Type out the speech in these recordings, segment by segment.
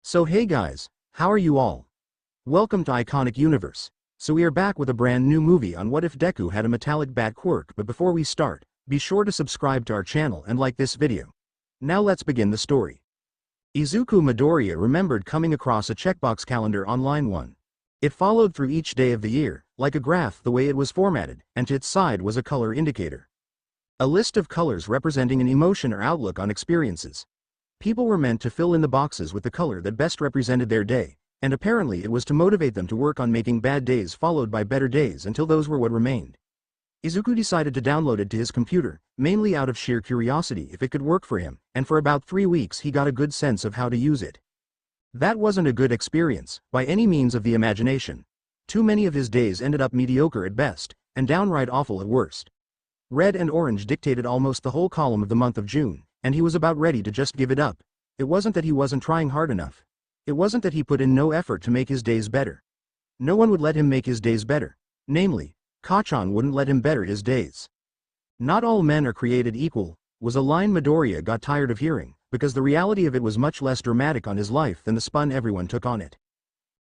So hey guys, how are you all? Welcome to Iconic Universe. So we are back with a brand new movie on what if Deku had a metallic bat quirk, but before we start, be sure to subscribe to our channel and like this video. Now let's begin the story. Izuku Midoriya remembered coming across a checkbox calendar on line 1. It followed through each day of the year, like a graph the way it was formatted, and to its side was a color indicator. A list of colors representing an emotion or outlook on experiences. People were meant to fill in the boxes with the color that best represented their day, and apparently it was to motivate them to work on making bad days followed by better days until those were what remained. Izuku decided to download it to his computer, mainly out of sheer curiosity if it could work for him, and for about 3 weeks he got a good sense of how to use it. That wasn't a good experience, by any means of the imagination. Too many of his days ended up mediocre at best, and downright awful at worst. Red and orange dictated almost the whole column of the month of June, and he was about ready to just give it up. It wasn't that he wasn't trying hard enough. It wasn't that he put in no effort to make his days better. No one would let him make his days better. Namely, Kachan wouldn't let him better his days. Not all men are created equal, was a line Midoriya got tired of hearing, because the reality of it was much less dramatic on his life than the spun everyone took on it.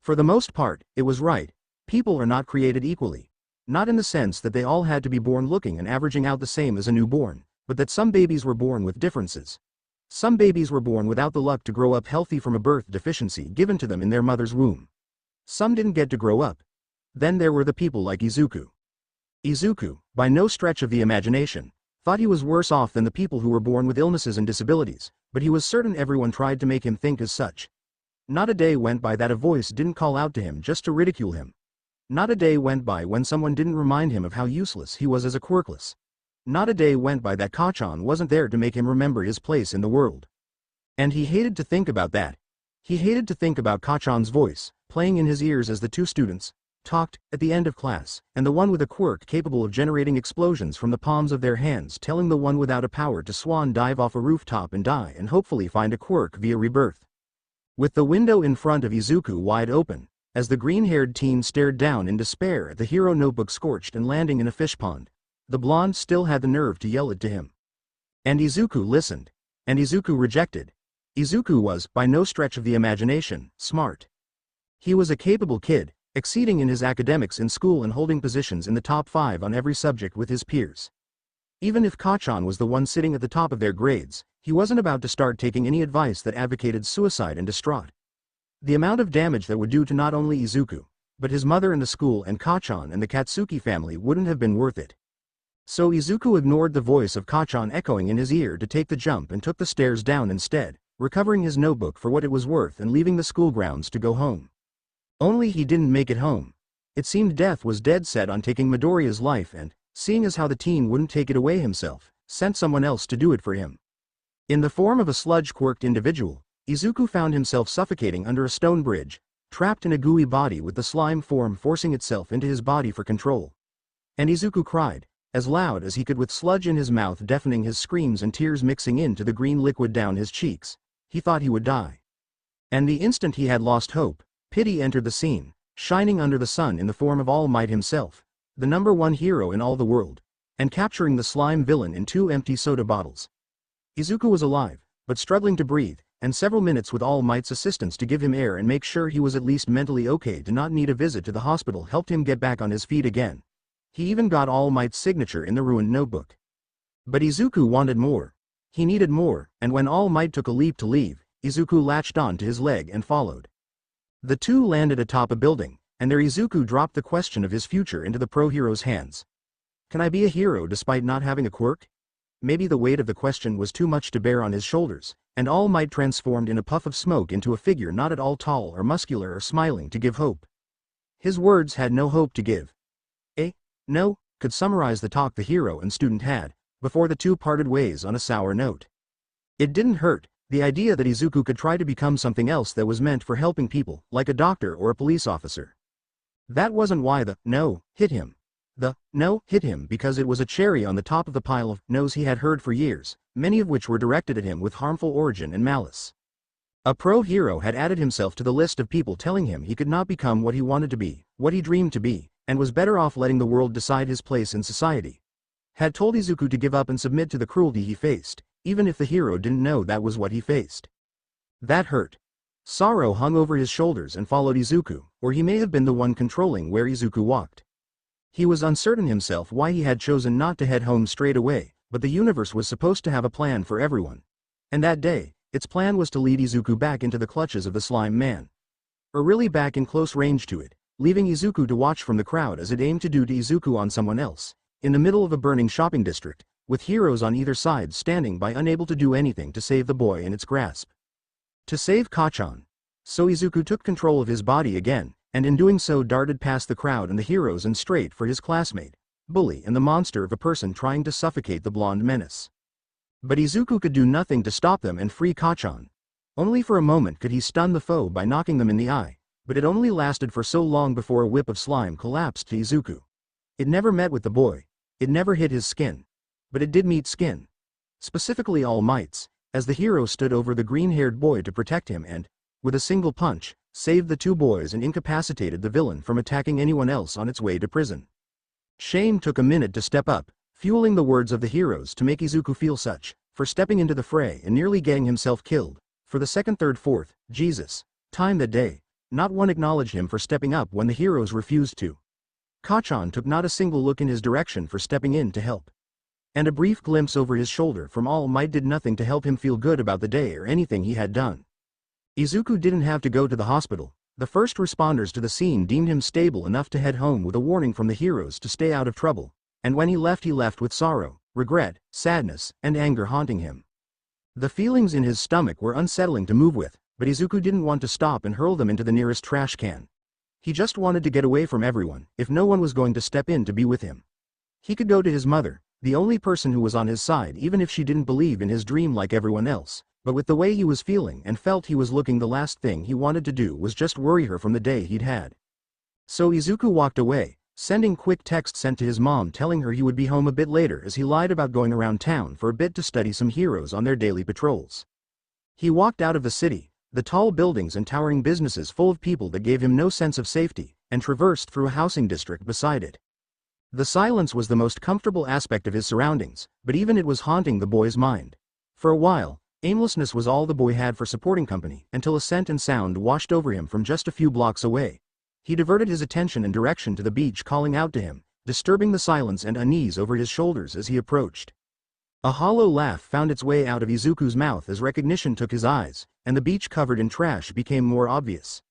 For the most part, it was right. People are not created equally. Not in the sense that they all had to be born looking and averaging out the same as a newborn, but that some babies were born with differences. Some babies were born without the luck to grow up healthy from a birth deficiency given to them in their mother's womb. Some didn't get to grow up. Then there were the people like Izuku. Izuku, by no stretch of the imagination, thought he was worse off than the people who were born with illnesses and disabilities, but he was certain everyone tried to make him think as such. Not a day went by that a voice didn't call out to him just to ridicule him. Not a day went by when someone didn't remind him of how useless he was as a quirkless. Not a day went by that Kachan wasn't there to make him remember his place in the world. And he hated to think about that. He hated to think about Kachan's voice, playing in his ears as the two students talked at the end of class, and the one with a quirk capable of generating explosions from the palms of their hands telling the one without a power to swan dive off a rooftop and die and hopefully find a quirk via rebirth. With the window in front of Izuku wide open, as the green-haired teen stared down in despair at the hero notebook scorched and landing in a fish pond, the blonde still had the nerve to yell it to him. And Izuku listened. And Izuku rejected. Izuku was, by no stretch of the imagination, smart. He was a capable kid, exceeding in his academics in school and holding positions in the top 5 on every subject with his peers. Even if Kachan was the one sitting at the top of their grades, he wasn't about to start taking any advice that advocated suicide and distraught. The amount of damage that would do to not only Izuku, but his mother and the school and Kachan and the Katsuki family wouldn't have been worth it. So Izuku ignored the voice of Kachan echoing in his ear to take the jump and took the stairs down instead, recovering his notebook for what it was worth and leaving the school grounds to go home. Only he didn't make it home. It seemed death was dead set on taking Midoriya's life and, seeing as how the teen wouldn't take it away himself, sent someone else to do it for him. In the form of a sludge-quirked individual, Izuku found himself suffocating under a stone bridge, trapped in a gooey body with the slime form forcing itself into his body for control. And Izuku cried, as loud as he could with sludge in his mouth deafening his screams and tears mixing into the green liquid down his cheeks. He thought he would die. And the instant he had lost hope, pity entered the scene, shining under the sun in the form of All Might himself, the #1 hero in all the world, and capturing the slime villain in 2 empty soda bottles. Izuku was alive, but struggling to breathe, and several minutes with All Might's assistance to give him air and make sure he was at least mentally okay to not need a visit to the hospital helped him get back on his feet again. He even got All Might's signature in the ruined notebook. But Izuku wanted more. He needed more, and when All Might took a leap to leave, Izuku latched on to his leg and followed. The two landed atop a building, and there Izuku dropped the question of his future into the pro-hero's hands. Can I be a hero despite not having a quirk? Maybe the weight of the question was too much to bear on his shoulders, and All Might transformed in a puff of smoke into a figure not at all tall or muscular or smiling to give hope. His words had no hope to give. No, could summarize the talk the hero and student had, before the two parted ways on a sour note. It didn't hurt, the idea that Izuku could try to become something else that was meant for helping people, like a doctor or a police officer. That wasn't why the no hit him. The no hit him because it was a cherry on the top of the pile of no's he had heard for years, many of which were directed at him with harmful origin and malice. A pro-hero had added himself to the list of people telling him he could not become what he wanted to be, what he dreamed to be, and was better off letting the world decide his place in society. Had told Izuku to give up and submit to the cruelty he faced, even if the hero didn't know that was what he faced. That hurt. Sorrow hung over his shoulders and followed Izuku, or he may have been the one controlling where Izuku walked. He was uncertain himself why he had chosen not to head home straight away, but the universe was supposed to have a plan for everyone. And that day, its plan was to lead Izuku back into the clutches of the slime man. Or really back in close range to it, leaving Izuku to watch from the crowd as it aimed to do to Izuku on someone else, in the middle of a burning shopping district, with heroes on either side standing by unable to do anything to save the boy in its grasp. To save Kachan. So Izuku took control of his body again, and in doing so darted past the crowd and the heroes and straight for his classmate, bully and the monster of a person trying to suffocate the blonde menace. But Izuku could do nothing to stop them and free Kachan. Only for a moment could he stun the foe by knocking them in the eye, but it only lasted for so long before a whip of slime collapsed to Izuku. It never met with the boy. It never hit his skin. But it did meet skin. Specifically All Might's, as the hero stood over the green-haired boy to protect him and, with a single punch, saved the two boys and incapacitated the villain from attacking anyone else on its way to prison. Shame took a minute to step up, fueling the words of the heroes to make Izuku feel such, for stepping into the fray and nearly getting himself killed. For the second, third, fourth, Jesus, time that day, not one acknowledged him for stepping up when the heroes refused to. Kachan took not a single look in his direction for stepping in to help. And a brief glimpse over his shoulder from All Might did nothing to help him feel good about the day or anything he had done. Izuku didn't have to go to the hospital. The first responders to the scene deemed him stable enough to head home with a warning from the heroes to stay out of trouble, and when he left with sorrow, regret, sadness, and anger haunting him. The feelings in his stomach were unsettling to move with, but Izuku didn't want to stop and hurl them into the nearest trash can. He just wanted to get away from everyone, if no one was going to step in to be with him. He could go to his mother, the only person who was on his side even if she didn't believe in his dream like everyone else, but with the way he was feeling and felt he was looking, the last thing he wanted to do was just worry her from the day he'd had. So Izuku walked away, sending quick texts sent to his mom telling her he would be home a bit later as he lied about going around town for a bit to study some heroes on their daily patrols. He walked out of the city, the tall buildings and towering businesses full of people that gave him no sense of safety, and traversed through a housing district beside it. The silence was the most comfortable aspect of his surroundings, but even it was haunting the boy's mind. For a while, aimlessness was all the boy had for supporting company, until a scent and sound washed over him from just a few blocks away. He diverted his attention and direction to the beach, calling out to him, disturbing the silence and unease over his shoulders as he approached. A hollow laugh found its way out of Izuku's mouth as recognition took his eyes, and the beach covered in trash became more obvious.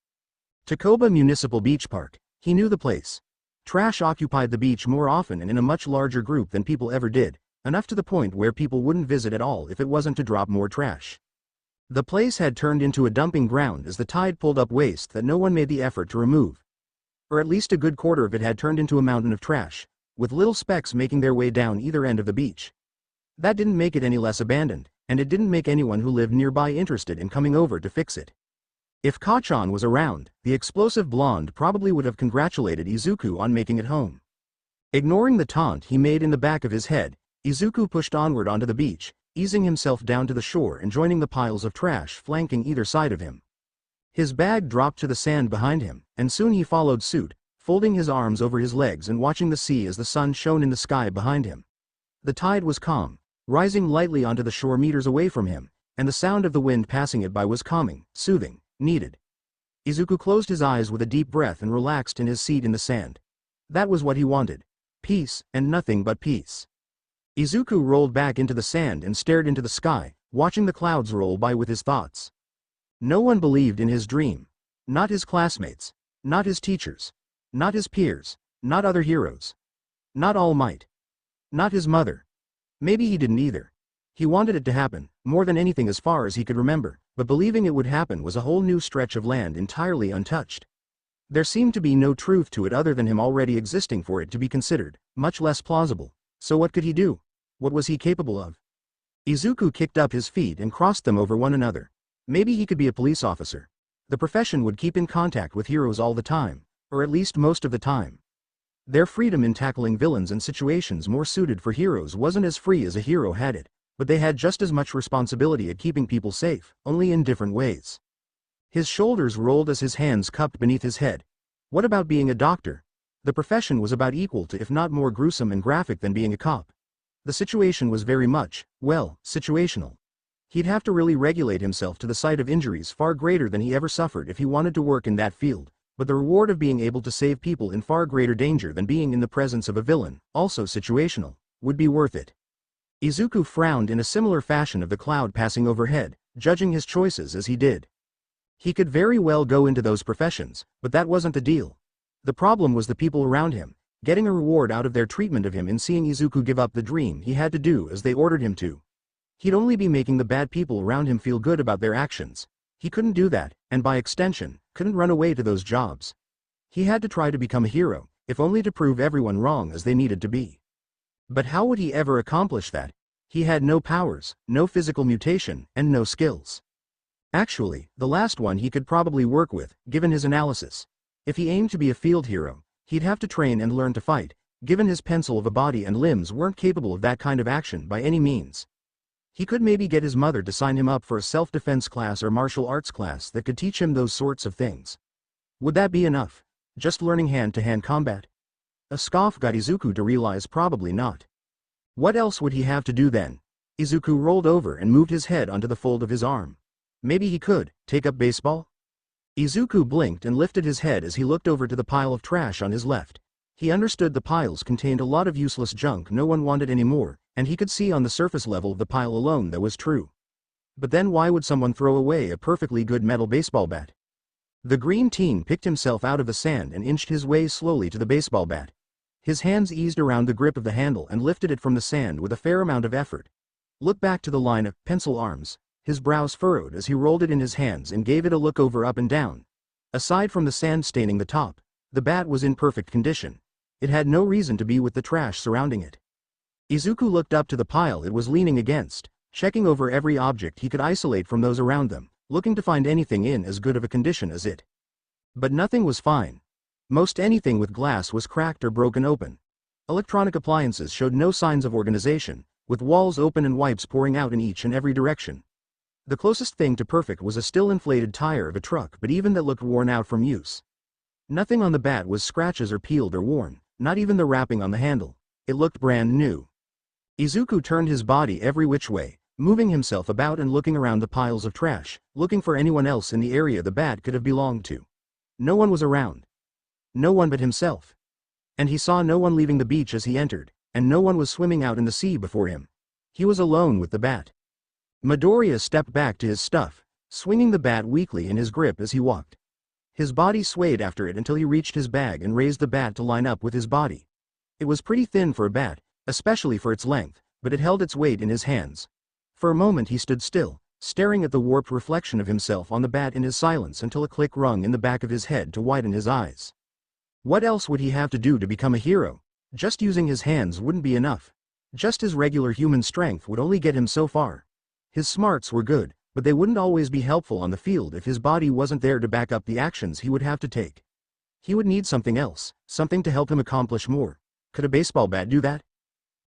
Takoba Municipal Beach Park. He knew the place. Trash occupied the beach more often and in a much larger group than people ever did, enough to the point where people wouldn't visit at all if it wasn't to drop more trash. The place had turned into a dumping ground as the tide pulled up waste that no one made the effort to remove. Or at least a good quarter of it had turned into a mountain of trash, with little specks making their way down either end of the beach. That didn't make it any less abandoned, and it didn't make anyone who lived nearby interested in coming over to fix it. If Kachan was around, the explosive blonde probably would have congratulated Izuku on making it home. Ignoring the taunt he made in the back of his head, Izuku pushed onward onto the beach, easing himself down to the shore and joining the piles of trash flanking either side of him. His bag dropped to the sand behind him, and soon he followed suit, folding his arms over his legs and watching the sea as the sun shone in the sky behind him. The tide was calm, rising lightly onto the shore meters away from him, and the sound of the wind passing it by was calming, soothing, needed. Izuku closed his eyes with a deep breath and relaxed in his seat in the sand. That was what he wanted. Peace, and nothing but peace. Izuku rolled back into the sand and stared into the sky, watching the clouds roll by with his thoughts. No one believed in his dream. Not his classmates. Not his teachers. Not his peers. Not other heroes. Not All Might. Not his mother. Maybe he didn't either. He wanted it to happen, more than anything as far as he could remember, but believing it would happen was a whole new stretch of land entirely untouched. There seemed to be no truth to it other than him already existing for it to be considered, much less plausible. So what could he do? What was he capable of? Izuku kicked up his feet and crossed them over one another. Maybe he could be a police officer. The profession would keep in contact with heroes all the time, or at least most of the time. Their freedom in tackling villains and situations more suited for heroes wasn't as free as a hero had it, but they had just as much responsibility at keeping people safe, only in different ways. His shoulders rolled as his hands cupped beneath his head. What about being a doctor? The profession was about equal to if not more gruesome and graphic than being a cop. The situation was very much, well, situational. He'd have to really regulate himself to the sight of injuries far greater than he ever suffered if he wanted to work in that field, but the reward of being able to save people in far greater danger than being in the presence of a villain, also situational, would be worth it. Izuku frowned in a similar fashion of the cloud passing overhead, judging his choices as he did. He could very well go into those professions, but that wasn't the deal. The problem was the people around him, getting a reward out of their treatment of him and seeing Izuku give up the dream he had to do as they ordered him to. He'd only be making the bad people around him feel good about their actions. He couldn't do that, and by extension, couldn't run away to those jobs. He had to try to become a hero, if only to prove everyone wrong as they needed to be. But how would he ever accomplish that? He had no powers, no physical mutation, and no skills. Actually, the last one he could probably work with, given his analysis. If he aimed to be a field hero, he'd have to train and learn to fight, given his pencil of a body and limbs weren't capable of that kind of action by any means. He could maybe get his mother to sign him up for a self-defense class or martial arts class that could teach him those sorts of things. Would that be enough? Just learning hand-to-hand combat? A scoff got Izuku to realize probably not. What else would he have to do then? Izuku rolled over and moved his head onto the fold of his arm. Maybe he could take up baseball? Izuku blinked and lifted his head as he looked over to the pile of trash on his left. He understood the piles contained a lot of useless junk no one wanted anymore, and he could see on the surface level of the pile alone that was true. But then why would someone throw away a perfectly good metal baseball bat? The green teen picked himself out of the sand and inched his way slowly to the baseball bat. His hands eased around the grip of the handle and lifted it from the sand with a fair amount of effort. Look back to the line of pencil arms. His brows furrowed as he rolled it in his hands and gave it a look over up and down. Aside from the sand staining the top, the bat was in perfect condition. It had no reason to be with the trash surrounding it. Izuku looked up to the pile it was leaning against, checking over every object he could isolate from those around them, looking to find anything in as good of a condition as it. But nothing was fine. Most anything with glass was cracked or broken open. Electronic appliances showed no signs of organization, with walls open and wipes pouring out in each and every direction. The closest thing to perfect was a still inflated tire of a truck, but even that looked worn out from use. Nothing on the bat was scratches or peeled or worn, not even the wrapping on the handle. It looked brand new. Izuku turned his body every which way, moving himself about and looking around the piles of trash, looking for anyone else in the area the bat could have belonged to. No one was around. No one but himself. And he saw no one leaving the beach as he entered, and no one was swimming out in the sea before him. He was alone with the bat. Midoriya stepped back to his stuff, swinging the bat weakly in his grip as he walked. His body swayed after it until he reached his bag and raised the bat to line up with his body. It was pretty thin for a bat, especially for its length, but it held its weight in his hands. For a moment he stood still, staring at the warped reflection of himself on the bat in his silence until a click rung in the back of his head to widen his eyes. What else would he have to do to become a hero? Just using his hands wouldn't be enough. Just his regular human strength would only get him so far. His smarts were good, but they wouldn't always be helpful on the field if his body wasn't there to back up the actions he would have to take. He would need something else, something to help him accomplish more. Could a baseball bat do that?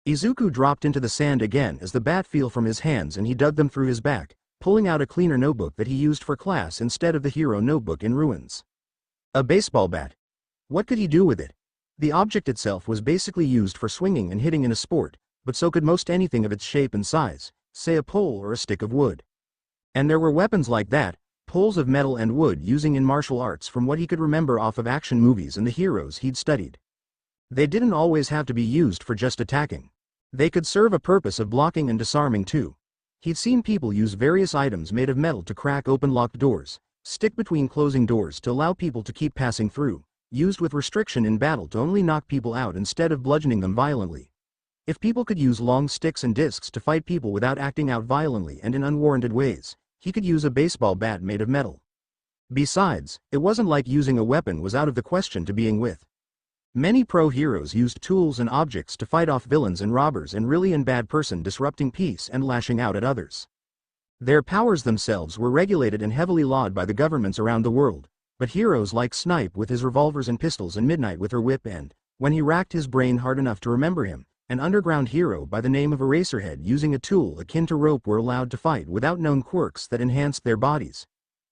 Izuku dropped into the sand again as the bat fell from his hands and he dug them through his back, pulling out a cleaner notebook that he used for class instead of the hero notebook in ruins. A baseball bat. What could he do with it? The object itself was basically used for swinging and hitting in a sport, but so could most anything of its shape and size, say a pole or a stick of wood. And there were weapons like that, poles of metal and wood using in martial arts from what he could remember off of action movies and the heroes he'd studied. They didn't always have to be used for just attacking. They could serve a purpose of blocking and disarming too. He'd seen people use various items made of metal to crack open locked doors, stick between closing doors to allow people to keep passing through, used with restriction in battle to only knock people out instead of bludgeoning them violently. If people could use long sticks and discs to fight people without acting out violently and in unwarranted ways, he could use a baseball bat made of metal. Besides, it wasn't like using a weapon was out of the question to being with. Many pro heroes used tools and objects to fight off villains and robbers and really bad person disrupting peace and lashing out at others. Their powers themselves were regulated and heavily lauded by the governments around the world, but heroes like Snipe with his revolvers and pistols and Midnight with her whip and, when he racked his brain hard enough to remember him, an underground hero by the name of Eraserhead using a tool akin to rope were allowed to fight without known quirks that enhanced their bodies.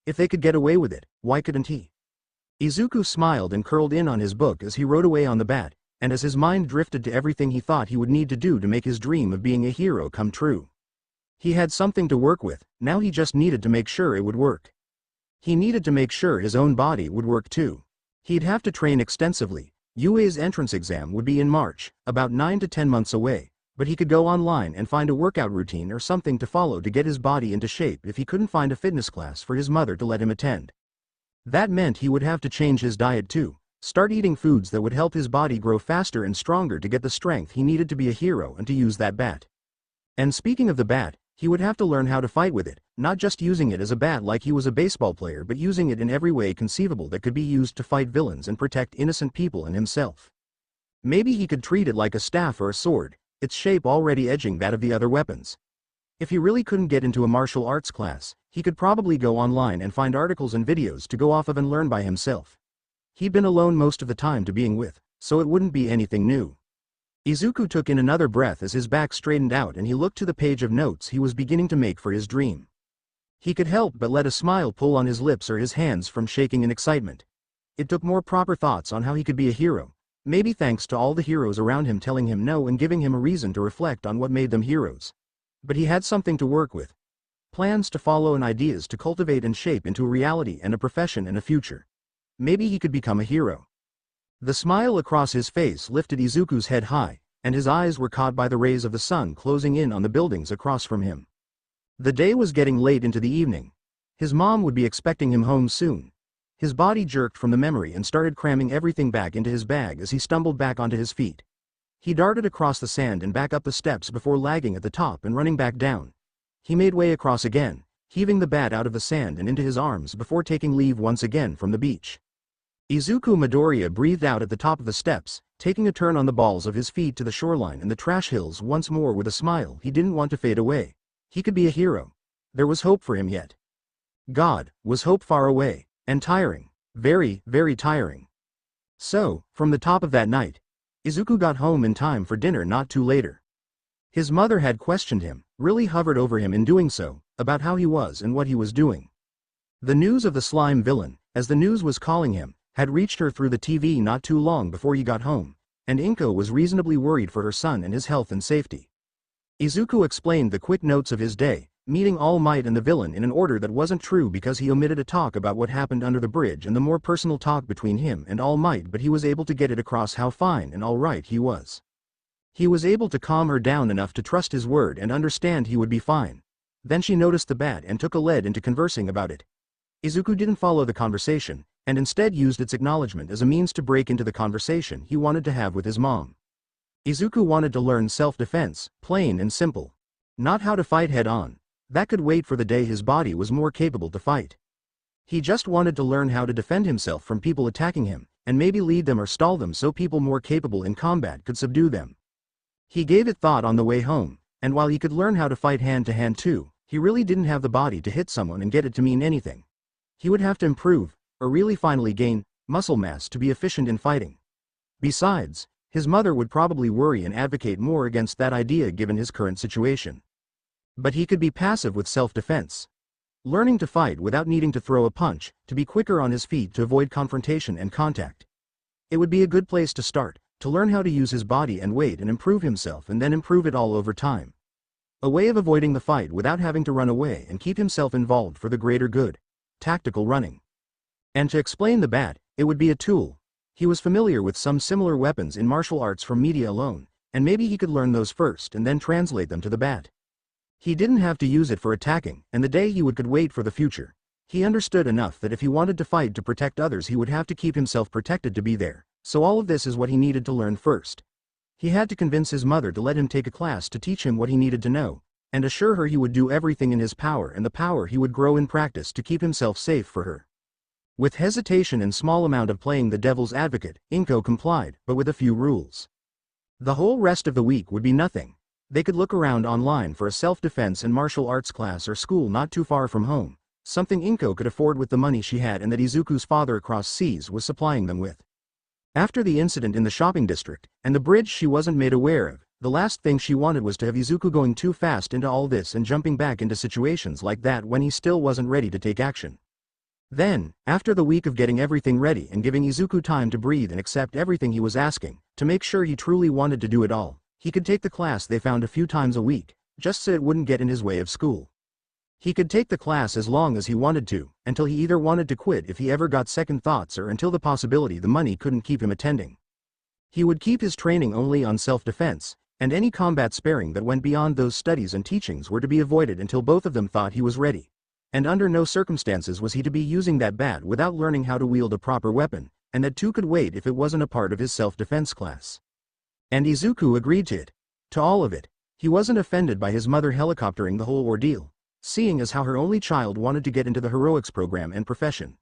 If they could get away with it, why couldn't he? Izuku smiled and curled in on his book as he wrote away on the bat, and as his mind drifted to everything he thought he would need to do to make his dream of being a hero come true. He had something to work with, now he just needed to make sure it would work. He needed to make sure his own body would work too. He'd have to train extensively. UA's entrance exam would be in March, about 9 to 10 months away, but he could go online and find a workout routine or something to follow to get his body into shape if he couldn't find a fitness class for his mother to let him attend. That meant he would have to change his diet too, start eating foods that would help his body grow faster and stronger to get the strength he needed to be a hero and to use that bat. And speaking of the bat, he would have to learn how to fight with it, not just using it as a bat like he was a baseball player but using it in every way conceivable that could be used to fight villains and protect innocent people and himself. Maybe he could treat it like a staff or a sword, its shape already edging that of the other weapons. If he really couldn't get into a martial arts class, he could probably go online and find articles and videos to go off of and learn by himself. He'd been alone most of the time to being with, so it wouldn't be anything new. Izuku took in another breath as his back straightened out and he looked to the page of notes he was beginning to make for his dream. He could help but let a smile pull on his lips or his hands from shaking in excitement. It took more proper thoughts on how he could be a hero, maybe thanks to all the heroes around him telling him no and giving him a reason to reflect on what made them heroes. But he had something to work with. Plans to follow and ideas to cultivate and shape into a reality and a profession and a future. Maybe he could become a hero. The smile across his face lifted Izuku's head high, and his eyes were caught by the rays of the sun closing in on the buildings across from him. The day was getting late into the evening. His mom would be expecting him home soon. His body jerked from the memory and started cramming everything back into his bag as he stumbled back onto his feet. He darted across the sand and back up the steps before lagging at the top and running back down. He made way across again, heaving the bat out of the sand and into his arms before taking leave once again from the beach. Izuku Midoriya breathed out at the top of the steps, taking a turn on the balls of his feet to the shoreline and the trash hills once more with a smile he didn't want to fade away. He could be a hero. There was hope for him yet. God, was hope far away, and tiring. Very, very tiring. So, from the top of that night, Izuku got home in time for dinner not too later. His mother had questioned him, really hovered over him in doing so, about how he was and what he was doing. The news of the slime villain, as the news was calling him, had reached her through the TV not too long before he got home, and Inko was reasonably worried for her son and his health and safety. Izuku explained the quick notes of his day, meeting All Might and the villain in an order that wasn't true because he omitted a talk about what happened under the bridge and the more personal talk between him and All Might, but he was able to get it across how fine and all right he was. He was able to calm her down enough to trust his word and understand he would be fine. Then she noticed the bat and took a lead into conversing about it. Izuku didn't follow the conversation, and instead used its acknowledgement as a means to break into the conversation he wanted to have with his mom. Izuku wanted to learn self-defense, plain and simple. Not how to fight head-on. That could wait for the day his body was more capable to fight. He just wanted to learn how to defend himself from people attacking him, and maybe lead them or stall them so people more capable in combat could subdue them. He gave it thought on the way home, and while he could learn how to fight hand-to-hand too, he really didn't have the body to hit someone and get it to mean anything. He would have to improve, or really finally gain, muscle mass to be efficient in fighting. Besides, his mother would probably worry and advocate more against that idea given his current situation. But he could be passive with self-defense. Learning to fight without needing to throw a punch, to be quicker on his feet to avoid confrontation and contact. It would be a good place to start, to learn how to use his body and weight and improve himself and then improve it all over time. A way of avoiding the fight without having to run away and keep himself involved for the greater good. Tactical running. And to explain the bat, it would be a tool. He was familiar with some similar weapons in martial arts from media alone, and maybe he could learn those first and then translate them to the bat. He didn't have to use it for attacking, and the day he could wait for the future. He understood enough that if he wanted to fight to protect others he would have to keep himself protected to be there, so all of this is what he needed to learn first. He had to convince his mother to let him take a class to teach him what he needed to know, and assure her he would do everything in his power and the power he would grow in practice to keep himself safe for her. With hesitation and small amount of playing the devil's advocate, Inko complied, but with a few rules. The whole rest of the week would be nothing. They could look around online for a self-defense and martial arts class or school not too far from home, something Inko could afford with the money she had and that Izuku's father across seas was supplying them with. After the incident in the shopping district, and the bridge she wasn't made aware of, the last thing she wanted was to have Izuku going too fast into all this and jumping back into situations like that when he still wasn't ready to take action. Then, after the week of getting everything ready and giving Izuku time to breathe and accept everything he was asking, to make sure he truly wanted to do it all, he could take the class they found a few times a week, just so it wouldn't get in his way of school. He could take the class as long as he wanted to, until he either wanted to quit if he ever got second thoughts or until the possibility the money couldn't keep him attending. He would keep his training only on self-defense, and any combat sparing that went beyond those studies and teachings were to be avoided until both of them thought he was ready. And under no circumstances was he to be using that bat without learning how to wield a proper weapon, and that too could wait if it wasn't a part of his self-defense class. And Izuku agreed to it. To all of it. He wasn't offended by his mother helicoptering the whole ordeal, seeing as how her only child wanted to get into the heroics program and profession.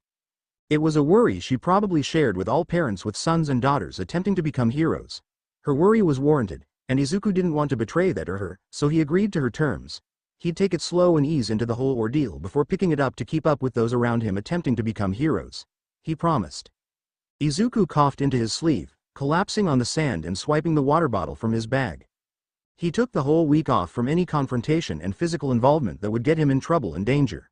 It was a worry she probably shared with all parents with sons and daughters attempting to become heroes. Her worry was warranted, and Izuku didn't want to betray that to her, so he agreed to her terms. He'd take it slow and ease into the whole ordeal before picking it up to keep up with those around him attempting to become heroes. He promised. Izuku coughed into his sleeve, collapsing on the sand and swiping the water bottle from his bag. He took the whole week off from any confrontation and physical involvement that would get him in trouble and danger.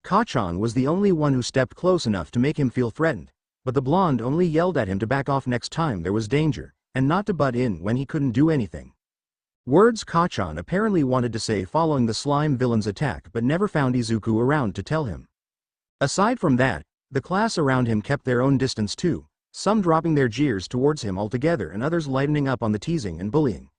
Kachan was the only one who stepped close enough to make him feel threatened, but the blonde only yelled at him to back off next time there was danger, and not to butt in when he couldn't do anything. Words Kachan apparently wanted to say following the slime villain's attack but never found Izuku around to tell him. Aside from that, the class around him kept their own distance too, some dropping their jeers towards him altogether and others lightening up on the teasing and bullying.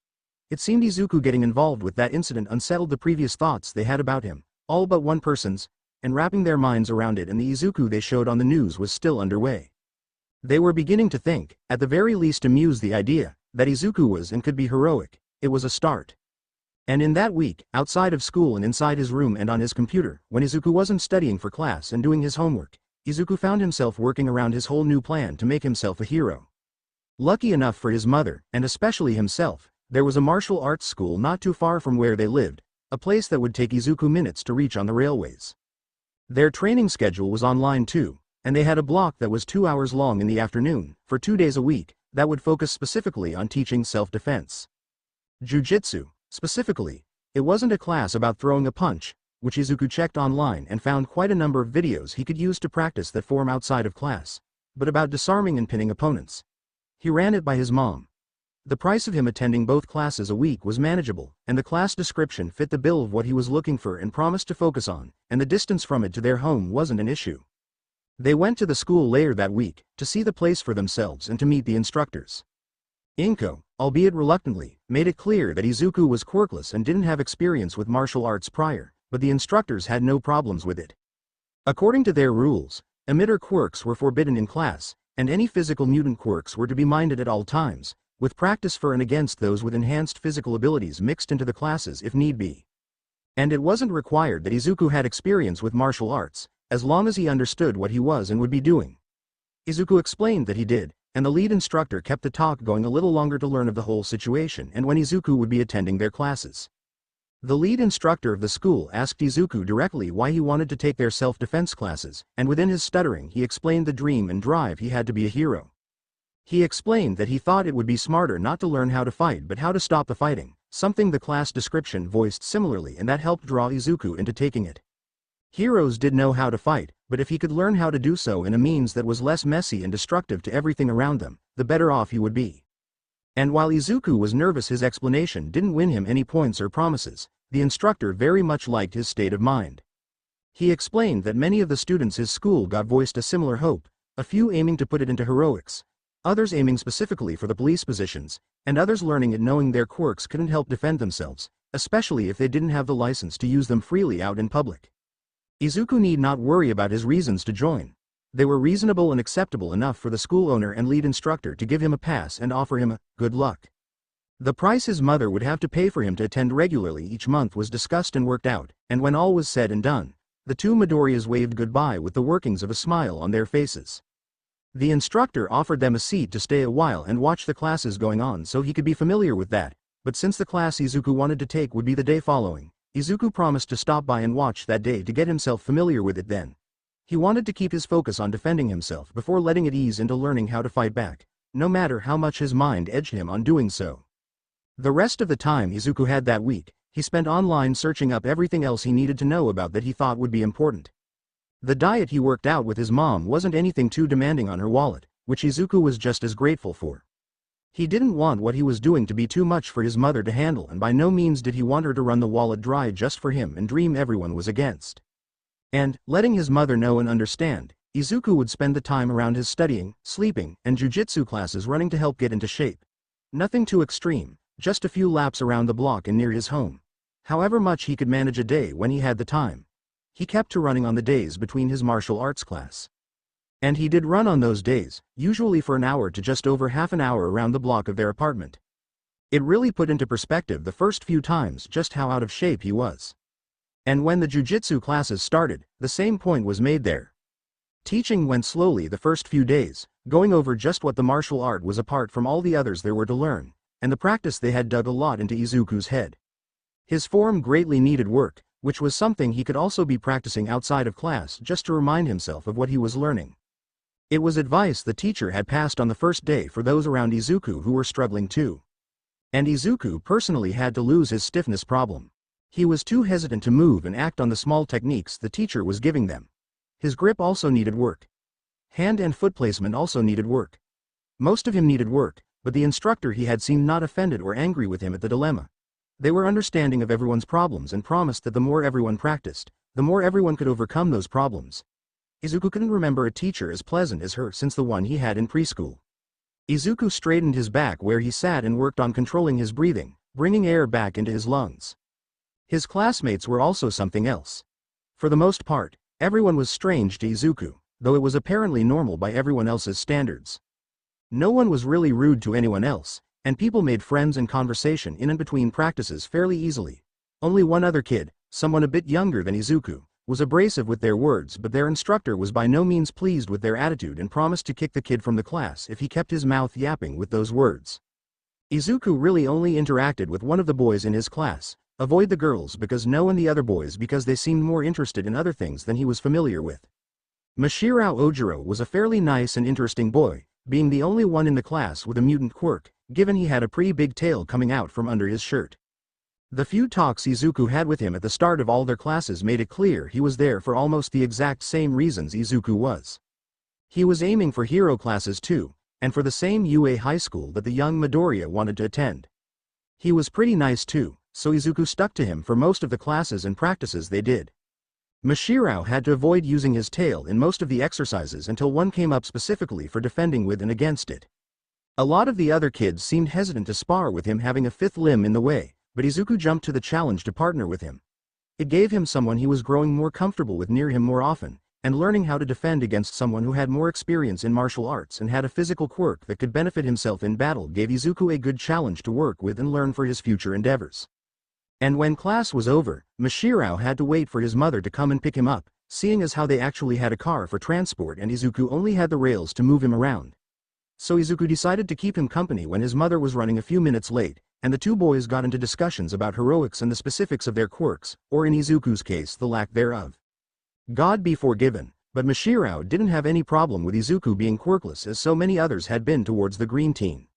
It seemed Izuku getting involved with that incident unsettled the previous thoughts they had about him, all but one person's, and wrapping their minds around it, and the Izuku they showed on the news was still underway. They were beginning to think, at the very least amuse the idea, that Izuku was and could be heroic. It was a start. And in that week, outside of school and inside his room and on his computer, when Izuku wasn't studying for class and doing his homework, Izuku found himself working around his whole new plan to make himself a hero. Lucky enough for his mother, and especially himself, there was a martial arts school not too far from where they lived, a place that would take Izuku minutes to reach on the railways. Their training schedule was online too, and they had a block that was 2 hours long in the afternoon, for 2 days a week, that would focus specifically on teaching self-defense. Jiu-jitsu, specifically. It wasn't a class about throwing a punch, which Izuku checked online and found quite a number of videos he could use to practice that form outside of class, but about disarming and pinning opponents. He ran it by his mom. The price of him attending both classes a week was manageable, and the class description fit the bill of what he was looking for and promised to focus on, and the distance from it to their home wasn't an issue. They went to the school later that week, to see the place for themselves and to meet the instructors. Inko, albeit reluctantly, made it clear that Izuku was quirkless and didn't have experience with martial arts prior, but the instructors had no problems with it. According to their rules, emitter quirks were forbidden in class, and any physical mutant quirks were to be minded at all times, with practice for and against those with enhanced physical abilities mixed into the classes if need be. And it wasn't required that Izuku had experience with martial arts, as long as he understood what he was and would be doing. Izuku explained that he did, and the lead instructor kept the talk going a little longer to learn of the whole situation and when Izuku would be attending their classes. The lead instructor of the school asked Izuku directly why he wanted to take their self-defense classes, and within his stuttering he explained the dream and drive he had to be a hero. He explained that he thought it would be smarter not to learn how to fight but how to stop the fighting, something the class description voiced similarly, and that helped draw Izuku into taking it. Heroes did know how to fight, but if he could learn how to do so in a means that was less messy and destructive to everything around them, the better off he would be. And while Izuku was nervous his explanation didn't win him any points or promises, the instructor very much liked his state of mind. He explained that many of the students his school got voiced a similar hope, a few aiming to put it into heroics, others aiming specifically for the police positions, and others learning it knowing their quirks couldn't help defend themselves, especially if they didn't have the license to use them freely out in public. Izuku need not worry about his reasons to join. They were reasonable and acceptable enough for the school owner and lead instructor to give him a pass and offer him a good luck. The price his mother would have to pay for him to attend regularly each month was discussed and worked out, and when all was said and done, the two Midoriyas waved goodbye with the workings of a smile on their faces. The instructor offered them a seat to stay a while and watch the classes going on so he could be familiar with that, but since the class Izuku wanted to take would be the day following, Izuku promised to stop by and watch that day to get himself familiar with it then. He wanted to keep his focus on defending himself before letting it ease into learning how to fight back, no matter how much his mind edged him on doing so. The rest of the time Izuku had that week, he spent online searching up everything else he needed to know about that he thought would be important. The diet he worked out with his mom wasn't anything too demanding on her wallet, which Izuku was just as grateful for. He didn't want what he was doing to be too much for his mother to handle, and by no means did he want her to run the wallet dry just for him and dream everyone was against. And, letting his mother know and understand, Izuku would spend the time around his studying, sleeping, and jujitsu classes running to help get into shape. Nothing too extreme, just a few laps around the block and near his home. However much he could manage a day when he had the time. He kept to running on the days between his martial arts class. And he did run on those days, usually for an hour to just over half an hour around the block of their apartment. It really put into perspective the first few times just how out of shape he was. And when the jujitsu classes started, the same point was made there. Teaching went slowly the first few days, going over just what the martial art was apart from all the others there were to learn, and the practice they had dug a lot into Izuku's head. His form greatly needed work, which was something he could also be practicing outside of class just to remind himself of what he was learning. It was advice the teacher had passed on the first day for those around Izuku who were struggling too. And Izuku personally had to lose his stiffness problem. He was too hesitant to move and act on the small techniques the teacher was giving them. His grip also needed work. Hand and foot placement also needed work. Most of him needed work, but the instructor he had seemed not offended or angry with him at the dilemma. They were understanding of everyone's problems and promised that the more everyone practiced, the more everyone could overcome those problems. Izuku couldn't remember a teacher as pleasant as her since the one he had in preschool. Izuku straightened his back where he sat and worked on controlling his breathing, bringing air back into his lungs. His classmates were also something else. For the most part, everyone was strange to Izuku, though it was apparently normal by everyone else's standards. No one was really rude to anyone else, and people made friends and conversation in and between practices fairly easily. Only one other kid, someone a bit younger than Izuku, was abrasive with their words, but their instructor was by no means pleased with their attitude and promised to kick the kid from the class if he kept his mouth yapping with those words. Izuku really only interacted with one of the boys in his class, avoid the girls because no and the other boys because they seemed more interested in other things than he was familiar with. Mashirao Ojiro was a fairly nice and interesting boy, being the only one in the class with a mutant quirk, given he had a pretty big tail coming out from under his shirt. The few talks Izuku had with him at the start of all their classes made it clear he was there for almost the exact same reasons Izuku was. He was aiming for hero classes too, and for the same UA high school that the young Midoriya wanted to attend. He was pretty nice too, so Izuku stuck to him for most of the classes and practices they did. Mashirao had to avoid using his tail in most of the exercises until one came up specifically for defending with and against it. A lot of the other kids seemed hesitant to spar with him having a fifth limb in the way, but Izuku jumped to the challenge to partner with him. It gave him someone he was growing more comfortable with near him more often, and learning how to defend against someone who had more experience in martial arts and had a physical quirk that could benefit himself in battle gave Izuku a good challenge to work with and learn for his future endeavors. And when class was over, Mashirao had to wait for his mother to come and pick him up, seeing as how they actually had a car for transport and Izuku only had the rails to move him around. So Izuku decided to keep him company when his mother was running a few minutes late, and the two boys got into discussions about heroics and the specifics of their quirks, or in Izuku's case the lack thereof. God be forgiven, but Mashirao didn't have any problem with Izuku being quirkless as so many others had been towards the green team.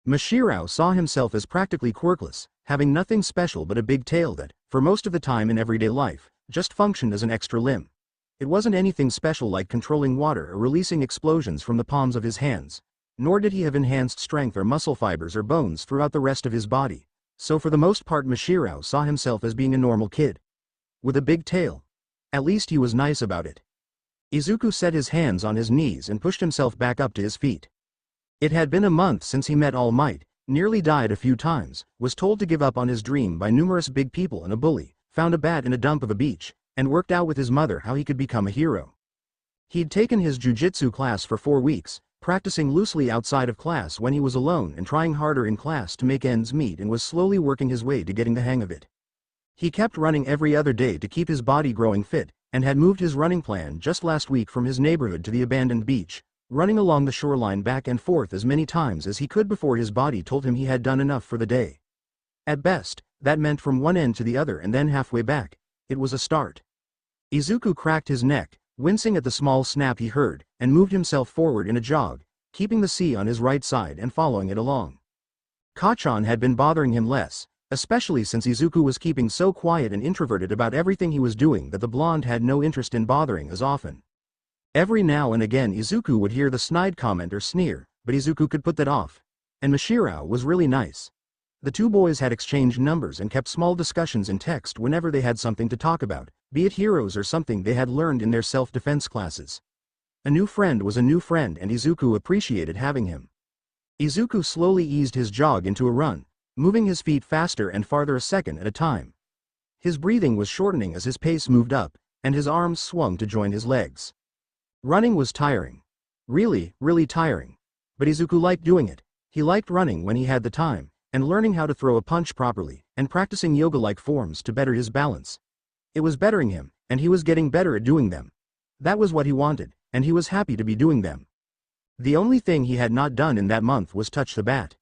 Mashirao saw himself as practically quirkless, having nothing special but a big tail that, for most of the time in everyday life, just functioned as an extra limb. It wasn't anything special like controlling water or releasing explosions from the palms of his hands, nor did he have enhanced strength or muscle fibers or bones throughout the rest of his body, so for the most part Mashirao saw himself as being a normal kid. With a big tail. At least he was nice about it. Izuku set his hands on his knees and pushed himself back up to his feet. It had been a month since he met All Might, nearly died a few times, was told to give up on his dream by numerous big people and a bully, found a bat in a dump of a beach, and worked out with his mother how he could become a hero. He'd taken his jujitsu class for 4 weeks, practicing loosely outside of class when he was alone and trying harder in class to make ends meet, and was slowly working his way to getting the hang of it. He kept running every other day to keep his body growing fit, and had moved his running plan just last week from his neighborhood to the abandoned beach, running along the shoreline back and forth as many times as he could before his body told him he had done enough for the day. At best, that meant from one end to the other and then halfway back. It was a start. Izuku cracked his neck, wincing at the small snap he heard, and moved himself forward in a jog, keeping the sea on his right side and following it along. Kachan had been bothering him less, especially since Izuku was keeping so quiet and introverted about everything he was doing that the blonde had no interest in bothering as often. Every now and again Izuku would hear the snide comment or sneer, but Izuku could put that off. And Mashirao was really nice. The two boys had exchanged numbers and kept small discussions in text whenever they had something to talk about, be it heroes or something they had learned in their self-defense classes. A new friend was a new friend, and Izuku appreciated having him. Izuku slowly eased his jog into a run, moving his feet faster and farther a second at a time. His breathing was shortening as his pace moved up, and his arms swung to join his legs. Running was tiring. Really, really tiring. But Izuku liked doing it. He liked running when he had the time, and learning how to throw a punch properly, and practicing yoga-like forms to better his balance. It was bettering him, and he was getting better at doing them. That was what he wanted, and he was happy to be doing them. The only thing he had not done in that month was touch the bat.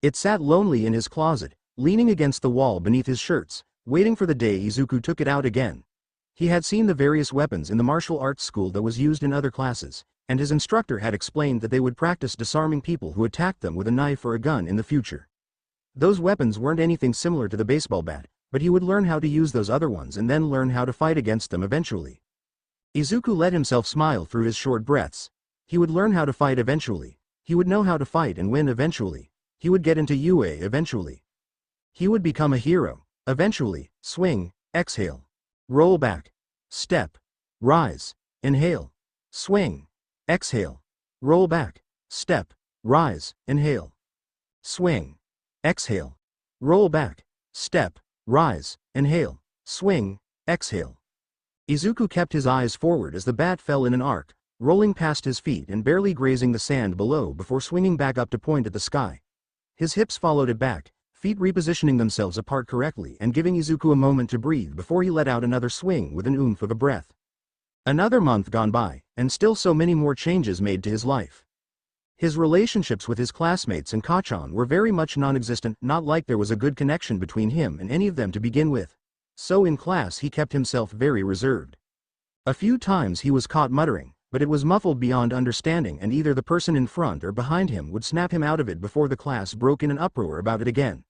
It sat lonely in his closet, leaning against the wall beneath his shirts, waiting for the day Izuku took it out again. He had seen the various weapons in the martial arts school that was used in other classes, and his instructor had explained that they would practice disarming people who attacked them with a knife or a gun in the future. Those weapons weren't anything similar to the baseball bat, but he would learn how to use those other ones and then learn how to fight against them eventually. Izuku let himself smile through his short breaths. He would learn how to fight eventually. He would know how to fight and win eventually. He would get into UA eventually. He would become a hero, eventually. Swing, exhale. Roll back. Step. Rise. Inhale. Swing. Exhale. Roll back. Step. Rise. Inhale. Swing. Exhale. Roll back. Step. Rise. Inhale. Swing. Exhale. Izuku kept his eyes forward as the bat fell in an arc, rolling past his feet and barely grazing the sand below before swinging back up to point at the sky. His hips followed it back, feet repositioning themselves apart correctly and giving Izuku a moment to breathe before he let out another swing with an oomph of a breath. Another month gone by, and still so many more changes made to his life. His relationships with his classmates and Kachan were very much non-existent, not like there was a good connection between him and any of them to begin with. So in class he kept himself very reserved. A few times he was caught muttering, but it was muffled beyond understanding, and either the person in front or behind him would snap him out of it before the class broke in an uproar about it again.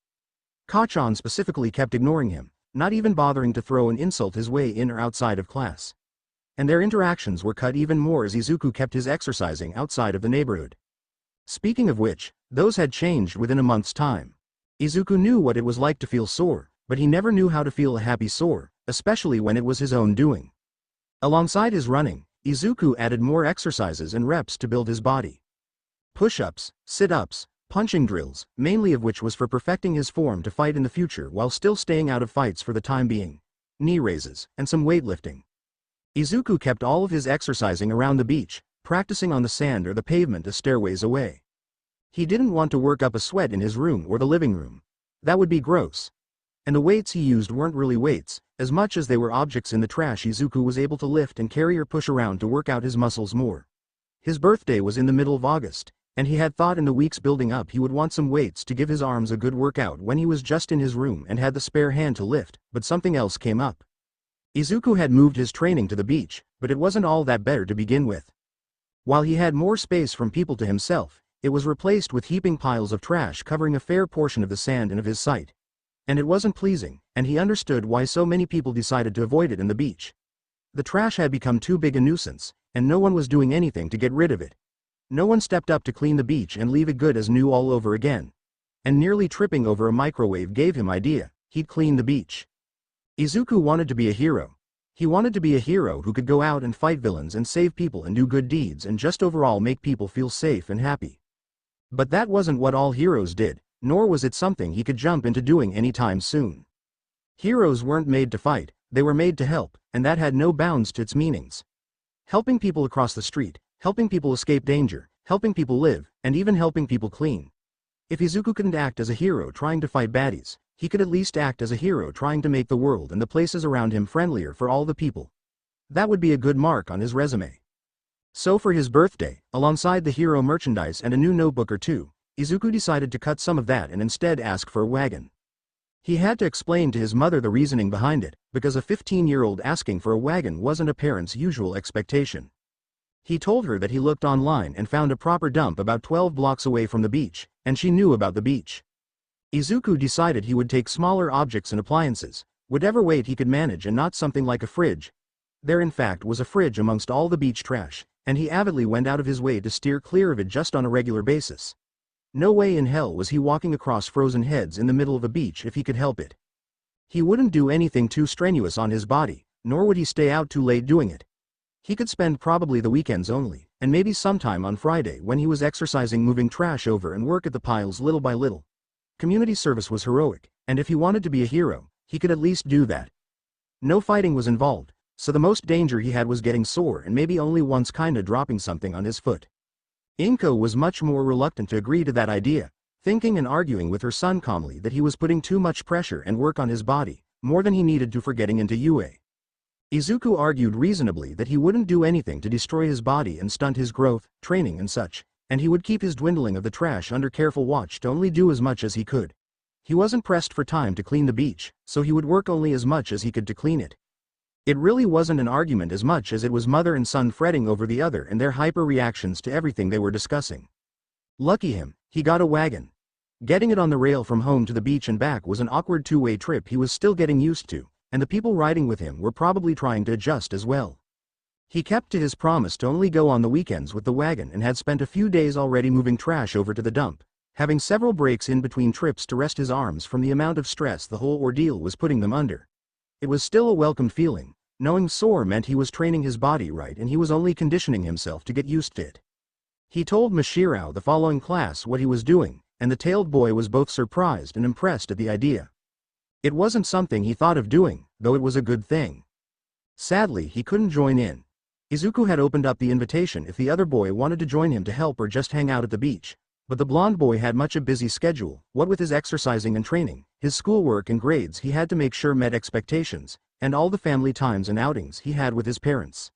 Kachan specifically kept ignoring him, not even bothering to throw an insult his way in or outside of class. And their interactions were cut even more as Izuku kept his exercising outside of the neighborhood. Speaking of which, those had changed within a month's time. Izuku knew what it was like to feel sore, but he never knew how to feel a happy sore, especially when it was his own doing. Alongside his running, Izuku added more exercises and reps to build his body. Push-ups, sit-ups, punching drills, mainly of which was for perfecting his form to fight in the future while still staying out of fights for the time being, knee raises, and some weightlifting. Izuku kept all of his exercising around the beach, practicing on the sand or the pavement a stairways away. He didn't want to work up a sweat in his room or the living room. That would be gross. And the weights he used weren't really weights, as much as they were objects in the trash Izuku was able to lift and carry or push around to work out his muscles more. His birthday was in the middle of August, and he had thought in the weeks building up he would want some weights to give his arms a good workout when he was just in his room and had the spare hand to lift, but something else came up. Izuku had moved his training to the beach, but it wasn't all that better to begin with. While he had more space from people to himself, it was replaced with heaping piles of trash covering a fair portion of the sand and of his sight. And it wasn't pleasing, and he understood why so many people decided to avoid it in the beach. The trash had become too big a nuisance, and no one was doing anything to get rid of it. No one stepped up to clean the beach and leave it good as new all over again. And nearly tripping over a microwave gave him idea. He'd clean the beach. Izuku wanted to be a hero. He wanted to be a hero who could go out and fight villains and save people and do good deeds and just overall make people feel safe and happy. But that wasn't what all heroes did, nor was it something he could jump into doing anytime soon. Heroes weren't made to fight, they were made to help, and that had no bounds to its meanings. Helping people across the street, helping people escape danger, helping people live, and even helping people clean. If Izuku couldn't act as a hero trying to fight baddies, he could at least act as a hero trying to make the world and the places around him friendlier for all the people. That would be a good mark on his resume. So for his birthday, alongside the hero merchandise and a new notebook or two, Izuku decided to cut some of that and instead ask for a wagon. He had to explain to his mother the reasoning behind it, because a 15-year-old asking for a wagon wasn't a parent's usual expectation. He told her that he looked online and found a proper dump about 12 blocks away from the beach, and she knew about the beach. Izuku decided he would take smaller objects and appliances, whatever weight he could manage, and not something like a fridge. There in fact was a fridge amongst all the beach trash, and he avidly went out of his way to steer clear of it just on a regular basis. No way in hell was he walking across frozen heads in the middle of a beach if he could help it. He wouldn't do anything too strenuous on his body, nor would he stay out too late doing it. He could spend probably the weekends only, and maybe sometime on Friday when he was exercising moving trash over and work at the piles little by little. Community service was heroic, and if he wanted to be a hero, he could at least do that. No fighting was involved, so the most danger he had was getting sore and maybe only once kinda dropping something on his foot. Inko was much more reluctant to agree to that idea, thinking and arguing with her son calmly that he was putting too much pressure and work on his body, more than he needed to for getting into UA. Izuku argued reasonably that he wouldn't do anything to destroy his body and stunt his growth, training and such, and he would keep his dwindling of the trash under careful watch to only do as much as he could. He wasn't pressed for time to clean the beach, so he would work only as much as he could to clean it. It really wasn't an argument as much as it was mother and son fretting over the other and their hyper reactions to everything they were discussing. Lucky him, he got a wagon. Getting it on the rail from home to the beach and back was an awkward two-way trip he was still getting used to, and the people riding with him were probably trying to adjust as well. He kept to his promise to only go on the weekends with the wagon and had spent a few days already moving trash over to the dump, having several breaks in between trips to rest his arms from the amount of stress the whole ordeal was putting them under. It was still a welcome feeling. Knowing sore meant he was training his body right and he was only conditioning himself to get used to it. He told Mashirao the following class what he was doing, and the tailed boy was both surprised and impressed at the idea. It wasn't something he thought of doing, though it was a good thing. Sadly, he couldn't join in. Izuku had opened up the invitation if the other boy wanted to join him to help or just hang out at the beach, but the blonde boy had much a busy schedule, what with his exercising and training, his schoolwork and grades he had to make sure met expectations, and all the family times and outings he had with his parents.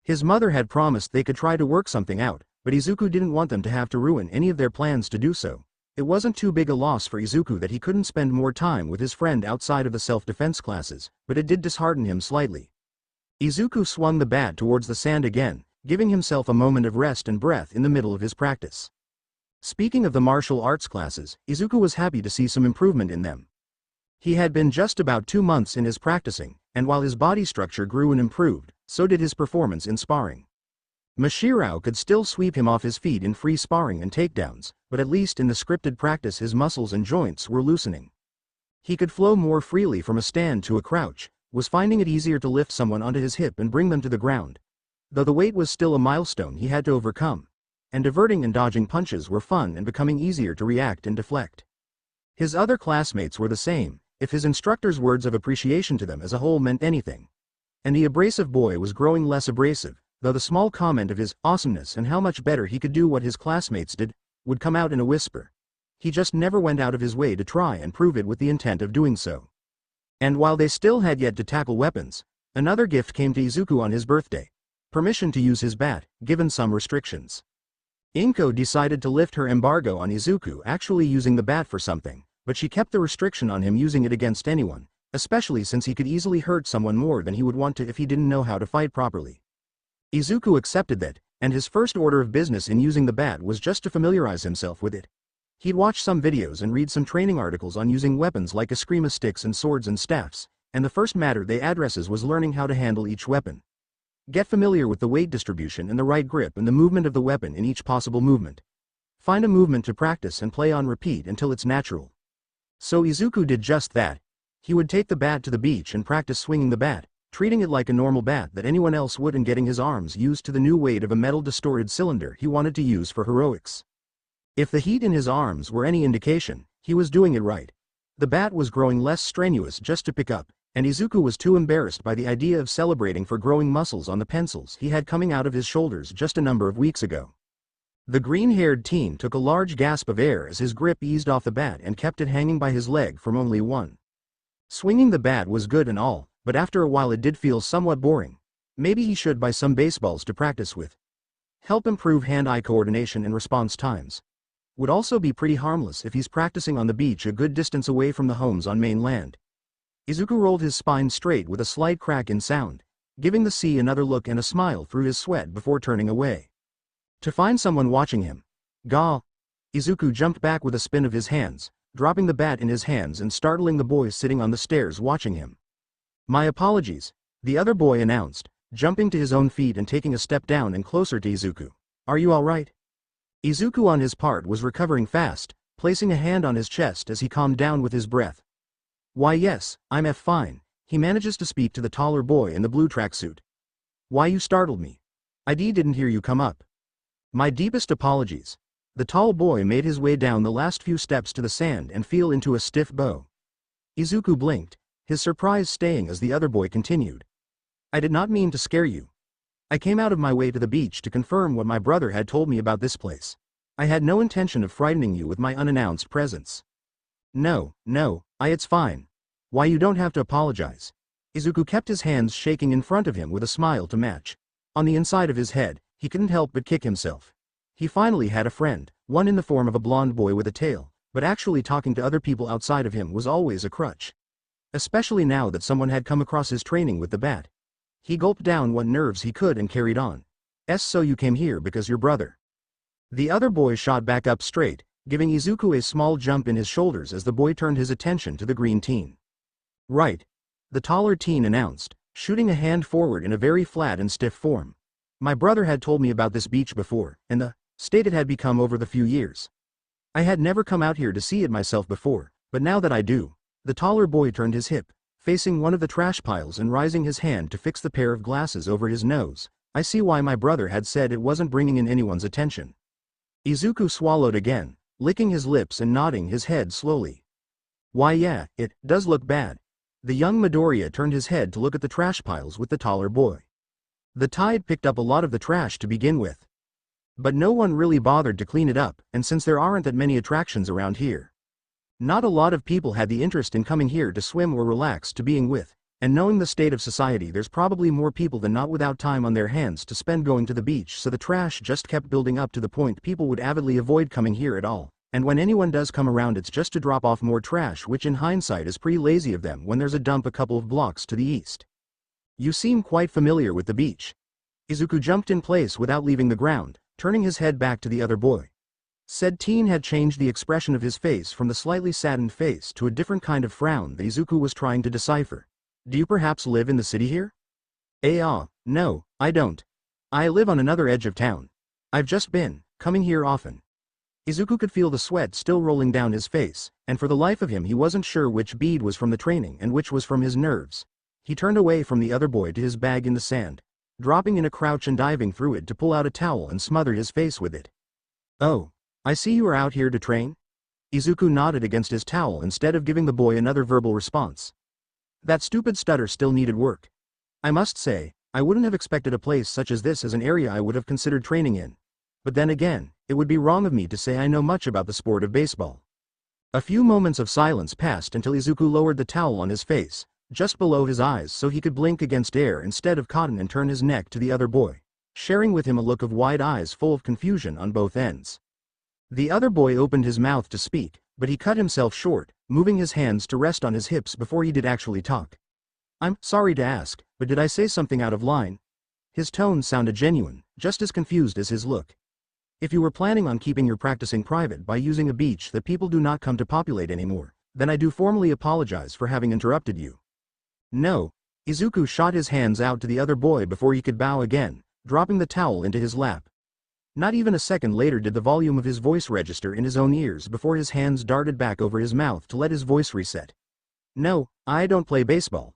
His mother had promised they could try to work something out, but Izuku didn't want them to have to ruin any of their plans to do so. It wasn't too big a loss for Izuku that he couldn't spend more time with his friend outside of the self-defense classes, but it did dishearten him slightly. Izuku swung the bat towards the sand again, giving himself a moment of rest and breath in the middle of his practice. Speaking of the martial arts classes, Izuku was happy to see some improvement in them. He had been just about 2 months in his practicing, and while his body structure grew and improved, so did his performance in sparring. Mashirao could still sweep him off his feet in free sparring and takedowns, but at least in the scripted practice his muscles and joints were loosening. He could flow more freely from a stand to a crouch, was finding it easier to lift someone onto his hip and bring them to the ground. Though the weight was still a milestone he had to overcome, and diverting and dodging punches were fun and becoming easier to react and deflect. His other classmates were the same, if his instructor's words of appreciation to them as a whole meant anything. And the abrasive boy was growing less abrasive, though the small comment of his awesomeness and how much better he could do what his classmates did, would come out in a whisper. He just never went out of his way to try and prove it with the intent of doing so. And while they still had yet to tackle weapons, another gift came to Izuku on his birthday. Permission to use his bat, given some restrictions. Inko decided to lift her embargo on Izuku actually using the bat for something, but she kept the restriction on him using it against anyone, especially since he could easily hurt someone more than he would want to if he didn't know how to fight properly. Izuku accepted that, and his first order of business in using the bat was just to familiarize himself with it. He'd watch some videos and read some training articles on using weapons like eskrima sticks and swords and staffs, and the first matter they addresses was learning how to handle each weapon. Get familiar with the weight distribution and the right grip and the movement of the weapon in each possible movement. Find a movement to practice and play on repeat until it's natural. So Izuku did just that. He would take the bat to the beach and practice swinging the bat, treating it like a normal bat that anyone else would and getting his arms used to the new weight of a metal distorted cylinder he wanted to use for heroics. If the heat in his arms were any indication, he was doing it right. The bat was growing less strenuous just to pick up, and Izuku was too embarrassed by the idea of celebrating for growing muscles on the pencils he had coming out of his shoulders just a number of weeks ago. The green-haired teen took a large gasp of air as his grip eased off the bat and kept it hanging by his leg from only one. Swinging the bat was good and all, but after a while it did feel somewhat boring. Maybe he should buy some baseballs to practice with. Help improve hand-eye coordination and response times. Would also be pretty harmless if he's practicing on the beach a good distance away from the homes on mainland. Izuku rolled his spine straight with a slight crack in sound, giving the sea another look and a smile through his sweat before turning away. To find someone watching him. Gah! Izuku jumped back with a spin of his hands, dropping the bat in his hands and startling the boy sitting on the stairs watching him. My apologies, the other boy announced, jumping to his own feet and taking a step down and closer to Izuku. Are you alright? Izuku on his part was recovering fast, placing a hand on his chest as he calmed down with his breath. Why yes, I'm fine, he manages to speak to the taller boy in the blue tracksuit. Why you startled me? I didn't hear you come up. My deepest apologies. The tall boy made his way down the last few steps to the sand and fell into a stiff bow. Izuku blinked, his surprise staying as the other boy continued. I did not mean to scare you. I came out of my way to the beach to confirm what my brother had told me about this place. I had no intention of frightening you with my unannounced presence. No, it's fine. Why you don't have to apologize. Izuku kept his hands shaking in front of him with a smile to match. On the inside of his head, he couldn't help but kick himself. He finally had a friend, one in the form of a blonde boy with a tail, but actually talking to other people outside of him was always a crutch. Especially now that someone had come across his training with the bat. He gulped down what nerves he could and carried on. So you came here because your brother. The other boy shot back up straight, giving Izuku a small jump in his shoulders as the boy turned his attention to the green teen. Right. The taller teen announced, shooting a hand forward in a very flat and stiff form. My brother had told me about this beach before, and the state it had become over the few years. I had never come out here to see it myself before, but now that I do. The taller boy turned his hip, facing one of the trash piles and raising his hand to fix the pair of glasses over his nose. I see why my brother had said it wasn't bringing in anyone's attention. Izuku swallowed again, licking his lips and nodding his head slowly. Why yeah, it does look bad. The young Midoriya turned his head to look at the trash piles with the taller boy. The tide picked up a lot of the trash to begin with. But no one really bothered to clean it up, and since there aren't that many attractions around here, not a lot of people had the interest in coming here to swim or relax to being with, and knowing the state of society there's probably more people than not without time on their hands to spend going to the beach, so the trash just kept building up to the point people would avidly avoid coming here at all, and when anyone does come around it's just to drop off more trash, which in hindsight is pretty lazy of them when there's a dump a couple of blocks to the east. You seem quite familiar with the beach. Izuku jumped in place without leaving the ground, turning his head back to the other boy. Said teen had changed the expression of his face from the slightly saddened face to a different kind of frown that Izuku was trying to decipher. Do you perhaps live in the city here? No, I don't. I live on another edge of town. I've just been coming here often. Izuku could feel the sweat still rolling down his face, and for the life of him he wasn't sure which bead was from the training and which was from his nerves. He turned away from the other boy to his bag in the sand, dropping in a crouch and diving through it to pull out a towel and smother his face with it. Oh. I see you are out here to train? Izuku nodded against his towel instead of giving the boy another verbal response. That stupid stutter still needed work. I must say, I wouldn't have expected a place such as this as an area I would have considered training in. But then again, it would be wrong of me to say I know much about the sport of baseball. A few moments of silence passed until Izuku lowered the towel on his face, just below his eyes so he could blink against air instead of cotton, and turn his neck to the other boy, sharing with him a look of wide eyes full of confusion on both ends. The other boy opened his mouth to speak, but he cut himself short, moving his hands to rest on his hips before he did actually talk. I'm sorry to ask, but did I say something out of line? His tone sounded genuine, just as confused as his look. If you were planning on keeping your practicing private by using a beach that people do not come to populate anymore, then I do formally apologize for having interrupted you. No. Izuku shot his hands out to the other boy before he could bow again, dropping the towel into his lap. Not even a second later did the volume of his voice register in his own ears before his hands darted back over his mouth to let his voice reset. No, I don't play baseball.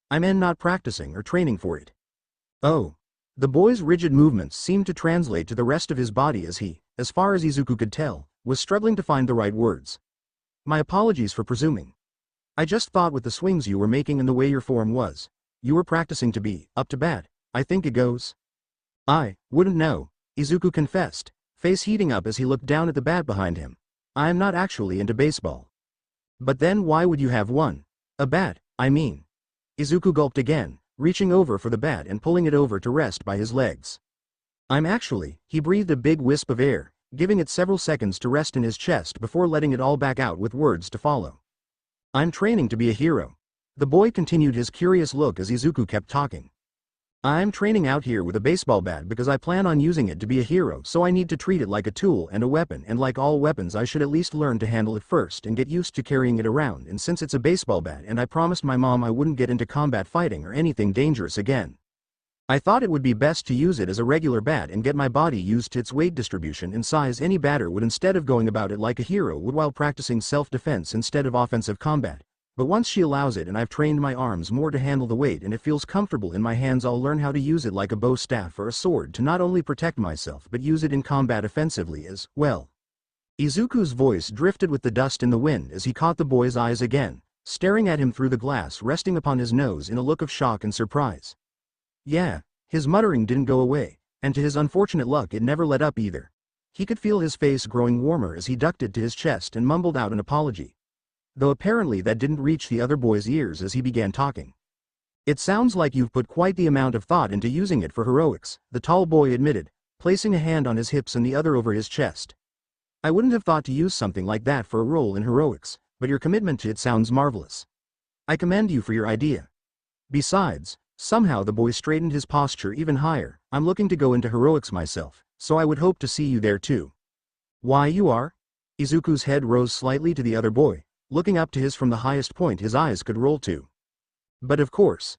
I'm not practicing or training for it. Oh. The boy's rigid movements seemed to translate to the rest of his body as he, as far as Izuku could tell, was struggling to find the right words. My apologies for presuming. I just thought with the swings you were making and the way your form was, you were practicing to be up to bat. I think it goes. I wouldn't know. Izuku confessed, face heating up as he looked down at the bat behind him. I am not actually into baseball. But then why would you have one? A bat, I mean. Izuku gulped again, reaching over for the bat and pulling it over to rest by his legs. He breathed a big wisp of air, giving it several seconds to rest in his chest before letting it all back out with words to follow. I'm training to be a hero. The boy continued his curious look as Izuku kept talking. I'm training out here with a baseball bat because I plan on using it to be a hero, so I need to treat it like a tool and a weapon, and like all weapons I should at least learn to handle it first and get used to carrying it around, and since it's a baseball bat and I promised my mom I wouldn't get into combat fighting or anything dangerous again. I thought it would be best to use it as a regular bat and get my body used to its weight distribution and size. Any batter would, instead of going about it like a hero would while practicing self-defense instead of offensive combat. But once she allows it and I've trained my arms more to handle the weight and it feels comfortable in my hands, I'll learn how to use it like a bow staff or a sword to not only protect myself but use it in combat offensively as well. Izuku's voice drifted with the dust in the wind as he caught the boy's eyes again, staring at him through the glass resting upon his nose in a look of shock and surprise. Yeah, his muttering didn't go away, and to his unfortunate luck it never let up either. He could feel his face growing warmer as he ducked it to his chest and mumbled out an apology. Though apparently that didn't reach the other boy's ears as he began talking. It sounds like you've put quite the amount of thought into using it for heroics, the tall boy admitted, placing a hand on his hips and the other over his chest. I wouldn't have thought to use something like that for a role in heroics, but your commitment to it sounds marvelous. I commend you for your idea. Besides, somehow the boy straightened his posture even higher, I'm looking to go into heroics myself, so I would hope to see you there too. Why, you are? Izuku's head rose slightly to the other boy, looking up to his from the highest point his eyes could roll to. But of course.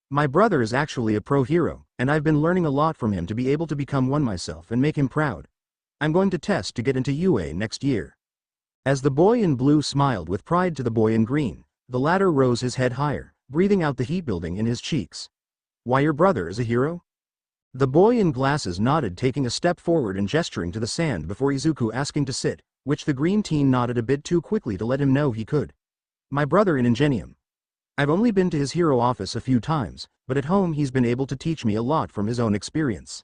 My brother is actually a pro hero, and I've been learning a lot from him to be able to become one myself and make him proud. I'm going to test to get into UA next year. As the boy in blue smiled with pride to the boy in green, the latter rose his head higher, breathing out the heat building in his cheeks. Why, your brother is a hero? The boy in glasses nodded, taking a step forward and gesturing to the sand before Izuku asking to sit, which the green teen nodded a bit too quickly to let him know he could. My brother in Ingenium. I've only been to his hero office a few times, but at home he's been able to teach me a lot from his own experience.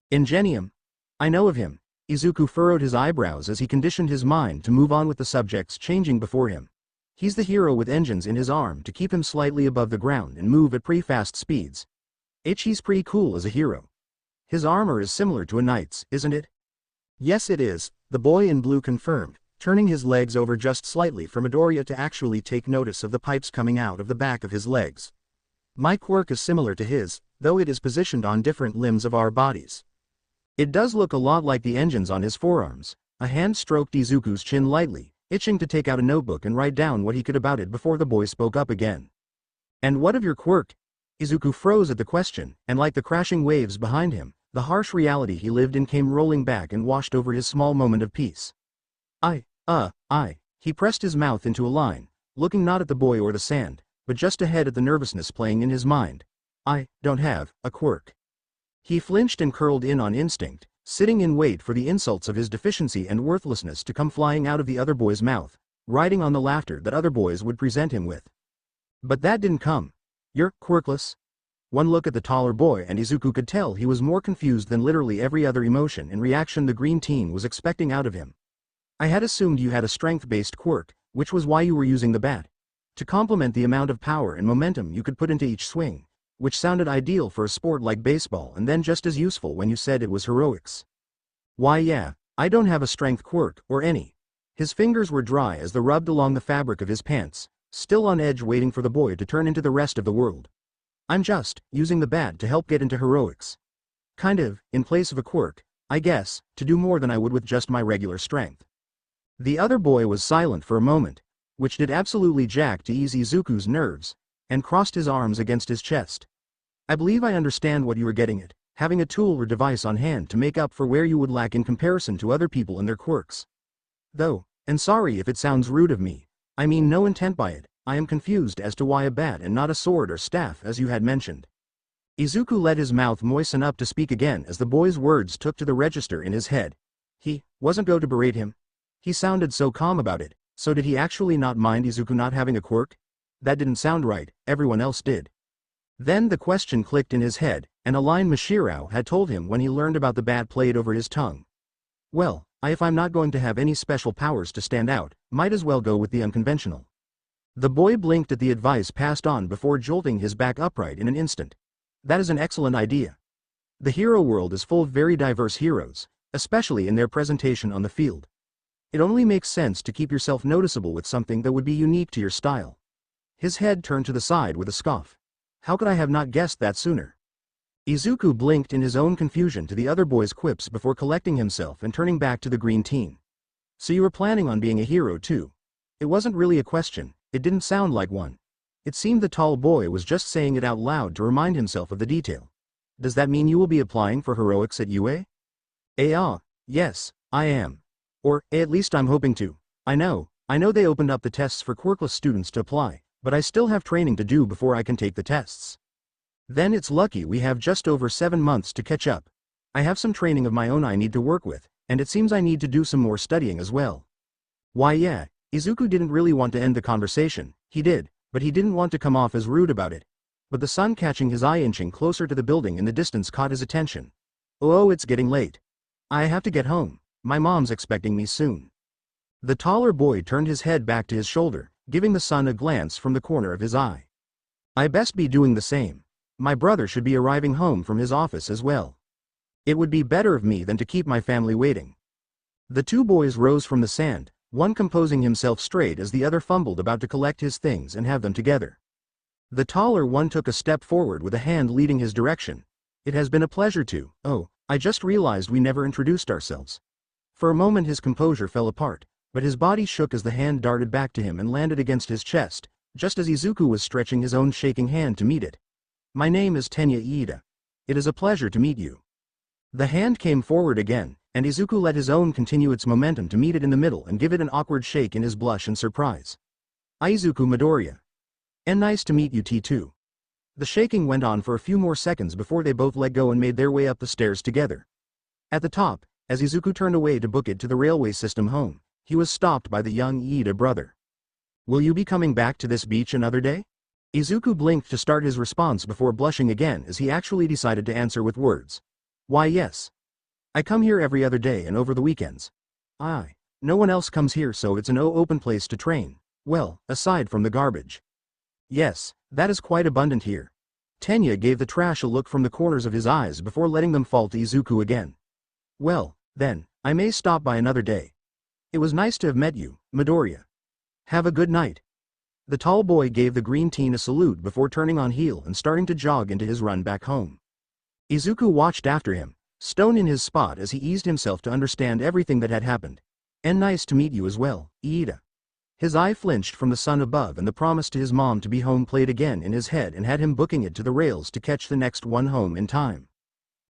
Ingenium? I know of him. Izuku furrowed his eyebrows as he conditioned his mind to move on with the subjects changing before him. He's the hero with engines in his arm to keep him slightly above the ground and move at pretty fast speeds. He's pretty cool as a hero. His armor is similar to a knight's, isn't it? Yes it is, the boy in blue confirmed, turning his legs over just slightly for Midoriya to actually take notice of the pipes coming out of the back of his legs. My quirk is similar to his, though it is positioned on different limbs of our bodies. It does look a lot like the engines on his forearms. A hand stroked Izuku's chin lightly, itching to take out a notebook and write down what he could about it before the boy spoke up again. And what of your quirk? Izuku froze at the question, and like the crashing waves behind him, the harsh reality he lived in came rolling back and washed over his small moment of peace. He pressed his mouth into a line, looking not at the boy or the sand, but just ahead at the nervousness playing in his mind. I don't have a quirk. He flinched and curled in on instinct, sitting in wait for the insults of his deficiency and worthlessness to come flying out of the other boy's mouth, riding on the laughter that other boys would present him with. But that didn't come. You're quirkless? One look at the taller boy and Izuku could tell he was more confused than literally every other emotion and reaction the green teen was expecting out of him. I had assumed you had a strength-based quirk, which was why you were using the bat. To complement the amount of power and momentum you could put into each swing, which sounded ideal for a sport like baseball and then just as useful when you said it was heroics. Why yeah, I don't have a strength quirk, or any. His fingers were dry as they rubbed along the fabric of his pants, still on edge waiting for the boy to turn into the rest of the world. I'm just using the bat to help get into heroics. Kind of, in place of a quirk, I guess, to do more than I would with just my regular strength. The other boy was silent for a moment, which did absolutely jack to ease Izuku's nerves, and crossed his arms against his chest. I believe I understand what you were getting at, having a tool or device on hand to make up for where you would lack in comparison to other people and their quirks. Though, and sorry if it sounds rude of me, I mean no intent by it, I am confused as to why a bat and not a sword or staff as you had mentioned. Izuku let his mouth moisten up to speak again as the boy's words took to the register in his head. He wasn't going to berate him. He sounded so calm about it, so did he actually not mind Izuku not having a quirk? That didn't sound right, everyone else did. Then the question clicked in his head, and a line Mashirao had told him when he learned about the bat played over his tongue. Well, if I'm not going to have any special powers to stand out, might as well go with the unconventional. The boy blinked at the advice passed on before jolting his back upright in an instant. That is an excellent idea. The hero world is full of very diverse heroes, especially in their presentation on the field. It only makes sense to keep yourself noticeable with something that would be unique to your style. His head turned to the side with a scoff. How could I have not guessed that sooner? Izuku blinked in his own confusion to the other boy's quips before collecting himself and turning back to the green teen. So you were planning on being a hero too? It wasn't really a question, it didn't sound like one. It seemed the tall boy was just saying it out loud to remind himself of the detail. Does that mean you will be applying for heroics at UA? Yes, I am. Or, at least I'm hoping to. I know they opened up the tests for quirkless students to apply, but I still have training to do before I can take the tests. Then it's lucky we have just over 7 months to catch up. I have some training of my own I need to work with, and it seems I need to do some more studying as well. Why yeah, Izuku didn't really want to end the conversation, he did, but he didn't want to come off as rude about it. But the sun catching his eye inching closer to the building in the distance caught his attention. Oh, it's getting late. I have to get home, my mom's expecting me soon. The taller boy turned his head back to his shoulder, giving the sun a glance from the corner of his eye. I best be doing the same. My brother should be arriving home from his office as well. It would be better of me than to keep my family waiting. The two boys rose from the sand, one composing himself straight as the other fumbled about to collect his things and have them together. The taller one took a step forward with a hand leading his direction. It has been a pleasure to. Oh, I just realized we never introduced ourselves. For a moment his composure fell apart, but his body shook as the hand darted back to him and landed against his chest, just as Izuku was stretching his own shaking hand to meet it. My name is Tenya Iida. It is a pleasure to meet you. The hand came forward again, and Izuku let his own continue its momentum to meet it in the middle and give it an awkward shake in his blush and surprise. Izuku Midoriya. And nice to meet you T2. The shaking went on for a few more seconds before they both let go and made their way up the stairs together. At the top, as Izuku turned away to book it to the railway system home, he was stopped by the young Iida brother. Will you be coming back to this beach another day? Izuku blinked to start his response before blushing again as he actually decided to answer with words. Why yes. I come here every other day and over the weekends. No one else comes here so it's an open place to train, well, aside from the garbage. Yes, that is quite abundant here. Tenya gave the trash a look from the corners of his eyes before letting them fall to Izuku again. Well, then, I may stop by another day. It was nice to have met you, Midoriya. Have a good night. The tall boy gave the green teen a salute before turning on heel and starting to jog into his run back home. Izuku watched after him, stone in his spot as he eased himself to understand everything that had happened. And nice to meet you as well, Iida. His eye flinched from the sun above and the promise to his mom to be home played again in his head and had him booking it to the rails to catch the next one home in time.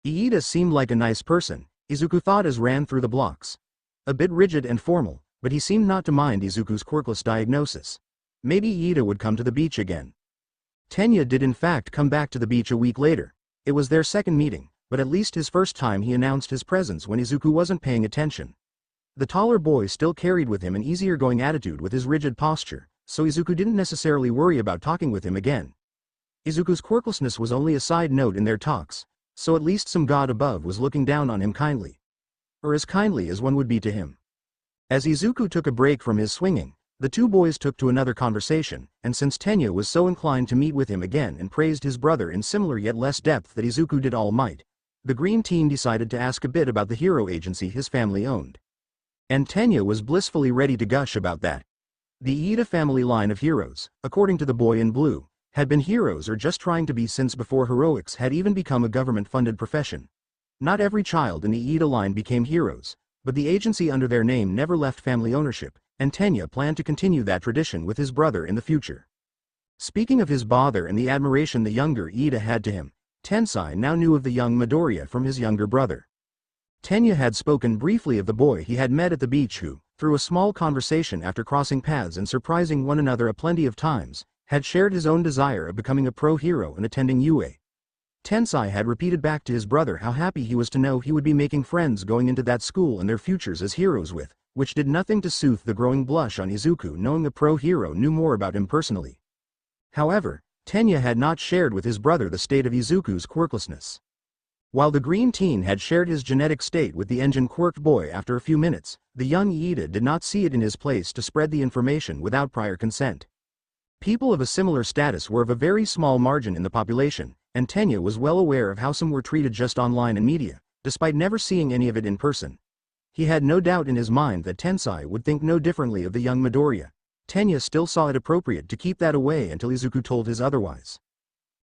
Iida seemed like a nice person, Izuku thought as ran through the blocks. A bit rigid and formal, but he seemed not to mind Izuku's quirkless diagnosis. Maybe Iida would come to the beach again. Tenya did in fact come back to the beach a week later. It was their second meeting, but at least his first time he announced his presence when Izuku wasn't paying attention. The taller boy still carried with him an easier-going attitude with his rigid posture, so Izuku didn't necessarily worry about talking with him again. Izuku's quirklessness was only a side note in their talks, so at least some god above was looking down on him kindly. Or as kindly as one would be to him. As Izuku took a break from his swinging, the two boys took to another conversation, and since Tenya was so inclined to meet with him again and praised his brother in similar yet less depth that Izuku did all might, the green teen decided to ask a bit about the hero agency his family owned. And Tenya was blissfully ready to gush about that. The Iida family line of heroes, according to the boy in blue, had been heroes or just trying to be since before heroics had even become a government-funded profession. Not every child in the Iida line became heroes, but the agency under their name never left family ownership, and Tenya planned to continue that tradition with his brother in the future. Speaking of his bother and the admiration the younger Iida had to him, Tensai now knew of the young Midoriya from his younger brother. Tenya had spoken briefly of the boy he had met at the beach who, through a small conversation after crossing paths and surprising one another a plenty of times, had shared his own desire of becoming a pro hero and attending UA. Tensai had repeated back to his brother how happy he was to know he would be making friends going into that school and their futures as heroes with, which did nothing to soothe the growing blush on Izuku knowing the pro hero knew more about him personally. However, Tenya had not shared with his brother the state of Izuku's quirklessness. While the green teen had shared his genetic state with the engine quirked boy after a few minutes, the young Iida did not see it in his place to spread the information without prior consent. People of a similar status were of a very small margin in the population, and Tenya was well aware of how some were treated just online and media, despite never seeing any of it in person. He had no doubt in his mind that Tensai would think no differently of the young Midoriya. Tenya still saw it appropriate to keep that away until Izuku told his otherwise.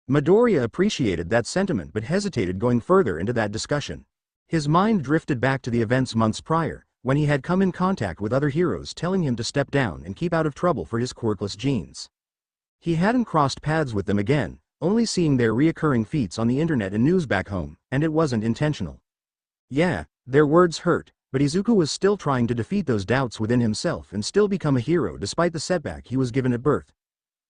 Midoriya appreciated that sentiment but hesitated going further into that discussion. His mind drifted back to the events months prior, when he had come in contact with other heroes telling him to step down and keep out of trouble for his quirkless genes. He hadn't crossed paths with them again, only seeing their reoccurring feats on the internet and news back home, and it wasn't intentional. Yeah, their words hurt, but Izuku was still trying to defeat those doubts within himself and still become a hero despite the setback he was given at birth.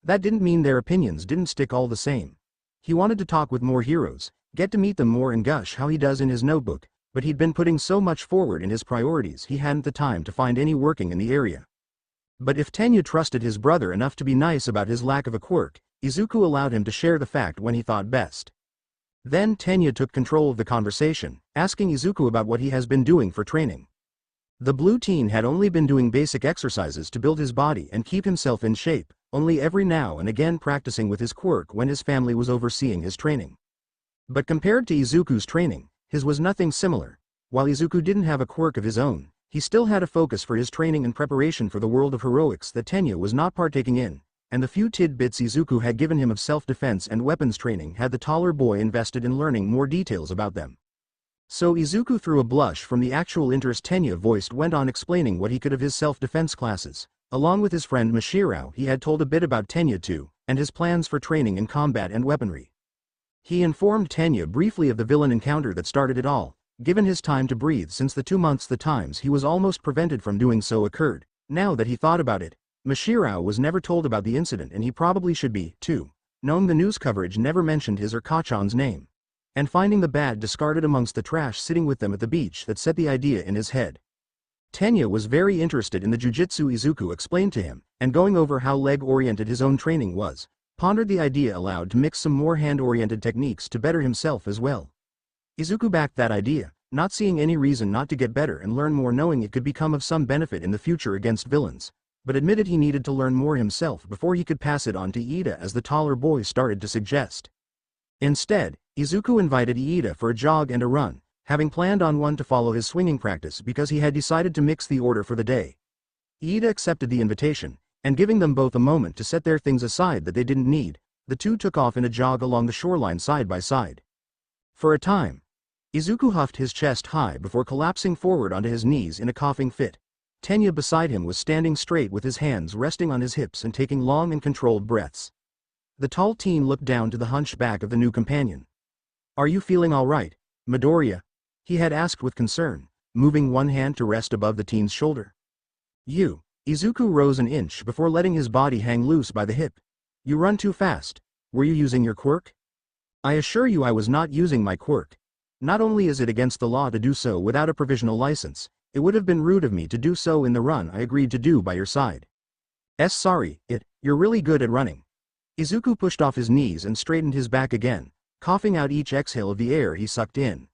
That didn't mean their opinions didn't stick all the same. He wanted to talk with more heroes, get to meet them more and gush how he does in his notebook, but he'd been putting so much forward in his priorities he hadn't the time to find any working in the area. But if Tenya trusted his brother enough to be nice about his lack of a quirk, Izuku allowed him to share the fact when he thought best. Then Tenya took control of the conversation, asking Izuku about what he has been doing for training. The blue teen had only been doing basic exercises to build his body and keep himself in shape, only every now and again practicing with his quirk when his family was overseeing his training. But compared to Izuku's training, his was nothing similar. While Izuku didn't have a quirk of his own, he still had a focus for his training and preparation for the world of heroics that Tenya was not partaking in, and the few tidbits Izuku had given him of self-defense and weapons training had the taller boy invested in learning more details about them. So Izuku, through a blush from the actual interest Tenya voiced, went on explaining what he could of his self-defense classes. Along with his friend Mashirao, he had told a bit about Tenya too, and his plans for training in combat and weaponry. He informed Tenya briefly of the villain encounter that started it all, given his time to breathe since the 2 months the times he was almost prevented from doing so occurred. Now that he thought about it, Mashirao was never told about the incident, and he probably should be, too, knowing the news coverage never mentioned his or Kachan's name. And finding the bat discarded amongst the trash sitting with them at the beach that set the idea in his head. Tenya was very interested in the jujitsu Izuku explained to him, and going over how leg-oriented his own training was, pondered the idea aloud to mix some more hand-oriented techniques to better himself as well. Izuku backed that idea, not seeing any reason not to get better and learn more, knowing it could become of some benefit in the future against villains, but admitted he needed to learn more himself before he could pass it on to Iida, as the taller boy started to suggest. Instead, Izuku invited Iida for a jog and a run, having planned on one to follow his swinging practice because he had decided to mix the order for the day. Iida accepted the invitation, and giving them both a moment to set their things aside that they didn't need, the two took off in a jog along the shoreline side by side. For a time, Izuku huffed his chest high before collapsing forward onto his knees in a coughing fit. Tenya beside him was standing straight with his hands resting on his hips and taking long and controlled breaths. The tall teen looked down to the hunchback of the new companion. "Are you feeling all right, Midoriya?" he had asked with concern, moving one hand to rest above the teen's shoulder. Izuku rose an inch before letting his body hang loose by the hip. "You run too fast. Were you using your quirk?" "I assure you I was not using my quirk. Not only is it against the law to do so without a provisional license, it would have been rude of me to do so in the run I agreed to do by your side." Sorry, you're really good at running." Izuku pushed off his knees and straightened his back again, coughing out each exhale of the air he sucked in.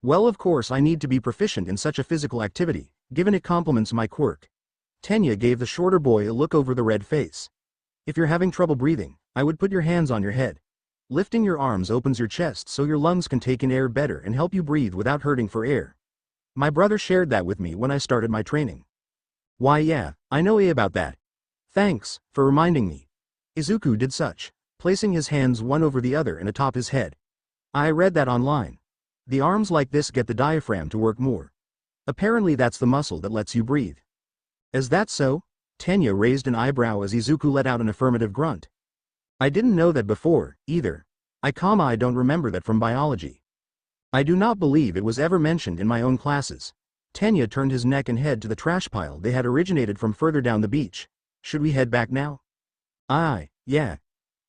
"Well, of course I need to be proficient in such a physical activity, given it complements my quirk." Tenya gave the shorter boy a look over the red face. "If you're having trouble breathing, I would put your hands on your head. Lifting your arms opens your chest so your lungs can take in air better and help you breathe without hurting for air. My brother shared that with me when I started my training." "Why yeah, I know about that. Thanks for reminding me." Izuku did such, placing his hands one over the other and atop his head. "I read that online. The arms like this get the diaphragm to work more. Apparently that's the muscle that lets you breathe." "Is that so?" Tenya raised an eyebrow as Izuku let out an affirmative grunt. "I didn't know that before, either. I don't remember that from biology. I do not believe it was ever mentioned in my own classes." Tenya turned his neck and head to the trash pile they had originated from further down the beach. "Should we head back now?" "Aye, yeah."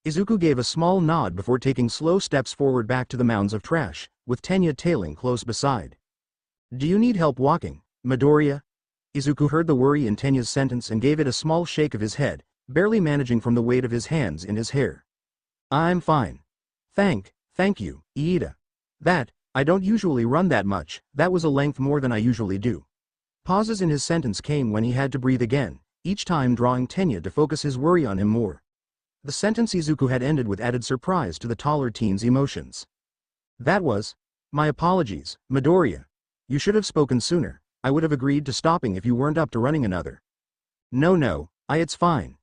Izuku gave a small nod before taking slow steps forward back to the mounds of trash, with Tenya tailing close beside. "Do you need help walking, Midoriya?" Izuku heard the worry in Tenya's sentence and gave it a small shake of his head, barely managing from the weight of his hands in his hair. "I'm fine. Thank you, Iida. I don't usually run that much, that was a length more than I usually do." Pauses in his sentence came when he had to breathe again, each time drawing Tenya to focus his worry on him more. The sentence Izuku had ended with added surprise to the taller teen's emotions. "That was, my apologies, Midoriya. You should have spoken sooner. I would have agreed to stopping if you weren't up to running another." No, it's fine."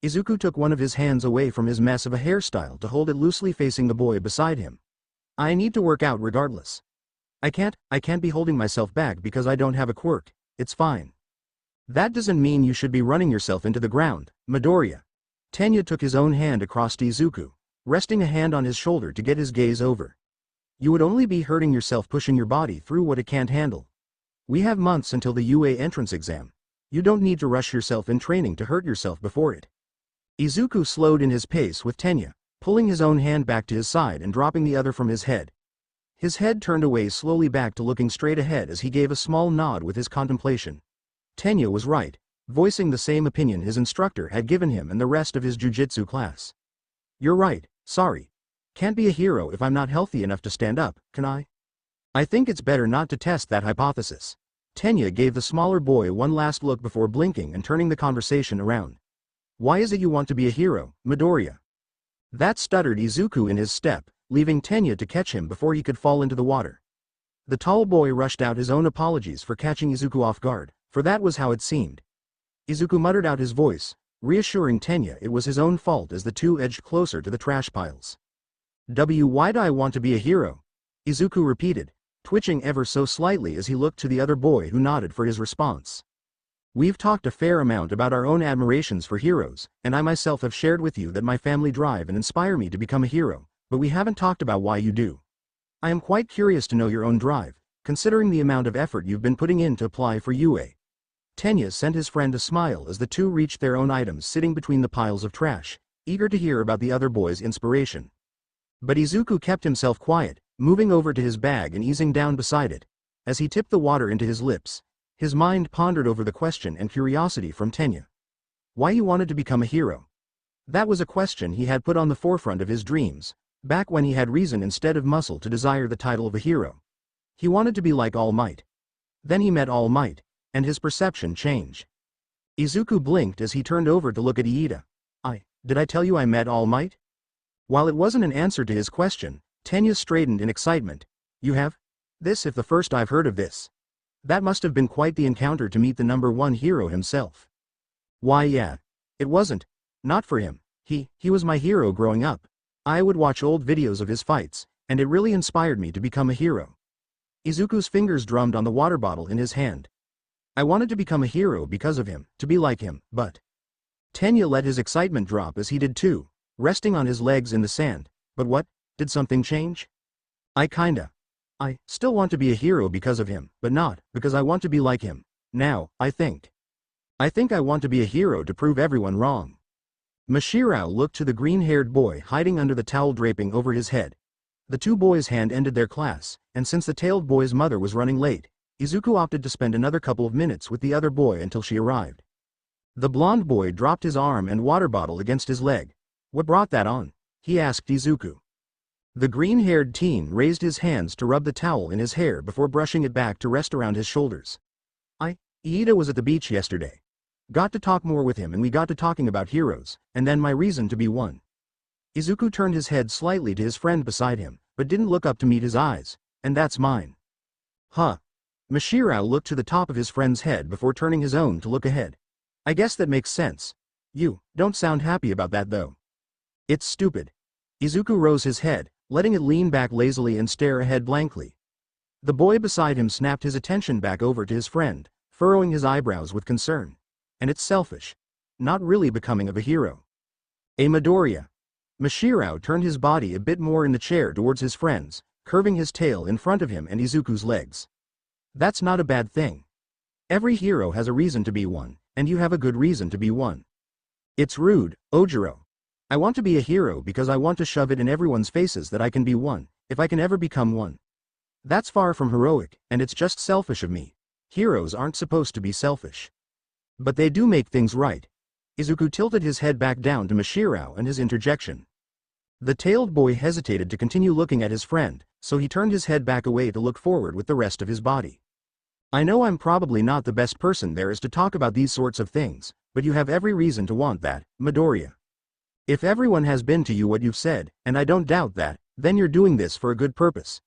Izuku took one of his hands away from his mess of a hairstyle to hold it loosely facing the boy beside him. "I need to work out regardless. I can't be holding myself back because I don't have a quirk, it's fine." "That doesn't mean you should be running yourself into the ground, Midoriya." Tenya took his own hand across to Izuku. resting a hand on his shoulder to get his gaze over. You would only be hurting yourself pushing your body through what it can't handle. We have months until the UA entrance exam. You don't need to rush yourself in training to hurt yourself before it. Izuku slowed in his pace with Tenya, pulling his own hand back to his side and dropping the other from his head. His head turned away slowly back to looking straight ahead as he gave a small nod with his contemplation. Tenya was right, voicing the same opinion his instructor had given him and the rest of his jujitsu class. You're right, sorry. Can't be a hero if I'm not healthy enough to stand up, can I? I think it's better not to test that hypothesis. Tenya gave the smaller boy one last look before blinking and turning the conversation around. Why is it you want to be a hero, Midoriya? That stuttered Izuku in his step, leaving Tenya to catch him before he could fall into the water. The tall boy rushed out his own apologies for catching Izuku off guard, for that was how it seemed. Izuku muttered out his voice, reassuring Tenya it was his own fault as the two edged closer to the trash piles. Why'd I want to be a hero? Izuku repeated, twitching ever so slightly as he looked to the other boy who nodded for his response. We've talked a fair amount about our own admirations for heroes, and I myself have shared with you that my family drive and inspire me to become a hero, but we haven't talked about why you do. I am quite curious to know your own drive, considering the amount of effort you've been putting in to apply for UA. Tenya sent his friend a smile as the two reached their own items sitting between the piles of trash, eager to hear about the other boy's inspiration. But Izuku kept himself quiet, moving over to his bag and easing down beside it. As he tipped the water into his lips, his mind pondered over the question and curiosity from Tenya. Why he wanted to become a hero? That was a question he had put on the forefront of his dreams, back when he had reason instead of muscle to desire the title of a hero. He wanted to be like All Might. Then he met All Might, and his perception changed. Izuku blinked as he turned over to look at Iida. Did I tell you I met All Might? While it wasn't an answer to his question, Tenya straightened in excitement. You have? This if the first I've heard of this. That must have been quite the encounter to meet the #1 hero himself. Why yeah. It wasn't. Not for him. He was my hero growing up. I would watch old videos of his fights, and it really inspired me to become a hero. Izuku's fingers drummed on the water bottle in his hand. I wanted to become a hero because of him, to be like him, but... Tenya let his excitement drop as he did too, resting on his legs in the sand. But what? Did something change? I still want to be a hero because of him, but not because I want to be like him. Now, I think I want to be a hero to prove everyone wrong. Mashirao looked to the green-haired boy hiding under the towel draping over his head. The two boys' hand ended their class, and since the tailed boy's mother was running late, Izuku opted to spend another couple of minutes with the other boy until she arrived. The blonde boy dropped his arm and water bottle against his leg. What brought that on? He asked Izuku. The green-haired teen raised his hands to rub the towel in his hair before brushing it back to rest around his shoulders. Iida was at the beach yesterday. Got to talk more with him and we got to talking about heroes, and then my reason to be one. Izuku turned his head slightly to his friend beside him, but didn't look up to meet his eyes. And that's mine. Huh. Mashirao looked to the top of his friend's head before turning his own to look ahead. I guess that makes sense. You don't sound happy about that though. It's stupid. Izuku rose his head, letting it lean back lazily and stare ahead blankly. The boy beside him snapped his attention back over to his friend, furrowing his eyebrows with concern. And it's selfish. Not really becoming of a hero. Midoriya. Mashirao turned his body a bit more in the chair towards his friends, curving his tail in front of him and Izuku's legs. That's not a bad thing. Every hero has a reason to be one, and you have a good reason to be one. It's rude, Ojiro. I want to be a hero because I want to shove it in everyone's faces that I can be one, if I can ever become one. That's far from heroic, and it's just selfish of me. Heroes aren't supposed to be selfish. But they do make things right. Izuku tilted his head back down to Mashirao and his interjection. The tailed boy hesitated to continue looking at his friend, so he turned his head back away to look forward with the rest of his body. I know I'm probably not the best person there is to talk about these sorts of things, but you have every reason to want that, Midoriya. If everyone has been to you what you've said, and I don't doubt that, then you're doing this for a good purpose.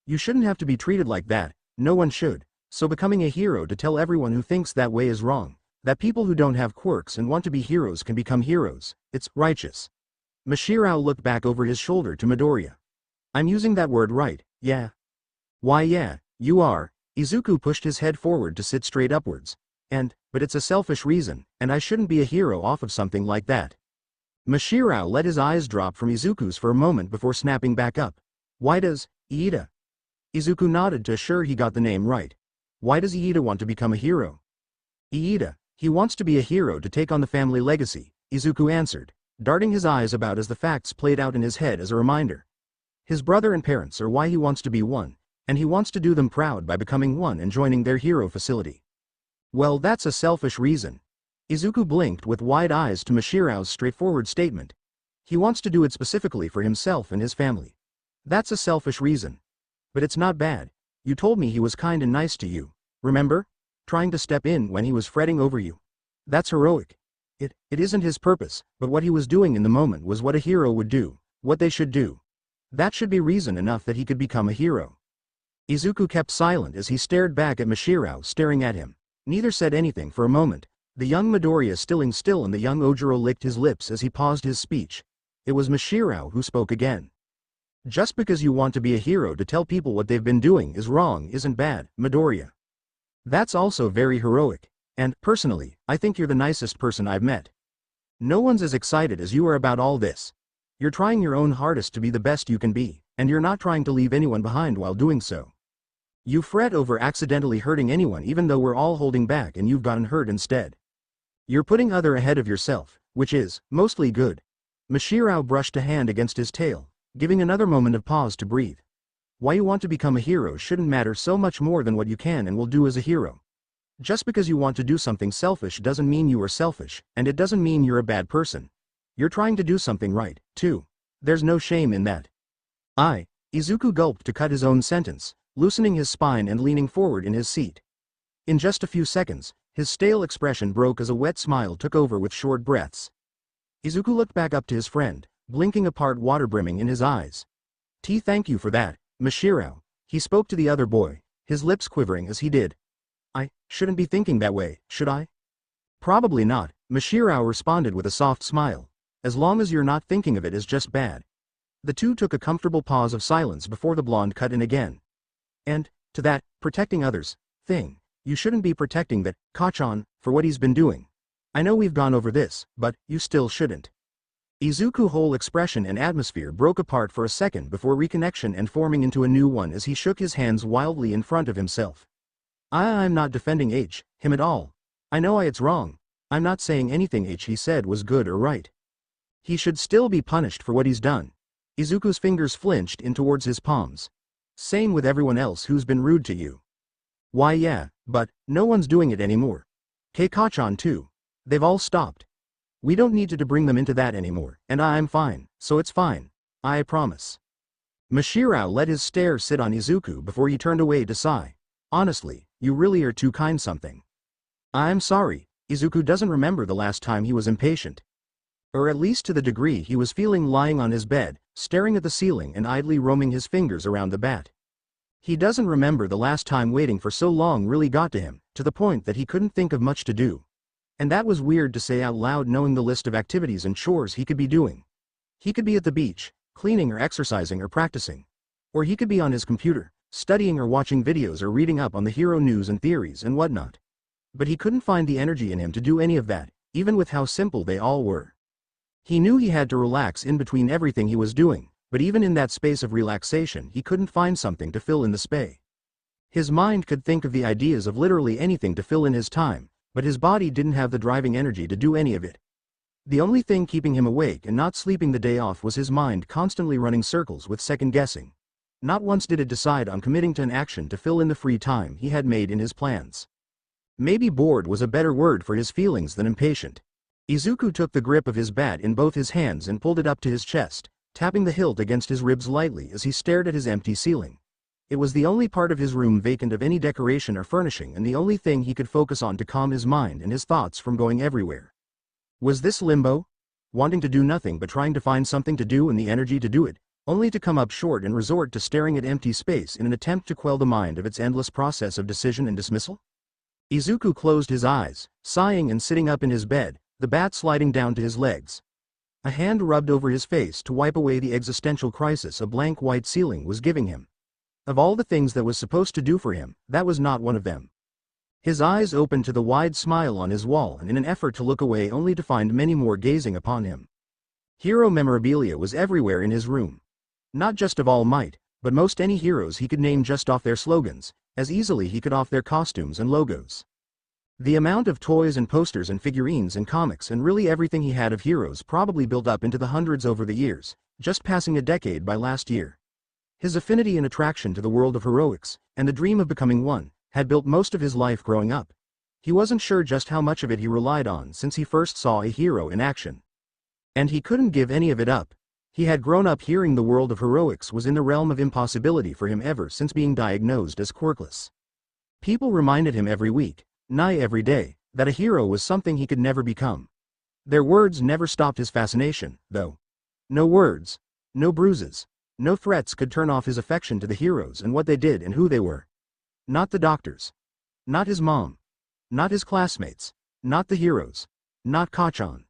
You shouldn't have to be treated like that, no one should, so becoming a hero to tell everyone who thinks that way is wrong. That people who don't have quirks and want to be heroes can become heroes, it's righteous. Mashirao looked back over his shoulder to Midoriya. I'm using that word right, yeah? Why yeah, you are. Izuku pushed his head forward to sit straight upwards. But it's a selfish reason, and I shouldn't be a hero off of something like that. Mashirao let his eyes drop from Izuku's for a moment before snapping back up. Why does Iida? Izuku nodded to assure he got the name right. Why does Iida want to become a hero? Iida, he wants to be a hero to take on the family legacy, Izuku answered, darting his eyes about as the facts played out in his head as a reminder. His brother and parents are why he wants to be one, and he wants to do them proud by becoming one and joining their hero facility. Well, that's a selfish reason. Izuku blinked with wide eyes to Mashirao's straightforward statement. He wants to do it specifically for himself and his family. That's a selfish reason. But it's not bad. You told me he was kind and nice to you, remember? Trying to step in when he was fretting over you. That's heroic. It isn't his purpose, but what he was doing in the moment was what a hero would do, what they should do. That should be reason enough that he could become a hero. Izuku kept silent as he stared back at Mashirao staring at him. Neither said anything for a moment. The young Midoriya still and the young Ojiro licked his lips as he paused his speech. It was Mashirao who spoke again. Just because you want to be a hero to tell people what they've been doing is wrong isn't bad, Midoriya. That's also very heroic. And, personally, I think you're the nicest person I've met. No one's as excited as you are about all this. You're trying your own hardest to be the best you can be, and you're not trying to leave anyone behind while doing so. You fret over accidentally hurting anyone even though we're all holding back and you've gotten hurt instead. You're putting other ahead of yourself, which is, mostly good. Mashirao brushed a hand against his tail, giving another moment of pause to breathe. Why you want to become a hero shouldn't matter so much more than what you can and will do as a hero. Just because you want to do something selfish doesn't mean you are selfish, and it doesn't mean you're a bad person. You're trying to do something right, too. There's no shame in that. Izuku gulped to cut his own sentence, loosening his spine and leaning forward in his seat. In just a few seconds, his stale expression broke as a wet smile took over with short breaths. Izuku looked back up to his friend, blinking apart, water brimming in his eyes. Thank you for that, Mashirao. He spoke to the other boy, his lips quivering as he did. I shouldn't be thinking that way, should I? Probably not, Mashirao responded with a soft smile. As long as you're not thinking of it as just bad. The two took a comfortable pause of silence before the blonde cut in again. And, to that, protecting others, thing, you shouldn't be protecting that, Kachan, for what he's been doing. I know we've gone over this, but, you still shouldn't. Izuku's whole expression and atmosphere broke apart for a second before reconnection and forming into a new one as he shook his hands wildly in front of himself. I'm not defending him at all. I know it's wrong. I'm not saying anything he said was good or right. He should still be punished for what he's done. Izuku's fingers flinched in towards his palms. Same with everyone else who's been rude to you. Why yeah, but, no one's doing it anymore. Keikachan too. They've all stopped. We don't need to bring them into that anymore, and I'm fine, so it's fine. I promise. Mashirao let his stare sit on Izuku before he turned away to sigh. Honestly, you really are too kind something. I'm sorry, Izuku doesn't remember the last time he was impatient. Or at least to the degree he was feeling lying on his bed, staring at the ceiling and idly roaming his fingers around the bat. He doesn't remember the last time waiting for so long really got to him, to the point that he couldn't think of much to do. And that was weird to say out loud knowing the list of activities and chores he could be doing. He could be at the beach, cleaning or exercising or practicing. Or he could be on his computer, studying or watching videos or reading up on the hero news and theories and whatnot. But he couldn't find the energy in him to do any of that, even with how simple they all were. He knew he had to relax in between everything he was doing, but even in that space of relaxation he couldn't find something to fill in the space. His mind could think of the ideas of literally anything to fill in his time, but his body didn't have the driving energy to do any of it. The only thing keeping him awake and not sleeping the day off was his mind constantly running circles with second-guessing. Not once did it decide on committing to an action to fill in the free time he had made in his plans. Maybe bored was a better word for his feelings than impatient. Izuku took the grip of his bat in both his hands and pulled it up to his chest, tapping the hilt against his ribs lightly as he stared at his empty ceiling. It was the only part of his room vacant of any decoration or furnishing and the only thing he could focus on to calm his mind and his thoughts from going everywhere. Was this limbo? Wanting to do nothing but trying to find something to do and the energy to do it, only to come up short and resort to staring at empty space in an attempt to quell the mind of its endless process of decision and dismissal? Izuku closed his eyes, sighing and sitting up in his bed, the bat sliding down to his legs. A hand rubbed over his face to wipe away the existential crisis a blank white ceiling was giving him. Of all the things that was supposed to do for him, that was not one of them. His eyes opened to the wide smile on his wall and in an effort to look away only to find many more gazing upon him. Hero memorabilia was everywhere in his room. Not just of All Might, but most any heroes he could name just off their slogans, as easily he could off their costumes and logos. The amount of toys and posters and figurines and comics and really everything he had of heroes probably built up into the hundreds over the years, just passing a decade by last year. His affinity and attraction to the world of heroics, and the dream of becoming one, had built most of his life growing up. He wasn't sure just how much of it he relied on since he first saw a hero in action. And he couldn't give any of it up. He had grown up hearing the world of heroics was in the realm of impossibility for him ever since being diagnosed as quirkless. People reminded him every week, nigh every day, that a hero was something he could never become. Their words never stopped his fascination, though. No words, no bruises, no threats could turn off his affection to the heroes and what they did and who they were. Not the doctors. Not his mom. Not his classmates. Not the heroes. Not Kachan.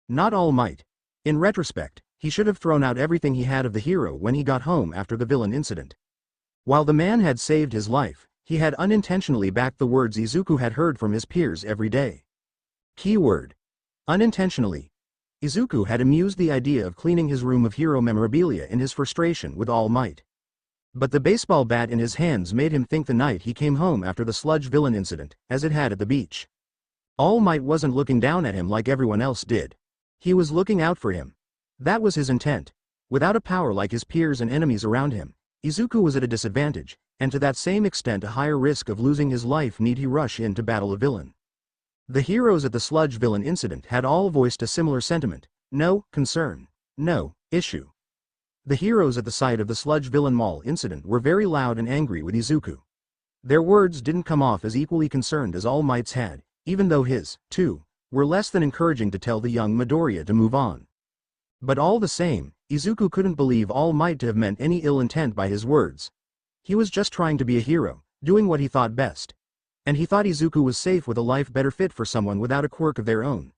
Not All Might. In retrospect, he should have thrown out everything he had of the hero when he got home after the villain incident. While the man had saved his life, he had unintentionally backed the words Izuku had heard from his peers every day. Keyword. Unintentionally. Izuku had amused the idea of cleaning his room of hero memorabilia in his frustration with All Might. But the baseball bat in his hands made him think the night he came home after the sludge villain incident, as it had at the beach. All Might wasn't looking down at him like everyone else did. He was looking out for him. That was his intent. Without a power like his peers and enemies around him, Izuku was at a disadvantage, and to that same extent a higher risk of losing his life need he rush in to battle a villain. The heroes at the sludge villain incident had all voiced a similar sentiment: no concern, no issue. The heroes at the site of the sludge villain mall incident were very loud and angry with Izuku. Their words didn't come off as equally concerned as All Might's had, even though his, too, were less than encouraging to tell the young Midoriya to move on. But all the same, Izuku couldn't believe All Might to have meant any ill intent by his words. He was just trying to be a hero, doing what he thought best. And he thought Izuku was safe with a life better fit for someone without a quirk of their own.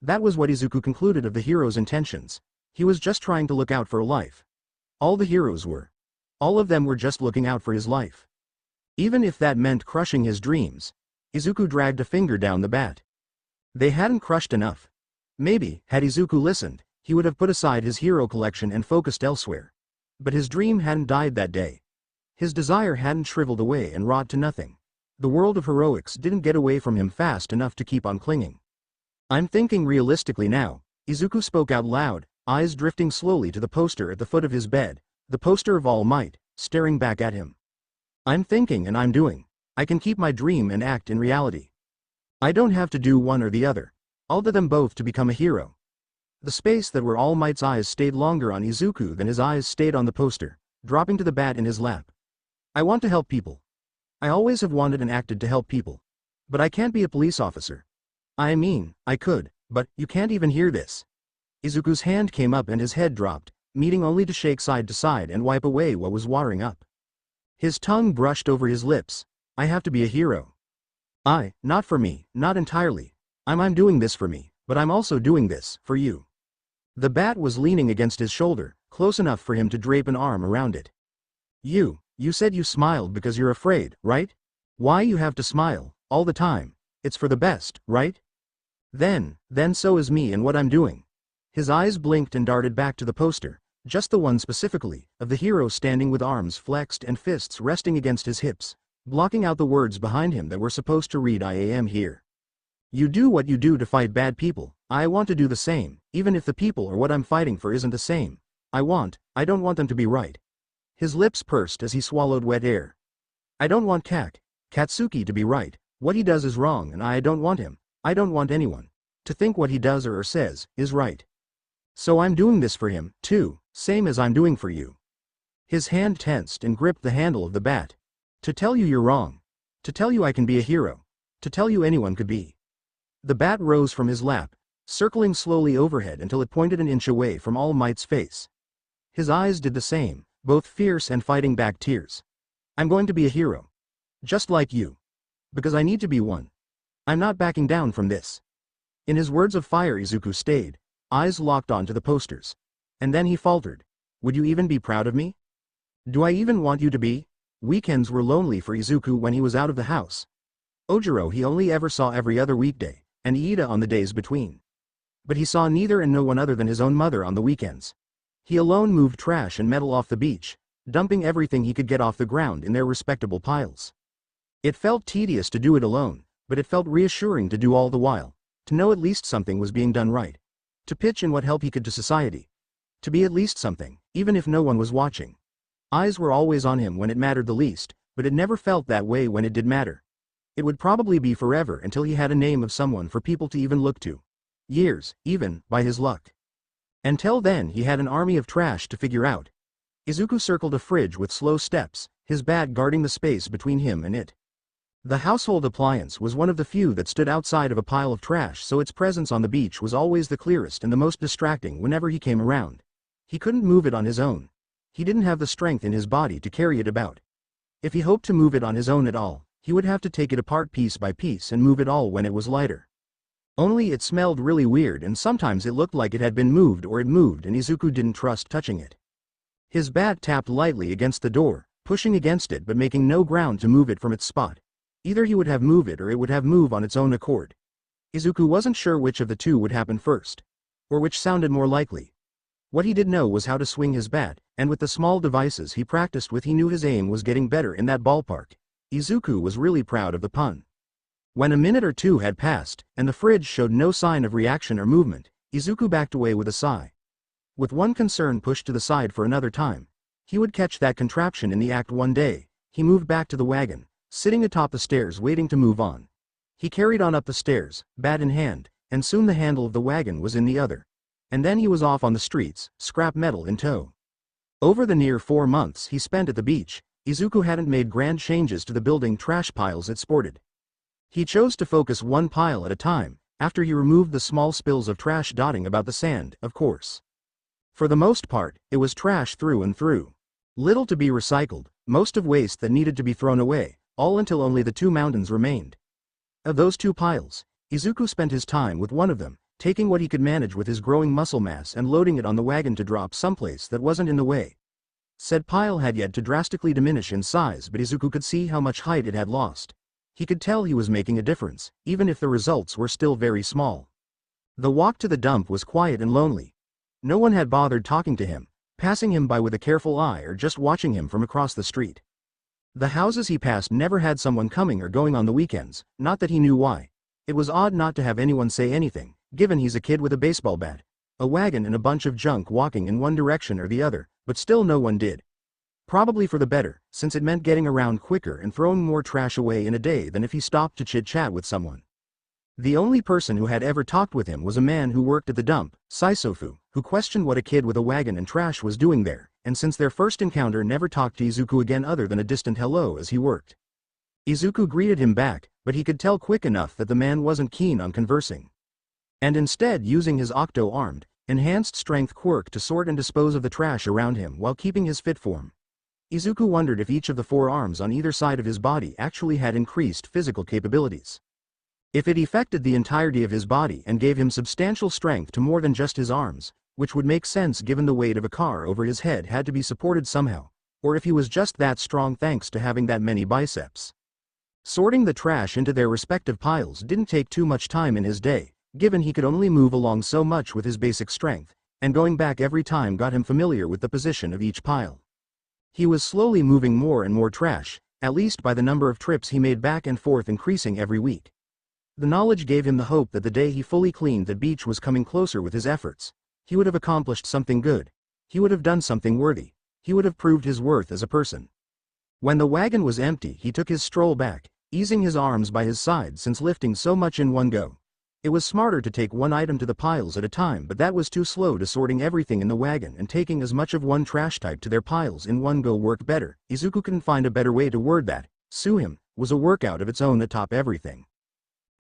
That was what Izuku concluded of the hero's intentions. He was just trying to look out for a life. All the heroes were. All of them were just looking out for his life. Even if that meant crushing his dreams. Izuku dragged a finger down the bat. They hadn't crushed enough. Maybe, had Izuku listened, he would have put aside his hero collection and focused elsewhere. But his dream hadn't died that day. His desire hadn't shriveled away and rot to nothing. The world of heroics didn't get away from him fast enough to keep on clinging. I'm thinking realistically now, Izuku spoke out loud, eyes drifting slowly to the poster at the foot of his bed, the poster of All Might, staring back at him. I'm thinking and I'm doing. I can keep my dream and act in reality. I don't have to do one or the other. I'll do them both to become a hero. The space that where All Might's eyes stayed longer on Izuku than his eyes stayed on the poster, dropping to the bat in his lap. I want to help people. I always have wanted and acted to help people. But I can't be a police officer. I mean, I could, but you can't even hear this. Izuku's hand came up and his head dropped, meeting only to shake side to side and wipe away what was watering up. His tongue brushed over his lips. I have to be a hero. Not for me, not entirely. I'm doing this for me, but I'm also doing this for you. The bat was leaning against his shoulder, close enough for him to drape an arm around it. You said you smiled because you're afraid, right? Why you have to smile, all the time? It's for the best, right? Then so is me and what I'm doing. His eyes blinked and darted back to the poster, just the one specifically, of the hero standing with arms flexed and fists resting against his hips, blocking out the words behind him that were supposed to read I am here. You do what you do to fight bad people. I want to do the same, even if the people or what I'm fighting for isn't the same. I don't want them to be right. His lips pursed as he swallowed wet air. I don't want Katsuki to be right. What he does is wrong and I don't want him. I don't want anyone to think what he does or says is right. So I'm doing this for him, too, same as I'm doing for you. His hand tensed and gripped the handle of the bat. To tell you you're wrong. To tell you I can be a hero. To tell you anyone could be. The bat rose from his lap, circling slowly overhead until it pointed an inch away from All Might's face. His eyes did the same, both fierce and fighting back tears. I'm going to be a hero. Just like you. Because I need to be one. I'm not backing down from this. In his words of fire Izuku stayed, eyes locked onto the posters. And then he faltered. Would you even be proud of me? Do I even want you to be? Weekends were lonely for Izuku when he was out of the house. Ojiro he only ever saw every other weekday, and Iida on the days between. But he saw neither and no one other than his own mother on the weekends. He alone moved trash and metal off the beach, dumping everything he could get off the ground in their respectable piles. It felt tedious to do it alone, but it felt reassuring to do all the while, to know at least something was being done right, to pitch in what help he could to society, to be at least something, even if no one was watching. Eyes were always on him when it mattered the least, but it never felt that way when it did matter. It would probably be forever until he had a name of someone for people to even look to. Years, even, by his luck. Until then he had an army of trash to figure out. Izuku circled a fridge with slow steps, his bat guarding the space between him and it. The household appliance was one of the few that stood outside of a pile of trash, so its presence on the beach was always the clearest and the most distracting whenever he came around. He couldn't move it on his own. He didn't have the strength in his body to carry it about. If he hoped to move it on his own at all, he would have to take it apart piece by piece and move it all when it was lighter. Only it smelled really weird and sometimes it looked like it had been moved or it moved and Izuku didn't trust touching it. His bat tapped lightly against the door, pushing against it but making no ground to move it from its spot. Either he would have move it or it would have move on its own accord. Izuku wasn't sure which of the two would happen first, or which sounded more likely. What he did know was how to swing his bat, and with the small devices he practiced with he knew his aim was getting better in that ballpark. Izuku was really proud of the pun. When a minute or two had passed, and the fridge showed no sign of reaction or movement, Izuku backed away with a sigh. With one concern pushed to the side for another time, he would catch that contraption in the act one day. He moved back to the wagon, sitting atop the stairs waiting to move on. He carried on up the stairs, bat in hand, and soon the handle of the wagon was in the other. And then he was off on the streets, scrap metal in tow. Over the near 4 months he spent at the beach, Izuku hadn't made grand changes to the building trash piles it sported. He chose to focus one pile at a time, after he removed the small spills of trash dotting about the sand, of course. For the most part, it was trash through and through. Little to be recycled, most of waste that needed to be thrown away, all until only the 2 mountains remained. Of those 2 piles, Izuku spent his time with one of them, taking what he could manage with his growing muscle mass and loading it on the wagon to drop someplace that wasn't in the way. Said pile had yet to drastically diminish in size, but Izuku could see how much height it had lost. He could tell he was making a difference, even if the results were still very small. The walk to the dump was quiet and lonely. No one had bothered talking to him, passing him by with a careful eye or just watching him from across the street. The houses he passed never had someone coming or going on the weekends, not that he knew why. It was odd not to have anyone say anything, given he's a kid with a baseball bat, a wagon and a bunch of junk walking in one direction or the other, but still no one did. Probably for the better, since it meant getting around quicker and throwing more trash away in a day than if he stopped to chit-chat with someone. The only person who had ever talked with him was a man who worked at the dump, Saisofu, who questioned what a kid with a wagon and trash was doing there, and since their first encounter never talked to Izuku again other than a distant hello as he worked. Izuku greeted him back, but he could tell quick enough that the man wasn't keen on conversing. And instead using his octo-armed, enhanced strength quirk to sort and dispose of the trash around him while keeping his fit form. Izuku wondered if each of the 4 arms on either side of his body actually had increased physical capabilities. If it affected the entirety of his body and gave him substantial strength to more than just his arms, which would make sense given the weight of a car over his head had to be supported somehow, or if he was just that strong thanks to having that many biceps. Sorting the trash into their respective piles didn't take too much time in his day, given he could only move along so much with his basic strength, and going back every time got him familiar with the position of each pile. He was slowly moving more and more trash, at least by the number of trips he made back and forth increasing every week. The knowledge gave him the hope that the day he fully cleaned the beach was coming closer with his efforts. He would have accomplished something good. He would have done something worthy. He would have proved his worth as a person. When the wagon was empty, he took his stroll back, easing his arms by his side since lifting so much in one go. It was smarter to take one item to the piles at a time, but that was too slow to sorting everything in the wagon, and taking as much of one trash type to their piles in one go worked better. Izuku couldn't find a better way to word that. Sue him, was a workout of its own atop everything.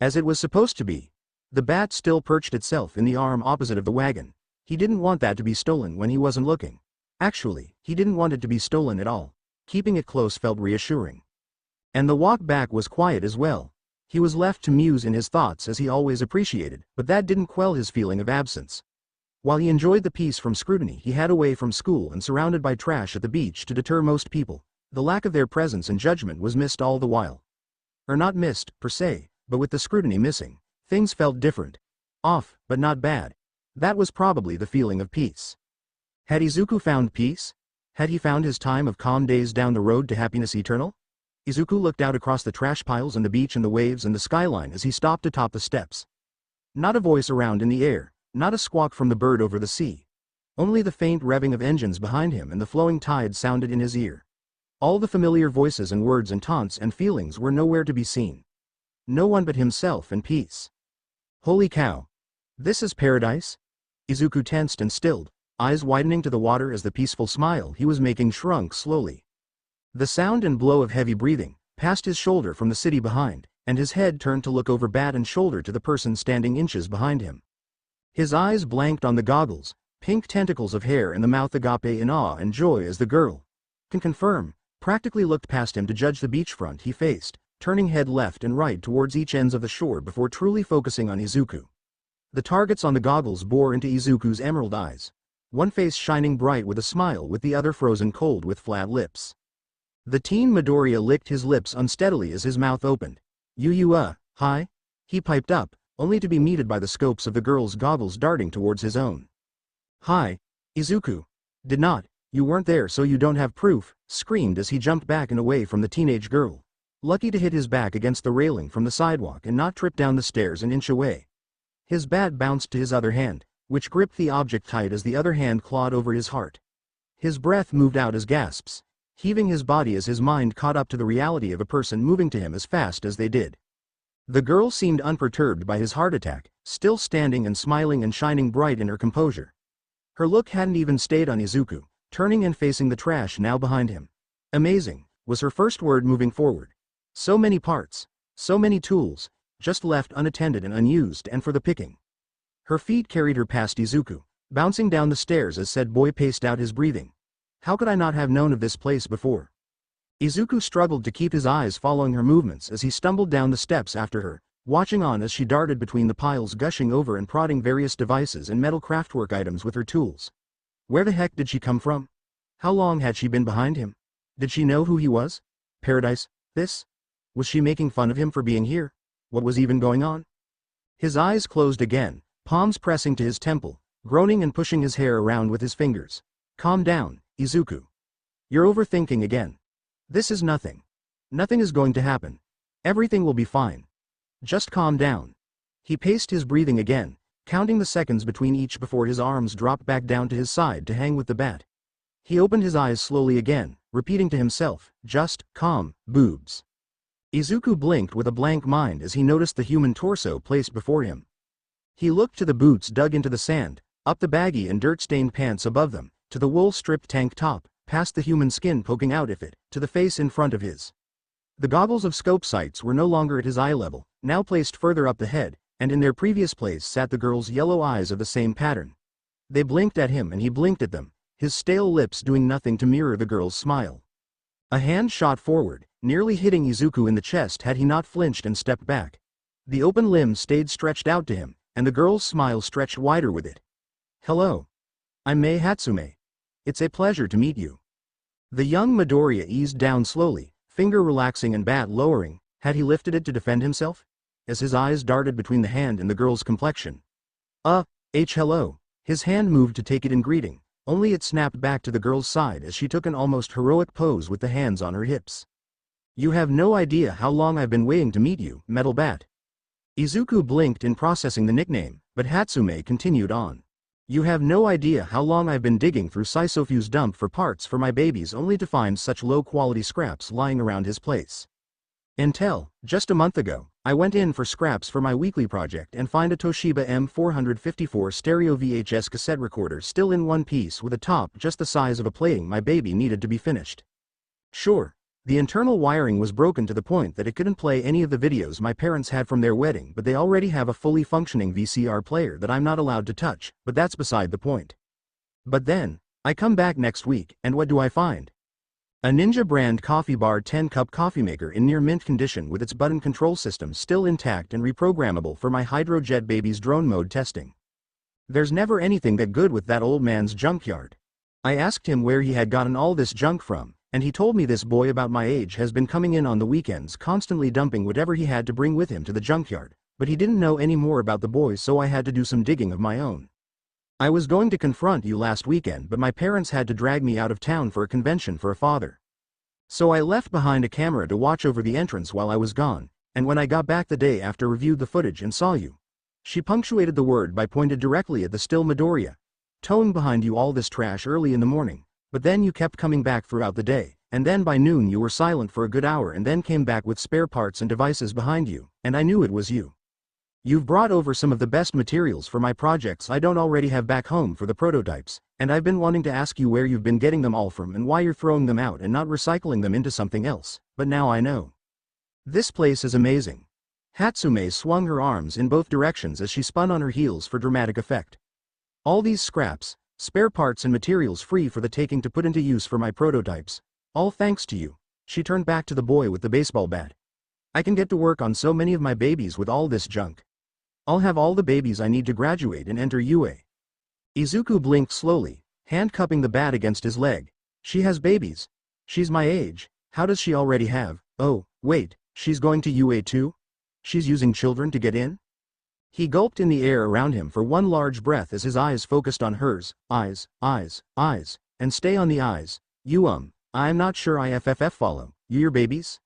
As it was supposed to be. The bat still perched itself in the arm opposite of the wagon. He didn't want that to be stolen when he wasn't looking. Actually, he didn't want it to be stolen at all. Keeping it close felt reassuring. And the walk back was quiet as well. He was left to muse in his thoughts as he always appreciated, but that didn't quell his feeling of absence. While he enjoyed the peace from scrutiny he had away from school and surrounded by trash at the beach to deter most people, the lack of their presence and judgment was missed all the while. Or not missed, per se, but with the scrutiny missing, things felt different. Off, but not bad. That was probably the feeling of peace. Had Izuku found peace? Had he found his time of calm days down the road to happiness eternal? Izuku looked out across the trash piles and the beach and the waves and the skyline as he stopped atop the steps. Not a voice around in the air, not a squawk from the bird over the sea. Only the faint revving of engines behind him and the flowing tide sounded in his ear. All the familiar voices and words and taunts and feelings were nowhere to be seen. No one but himself and peace. Holy cow! This is paradise? Izuku tensed and stilled, eyes widening to the water as the peaceful smile he was making shrunk slowly. The sound and blow of heavy breathing passed his shoulder from the city behind, and his head turned to look over bat and shoulder to the person standing inches behind him. His eyes blanked on the goggles, pink tentacles of hair and the mouth agape in awe and joy as the girl can confirm, practically looked past him to judge the beachfront he faced, turning head left and right towards each ends of the shore before truly focusing on Izuku. The targets on the goggles bore into Izuku's emerald eyes, one face shining bright with a smile with the other frozen cold with flat lips. The teen Midoriya licked his lips unsteadily as his mouth opened. Hi? He piped up, only to be meted by the scopes of the girl's goggles darting towards his own. Hi, Izuku. You weren't there so you don't have proof, screamed as he jumped back and away from the teenage girl. Lucky to hit his back against the railing from the sidewalk and not trip down the stairs an inch away. His bat bounced to his other hand, which gripped the object tight as the other hand clawed over his heart. His breath moved out as gasps, heaving his body as his mind caught up to the reality of a person moving to him as fast as they did. The girl seemed unperturbed by his heart attack, still standing and smiling and shining bright in her composure. Her look hadn't even stayed on Izuku, turning and facing the trash now behind him. Amazing, was her first word moving forward. So many parts, so many tools, just left unattended and unused and for the picking. Her feet carried her past Izuku, bouncing down the stairs as said boy paced out his breathing. How could I not have known of this place before? Izuku struggled to keep his eyes following her movements as he stumbled down the steps after her, watching on as she darted between the piles gushing over and prodding various devices and metal craftwork items with her tools. Where the heck did she come from? How long had she been behind him? Did she know who he was? Paradise, this? Was she making fun of him for being here? What was even going on? His eyes closed again, palms pressing to his temple, groaning and pushing his hair around with his fingers. Calm down, Izuku. You're overthinking again. This is nothing. Nothing is going to happen. Everything will be fine. Just calm down. He paced his breathing again, counting the seconds between each before his arms dropped back down to his side to hang with the bat. He opened his eyes slowly again, repeating to himself, just, calm, boobs. Izuku blinked with a blank mind as he noticed the human torso placed before him. He looked to the boots dug into the sand, up the baggy and dirt-stained pants above them, to the wool-stripped tank top, past the human skin poking out of it, to the face in front of his. The goggles of scope sights were no longer at his eye level, now placed further up the head, and in their previous place sat the girl's yellow eyes of the same pattern. They blinked at him and he blinked at them, his stale lips doing nothing to mirror the girl's smile. A hand shot forward, nearly hitting Izuku in the chest had he not flinched and stepped back. The open limb stayed stretched out to him, and the girl's smile stretched wider with it. Hello. I'm Mei Hatsume. It's a pleasure to meet you. The young Midoriya eased down slowly, finger relaxing and bat lowering. Had he lifted it to defend himself? As his eyes darted between the hand and the girl's complexion. Hello. His hand moved to take it in greeting, only it snapped back to the girl's side as she took an almost heroic pose with the hands on her hips. You have no idea how long I've been waiting to meet you, Metal Bat. Izuku blinked in processing the nickname, but Hatsume continued on. You have no idea how long I've been digging through Saisofu's dump for parts for my babies only to find such low-quality scraps lying around his place. Until, just a month ago, I went in for scraps for my weekly project and find a Toshiba M454 stereo VHS cassette recorder still in one piece with a top just the size of a plating my baby needed to be finished. Sure, the internal wiring was broken to the point that it couldn't play any of the videos my parents had from their wedding, but they already have a fully functioning VCR player that I'm not allowed to touch, but that's beside the point. But then, I come back next week, and what do I find? A Ninja brand coffee bar 10-cup coffee maker in near mint condition with its button control system still intact and reprogrammable for my Hydrojet baby's drone mode testing. There's never anything that good with that old man's junkyard. I asked him where he had gotten all this junk from, and he told me this boy about my age has been coming in on the weekends constantly dumping whatever he had to bring with him to the junkyard, but he didn't know any more about the boy, so I had to do some digging of my own. I was going to confront you last weekend, but my parents had to drag me out of town for a convention for a father. So I left behind a camera to watch over the entrance while I was gone, and when I got back the day after, reviewed the footage and saw you. She punctuated the word by pointed directly at the still Midoriya. Towing behind you all this trash early in the morning, but then you kept coming back throughout the day, and then by noon you were silent for a good hour and then came back with spare parts and devices behind you, and I knew it was you. You've brought over some of the best materials for my projects I don't already have back home for the prototypes, and I've been wanting to ask you where you've been getting them all from and why you're throwing them out and not recycling them into something else, but now I know. This place is amazing. Hatsume swung her arms in both directions as she spun on her heels for dramatic effect. All these scraps, spare parts and materials free for the taking to put into use for my prototypes, all thanks to you. She turned back to the boy with the baseball bat. I can get to work on so many of my babies with all this junk. I'll have all the babies I need to graduate and enter UA. Izuku blinked slowly, hand cupping the bat against his leg. She has babies. She's my age. How does she already have? Oh, wait, she's going to UA too? She's using children to get in? He gulped in the air around him for one large breath as his eyes focused on hers. Eyes, and stay on the eyes. I'm not sure I follow. You your babies?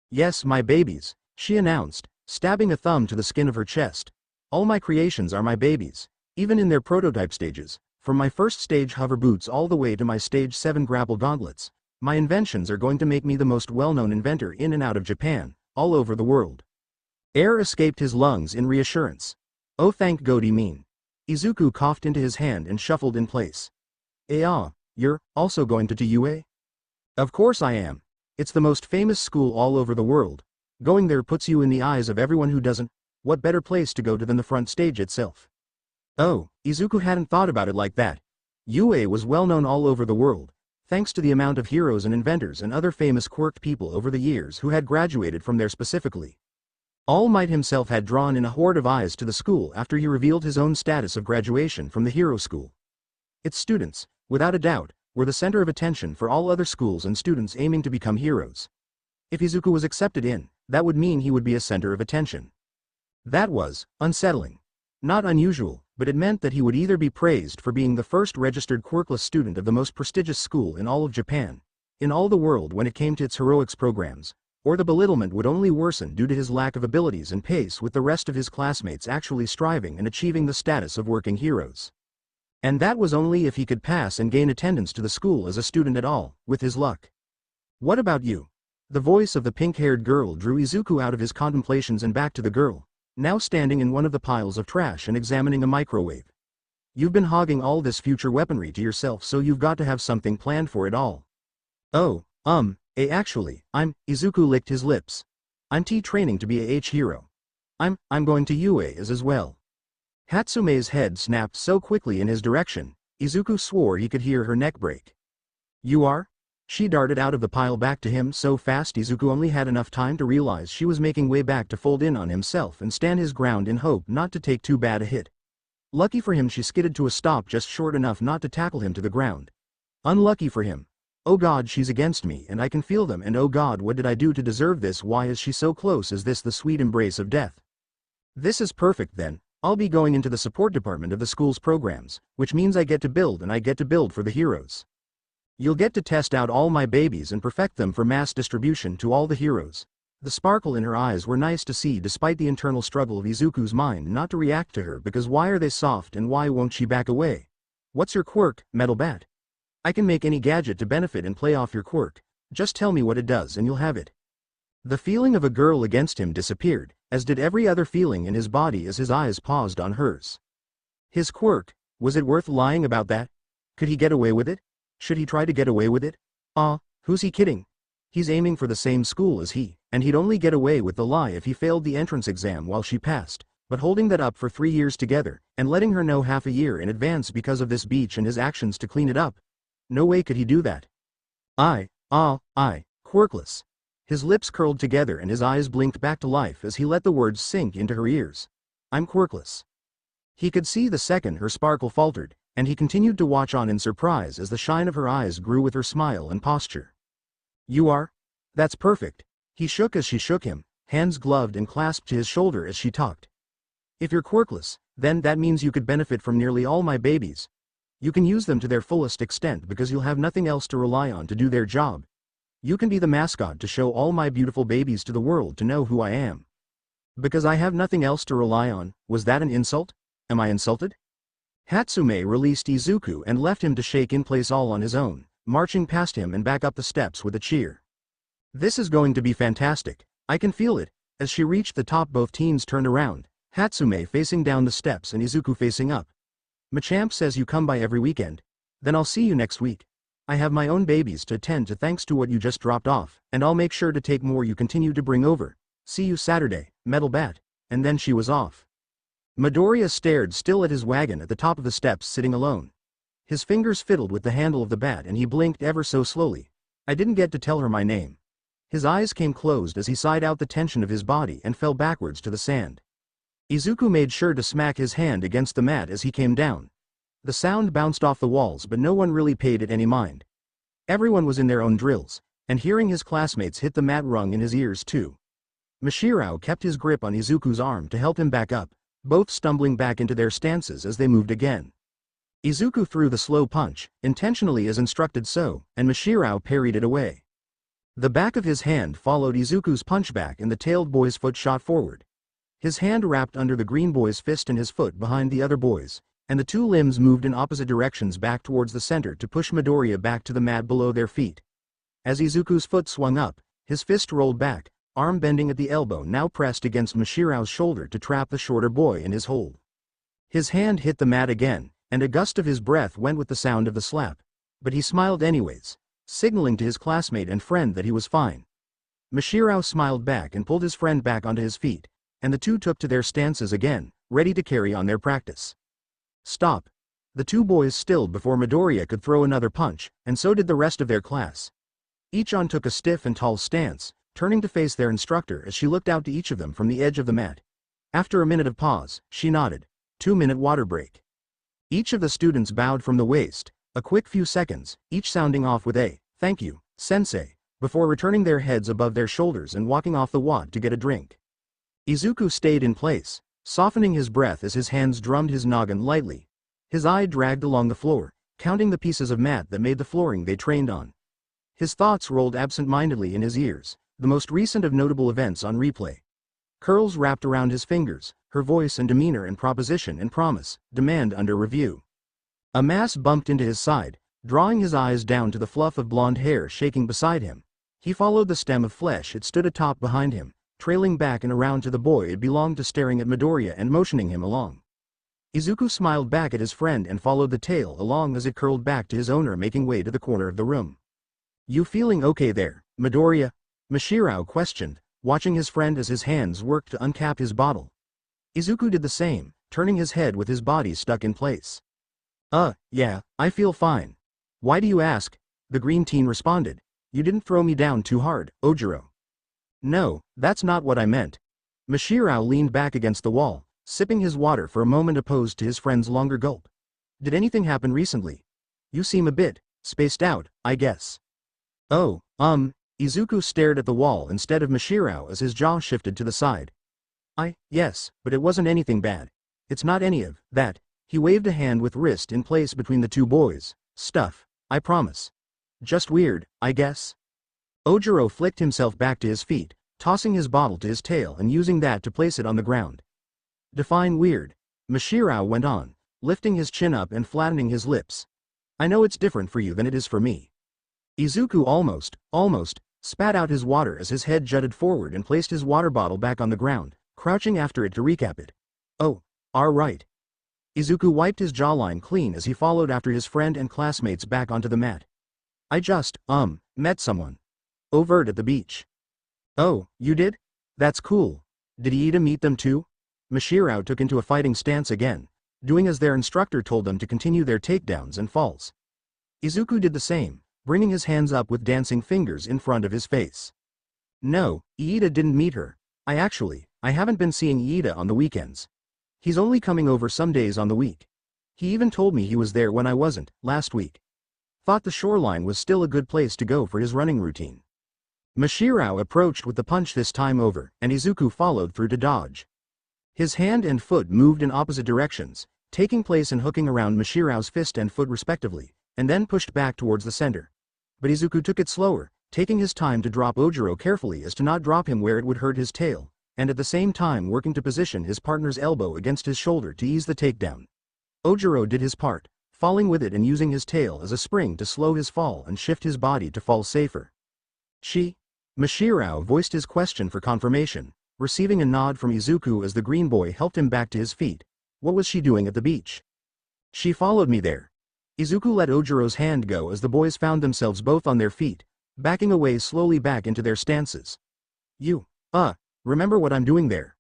Yes, my babies, she announced, stabbing a thumb to the skin of her chest. All my creations are my babies, even in their prototype stages, from my first stage hover boots all the way to my stage 7 grapple gauntlets. My inventions are going to make me the most well-known inventor in and out of Japan, all over the world. Air escaped his lungs in reassurance. Oh, thank God, you mean. Izuku coughed into his hand and shuffled in place. You're also going to UA? Of course I am. It's the most famous school all over the world. Going there puts you in the eyes of everyone who doesn't. What better place to go to than the front stage itself? Oh, Izuku hadn't thought about it like that. UA was well known all over the world, thanks to the amount of heroes and inventors and other famous quirk people over the years who had graduated from there specifically. All Might himself had drawn in a horde of eyes to the school after he revealed his own status of graduation from the hero school. Its students, without a doubt, were the center of attention for all other schools and students aiming to become heroes. If Izuku was accepted in, that would mean he would be a center of attention. That was unsettling. Not unusual, but it meant that he would either be praised for being the first registered quirkless student of the most prestigious school in all of Japan, in all the world when it came to its heroics programs, or the belittlement would only worsen due to his lack of abilities and pace with the rest of his classmates actually striving and achieving the status of working heroes. And that was only if he could pass and gain attendance to the school as a student at all, with his luck. What about you? The voice of the pink-haired girl drew Izuku out of his contemplations and back to the girl, now standing in one of the piles of trash and examining a microwave. You've been hogging all this future weaponry to yourself, so you've got to have something planned for it all. Oh, actually, Izuku licked his lips. I'm training to be a hero. I'm going to UA as well. Hatsume's head snapped so quickly in his direction, Izuku swore he could hear her neck break. You are? She darted out of the pile back to him so fast Izuku only had enough time to realize she was making way back to fold in on himself and stand his ground in hope not to take too bad a hit. Lucky for him she skidded to a stop just short enough not to tackle him to the ground. Unlucky for him. Oh God, she's against me and I can feel them, and oh God, what did I do to deserve this? Why is she so close? Is this the sweet embrace of death? This is perfect then. I'll be going into the support department of the school's programs, which means I get to build, and I get to build for the heroes. You'll get to test out all my babies and perfect them for mass distribution to all the heroes. The sparkle in her eyes were nice to see despite the internal struggle of Izuku's mind not to react to her, because why are they soft and why won't she back away? What's your quirk, Metal Bat? I can make any gadget to benefit and play off your quirk. Just tell me what it does and you'll have it. The feeling of a girl against him disappeared, as did every other feeling in his body as his eyes paused on hers. His quirk, was it worth lying about that? Could he get away with it? Should he try to get away with it? Who's he kidding? He's aiming for the same school as he, and he'd only get away with the lie if he failed the entrance exam while she passed, but holding that up for 3 years together, and letting her know half a year in advance because of this beach and his actions to clean it up. No way could he do that. Quirkless. His lips curled together and his eyes blinked back to life as he let the words sink into her ears. I'm quirkless. He could see the second her sparkle faltered, and he continued to watch on in surprise as the shine of her eyes grew with her smile and posture. You are? That's perfect. He shook as she shook him, hands gloved and clasped to his shoulder as she talked. If you're quirkless, then that means you could benefit from nearly all my babies. You can use them to their fullest extent because you'll have nothing else to rely on to do their job. You can be the mascot to show all my beautiful babies to the world to know who I am. Because I have nothing else to rely on. Was that an insult? Am I insulted? Hatsume released Izuku and left him to shake in place all on his own, marching past him and back up the steps with a cheer. This is going to be fantastic. I can feel it. As she reached the top, both teens turned around, Hatsume facing down the steps and Izuku facing up. Machamp says you come by every weekend. Then I'll see you next week. I have my own babies to attend to thanks to what you just dropped off, and I'll make sure to take more you continue to bring over. See you Saturday, Metal Bat. And then she was off. Midoriya stared still at his wagon at the top of the steps, sitting alone. His fingers fiddled with the handle of the bat and he blinked ever so slowly. I didn't get to tell her my name. His eyes came closed as he sighed out the tension of his body and fell backwards to the sand. Izuku made sure to smack his hand against the mat as he came down. The sound bounced off the walls, but no one really paid it any mind. Everyone was in their own drills, and hearing his classmates hit the mat rung in his ears too. Mashirao kept his grip on Izuku's arm to help him back up, both stumbling back into their stances as they moved again. Izuku threw the slow punch, intentionally as instructed so, and Mashirao parried it away. The back of his hand followed Izuku's punchback and the tailed boy's foot shot forward. His hand wrapped under the green boy's fist and his foot behind the other boy's, and the two limbs moved in opposite directions back towards the center to push Midoriya back to the mat below their feet. As Izuku's foot swung up, his fist rolled back, arm bending at the elbow now pressed against Mashirao's shoulder to trap the shorter boy in his hold. His hand hit the mat again, and a gust of his breath went with the sound of the slap. But he smiled anyways, signaling to his classmate and friend that he was fine. Mashirao smiled back and pulled his friend back onto his feet, and the two took to their stances again, ready to carry on their practice. Stop. The two boys stilled before Midoriya could throw another punch, and so did the rest of their class. Each on took a stiff and tall stance, turning to face their instructor as she looked out to each of them from the edge of the mat. After a minute of pause, she nodded. 2-minute water break. Each of the students bowed from the waist, a quick few seconds, each sounding off with a, "Thank you, sensei," before returning their heads above their shoulders and walking off the wad to get a drink. Izuku stayed in place, softening his breath as his hands drummed his noggin lightly. His eye dragged along the floor, counting the pieces of mat that made the flooring they trained on. His thoughts rolled absent-mindedly in his ears, the most recent of notable events on replay. Curls wrapped around his fingers, her voice and demeanor and proposition and promise, demand under review. A mass bumped into his side, drawing his eyes down to the fluff of blonde hair shaking beside him. He followed the stem of flesh it stood atop behind him, trailing back and around to the boy it belonged to, staring at Midoriya and motioning him along. Izuku smiled back at his friend and followed the tail along as it curled back to his owner, making way to the corner of the room. "You feeling okay there, Midoriya?" Mashirao questioned, watching his friend as his hands worked to uncap his bottle. Izuku did the same, turning his head with his body stuck in place. Yeah, I feel fine. Why do you ask?" the green teen responded. "You didn't throw me down too hard, Ojiro." "No, that's not what I meant." Mashirao leaned back against the wall, sipping his water for a moment opposed to his friend's longer gulp. "Did anything happen recently? You seem a bit spaced out, I guess." "Oh, Izuku stared at the wall instead of Mashirao as his jaw shifted to the side. Yes, but it wasn't anything bad. It's not any of that." He waved a hand with wrist in place between the two boys. "Stuff, I promise. Just weird, I guess." Ojiro flicked himself back to his feet, tossing his bottle to his tail and using that to place it on the ground. "Define weird," Mashirao went on, lifting his chin up and flattening his lips. "I know it's different for you than it is for me." Izuku almost, spat out his water as his head jutted forward and placed his water bottle back on the ground, crouching after it to recap it. "Oh, all right." Izuku wiped his jawline clean as he followed after his friend and classmates back onto the mat. "I just, met someone. Overt at the beach." "Oh, you did? That's cool. Did Iida meet them too?" Mashirao took into a fighting stance again, doing as their instructor told them to continue their takedowns and falls. Izuku did the same, bringing his hands up with dancing fingers in front of his face. "No, Iida didn't meet her. I haven't been seeing Iida on the weekends. He's only coming over some days on the week. He even told me he was there when I wasn't, last week. Thought the shoreline was still a good place to go for his running routine." Mashirao approached with the punch this time over, and Izuku followed through to dodge. His hand and foot moved in opposite directions, taking place and hooking around Mashirao's fist and foot respectively, and then pushed back towards the center. But Izuku took it slower, taking his time to drop Ojiro carefully as to not drop him where it would hurt his tail, and at the same time working to position his partner's elbow against his shoulder to ease the takedown. Ojiro did his part, falling with it and using his tail as a spring to slow his fall and shift his body to fall safer. Mashirao voiced his question for confirmation, receiving a nod from Izuku as the green boy helped him back to his feet. What was she doing at the beach? She followed me there. Izuku let Ojiro's hand go as the boys found themselves both on their feet, backing away slowly back into their stances. Remember what I'm doing there?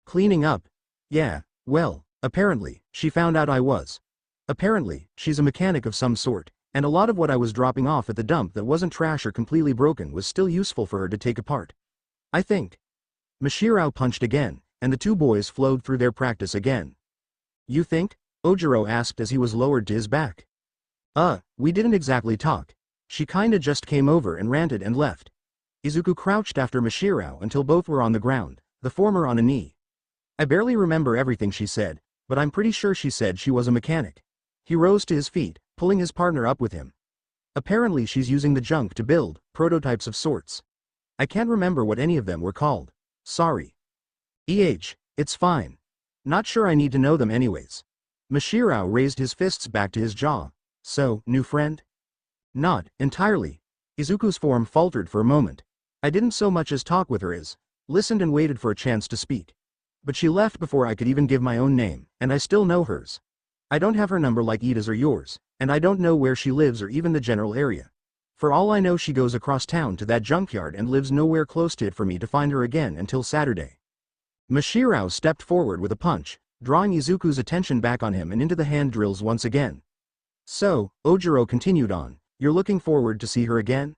Cleaning up. Yeah, well, apparently, she found out I was. Apparently, she's a mechanic of some sort, and a lot of what I was dropping off at the dump that wasn't trash or completely broken was still useful for her to take apart. I think. Mashirao punched again, and the two boys flowed through their practice again. You think? Ojiro asked as he was lowered to his back. We didn't exactly talk. She kinda just came over and ranted and left. Izuku crouched after Mashirao until both were on the ground, the former on a knee. I barely remember everything she said, but I'm pretty sure she said she was a mechanic. He rose to his feet, pulling his partner up with him. Apparently she's using the junk to build prototypes of sorts. I can't remember what any of them were called. Sorry. It's fine. Not sure I need to know them anyways. Mashirao raised his fists back to his jaw. So, new friend? Not entirely. Izuku's form faltered for a moment. I didn't so much as talk with her as listened and waited for a chance to speak. But she left before I could even give my own name, and I still know hers. I don't have her number like Ida's or yours, and I don't know where she lives or even the general area. For all I know she goes across town to that junkyard and lives nowhere close to it for me to find her again until Saturday. Mashirao stepped forward with a punch, drawing Izuku's attention back on him and into the hand drills once again. So, Ojiro continued on, you're looking forward to see her again?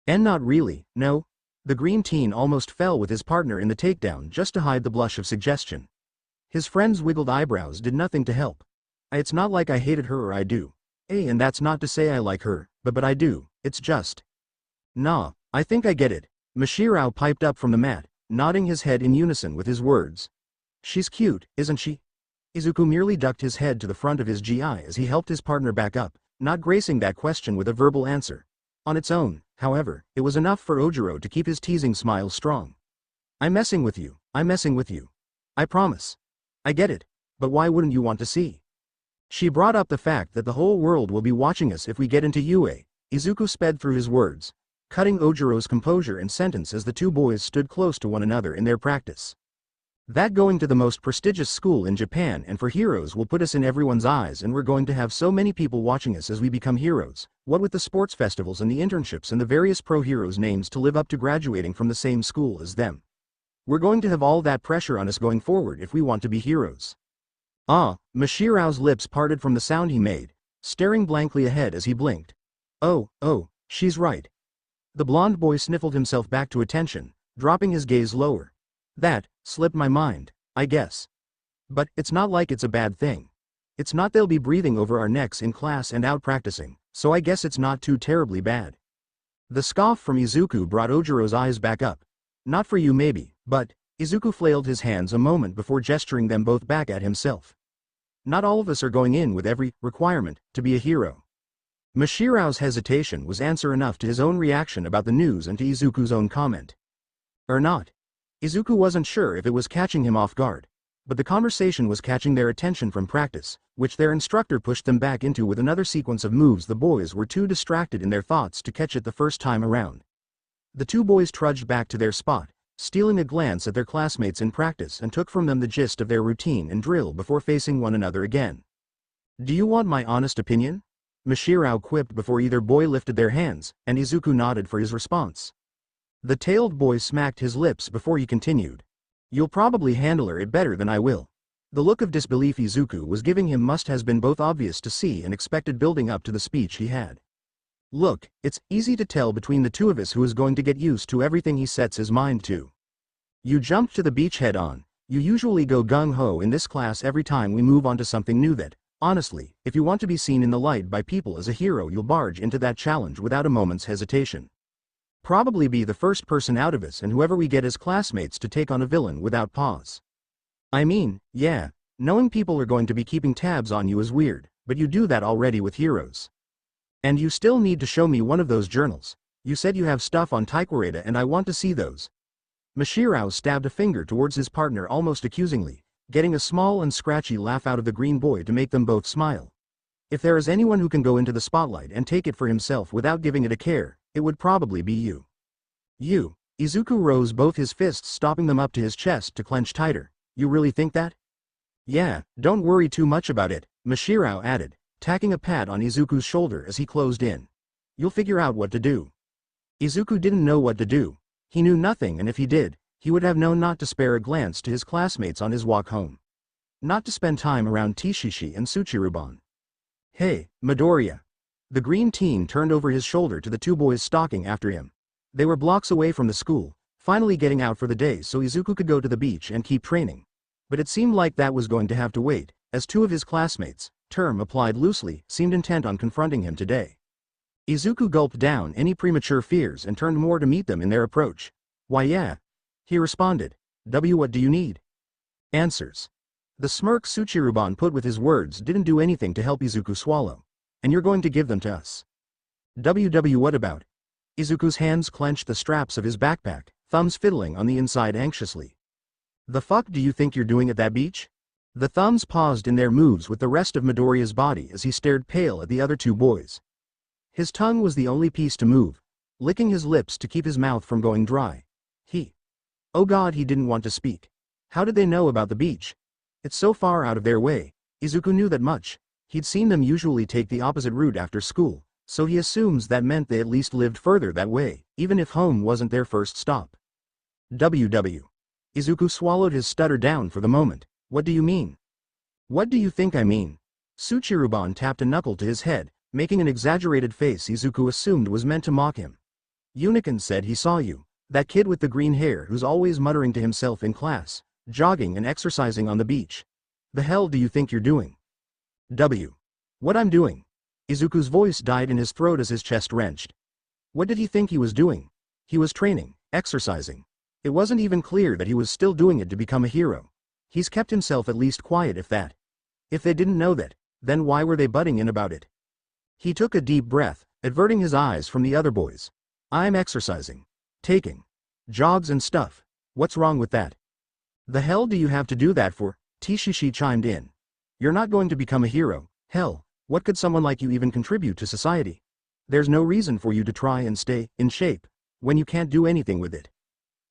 And not really, no. The green teen almost fell with his partner in the takedown just to hide the blush of suggestion. His friend's wiggled eyebrows did nothing to help. It's not like I hated her or I do. And that's not to say I like her, but I do, it's just. Nah, I think I get it. Mashirao piped up from the mat, nodding his head in unison with his words. She's cute, isn't she? Izuku merely ducked his head to the front of his GI as he helped his partner back up, not gracing that question with a verbal answer. On its own, however, it was enough for Ojiro to keep his teasing smile strong. I'm messing with you. I promise. I get it, but why wouldn't you want to see? She brought up the fact that the whole world will be watching us if we get into UA. Izuku sped through his words, cutting Ojiro's composure and sentence as the two boys stood close to one another in their practice. That going to the most prestigious school in Japan and for heroes will put us in everyone's eyes, and we're going to have so many people watching us as we become heroes, what with the sports festivals and the internships and the various pro heroes' names to live up to graduating from the same school as them. We're going to have all that pressure on us going forward if we want to be heroes. Mashirao's lips parted from the sound he made, staring blankly ahead as he blinked. Oh, she's right. The blonde boy sniffled himself back to attention, dropping his gaze lower. That slipped my mind, I guess. But it's not like it's a bad thing. It's not they'll be breathing over our necks in class and out practicing, so I guess it's not too terribly bad. The scoff from Izuku brought Ojiro's eyes back up. Not for you maybe, but, Izuku flailed his hands a moment before gesturing them both back at himself. Not all of us are going in with every requirement to be a hero. Mashirao's hesitation was answer enough to his own reaction about the news and to Izuku's own comment. Or not. Izuku wasn't sure if it was catching him off guard, but the conversation was catching their attention from practice, which their instructor pushed them back into with another sequence of moves the boys were too distracted in their thoughts to catch it the first time around. The two boys trudged back to their spot, stealing a glance at their classmates in practice, and took from them the gist of their routine and drill before facing one another again. Do you want my honest opinion? Mashirao quipped before either boy lifted their hands, and Izuku nodded for his response. The tailed boy smacked his lips before he continued. You'll probably handle it better than I will. The look of disbelief Izuku was giving him must has been both obvious to see and expected building up to the speech he had. Look, it's easy to tell between the two of us who is going to get used to everything he sets his mind to. You jumped to the beach head on. You usually go gung-ho in this class every time we move on to something new that, honestly, if you want to be seen in the light by people as a hero, you'll barge into that challenge without a moment's hesitation. Probably be the first person out of us and whoever we get as classmates to take on a villain without pause. I mean, yeah, knowing people are going to be keeping tabs on you is weird, but you do that already with heroes. And you still need to show me one of those journals. You said you have stuff on Taikwareta and I want to see those. Mashirao stabbed a finger towards his partner almost accusingly, getting a small and scratchy laugh out of the green boy to make them both smile. If there is anyone who can go into the spotlight and take it for himself without giving it a care, it would probably be you. You. Izuku rose both his fists, stopping them up to his chest to clench tighter. You really think that? Yeah, don't worry too much about it, Mashirao added, tacking a pat on Izuku's shoulder as he closed in. You'll figure out what to do. Izuku didn't know what to do. He knew nothing, and if he did, he would have known not to spare a glance to his classmates on his walk home. Not to spend time around Tishishi and Tsuchiruban. Hey, Midoriya. The green teen turned over his shoulder to the two boys stalking after him. They were blocks away from the school, finally getting out for the day so Izuku could go to the beach and keep training. But it seemed like that was going to have to wait, as two of his classmates, term applied loosely, seemed intent on confronting him today. Izuku gulped down any premature fears and turned more to meet them in their approach. Why yeah. He responded. What do you need? Answers. The smirk Tsuchiruban put with his words didn't do anything to help Izuku swallow. And you're going to give them to us. What about? Izuku's hands clenched the straps of his backpack, thumbs fiddling on the inside anxiously. The fuck do you think you're doing at that beach? The thumbs paused in their moves with the rest of Midoriya's body as he stared pale at the other two boys. His tongue was the only piece to move, licking his lips to keep his mouth from going dry. Oh god, he didn't want to speak. How did they know about the beach? It's so far out of their way. Izuku knew that much. He'd seen them usually take the opposite route after school, so he assumes that meant they at least lived further that way, even if home wasn't their first stop. Izuku swallowed his stutter down for the moment. What do you mean? What do you think I mean? Tsuchiruban tapped a knuckle to his head, making an exaggerated face Izuku assumed was meant to mock him. Unicorn said he saw you. That kid with the green hair who's always muttering to himself in class, jogging and exercising on the beach. The hell do you think you're doing? What I'm doing? Izuku's voice died in his throat as his chest wrenched. What did he think he was doing? He was training, exercising. It wasn't even clear that he was still doing it to become a hero. He's kept himself at least quiet if that. If they didn't know that, then why were they butting in about it? He took a deep breath, averting his eyes from the other boys. I'm exercising. Taking jogs and stuff. What's wrong with that? The hell do you have to do that for? Tishishi chimed in. You're not going to become a hero. Hell, what could someone like you even contribute to society? There's no reason for you to try and stay in shape when you can't do anything with it.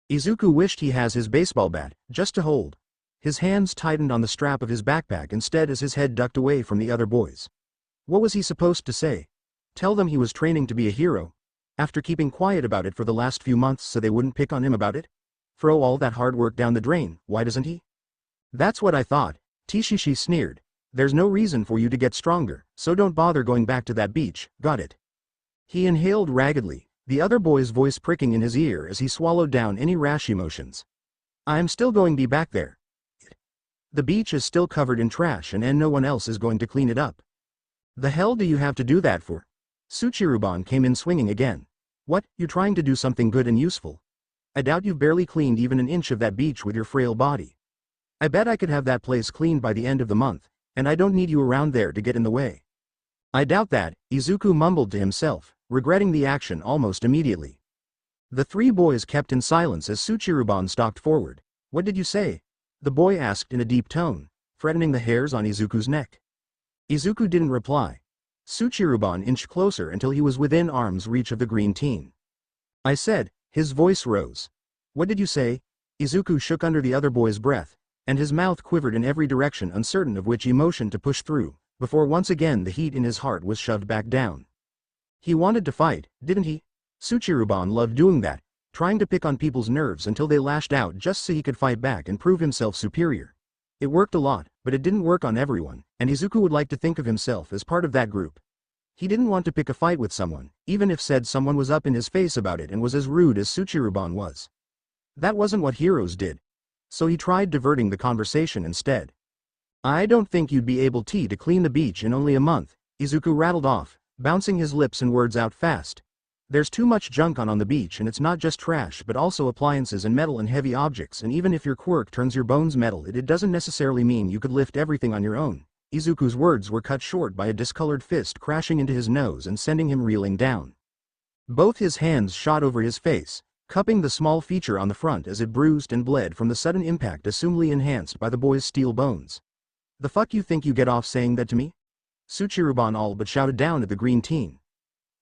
Izuku wished he has his baseball bat, just to hold. His hands tightened on the strap of his backpack instead as his head ducked away from the other boys. What was he supposed to say? Tell them he was training to be a hero? After keeping quiet about it for the last few months so they wouldn't pick on him about it? Throw all that hard work down the drain, why doesn't he? That's what I thought, Tishishi sneered. There's no reason for you to get stronger, so don't bother going back to that beach, got it? He inhaled raggedly, the other boy's voice pricking in his ear as he swallowed down any rash emotions. I'm still going to be back there. The beach is still covered in trash and no one else is going to clean it up. The hell do you have to do that for? Tsuchiruban came in swinging again. What, you trying to do something good and useful? I doubt you've barely cleaned even an inch of that beach with your frail body. I bet I could have that place cleaned by the end of the month, and I don't need you around there to get in the way. I doubt that, Izuku mumbled to himself, regretting the action almost immediately. The three boys kept in silence as Tsuchiruban stalked forward. What did you say? The boy asked in a deep tone, threatening the hairs on Izuku's neck. Izuku didn't reply. Tsuchiruban inched closer until he was within arm's reach of the green teen. I said, his voice rose. What did you say? Izuku shook under the other boy's breath, and his mouth quivered in every direction, uncertain of which emotion to push through, before once again the heat in his heart was shoved back down. He wanted to fight, didn't he? Tsuchiruban loved doing that, trying to pick on people's nerves until they lashed out just so he could fight back and prove himself superior. It worked a lot, but it didn't work on everyone, and Izuku would like to think of himself as part of that group. He didn't want to pick a fight with someone, even if said someone was up in his face about it and was as rude as Tsuchiruban was. That wasn't what heroes did. So he tried diverting the conversation instead. I don't think you'd be able to clean the beach in only a month, Izuku rattled off, bouncing his lips and words out fast. There's too much junk on the beach, and it's not just trash but also appliances and metal and heavy objects, and even if your quirk turns your bones metal, it doesn't necessarily mean you could lift everything on your own. Izuku's words were cut short by a discolored fist crashing into his nose and sending him reeling down. Both his hands shot over his face, cupping the small feature on the front as it bruised and bled from the sudden impact assumedly enhanced by the boy's steel bones. "The fuck you think you get off saying that to me?" Tsuchiruban all but shouted down at the green teen.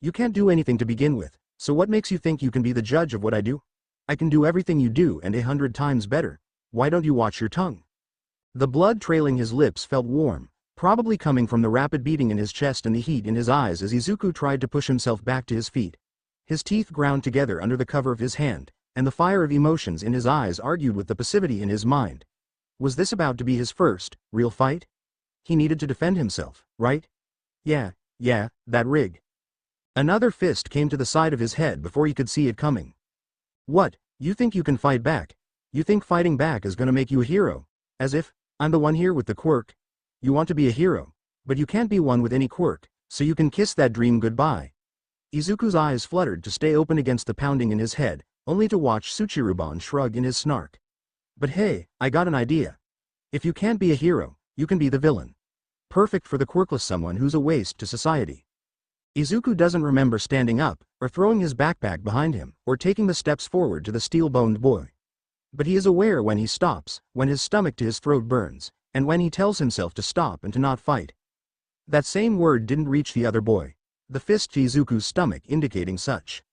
"You can't do anything to begin with, so what makes you think you can be the judge of what I do? I can do everything you do and 100 times better. Why don't you watch your tongue?" The blood trailing his lips felt warm, probably coming from the rapid beating in his chest and the heat in his eyes as Izuku tried to push himself back to his feet. His teeth ground together under the cover of his hand, and the fire of emotions in his eyes argued with the passivity in his mind. Was this about to be his first, real fight? He needed to defend himself, right? Yeah, that rig. Another fist came to the side of his head before he could see it coming. "What, you think you can fight back? You think fighting back is gonna make you a hero? As if, I'm the one here with the quirk. You want to be a hero, but you can't be one with any quirk, so you can kiss that dream goodbye." Izuku's eyes fluttered to stay open against the pounding in his head, only to watch Tsuchiruban shrug in his snark. "But hey, I got an idea. If you can't be a hero, you can be the villain. Perfect for the quirkless someone who's a waste to society." Izuku doesn't remember standing up, or throwing his backpack behind him, or taking the steps forward to the steel-boned boy. But he is aware when he stops, when his stomach to his throat burns, and when he tells himself to stop and to not fight. That same word didn't reach the other boy, the fist to Izuku's stomach indicating such.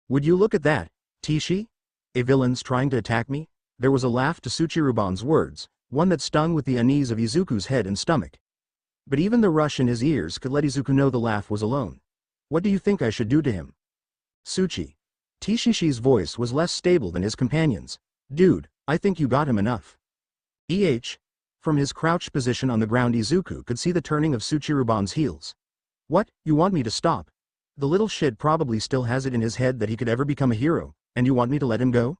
"Would you look at that, Tishi? A villain's trying to attack me?" There was a laugh to Tsuchiruban's words, one that stung with the unease of Izuku's head and stomach. But even the rush in his ears could let Izuku know the laugh was alone. "What do you think I should do to him?" "Tsuchi." Tishishi's voice was less stable than his companion's. "Dude, I think you got him enough." From his crouched position on the ground, Izuku could see the turning of Tsuchiruban's heels. "What, you want me to stop? The little shit probably still has it in his head that he could ever become a hero, and you want me to let him go?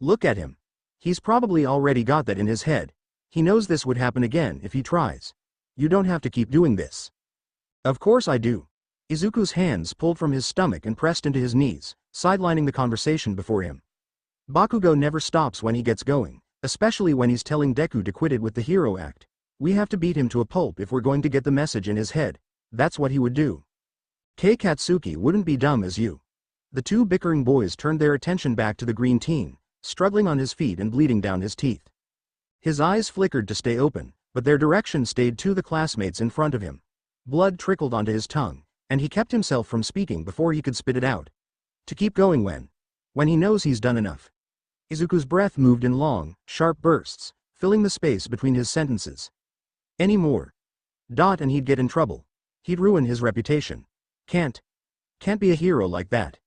Look at him. He's probably already got that in his head. He knows this would happen again if he tries. You don't have to keep doing this." "Of course I do." Izuku's hands pulled from his stomach and pressed into his knees, sidelining the conversation before him. "Bakugo never stops when he gets going, especially when he's telling Deku to quit it with the hero act. We have to beat him to a pulp if we're going to get the message in his head. That's what he would do. Kei Katsuki wouldn't be dumb as you." The two bickering boys turned their attention back to the green teen, struggling on his feet and bleeding down his teeth. His eyes flickered to stay open, but their direction stayed to the classmates in front of him. Blood trickled onto his tongue, and he kept himself from speaking before he could spit it out. To keep going when he knows he's done enough. Izuku's breath moved in long, sharp bursts, filling the space between his sentences. Any more. And he'd get in trouble. He'd ruin his reputation. Can't be a hero like that.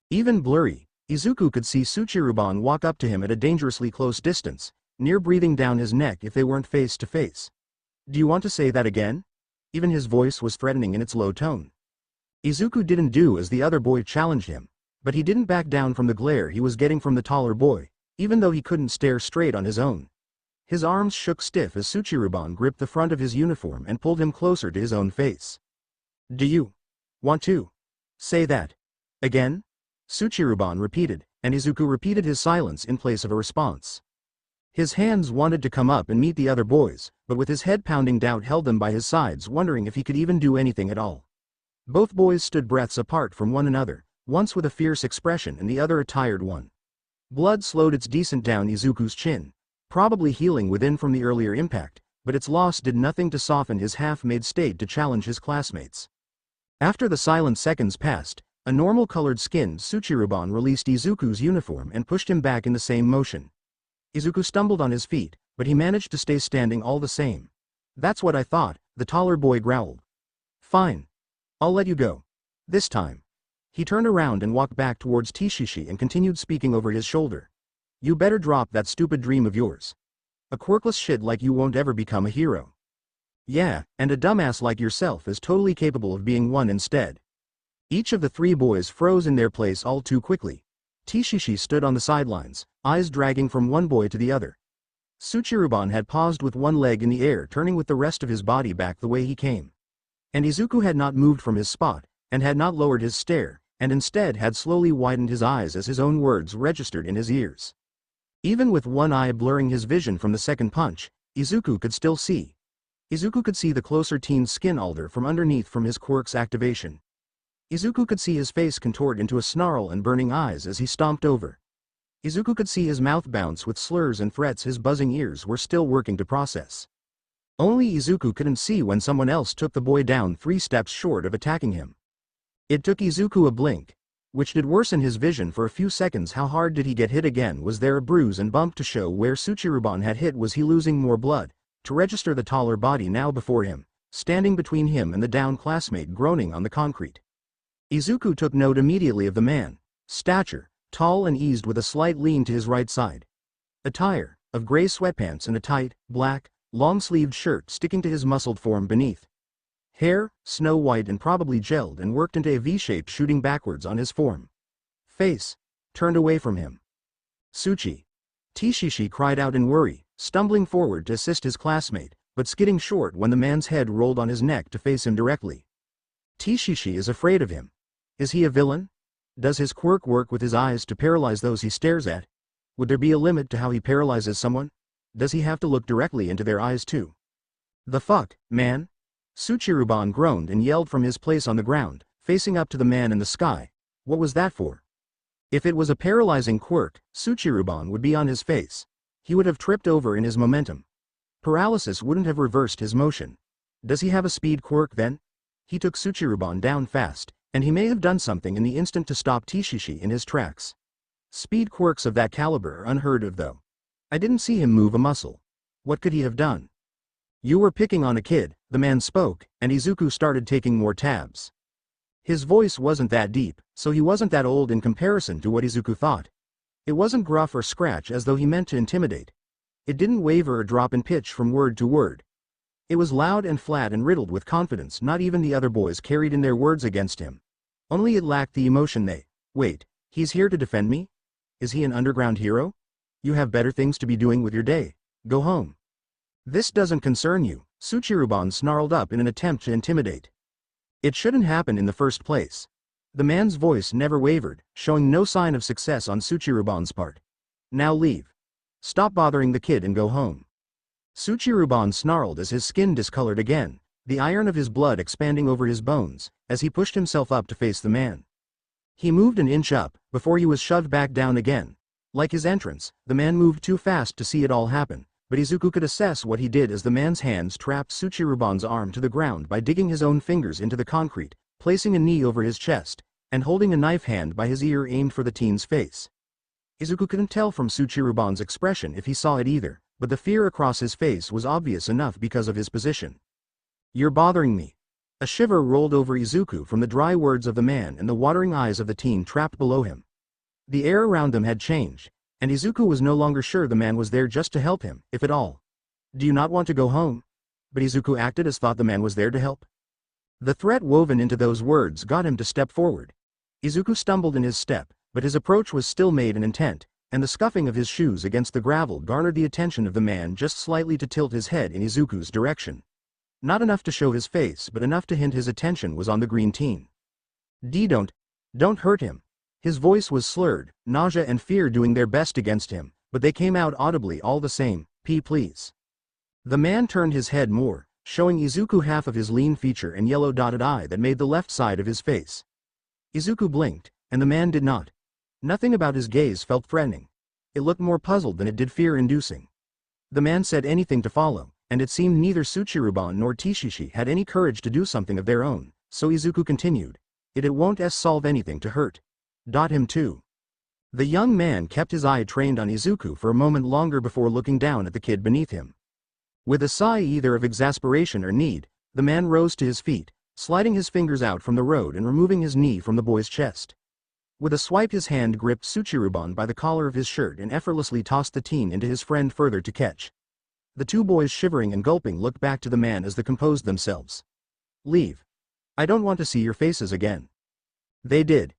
Even blurry, Izuku could see Tsuchiruban walk up to him at a dangerously close distance, near breathing down his neck if they weren't face to face. "Do you want to say that again?" Even his voice was threatening in its low tone. Izuku didn't do as the other boy challenged him, but he didn't back down from the glare he was getting from the taller boy, even though he couldn't stare straight on his own. His arms shook stiff as Tsuchiruban gripped the front of his uniform and pulled him closer to his own face. "Do you want to say that again?" Tsuchiruban repeated, and Izuku repeated his silence in place of a response. His hands wanted to come up and meet the other boys, but with his head pounding, doubt held them by his sides, wondering if he could even do anything at all. Both boys stood breaths apart from one another, once with a fierce expression and the other a tired one. Blood slowed its descent down Izuku's chin, probably healing within from the earlier impact, but its loss did nothing to soften his half-made state to challenge his classmates. After the silent seconds passed, a normal-colored skinned Tsuchiruban released Izuku's uniform and pushed him back in the same motion. Izuku stumbled on his feet, but he managed to stay standing all the same. "That's what I thought," the taller boy growled. "Fine. I'll let you go. This time." He turned around and walked back towards Tishishi and continued speaking over his shoulder. "You better drop that stupid dream of yours. A quirkless shit like you won't ever become a hero. Yeah, and a dumbass like yourself is totally capable of being one instead." Each of the three boys froze in their place all too quickly. Tishishi stood on the sidelines, eyes dragging from one boy to the other. Tsuchiruban had paused with one leg in the air, turning with the rest of his body back the way he came. And Izuku had not moved from his spot, and had not lowered his stare, and instead had slowly widened his eyes as his own words registered in his ears. Even with one eye blurring his vision from the second punch, Izuku could still see. Izuku could see the closer teen's skin alter from underneath from his quirk's activation. Izuku could see his face contort into a snarl and burning eyes as he stomped over. Izuku could see his mouth bounce with slurs and threats his buzzing ears were still working to process. Only Izuku couldn't see when someone else took the boy down 3 steps short of attacking him. It took Izuku a blink, which did worsen his vision for a few seconds. How hard did he get hit again? Was there a bruise and bump to show where Tsuchiruban had hit? Was he losing more blood? To register the taller body now before him, standing between him and the down classmate groaning on the concrete. Izuku took note immediately of the man, stature, tall and eased with a slight lean to his right side. Attire, of gray sweatpants and a tight, black, long-sleeved shirt sticking to his muscled form beneath. Hair, snow white and probably gelled and worked into a V-shape shooting backwards on his form. Face, turned away from him. Tsuchi. Tishishi cried out in worry, stumbling forward to assist his classmate, but skidding short when the man's head rolled on his neck to face him directly. Tishishi is afraid of him. Is he a villain? Does his quirk work with his eyes to paralyze those he stares at? Would there be a limit to how he paralyzes someone? Does he have to look directly into their eyes too? The fuck, man? Tsuchiruban groaned and yelled from his place on the ground, facing up to the man in the sky. What was that for? If it was a paralyzing quirk, Tsuchiruban would be on his face. He would have tripped over in his momentum. Paralysis wouldn't have reversed his motion. Does he have a speed quirk then? He took Tsuchiruban down fast, and he may have done something in the instant to stop Tishishi in his tracks. Speed quirks of that caliber are unheard of though. I didn't see him move a muscle. What could he have done? You were picking on a kid, the man spoke, and Izuku started taking more tabs. His voice wasn't that deep, so he wasn't that old in comparison to what Izuku thought. It wasn't gruff or scratch as though he meant to intimidate. It didn't waver or drop in pitch from word to word. It was loud and flat and riddled with confidence not even the other boys carried in their words against him. Only it lacked the emotion they, wait, he's here to defend me? Is he an underground hero? You have better things to be doing with your day. Go home. This doesn't concern you, Tsuchiruban snarled up in an attempt to intimidate. It shouldn't happen in the first place. The man's voice never wavered, showing no sign of success on Tsuchiruban's part. Now leave. Stop bothering the kid and go home. Tsuchiruban snarled as his skin discolored again, the iron of his blood expanding over his bones, as he pushed himself up to face the man. He moved an inch up, before he was shoved back down again. Like his entrance, the man moved too fast to see it all happen, but Izuku could assess what he did as the man's hands trapped Tsuchiruban's arm to the ground by digging his own fingers into the concrete, placing a knee over his chest, and holding a knife hand by his ear aimed for the teen's face. Izuku couldn't tell from Tsuchiruban's expression if he saw it either, but the fear across his face was obvious enough because of his position. You're bothering me. A shiver rolled over Izuku from the dry words of the man and the watering eyes of the teen trapped below him. The air around them had changed, and Izuku was no longer sure the man was there just to help him, if at all. Do you not want to go home? But Izuku acted as thought the man was there to help. The threat woven into those words got him to step forward. Izuku stumbled in his step, but his approach was still made in intent, and the scuffing of his shoes against the gravel garnered the attention of the man just slightly to tilt his head in Izuku's direction. Not enough to show his face but enough to hint his attention was on the green teen. Don't hurt him. His voice was slurred, nausea and fear doing their best against him, but they came out audibly all the same, please. The man turned his head more, showing Izuku half of his lean feature and yellow dotted eye that made the left side of his face. Izuku blinked, and the man did not. Nothing about his gaze felt threatening. It looked more puzzled than it did fear-inducing. The man said anything to follow, and it seemed neither Tsuchiruban nor Tishishi had any courage to do something of their own, so Izuku continued. It won't solve anything to hurt. Him too. The young man kept his eye trained on Izuku for a moment longer before looking down at the kid beneath him. With a sigh either of exasperation or need, the man rose to his feet, sliding his fingers out from the road and removing his knee from the boy's chest. With a swipe his hand gripped Tsuchiruban by the collar of his shirt and effortlessly tossed the teen into his friend further to catch. The two boys shivering and gulping looked back to the man as they composed themselves. Leave. I don't want to see your faces again. They did.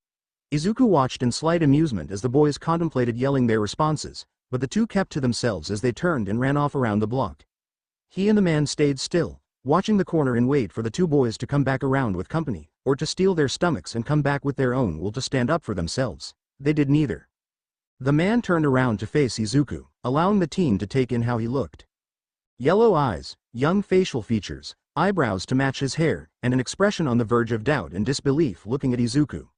Izuku watched in slight amusement as the boys contemplated yelling their responses, but the two kept to themselves as they turned and ran off around the block. He and the man stayed still, watching the corner in wait for the two boys to come back around with company, or to steal their stomachs and come back with their own will to stand up for themselves. They did neither. The man turned around to face Izuku, allowing the teen to take in how he looked. Yellow eyes, young facial features, eyebrows to match his hair, and an expression on the verge of doubt and disbelief looking at Izuku.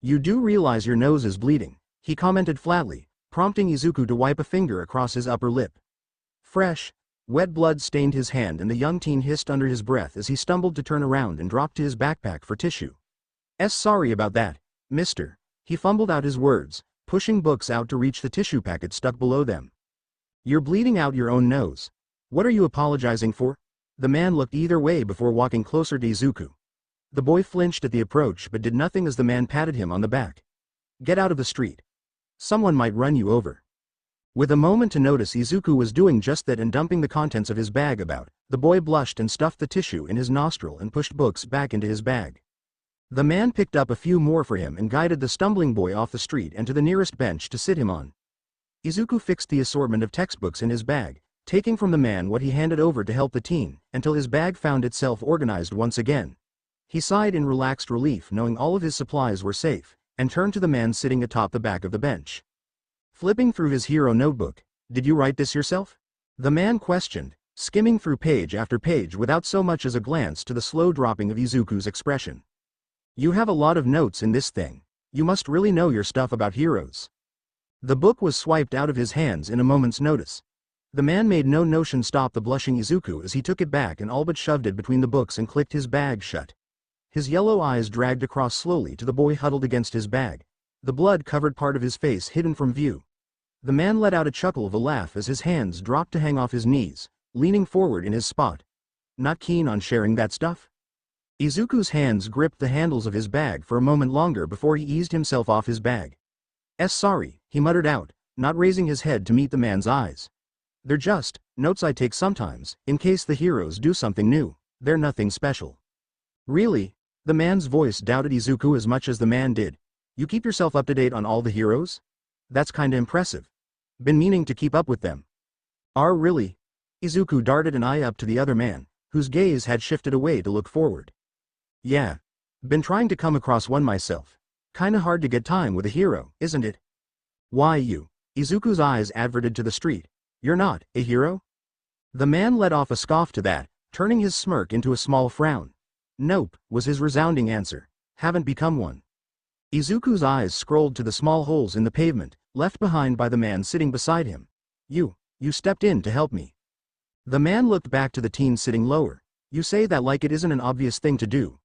"You do realize your nose is bleeding," he commented flatly, prompting Izuku to wipe a finger across his upper lip. Fresh, wet blood stained his hand and the young teen hissed under his breath as he stumbled to turn around and dropped to his backpack for tissue. Sorry about that, mister." He fumbled out his words, pushing books out to reach the tissue packet stuck below them. "You're bleeding out your own nose. What are you apologizing for?" The man looked either way before walking closer to Izuku. The boy flinched at the approach but did nothing as the man patted him on the back. "Get out of the street. Someone might run you over." With a moment to notice, Izuku was doing just that and dumping the contents of his bag about. The boy blushed and stuffed the tissue in his nostril and pushed books back into his bag. The man picked up a few more for him and guided the stumbling boy off the street and to the nearest bench to sit him on. Izuku fixed the assortment of textbooks in his bag, taking from the man what he handed over to help the teen, until his bag found itself organized once again. He sighed in relaxed relief knowing all of his supplies were safe, and turned to the man sitting atop the back of the bench. Flipping through his hero notebook, "Did you write this yourself?" the man questioned, skimming through page after page without so much as a glance to the slow dropping of Izuku's expression. "You have a lot of notes in this thing. You must really know your stuff about heroes." The book was swiped out of his hands in a moment's notice. The man made no notion stop the blushing Izuku as he took it back and all but shoved it between the books and clicked his bag shut. His yellow eyes dragged across slowly to the boy huddled against his bag, the blood-covered part of his face hidden from view. The man let out a chuckle of a laugh as his hands dropped to hang off his knees, leaning forward in his spot. "Not keen on sharing that stuff?" Izuku's hands gripped the handles of his bag for a moment longer before he eased himself off his bag. Sorry," he muttered out, not raising his head to meet the man's eyes. "They're just notes I take sometimes, in case the heroes do something new. They're nothing special." "Really?" The man's voice doubted Izuku as much as the man did. "You keep yourself up to date on all the heroes? That's kinda impressive. Been meaning to keep up with them." Really?" Izuku darted an eye up to the other man, whose gaze had shifted away to look forward. "Yeah. Been trying to come across one myself. Kinda hard to get time with a hero, isn't it?" "Why you?" Izuku's eyes adverted to the street. "You're not a hero?" The man let off a scoff to that, turning his smirk into a small frown. "Nope," was his resounding answer. "Haven't become one." Izuku's eyes scrolled to the small holes in the pavement, left behind by the man sitting beside him. You stepped in to help me." The man looked back to the teen sitting lower. "You say that like it isn't an obvious thing to do.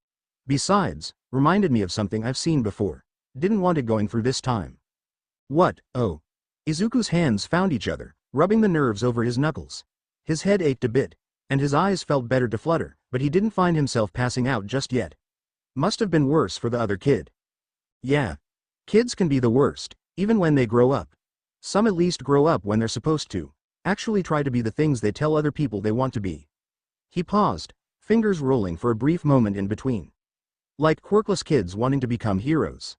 Besides, reminded me of something I've seen before. Didn't want it going through this time." "What?" "Oh." Izuku's hands found each other, rubbing the nerves over his knuckles. His head ached a bit, and his eyes felt better to flutter, but he didn't find himself passing out just yet. Must have been worse for the other kid. "Yeah. Kids can be the worst, even when they grow up. Some at least grow up when they're supposed to. Actually try to be the things they tell other people they want to be." He paused, fingers rolling for a brief moment in between. "Like quirkless kids wanting to become heroes."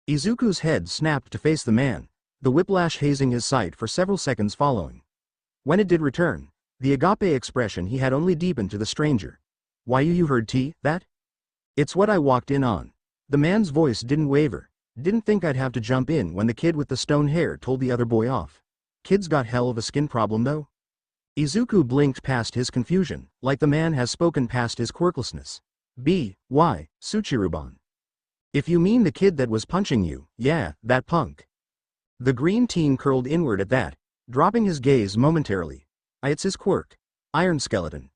Izuku's head snapped to face the man, the whiplash hazing his sight for several seconds following. When it did return, the agape expression he had only deepened to the stranger. "Why you heard that? It's what I walked in on." The man's voice didn't waver. "Didn't think I'd have to jump in when the kid with the stone hair told the other boy off. Kid's got hell of a skin problem though." Izuku blinked past his confusion, like the man has spoken past his quirklessness. "Why, Tsuchiruban. If you mean the kid that was punching you, yeah, that punk." The green teen curled inward at that, dropping his gaze momentarily. "It's his quirk. Iron skeleton.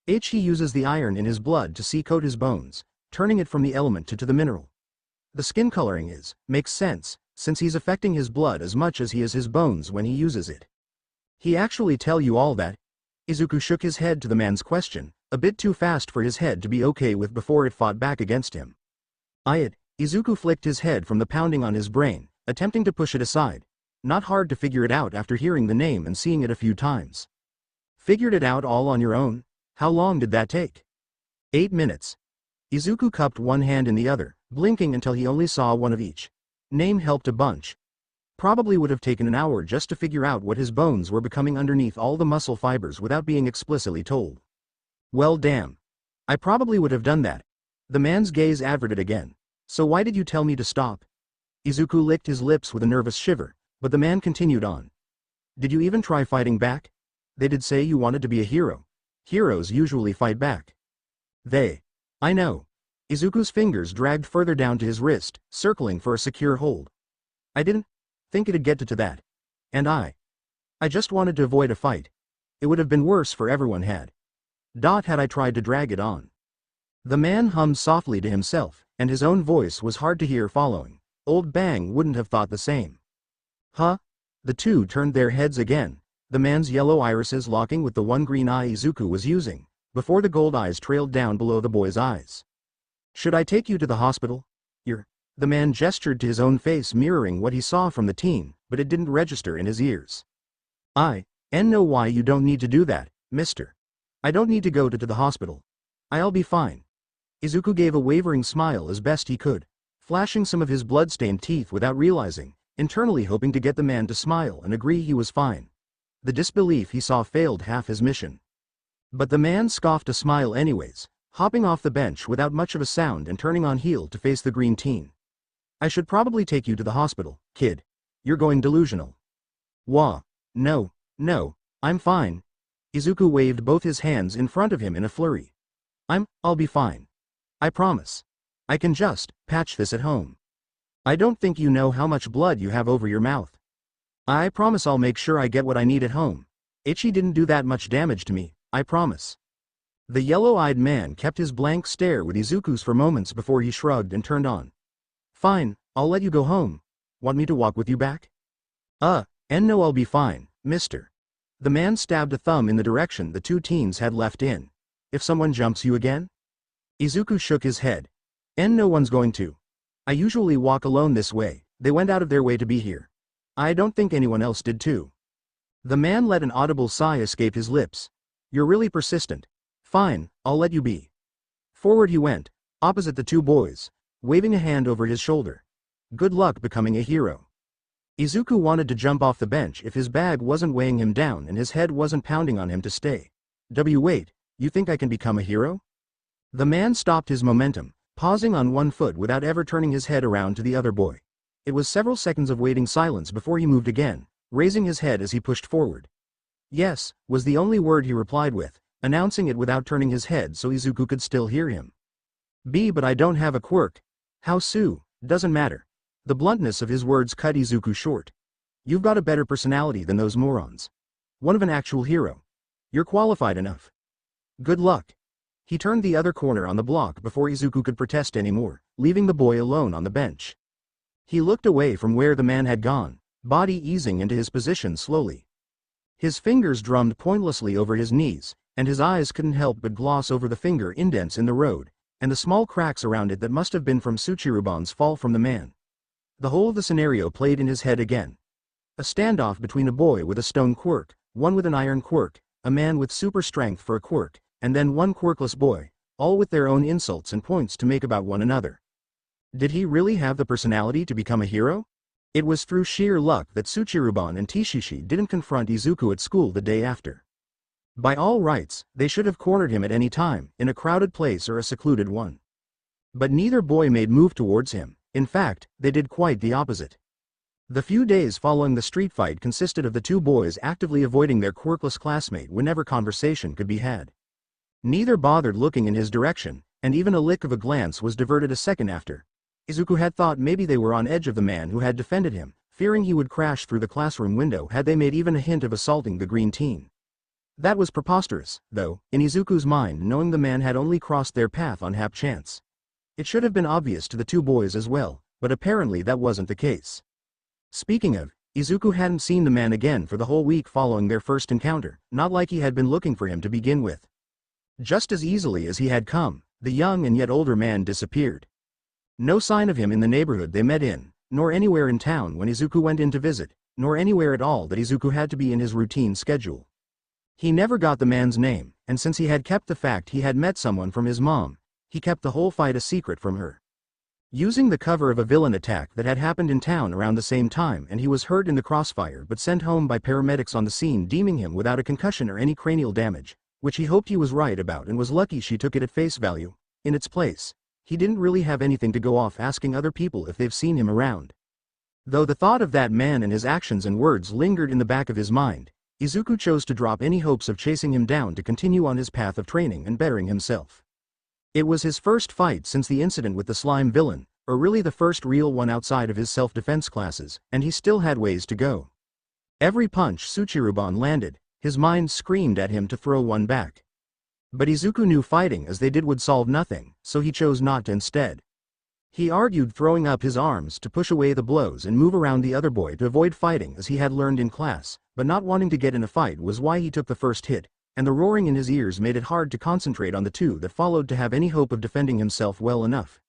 He uses the iron in his blood to coat his bones, turning it from the element to the mineral. The skin coloring makes sense, since he's affecting his blood as much as he is his bones when he uses it." "He actually tell you all that?" Izuku shook his head to the man's question, a bit too fast for his head to be okay with before it fought back against him. Izuku flicked his head from the pounding on his brain, attempting to push it aside. Not hard to figure it out after hearing the name and seeing it a few times. "Figured it out all on your own? How long did that take?" 8 minutes. Izuku cupped one hand in the other, blinking until he only saw one of each. Name helped a bunch. Probably would have taken an hour just to figure out what his bones were becoming underneath all the muscle fibers without being explicitly told. "Well damn. I probably would have done that." The man's gaze averted again. So why did you tell me to stop? Izuku licked his lips with a nervous shiver, but the man continued on. Did you even try fighting back? They did say you wanted to be a hero. Heroes usually fight back. I know. Izuku's fingers dragged further down to his wrist, circling for a secure hold. I didn't think it'd get to that. And I just wanted to avoid a fight. It would have been worse for everyone had I tried to drag it on. The man hummed softly to himself, and his own voice was hard to hear following. Old Bang wouldn't have thought the same. Huh? The two turned their heads again, the man's yellow irises locking with the one green eye Izuku was using, before the gold eyes trailed down below the boy's eyes. Should I take you to the hospital? The man gestured to his own face mirroring what he saw from the teen, but it didn't register in his ears. I know why you don't need to do that, mister. I don't need to go to the hospital. I'll be fine. Izuku gave a wavering smile as best he could, flashing some of his blood-stained teeth without realizing, internally hoping to get the man to smile and agree he was fine. The disbelief he saw failed half his mission. But the man scoffed a smile anyways, hopping off the bench without much of a sound and turning on heel to face the green teen. I should probably take you to the hospital, kid. You're going delusional. Wah. No, I'm fine. Izuku waved both his hands in front of him in a flurry. I'll be fine. I promise. I can just patch this at home. I don't think you know how much blood you have over your mouth. I promise I'll make sure I get what I need at home. Itchy didn't do that much damage to me, I promise. The yellow-eyed man kept his blank stare with Izuku's for moments before he shrugged and turned on. Fine, I'll let you go home. Want me to walk with you back? No, I'll be fine, mister. The man stabbed a thumb in the direction the two teens had left in. If someone jumps you again? Izuku shook his head. No one's going to. I usually walk alone this way, they went out of their way to be here. I don't think anyone else did too. The man let an audible sigh escape his lips. You're really persistent. Fine, I'll let you be. Forward he went, opposite the two boys, waving a hand over his shoulder. Good luck becoming a hero. Izuku wanted to jump off the bench if his bag wasn't weighing him down and his head wasn't pounding on him to stay. Wait, you think I can become a hero? The man stopped his momentum, pausing on one foot without ever turning his head around to the other boy. It was several seconds of waiting silence before he moved again, raising his head as he pushed forward. Yes, was the only word he replied with, announcing it without turning his head so Izuku could still hear him. But I don't have a quirk. How so? Doesn't matter. The bluntness of his words cut Izuku short. You've got a better personality than those morons. One of an actual hero. You're qualified enough. Good luck. He turned the other corner on the block before Izuku could protest anymore, leaving the boy alone on the bench. He looked away from where the man had gone, body easing into his position slowly. His fingers drummed pointlessly over his knees, and his eyes couldn't help but gloss over the finger indents in the road, and the small cracks around it that must have been from Tsuchiruban's fall from the man. The whole of the scenario played in his head again. A standoff between a boy with a stone quirk, one with an iron quirk, a man with super strength for a quirk, and then one quirkless boy, all with their own insults and points to make about one another. Did he really have the personality to become a hero? It was through sheer luck that Tsuchiruban and Tishishi didn't confront Izuku at school the day after. By all rights, they should have cornered him at any time, in a crowded place or a secluded one. But neither boy made move towards him. In fact, they did quite the opposite. The few days following the street fight consisted of the two boys actively avoiding their quirkless classmate whenever conversation could be had. Neither bothered looking in his direction, and even a lick of a glance was diverted a second after. Izuku had thought maybe they were on edge of the man who had defended him, fearing he would crash through the classroom window had they made even a hint of assaulting the green teen. That was preposterous, though, in Izuku's mind, knowing the man had only crossed their path on hap chance. It should have been obvious to the two boys as well, but apparently that wasn't the case. Speaking of, Izuku hadn't seen the man again for the whole week following their first encounter, not like he had been looking for him to begin with. Just as easily as he had come, the young and yet older man disappeared. No sign of him in the neighborhood they met in, nor anywhere in town when Izuku went in to visit, nor anywhere at all that Izuku had to be in his routine schedule. He never got the man's name, and since he had kept the fact he had met someone from his mom, he kept the whole fight a secret from her. Using the cover of a villain attack that had happened in town around the same time, and he was hurt in the crossfire but sent home by paramedics on the scene deeming him without a concussion or any cranial damage, which he hoped he was right about and was lucky she took it at face value. In its place, he didn't really have anything to go off asking other people if they've seen him around. Though the thought of that man and his actions and words lingered in the back of his mind, Izuku chose to drop any hopes of chasing him down to continue on his path of training and bettering himself. It was his first fight since the incident with the slime villain, or really the first real one outside of his self-defense classes, and he still had ways to go. Every punch Tsuchiruban landed, his mind screamed at him to throw one back. But Izuku knew fighting as they did would solve nothing, so he chose not to instead. He argued throwing up his arms to push away the blows and move around the other boy to avoid fighting as he had learned in class, but not wanting to get in a fight was why he took the first hit, and the roaring in his ears made it hard to concentrate on the two that followed to have any hope of defending himself well enough.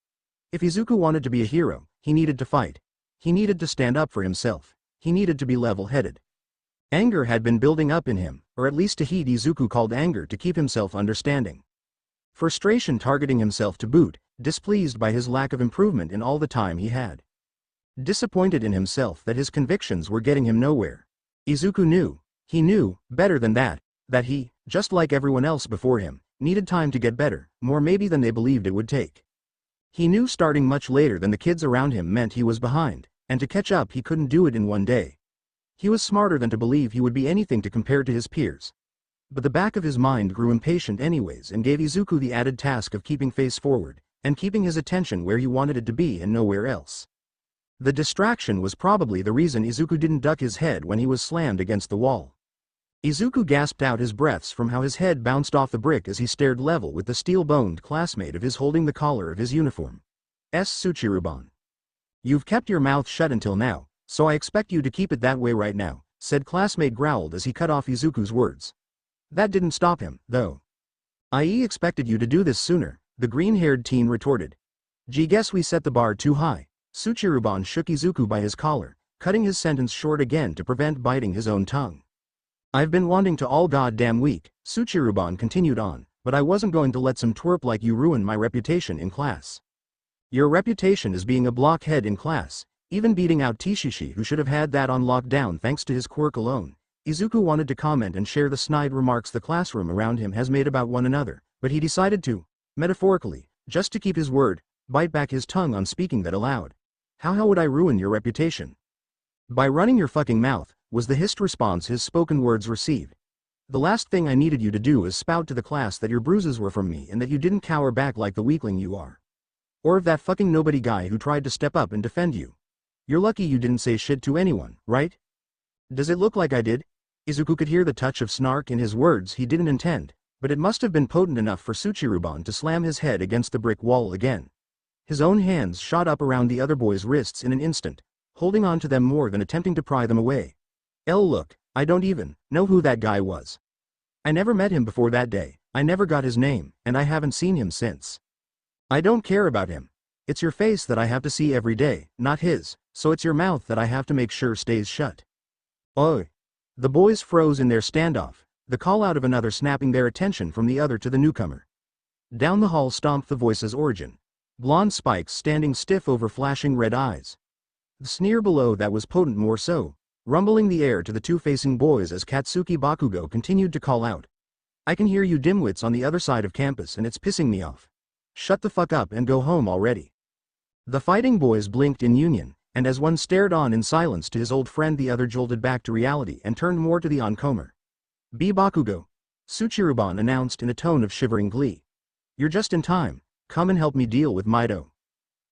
If Izuku wanted to be a hero, he needed to fight. He needed to stand up for himself. He needed to be level-headed. Anger had been building up in him, or at least a heat Izuku called anger to keep himself understanding. Frustration targeting himself to boot, displeased by his lack of improvement in all the time he had. Disappointed in himself that his convictions were getting him nowhere. Izuku knew, he knew, better than that he, just like everyone else before him, needed time to get better, more maybe than they believed it would take. He knew starting much later than the kids around him meant he was behind, and to catch up he couldn't do it in one day. He was smarter than to believe he would be anything to compare to his peers. But the back of his mind grew impatient anyways and gave Izuku the added task of keeping face forward, and keeping his attention where he wanted it to be and nowhere else. The distraction was probably the reason Izuku didn't duck his head when he was slammed against the wall. Izuku gasped out his breaths from how his head bounced off the brick as he stared level with the steel-boned classmate of his holding the collar of his uniform. Tsuchiruban. You've kept your mouth shut until now, so I expect you to keep it that way right now, said classmate growled as he cut off Izuku's words. That didn't stop him, though. I expected you to do this sooner, the green-haired teen retorted. Gee, guess we set the bar too high. Tsuchiruban shook Izuku by his collar, cutting his sentence short again to prevent biting his own tongue. I've been wanting to all goddamn week, Tsuchiruban continued on, but I wasn't going to let some twerp like you ruin my reputation in class. Your reputation as being a blockhead in class, even beating out Tishishi who should have had that on lockdown thanks to his quirk alone. Izuku wanted to comment and share the snide remarks the classroom around him has made about one another, but he decided to, metaphorically, just to keep his word, bite back his tongue on speaking that aloud. How would I ruin your reputation? By running your fucking mouth, was the hissed response his spoken words received. The last thing I needed you to do is spout to the class that your bruises were from me and that you didn't cower back like the weakling you are. Or of that fucking nobody guy who tried to step up and defend you. You're lucky you didn't say shit to anyone, right? Does it look like I did? Izuku could hear the touch of snark in his words he didn't intend, but it must have been potent enough for Tsuchiruban to slam his head against the brick wall again. His own hands shot up around the other boy's wrists in an instant, holding on to them more than attempting to pry them away. Look, I don't even know who that guy was. I never met him before that day, I never got his name, and I haven't seen him since. I don't care about him. It's your face that I have to see every day, not his, so it's your mouth that I have to make sure stays shut. Oi. The boys froze in their standoff, the call out of another snapping their attention from the other to the newcomer. Down the hall stomped the voice's origin. Blonde spikes standing stiff over flashing red eyes. The sneer below that was potent more so, rumbling the air to the two facing boys as Katsuki Bakugo continued to call out. I can hear you dimwits on the other side of campus and it's pissing me off. Shut the fuck up and go home already. The fighting boys blinked in union, and as one stared on in silence to his old friend the other jolted back to reality and turned more to the oncomer. Be Bakugo, Tsuchiruban announced in a tone of shivering glee. You're just in time, come and help me deal with Mido.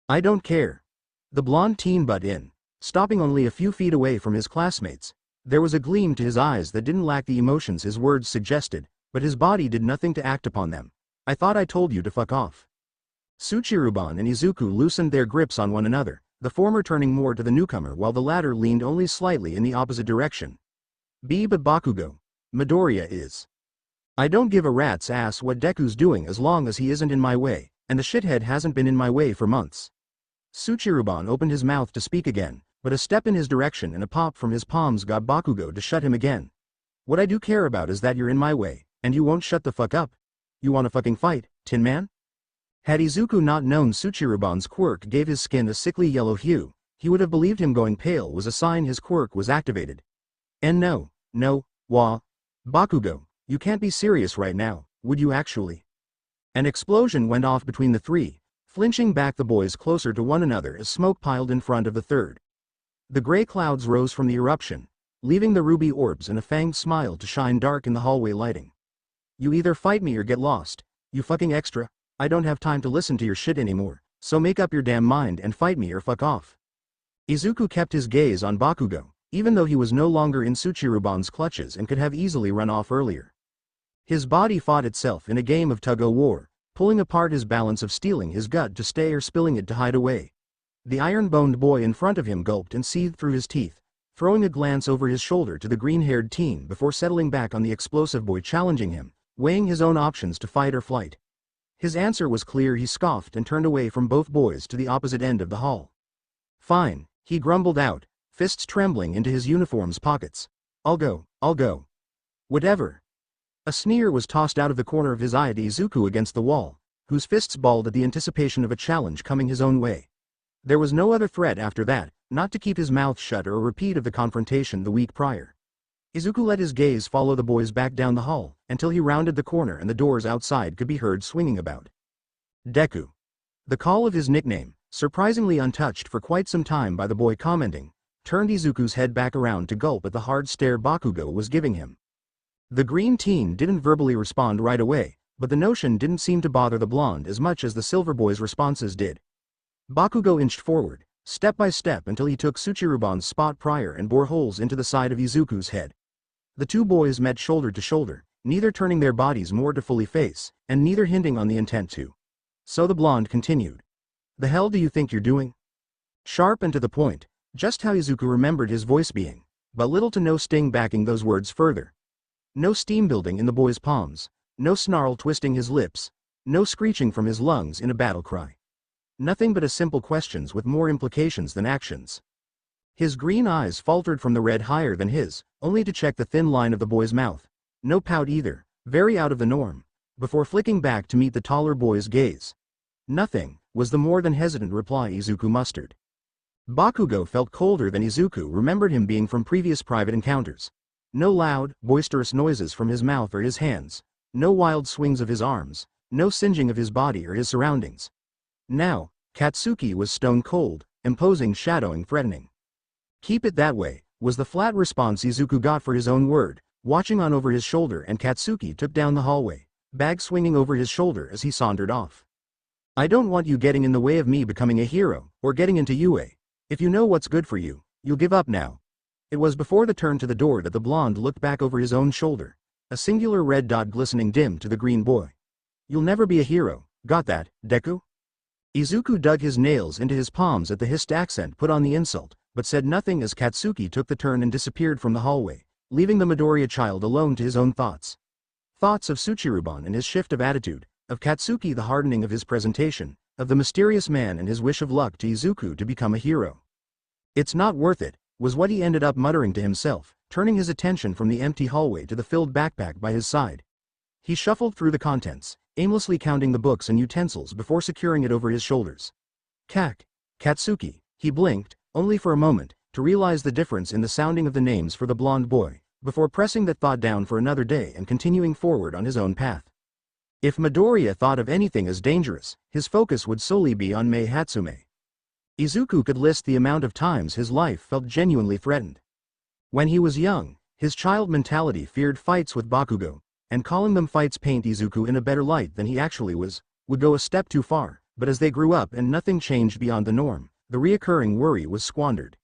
I don't care. The blonde teen butt in. Stopping only a few feet away from his classmates, there was a gleam to his eyes that didn't lack the emotions his words suggested, but his body did nothing to act upon them. I thought I told you to fuck off. Tsuchiruban and Izuku loosened their grips on one another, the former turning more to the newcomer while the latter leaned only slightly in the opposite direction. But Bakugo. Midoriya is. I don't give a rat's ass what Deku's doing as long as he isn't in my way, and the shithead hasn't been in my way for months. Tsuchiruban opened his mouth to speak again, but a step in his direction and a pop from his palms got Bakugo to shut him again. What I do care about is that you're in my way, and you won't shut the fuck up. You wanna fucking fight, Tin Man? Had Izuku not known Tsuchiruban's quirk gave his skin a sickly yellow hue, he would have believed him going pale was a sign his quirk was activated. And no, Bakugo, you can't be serious right now, would you actually? An explosion went off between the three, flinching back the boys closer to one another as smoke piled in front of the third. The gray clouds rose from the eruption, leaving the ruby orbs and a fanged smile to shine dark in the hallway lighting. You either fight me or get lost, you fucking extra. I don't have time to listen to your shit anymore, so make up your damn mind and fight me or fuck off. Izuku kept his gaze on Bakugo, even though he was no longer in Tsuchiruban's clutches and could have easily run off earlier. His body fought itself in a game of tug-o-war, pulling apart his balance of stealing his gut to stay or spilling it to hide away. The iron-boned boy in front of him gulped and seethed through his teeth, throwing a glance over his shoulder to the green-haired teen before settling back on the explosive boy challenging him, weighing his own options to fight or flight. His answer was clear. He scoffed and turned away from both boys to the opposite end of the hall. Fine, he grumbled out, fists trembling into his uniform's pockets. I'll go. Whatever. A sneer was tossed out of the corner of his eye at Izuku against the wall, whose fists balled at the anticipation of a challenge coming his own way. There was no other threat after that, not to keep his mouth shut or a repeat of the confrontation the week prior. Izuku let his gaze follow the boys back down the hall, until he rounded the corner and the doors outside could be heard swinging about. Deku. The call of his nickname, surprisingly untouched for quite some time by the boy commenting, turned Izuku's head back around to gulp at the hard stare Bakugo was giving him. The green teen didn't verbally respond right away, but the notion didn't seem to bother the blonde as much as the silver boy's responses did. Bakugo inched forward, step by step until he took Tsuchiruban's spot prior and bore holes into the side of Izuku's head. The two boys met shoulder to shoulder, neither turning their bodies more to fully face, and neither hinting on the intent to. So the blonde continued. The hell do you think you're doing? Sharp and to the point, just how Izuku remembered his voice being, but little to no sting backing those words further. No steam building in the boy's palms, no snarl twisting his lips, no screeching from his lungs in a battle cry. Nothing but a simple questions with more implications than actions. His green eyes faltered from the red higher than his, only to check the thin line of the boy's mouth. No pout either, very out of the norm, before flicking back to meet the taller boy's gaze. Nothing, was the more than hesitant reply Izuku mustered. Bakugo felt colder than Izuku remembered him being from previous private encounters. No loud, boisterous noises from his mouth or his hands, no wild swings of his arms, no singeing of his body or his surroundings. Now, Katsuki was stone cold, imposing, shadowing, threatening. Keep it that way, was the flat response Izuku got for his own word, watching on over his shoulder, and Katsuki took down the hallway, bag swinging over his shoulder as he sauntered off. I don't want you getting in the way of me becoming a hero, or getting into UA. If you know what's good for you, you'll give up now. It was before the turn to the door that the blonde looked back over his own shoulder, a singular red dot glistening dim to the green boy. You'll never be a hero, got that, Deku? Izuku dug his nails into his palms at the hissed accent put on the insult, but said nothing as Katsuki took the turn and disappeared from the hallway, leaving the Midoriya child alone to his own thoughts. Thoughts of Tsuchiruban and his shift of attitude, of Katsuki the hardening of his presentation, of the mysterious man and his wish of luck to Izuku to become a hero. It's not worth it, was what he ended up muttering to himself, turning his attention from the empty hallway to the filled backpack by his side. He shuffled through the contents, aimlessly counting the books and utensils before securing it over his shoulders. Katsuki, he blinked, only for a moment, to realize the difference in the sounding of the names for the blonde boy, before pressing that thought down for another day and continuing forward on his own path. If Midoriya thought of anything as dangerous, his focus would solely be on Mei Hatsume. Izuku could list the amount of times his life felt genuinely threatened. When he was young, his child mentality feared fights with Bakugo, and calling them fights paint Izuku in a better light than he actually was, would go a step too far, but as they grew up and nothing changed beyond the norm, the reoccurring worry was squandered.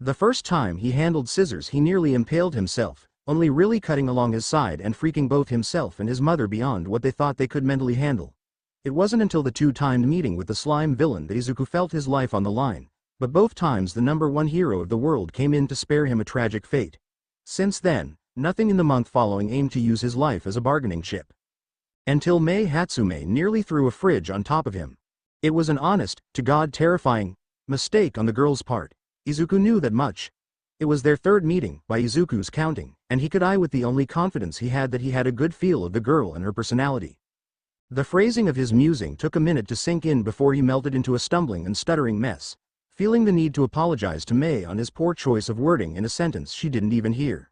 The first time he handled scissors he nearly impaled himself, only really cutting along his side and freaking both himself and his mother beyond what they thought they could mentally handle. It wasn't until the two-timed meeting with the slime villain that Izuku felt his life on the line, but both times the #1 hero of the world came in to spare him a tragic fate. Since then, nothing in the month following aimed to use his life as a bargaining chip. Until Mei Hatsume nearly threw a fridge on top of him. It was an honest, to God terrifying, mistake on the girl's part. Izuku knew that much. It was their third meeting, by Izuku's counting, and he could eye with the only confidence he had that he had a good feel of the girl and her personality. The phrasing of his musing took a minute to sink in before he melted into a stumbling and stuttering mess, feeling the need to apologize to Mei on his poor choice of wording in a sentence she didn't even hear.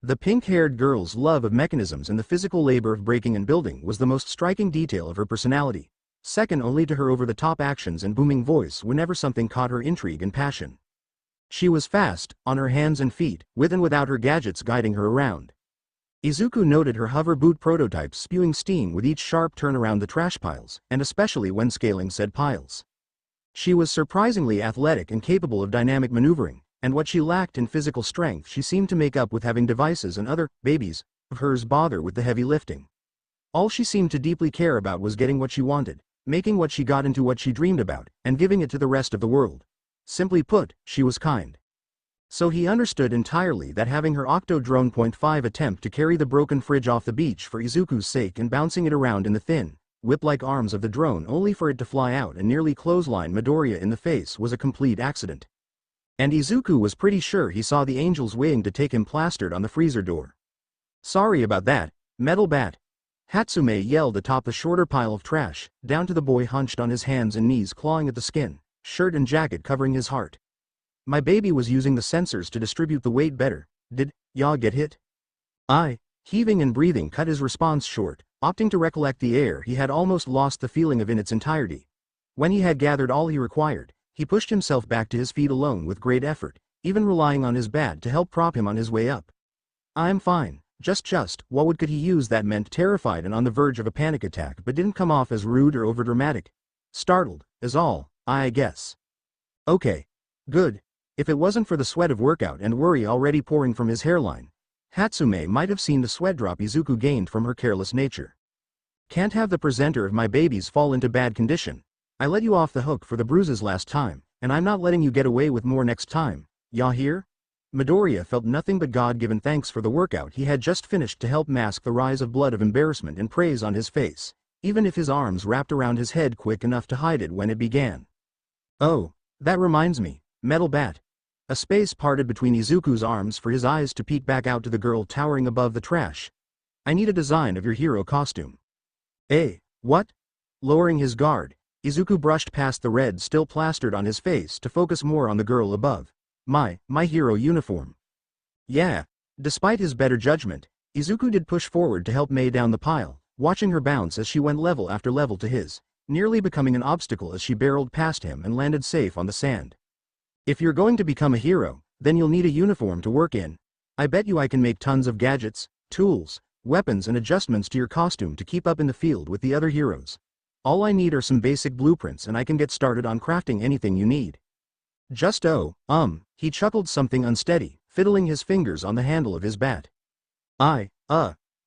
The pink-haired girl's love of mechanisms and the physical labor of breaking and building was the most striking detail of her personality, second only to her over-the-top actions and booming voice whenever something caught her intrigue and passion. She was fast, on her hands and feet, with and without her gadgets guiding her around. Izuku noted her hover boot prototypes spewing steam with each sharp turn around the trash piles, and especially when scaling said piles. She was surprisingly athletic and capable of dynamic maneuvering, and what she lacked in physical strength she seemed to make up with having devices and other babies of hers bother with the heavy lifting. All she seemed to deeply care about was getting what she wanted, making what she got into what she dreamed about, and giving it to the rest of the world. Simply put, she was kind. So he understood entirely that having her Octo-Drone .5 attempt to carry the broken fridge off the beach for Izuku's sake and bouncing it around in the thin, whip-like arms of the drone only for it to fly out and nearly clothesline Midoriya in the face was a complete accident. And Izuku was pretty sure he saw the angels waiting to take him plastered on the freezer door. "Sorry about that, Metal Bat," Hatsume yelled atop the shorter pile of trash, down to the boy hunched on his hands and knees clawing at the skin, shirt and jacket covering his heart. "My baby was using the sensors to distribute the weight better. Did ya get hit?" Heaving and breathing cut his response short, opting to recollect the air he had almost lost the feeling of in its entirety. When he had gathered all he required, he pushed himself back to his feet alone with great effort, even relying on his bat to help prop him on his way up. "I'm fine, just what would could he use?" That meant terrified and on the verge of a panic attack but didn't come off as rude or overdramatic. "Startled, is all, I guess." "Okay. Good. If it wasn't for the sweat of workout and worry already pouring from his hairline, Hatsume might have seen the sweat drop Izuku gained from her careless nature. "Can't have the presenter of my babies fall into bad condition. I let you off the hook for the bruises last time, and I'm not letting you get away with more next time. Ya hear?" Midoriya felt nothing but God-given thanks for the workout he had just finished to help mask the rise of blood of embarrassment and praise on his face, even if his arms wrapped around his head quick enough to hide it when it began. "Oh, that reminds me, Metal Bat." A space parted between Izuku's arms for his eyes to peek back out to the girl towering above the trash. "I need a design of your hero costume." What?" Lowering his guard, Izuku brushed past the red still plastered on his face to focus more on the girl above. My hero uniform." "Yeah." Despite his better judgment, Izuku did push forward to help Mei down the pile, watching her bounce as she went level after level to his, nearly becoming an obstacle as she barreled past him and landed safe on the sand. "If you're going to become a hero, then you'll need a uniform to work in. I bet you I can make tons of gadgets, tools, weapons and adjustments to your costume to keep up in the field with the other heroes. All I need are some basic blueprints and I can get started on crafting anything you need." He chuckled something unsteady, fiddling his fingers on the handle of his bat. "I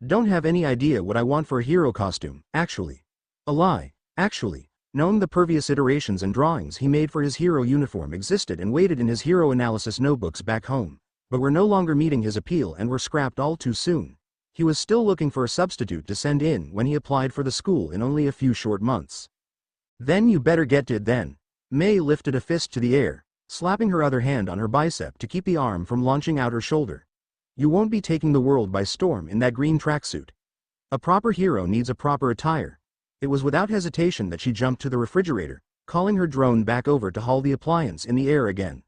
don't have any idea what I want for a hero costume, actually." A lie, actually. Knowing the previous iterations and drawings he made for his hero uniform existed and waited in his hero analysis notebooks back home, but were no longer meeting his appeal and were scrapped all too soon. He was still looking for a substitute to send in when he applied for the school in only a few short months. "Then you better get to it then." Mei lifted a fist to the air, slapping her other hand on her bicep to keep the arm from launching out her shoulder. "You won't be taking the world by storm in that green tracksuit. A proper hero needs a proper attire." It was without hesitation that she jumped to the refrigerator, calling her drone back over to haul the appliance in the air again.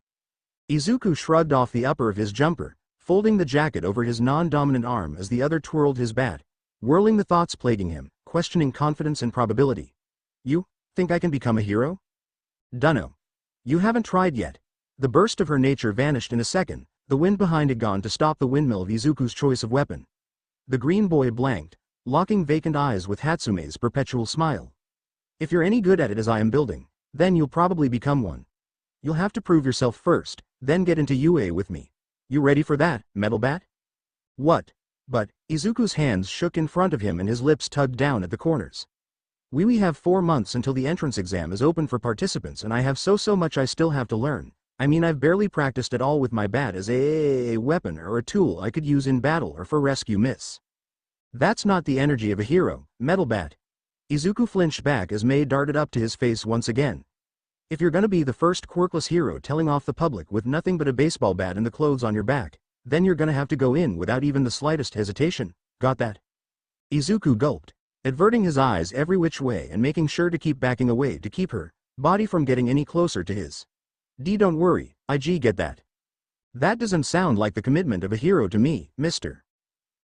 Izuku shrugged off the upper of his jumper, folding the jacket over his non-dominant arm as the other twirled his bat, whirling the thoughts plaguing him, questioning confidence and probability. "You think I can become a hero?" "Dunno. You haven't tried yet." The burst of her nature vanished in a second, the wind behind it gone to stop the windmill of Izuku's choice of weapon. The green boy blanked, locking vacant eyes with Hatsume's perpetual smile. "If you're any good at it as I am building, then you'll probably become one. You'll have to prove yourself first, then get into UA with me. You ready for that, Metal Bat?" "What?" But Izuku's hands shook in front of him and his lips tugged down at the corners. We have 4 months until the entrance exam is open for participants and I have so much I still have to learn. I mean I've barely practiced at all with my bat as a weapon or a tool I could use in battle or for rescue miss. That's not the energy of a hero, Metal Bat." Izuku flinched back as Mei darted up to his face once again. "If you're gonna be the first quirkless hero telling off the public with nothing but a baseball bat and the clothes on your back, then you're gonna have to go in without even the slightest hesitation, got that?" Izuku gulped, averting his eyes every which way and making sure to keep backing away to keep her body from getting any closer to his. Don't worry, I get that. That doesn't sound like the commitment of a hero to me, mister."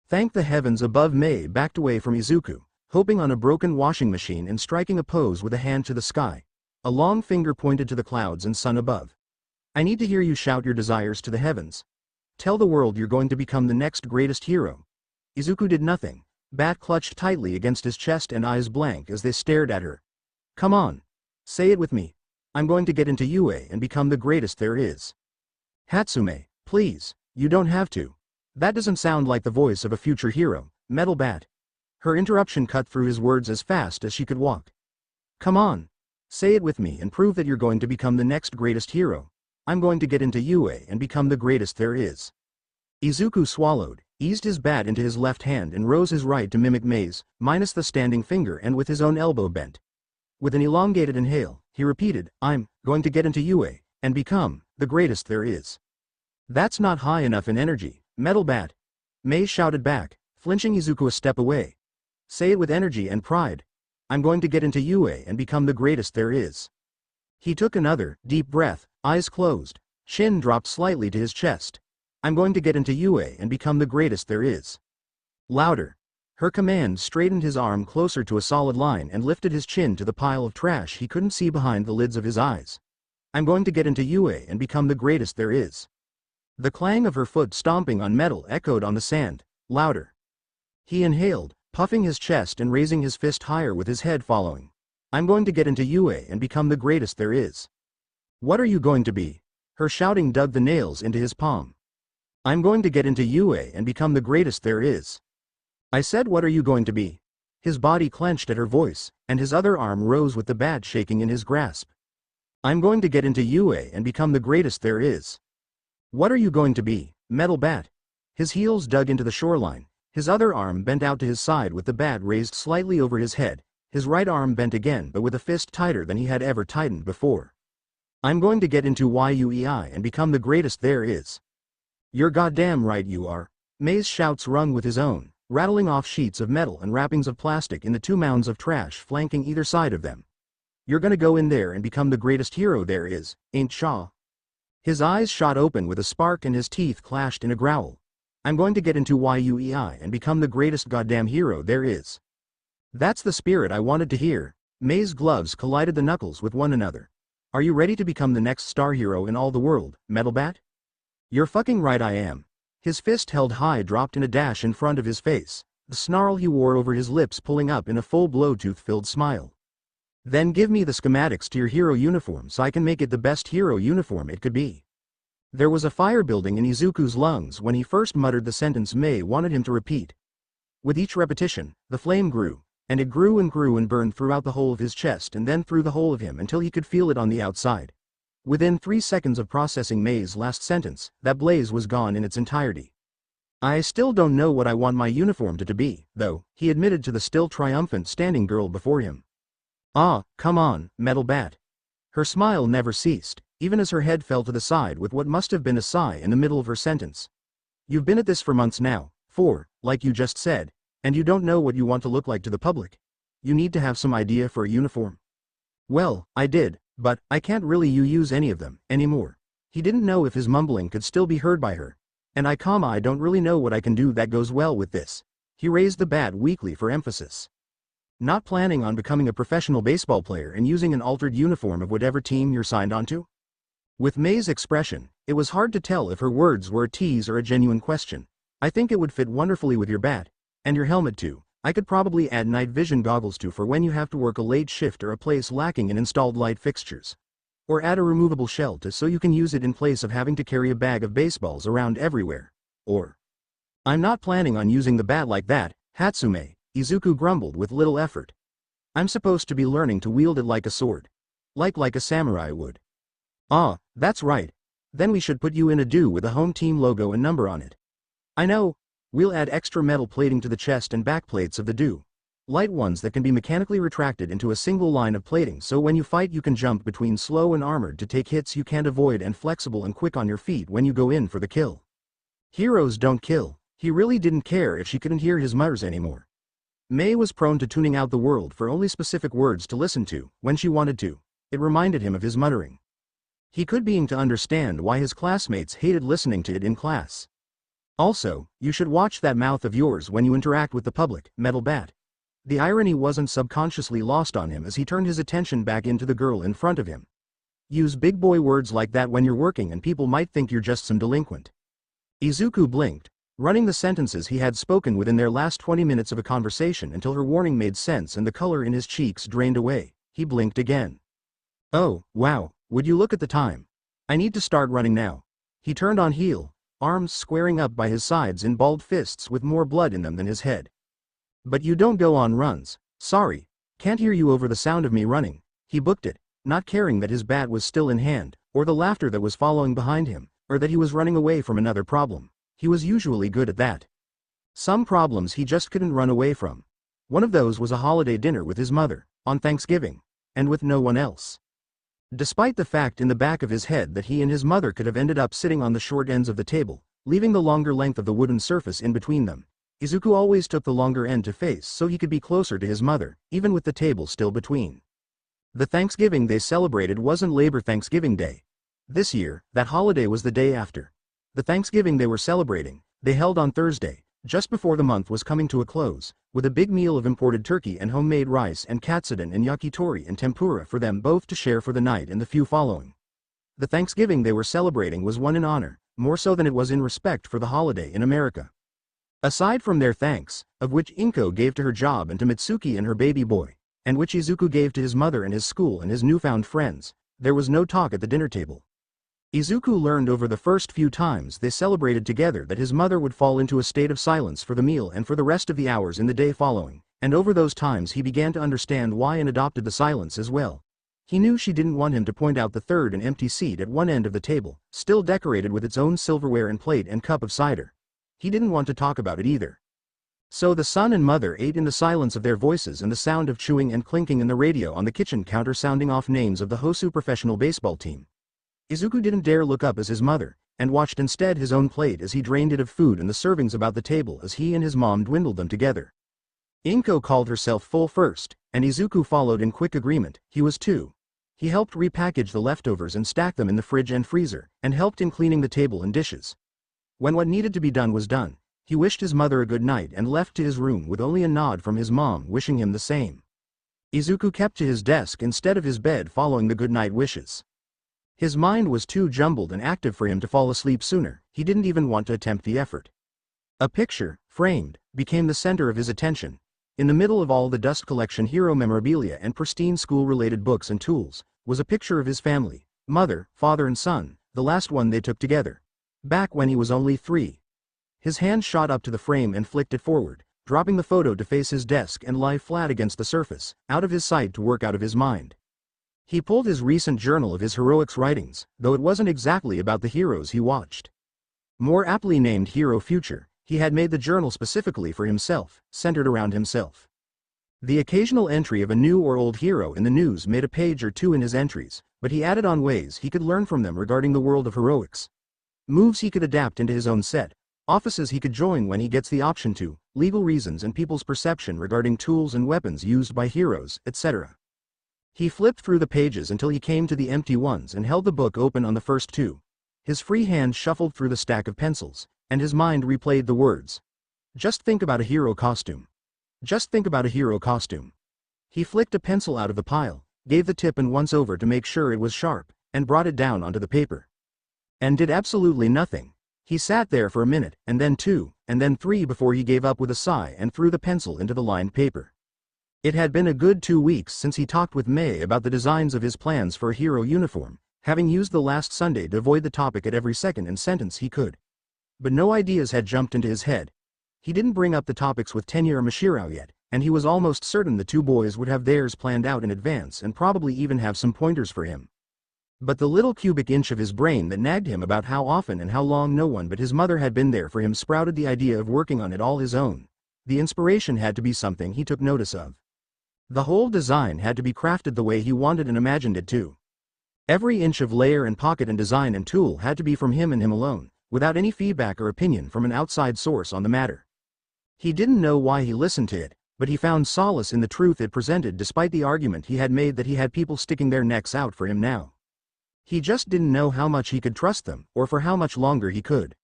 Thank the heavens above. Mei backed away from Izuku, hoping on a broken washing machine and striking a pose with a hand to the sky. A long finger pointed to the clouds and sun above. I need to hear you shout your desires to the heavens. Tell the world you're going to become the next greatest hero. Izuku did nothing. Bat clutched tightly against his chest and eyes blank as they stared at her. Come on. Say it with me. I'm going to get into UA and become the greatest there is. Hatsume, please, you don't have to. That doesn't sound like the voice of a future hero, Metal Bat. Her interruption cut through his words as fast as she could walk. Come on. Say it with me and prove that you're going to become the next greatest hero. I'm going to get into UA and become the greatest there is. Izuku swallowed, eased his bat into his left hand and rose his right to mimic Mei's, minus the standing finger and with his own elbow bent. With an elongated inhale, he repeated, I'm going to get into UA and become the greatest there is. That's not high enough in energy, Metal Bat. Mei shouted back, flinching Izuku a step away. Say it with energy and pride. I'm going to get into UA and become the greatest there is. He took another, deep breath, eyes closed, chin dropped slightly to his chest. I'm going to get into UA and become the greatest there is. Louder. Her command straightened his arm closer to a solid line and lifted his chin to the pile of trash he couldn't see behind the lids of his eyes. I'm going to get into UA and become the greatest there is. The clang of her foot stomping on metal echoed on the sand, louder. He inhaled, puffing his chest and raising his fist higher with his head following. I'm going to get into UA and become the greatest there is. What are you going to be? Her shouting dug the nails into his palm. I'm going to get into UA and become the greatest there is. I said, what are you going to be? His body clenched at her voice, and his other arm rose with the bat shaking in his grasp. I'm going to get into UA and become the greatest there is. What are you going to be, Metal Bat? His heels dug into the shoreline, his other arm bent out to his side with the bat raised slightly over his head, his right arm bent again but with a fist tighter than he had ever tightened before. I'm going to get into UEI and become the greatest there is. You're goddamn right you are. Mei's shouts rung with his own, rattling off sheets of metal and wrappings of plastic in the two mounds of trash flanking either side of them. You're gonna go in there and become the greatest hero there is, ain't Shaw? His eyes shot open with a spark and his teeth clashed in a growl. I'm going to get into UEI and become the greatest goddamn hero there is. That's the spirit I wanted to hear. Mei's gloves collided the knuckles with one another. Are you ready to become the next star hero in all the world, Metal Bat? You're fucking right I am. His fist held high dropped in a dash in front of his face, the snarl he wore over his lips pulling up in a full blowtooth-filled smile. Then give me the schematics to your hero uniform so I can make it the best hero uniform it could be. There was a fire building in Izuku's lungs when he first muttered the sentence Mei wanted him to repeat. With each repetition, the flame grew, and it grew and burned throughout the whole of his chest and then through the whole of him until he could feel it on the outside. Within 3 seconds of processing Mei's last sentence, that blaze was gone in its entirety. I still don't know what I want my uniform to be, though, he admitted to the still triumphant standing girl before him. Ah, come on, Metal Bat. Her smile never ceased, even as her head fell to the side with what must have been a sigh in the middle of her sentence. You've been at this for months now, like you just said, and you don't know what you want to look like to the public. You need to have some idea for a uniform. Well, I did, but I can't really use any of them anymore. He didn't know if his mumbling could still be heard by her. And I don't really know what I can do that goes well with this. He raised the bat weakly for emphasis. Not planning on becoming a professional baseball player and using an altered uniform of whatever team you're signed onto? With Mei's expression, it was hard to tell if her words were a tease or a genuine question. I think it would fit wonderfully with your bat. And your helmet too. I could probably add night vision goggles too for when you have to work a late shift or a place lacking in installed light fixtures. Or add a removable shell to so you can use it in place of having to carry a bag of baseballs around everywhere. Or, I'm not planning on using the bat like that, Hatsume, Izuku grumbled with little effort. I'm supposed to be learning to wield it like a sword. Like a samurai would. Ah, that's right. Then we should put you in a do with a home team logo and number on it. I know. We'll add extra metal plating to the chest and back plates of the do. Light ones that can be mechanically retracted into a single line of plating so when you fight you can jump between slow and armored to take hits you can't avoid and flexible and quick on your feet when you go in for the kill. Heroes don't kill. He really didn't care if she couldn't hear his mutters anymore. Mei was prone to tuning out the world for only specific words to listen to, when she wanted to. It reminded him of his muttering. He could begin to understand why his classmates hated listening to it in class. Also, you should watch that mouth of yours when you interact with the public, Metal Bat. The irony wasn't subconsciously lost on him as he turned his attention back into the girl in front of him. Use big boy words like that when you're working and people might think you're just some delinquent. Izuku blinked, running the sentences he had spoken within their last 20 minutes of a conversation until her warning made sense and the color in his cheeks drained away. He blinked again. Oh, wow, would you look at the time? I need to start running now. He turned on heel, arms squaring up by his sides in balled fists with more blood in them than his head. But you don't go on runs. Sorry, can't hear you over the sound of me running. He booked it, not caring that his bat was still in hand, or the laughter that was following behind him, or that he was running away from another problem. He was usually good at that. Some problems he just couldn't run away from. One of those was a holiday dinner with his mother, on Thanksgiving, and with no one else. Despite the fact in the back of his head that he and his mother could have ended up sitting on the short ends of the table, leaving the longer length of the wooden surface in between them, Izuku always took the longer end to face so he could be closer to his mother, even with the table still between. The Thanksgiving they celebrated wasn't Labor Thanksgiving Day. This year, that holiday was the day after. The Thanksgiving they were celebrating, they held on Thursday, just before the month was coming to a close, with a big meal of imported turkey and homemade rice and katsudon and yakitori and tempura for them both to share for the night and the few following. The Thanksgiving they were celebrating was one in honor, more so than it was in respect for the holiday in America. Aside from their thanks, of which Inko gave to her job and to Mitsuki and her baby boy, and which Izuku gave to his mother and his school and his newfound friends, there was no talk at the dinner table. Izuku learned over the first few times they celebrated together that his mother would fall into a state of silence for the meal and for the rest of the hours in the day following, and over those times he began to understand why and adopted the silence as well. He knew she didn't want him to point out the third and empty seat at one end of the table, still decorated with its own silverware and plate and cup of cider. He didn't want to talk about it either. So the son and mother ate in the silence of their voices and the sound of chewing and clinking in the radio on the kitchen counter sounding off names of the Hosu professional baseball team. Izuku didn't dare look up as his mother, and watched instead his own plate as he drained it of food and the servings about the table as he and his mom dwindled them together. Inko called herself full first, and Izuku followed in quick agreement. He was too. He helped repackage the leftovers and stack them in the fridge and freezer, and helped in cleaning the table and dishes. When what needed to be done was done, he wished his mother a good night and left to his room with only a nod from his mom wishing him the same. Izuku kept to his desk instead of his bed following the goodnight wishes. His mind was too jumbled and active for him to fall asleep sooner. He didn't even want to attempt the effort. A picture, framed, became the center of his attention. In the middle of all the dust collection hero memorabilia and pristine school-related books and tools, was a picture of his family, mother, father and son, the last one they took together. Back when he was only 3. His hand shot up to the frame and flicked it forward, dropping the photo to face his desk and lie flat against the surface, out of his sight to work out of his mind. He pulled his recent journal of his heroics writings, though it wasn't exactly about the heroes he watched. More aptly named Hero Future, he had made the journal specifically for himself, centered around himself. The occasional entry of a new or old hero in the news made a page or two in his entries, but he added on ways he could learn from them regarding the world of heroics. Moves he could adapt into his own set, offices he could join when he gets the option to, legal reasons and people's perception regarding tools and weapons used by heroes, etc. He flipped through the pages until he came to the empty ones and held the book open on the first 2. His free hand shuffled through the stack of pencils, and his mind replayed the words. Just think about a hero costume. Just think about a hero costume. He flicked a pencil out of the pile, gave the tip and once over to make sure it was sharp, and brought it down onto the paper. And did absolutely nothing. He sat there for a minute, and then 2, and then 3 before he gave up with a sigh and threw the pencil into the lined paper. It had been a good 2 weeks since he talked with May about the designs of his plans for a hero uniform, having used the last Sunday to avoid the topic at every second and sentence he could. But no ideas had jumped into his head. He didn't bring up the topics with Tenyura Mashirao yet, and he was almost certain the 2 boys would have theirs planned out in advance and probably even have some pointers for him. But the little cubic inch of his brain that nagged him about how often and how long no one but his mother had been there for him sprouted the idea of working on it all his own. The inspiration had to be something he took notice of. The whole design had to be crafted the way he wanted and imagined it to. Every inch of layer and pocket and design and tool had to be from him and him alone, without any feedback or opinion from an outside source on the matter. He didn't know why he listened to it, but he found solace in the truth it presented despite the argument he had made that he had people sticking their necks out for him now. He just didn't know how much he could trust them, or for how much longer he could.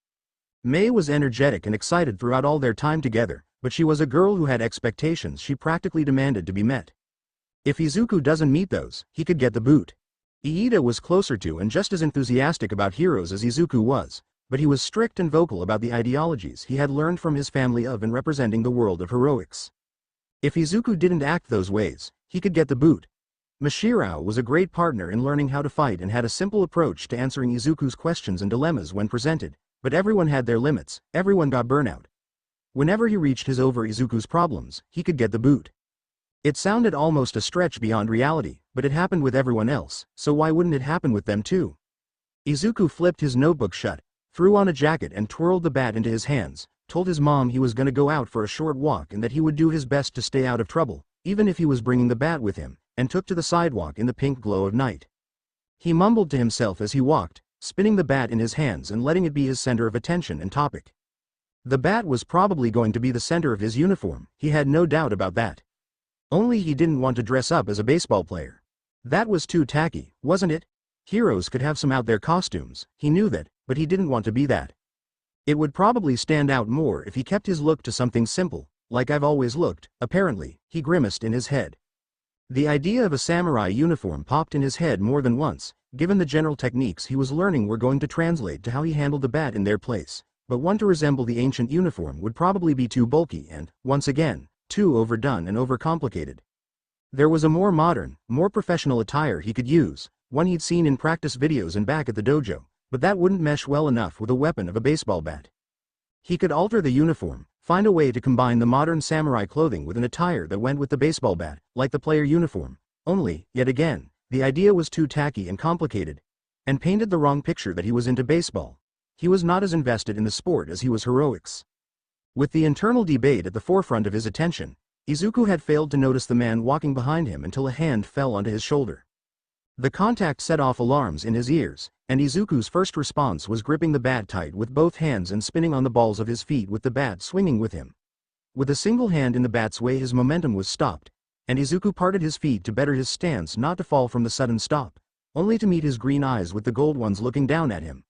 May was energetic and excited throughout all their time together, but she was a girl who had expectations she practically demanded to be met. If Izuku doesn't meet those, he could get the boot. Iida was closer to and just as enthusiastic about heroes as Izuku was, but he was strict and vocal about the ideologies he had learned from his family of and representing the world of heroics. If Izuku didn't act those ways, he could get the boot. Mashirao was a great partner in learning how to fight and had a simple approach to answering Izuku's questions and dilemmas when presented, but everyone had their limits, everyone got burnout. Whenever he reached his over Izuku's problems, he could get the boot. It sounded almost a stretch beyond reality, but it happened with everyone else, so why wouldn't it happen with them too? Izuku flipped his notebook shut, threw on a jacket and twirled the bat into his hands, told his mom he was going to go out for a short walk and that he would do his best to stay out of trouble, even if he was bringing the bat with him, and took to the sidewalk in the pink glow of night. He mumbled to himself as he walked, spinning the bat in his hands and letting it be his center of attention and topic. The bat was probably going to be the center of his uniform, he had no doubt about that. Only he didn't want to dress up as a baseball player. That was too tacky, wasn't it? Heroes could have some out there costumes, he knew that, but he didn't want to be that. It would probably stand out more if he kept his look to something simple, like I've always looked. Apparently, he grimaced in his head. The idea of a samurai uniform popped in his head more than once, given the general techniques he was learning were going to translate to how he handled the bat in their place, but one to resemble the ancient uniform would probably be too bulky and, once again, too overdone and overcomplicated. There was a more modern, more professional attire he could use, one he'd seen in practice videos and back at the dojo, but that wouldn't mesh well enough with a weapon of a baseball bat. He could alter the uniform, find a way to combine the modern samurai clothing with an attire that went with the baseball bat, like the player uniform, only, yet again, the idea was too tacky and complicated, and painted the wrong picture that he was into baseball. He was not as invested in the sport as he was heroics. With the internal debate at the forefront of his attention, Izuku had failed to notice the man walking behind him until a hand fell onto his shoulder. The contact set off alarms in his ears, and Izuku's first response was gripping the bat tight with both hands and spinning on the balls of his feet with the bat swinging with him. With a single hand in the bat's way his momentum was stopped, and Izuku parted his feet to better his stance not to fall from the sudden stop, only to meet his green eyes with the gold ones looking down at him.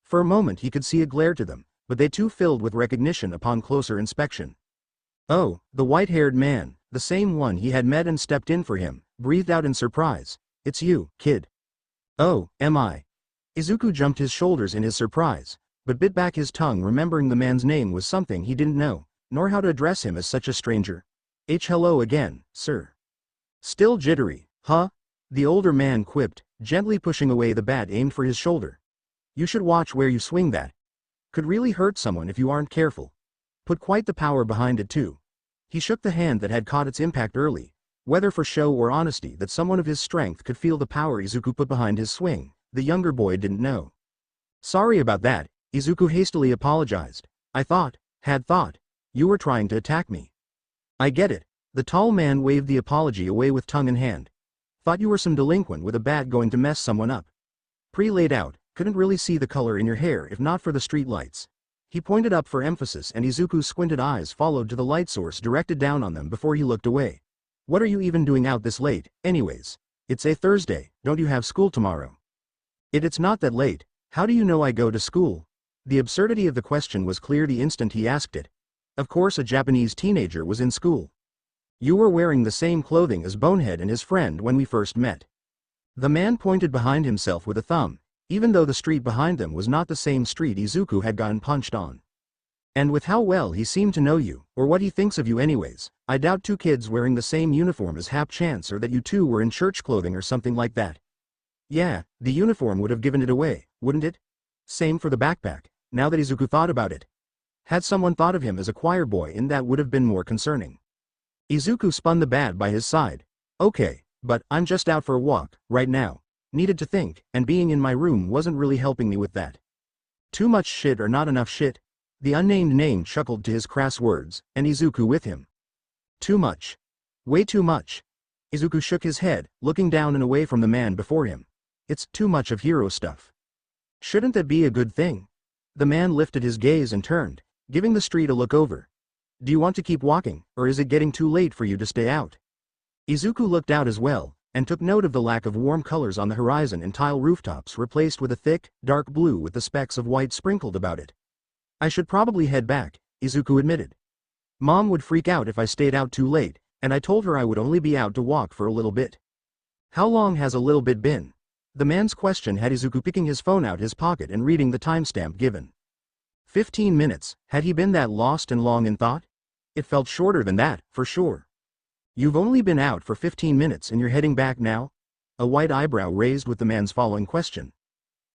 For a moment he could see a glare to them, but they too filled with recognition upon closer inspection. Oh, the white-haired man, the same one he had met and stepped in for him, breathed out in surprise. It's you, kid. Oh, am I? Izuku jumped his shoulders in his surprise, but bit back his tongue remembering the man's name was something he didn't know, nor how to address him as such a stranger. Hello again, sir. Still jittery, huh? The older man quipped, gently pushing away the bat aimed for his shoulder. You should watch where you swing that. Could really hurt someone if you aren't careful. Put quite the power behind it too. He shook the hand that had caught its impact early, whether for show or honesty that someone of his strength could feel the power Izuku put behind his swing, the younger boy didn't know. Sorry about that, Izuku hastily apologized. Had thought, you were trying to attack me. I get it, the tall man waved the apology away with tongue in hand. Thought you were some delinquent with a bat going to mess someone up. Pre-laid out, couldn't really see the color in your hair if not for the street lights. He pointed up for emphasis and Izuku's squinted eyes followed to the light source directed down on them before he looked away. What are you even doing out this late, anyways? It's a Thursday, don't you have school tomorrow? It's not that late, how do you know I go to school? The absurdity of the question was clear the instant he asked it. Of course a Japanese teenager was in school. You were wearing the same clothing as Bonehead and his friend when we first met. The man pointed behind himself with a thumb, even though the street behind them was not the same street Izuku had gotten punched on. And with how well he seemed to know you, or what he thinks of you anyways, I doubt two kids wearing the same uniform is hap chance or that you two were in church clothing or something like that. Yeah, the uniform would have given it away, wouldn't it? Same for the backpack, now that Izuku thought about it. Had someone thought of him as a choir boy and that would have been more concerning. Izuku spun the bat by his side. Okay, but I'm just out for a walk, right now. Needed to think, and being in my room wasn't really helping me with that. Too much shit or not enough shit? The unnamed name chuckled to his crass words, and Izuku with him. Too much. Way too much. Izuku shook his head, looking down and away from the man before him. It's too much of hero stuff. Shouldn't that be a good thing? The man lifted his gaze and turned, giving the street a look over. Do you want to keep walking, or is it getting too late for you to stay out? Izuku looked out as well, and took note of the lack of warm colors on the horizon and tile rooftops replaced with a thick, dark blue with the specks of white sprinkled about it. I should probably head back, Izuku admitted. Mom would freak out if I stayed out too late, and I told her I would only be out to walk for a little bit. How long has a little bit been? The man's question had Izuku picking his phone out his pocket and reading the timestamp given. 15 minutes, had he been that lost and long in thought? It felt shorter than that, for sure. You've only been out for 15 minutes and you're heading back now? A white eyebrow raised with the man's following question.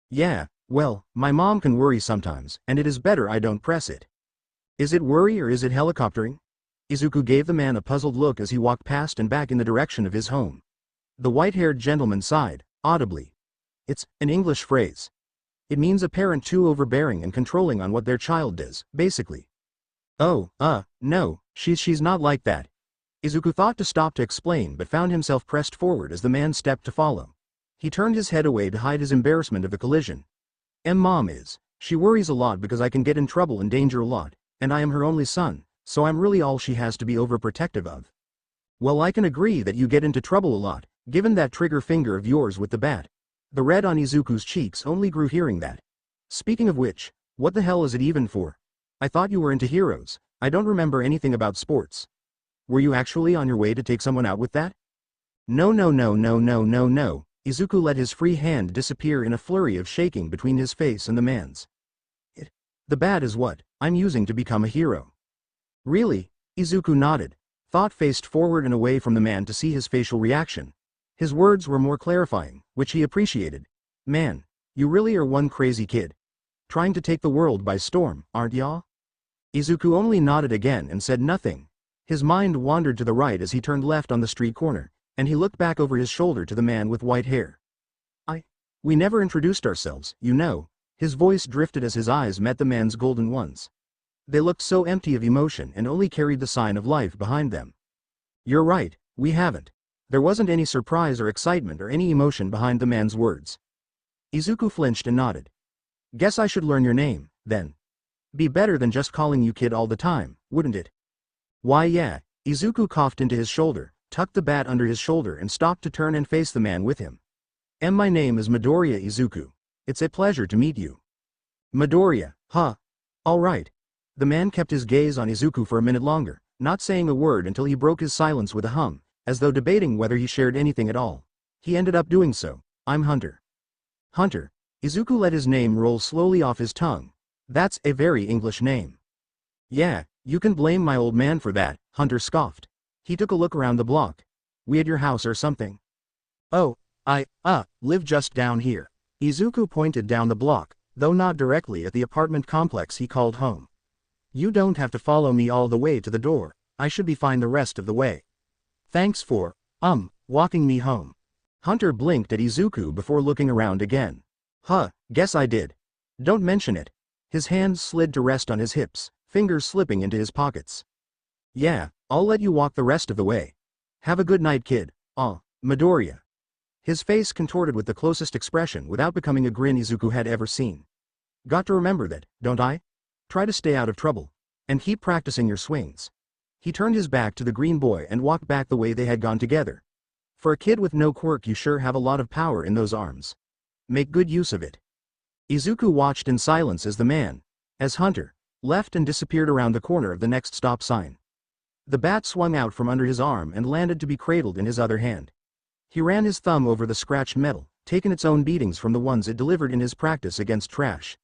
Yeah, well, my mom can worry sometimes, and it is better I don't press it. Is it worry or is it helicoptering? Izuku gave the man a puzzled look as he walked past and back in the direction of his home. The white-haired gentleman sighed, audibly. It's an English phrase. It means a parent too overbearing and controlling on what their child does, basically. Oh, no, she's not like that. Izuku thought to stop to explain but found himself pressed forward as the man stepped to follow. He turned his head away to hide his embarrassment of the collision. Mom is. She worries a lot because I can get in trouble and danger a lot, and I am her only son, so I'm really all she has to be overprotective of. Well, I can agree that you get into trouble a lot, given that trigger finger of yours with the bat. The red on Izuku's cheeks only grew hearing that. Speaking of which, what the hell is it even for? I thought you were into heroes. I don't remember anything about sports. Were you actually on your way to take someone out with that? No. Izuku let his free hand disappear in a flurry of shaking between his face and the man's. The bat is what I'm using to become a hero. Really? Izuku nodded, thought faced forward and away from the man to see his facial reaction. His words were more clarifying, which he appreciated. Man, you really are one crazy kid. Trying to take the world by storm, aren't ya? Izuku only nodded again and said nothing. His mind wandered to the right as he turned left on the street corner, and he looked back over his shoulder to the man with white hair. We never introduced ourselves, you know. His voice drifted as his eyes met the man's golden ones. They looked so empty of emotion and only carried the sign of life behind them. You're right, we haven't. There wasn't any surprise or excitement or any emotion behind the man's words. Izuku flinched and nodded. Guess I should learn your name, then. Be better than just calling you kid all the time, wouldn't it? Why yeah, Izuku coughed into his shoulder, tucked the bat under his shoulder and stopped to turn and face the man with him. My name is Midoriya Izuku. It's a pleasure to meet you. Midoriya, huh? All right. The man kept his gaze on Izuku for a minute longer, not saying a word until he broke his silence with a hum, as though debating whether he shared anything at all. He ended up doing so. I'm Hunter. Hunter. Izuku let his name roll slowly off his tongue. That's a very English name. Yeah, you can blame my old man for that, Hunter scoffed. He took a look around the block. We at your house or something? Oh, I live just down here. Izuku pointed down the block, though not directly at the apartment complex he called home. You don't have to follow me all the way to the door. I should be fine the rest of the way. Thanks for, walking me home. Hunter blinked at Izuku before looking around again. Guess I did. Don't mention it. His hands slid to rest on his hips, fingers slipping into his pockets. Yeah, I'll let you walk the rest of the way. Have a good night, kid. Midoriya. His face contorted with the closest expression without becoming a grin Izuku had ever seen. Got to remember that, don't I? Try to stay out of trouble. And keep practicing your swings. He turned his back to the green boy and walked back the way they had gone together. For a kid with no quirk, you sure have a lot of power in those arms. Make good use of it. Izuku watched in silence as the man, as Hunter, left and disappeared around the corner of the next stop sign. The bat swung out from under his arm and landed to be cradled in his other hand. He ran his thumb over the scratched metal, taking its own beatings from the ones it delivered in his practice against trash.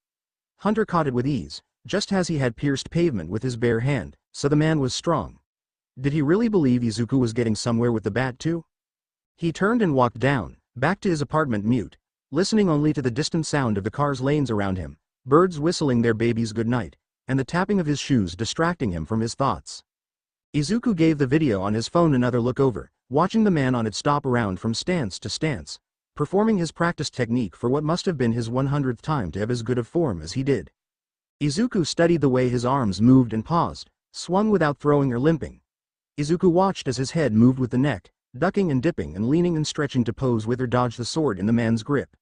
Hunter caught it with ease, just as he had pierced pavement with his bare hand, so the man was strong. Did he really believe Izuku was getting somewhere with the bat too? He turned and walked down, back to his apartment mute, listening only to the distant sound of the car's lanes around him, birds whistling their babies goodnight, and the tapping of his shoes distracting him from his thoughts. Izuku gave the video on his phone another look over, watching the man on it stop around from stance to stance, performing his practice technique for what must have been his 100th time to have as good of form as he did. Izuku studied the way his arms moved and paused, swung without throwing or limping. Izuku watched as his head moved with the neck, ducking and dipping and leaning and stretching to pose with or dodge the sword in the man's grip.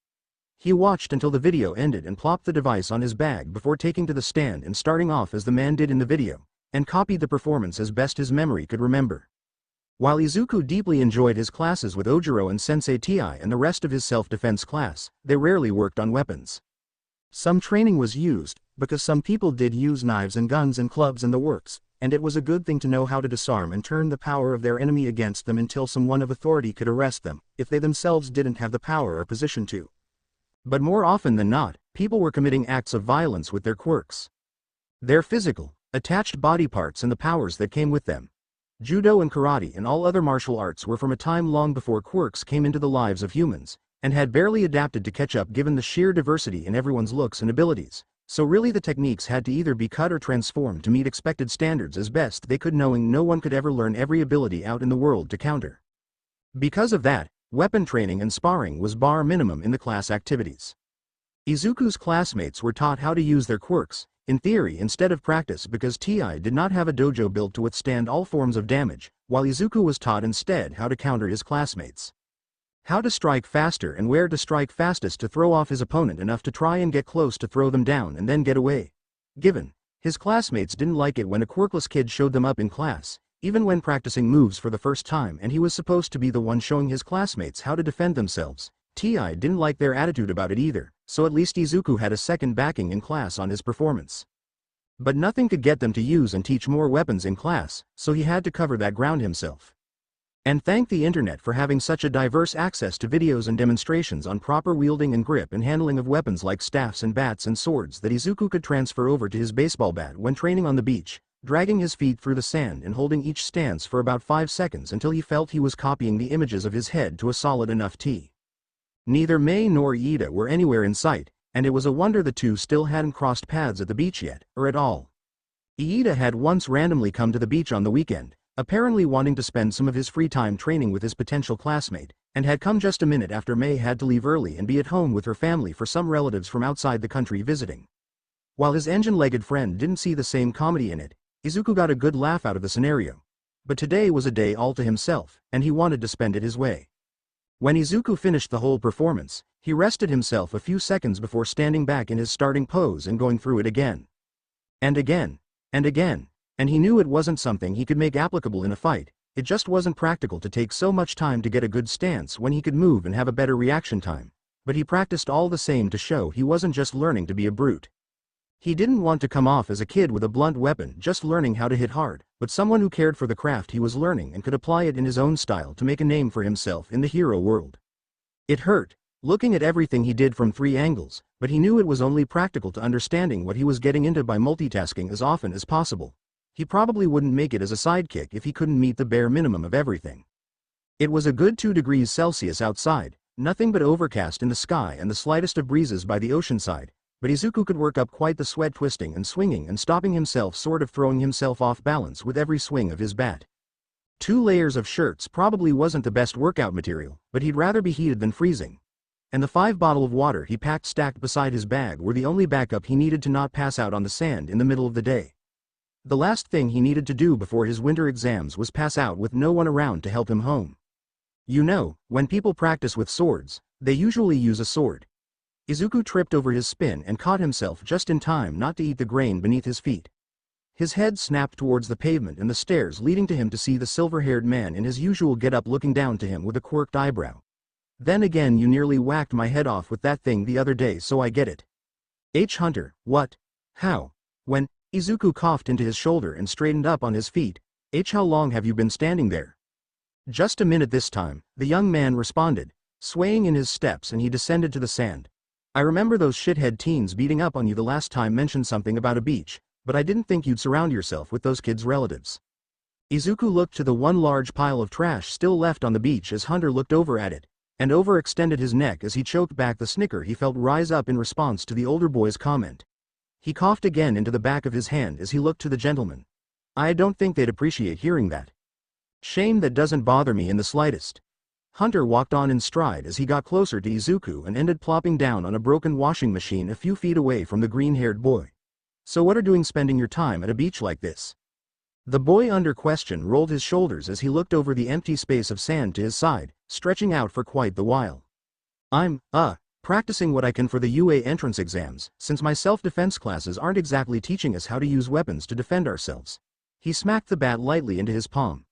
He watched until the video ended and plopped the device on his bag before taking to the stand and starting off as the man did in the video, and copied the performance as best his memory could remember. While Izuku deeply enjoyed his classes with Ojiro and Sensei Ti and the rest of his self-defense class, they rarely worked on weapons. Some training was used, because some people did use knives and guns and clubs and the works, and it was a good thing to know how to disarm and turn the power of their enemy against them until someone of authority could arrest them, if they themselves didn't have the power or position to. But more often than not, people were committing acts of violence with their quirks. Their physical, attached body parts and the powers that came with them. Judo and karate and all other martial arts were from a time long before quirks came into the lives of humans, and had barely adapted to catch up given the sheer diversity in everyone's looks and abilities. So really the techniques had to either be cut or transformed to meet expected standards as best they could, knowing no one could ever learn every ability out in the world to counter. Because of that, weapon training and sparring was bar minimum in the class activities. Izuku's classmates were taught how to use their quirks, in theory instead of practice, because Ti did not have a dojo built to withstand all forms of damage, while Izuku was taught instead how to counter his classmates. How to strike faster and where to strike fastest to throw off his opponent enough to try and get close to throw them down and then get away. Given, his classmates didn't like it when a quirkless kid showed them up in class, even when practicing moves for the first time, and he was supposed to be the one showing his classmates how to defend themselves. Ti didn't like their attitude about it either, so at least Izuku had a second backing in class on his performance. But nothing could get them to use and teach more weapons in class, so he had to cover that ground himself. And thank the internet for having such a diverse access to videos and demonstrations on proper wielding and grip and handling of weapons like staffs and bats and swords that Izuku could transfer over to his baseball bat when training on the beach, dragging his feet through the sand and holding each stance for about 5 seconds until he felt he was copying the images of his head to a solid enough T. Neither Mei nor Iida were anywhere in sight, and it was a wonder the two still hadn't crossed paths at the beach yet, or at all. Iida had once randomly come to the beach on the weekend, apparently wanting to spend some of his free time training with his potential classmate, and had come just a minute after Mei had to leave early and be at home with her family for some relatives from outside the country visiting. While his engine-legged friend didn't see the same comedy in it, Izuku got a good laugh out of the scenario. But today was a day all to himself, and he wanted to spend it his way. When Izuku finished the whole performance, he rested himself a few seconds before standing back in his starting pose and going through it again. And again. And again. And he knew it wasn't something he could make applicable in a fight. It just wasn't practical to take so much time to get a good stance when he could move and have a better reaction time. But he practiced all the same to show he wasn't just learning to be a brute. He didn't want to come off as a kid with a blunt weapon just learning how to hit hard, but someone who cared for the craft he was learning and could apply it in his own style to make a name for himself in the hero world. It hurt, looking at everything he did from 3 angles, but he knew it was only practical to understanding what he was getting into by multitasking as often as possible. He probably wouldn't make it as a sidekick if he couldn't meet the bare minimum of everything. It was a good 2 degrees Celsius outside, nothing but overcast in the sky and the slightest of breezes by the ocean side. But Izuku could work up quite the sweat twisting and swinging and stopping himself, sort of throwing himself off balance with every swing of his bat. 2 layers of shirts probably wasn't the best workout material, but he'd rather be heated than freezing. And the 5 bottles of water he packed stacked beside his bag were the only backup he needed to not pass out on the sand in the middle of the day. The last thing he needed to do before his winter exams was pass out with no one around to help him home. You know, when people practice with swords, they usually use a sword. Izuku tripped over his spin and caught himself just in time not to eat the grain beneath his feet. His head snapped towards the pavement and the stairs leading to him to see the silver-haired man in his usual get-up looking down to him with a quirked eyebrow. Then again, you nearly whacked my head off with that thing the other day, so I get it. Hunter, what? How? When? Izuku coughed into his shoulder and straightened up on his feet. How long have you been standing there? Just a minute this time, the young man responded, swaying in his steps, and he descended to the sand. I remember those shithead teens beating up on you the last time mentioned something about a beach, but I didn't think you'd surround yourself with those kids' relatives. Izuku looked to the one large pile of trash still left on the beach as Hunter looked over at it, and overextended his neck as he choked back the snicker he felt rise up in response to the older boy's comment. He coughed again into the back of his hand as he looked to the gentleman. I don't think they'd appreciate hearing that. Shame, that doesn't bother me in the slightest. Hunter walked on in stride as he got closer to Izuku and ended plopping down on a broken washing machine a few feet away from the green-haired boy. So what are doing spending your time at a beach like this? The boy under question rolled his shoulders as he looked over the empty space of sand to his side, stretching out for quite the while. I'm, practicing what I can for the UA entrance exams, since my self-defense classes aren't exactly teaching us how to use weapons to defend ourselves. He smacked the bat lightly into his palm.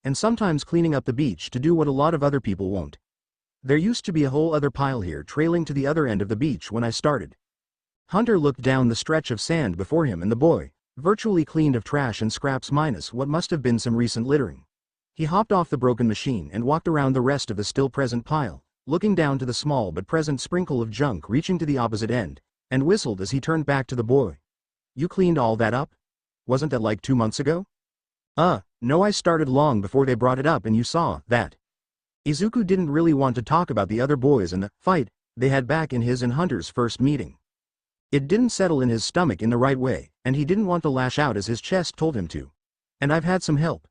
And sometimes cleaning up the beach to do what a lot of other people won't. There used to be a whole other pile here trailing to the other end of the beach when I started. Hunter looked down the stretch of sand before him, and the boy, virtually cleaned of trash and scraps minus what must have been some recent littering. He hopped off the broken machine and walked around the rest of the still present pile, looking down to the small but present sprinkle of junk reaching to the opposite end, and whistled as he turned back to the boy. "You cleaned all that up? Wasn't that like 2 months ago?" No, I started long before they brought it up and you saw that." Izuku didn't really want to talk about the other boys and the fight they had back in his and Hunter's first meeting. It didn't settle in his stomach in the right way, and he didn't want to lash out as his chest told him to. "And I've had some help.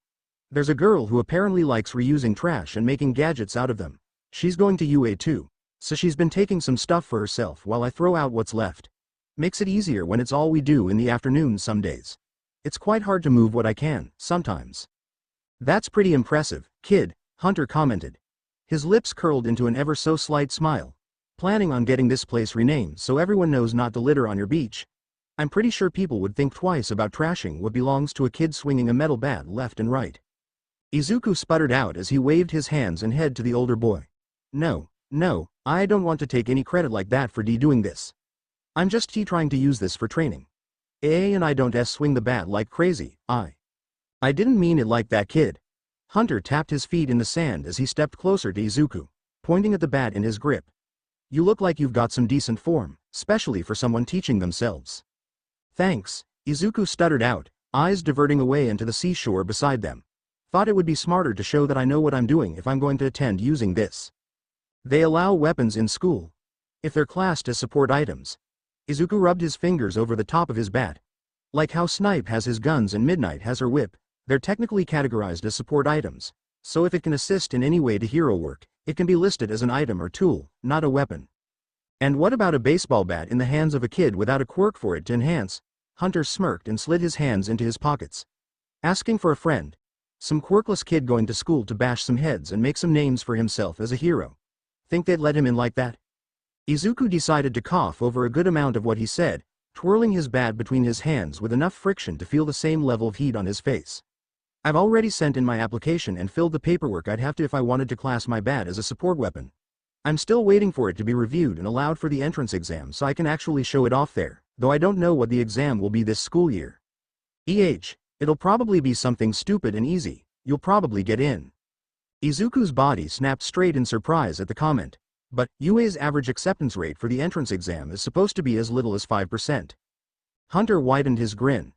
There's a girl who apparently likes reusing trash and making gadgets out of them. She's going to UA too, so she's been taking some stuff for herself while I throw out what's left. Makes it easier when it's all we do in the afternoon some days. It's quite hard to move what I can, sometimes." "That's pretty impressive, kid," Hunter commented. His lips curled into an ever so slight smile. "Planning on getting this place renamed so everyone knows not to litter on your beach? I'm pretty sure people would think twice about trashing what belongs to a kid swinging a metal bat left and right." Izuku sputtered out as he waved his hands and head to the older boy. No, I don't want to take any credit like that for doing this. I'm just trying to use this for training. And I don't swing the bat like crazy, I didn't mean it like that, kid." Hunter tapped his feet in the sand as he stepped closer to Izuku, pointing at the bat in his grip. "You look like you've got some decent form, especially for someone teaching themselves." "Thanks," Izuku stuttered out, eyes diverting away into the seashore beside them. "Thought it would be smarter to show that I know what I'm doing if I'm going to attend using this. They allow weapons in school, if they're classed as support items." Izuku rubbed his fingers over the top of his bat. "Like how Snipe has his guns and Midnight has her whip, they're technically categorized as support items, so if it can assist in any way to hero work, it can be listed as an item or tool, not a weapon." "And what about a baseball bat in the hands of a kid without a quirk for it to enhance?" Hunter smirked and slid his hands into his pockets. "Asking for a friend. Some quirkless kid going to school to bash some heads and make some names for himself as a hero. Think they'd let him in like that?" Izuku decided to cough over a good amount of what he said, twirling his bat between his hands with enough friction to feel the same level of heat on his face. "I've already sent in my application and filled the paperwork I'd have to if I wanted to class my bat as a support weapon. I'm still waiting for it to be reviewed and allowed for the entrance exam so I can actually show it off there, though I don't know what the exam will be this school year. It'll probably be something stupid and easy. You'll probably get in." Izuku's body snapped straight in surprise at the comment. But UA's average acceptance rate for the entrance exam is supposed to be as little as 5%. Hunter widened his grin.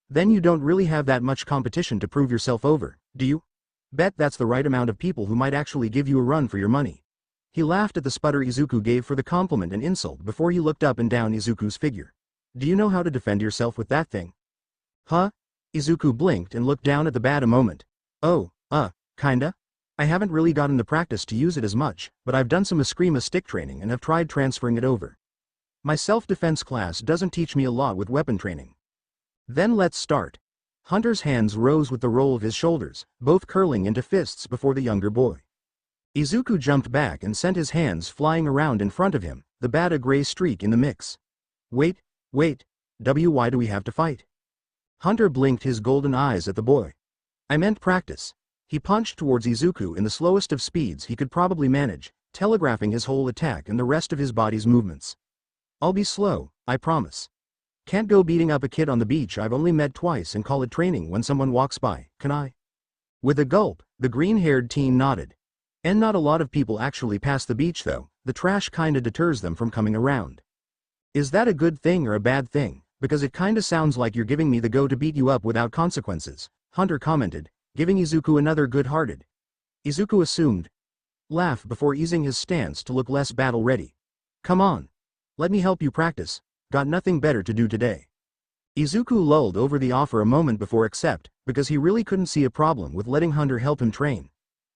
"Then you don't really have that much competition to prove yourself over, do you? Bet that's the right amount of people who might actually give you a run for your money." He laughed at the sputter Izuku gave for the compliment and insult before he looked up and down Izuku's figure. "Do you know how to defend yourself with that thing?" "Huh?" Izuku blinked and looked down at the bat a moment. "Oh, kinda. I haven't really gotten the practice to use it as much, but I've done some Eskrima stick training and have tried transferring it over. My self-defense class doesn't teach me a lot with weapon training." "Then let's start." Hunter's hands rose with the roll of his shoulders, both curling into fists before the younger boy. Izuku jumped back and sent his hands flying around in front of him, the bat a gray streak in the mix. Wait, why do we have to fight?" Hunter blinked his golden eyes at the boy. "I meant practice." He punched towards Izuku in the slowest of speeds he could probably manage, telegraphing his whole attack and the rest of his body's movements. "I'll be slow, I promise. Can't go beating up a kid on the beach I've only met twice and call it training when someone walks by, can I?" With a gulp, the green-haired teen nodded. "And not a lot of people actually pass the beach though, the trash kinda deters them from coming around." "Is that a good thing or a bad thing? Because it kinda sounds like you're giving me the go to beat you up without consequences," Hunter commented, giving Izuku another good-hearted. Izuku assumed laugh before easing his stance to look less battle-ready. "Come on. Let me help you practice. Got nothing better to do today." Izuku lulled over the offer a moment before accept, because he really couldn't see a problem with letting Hunter help him train.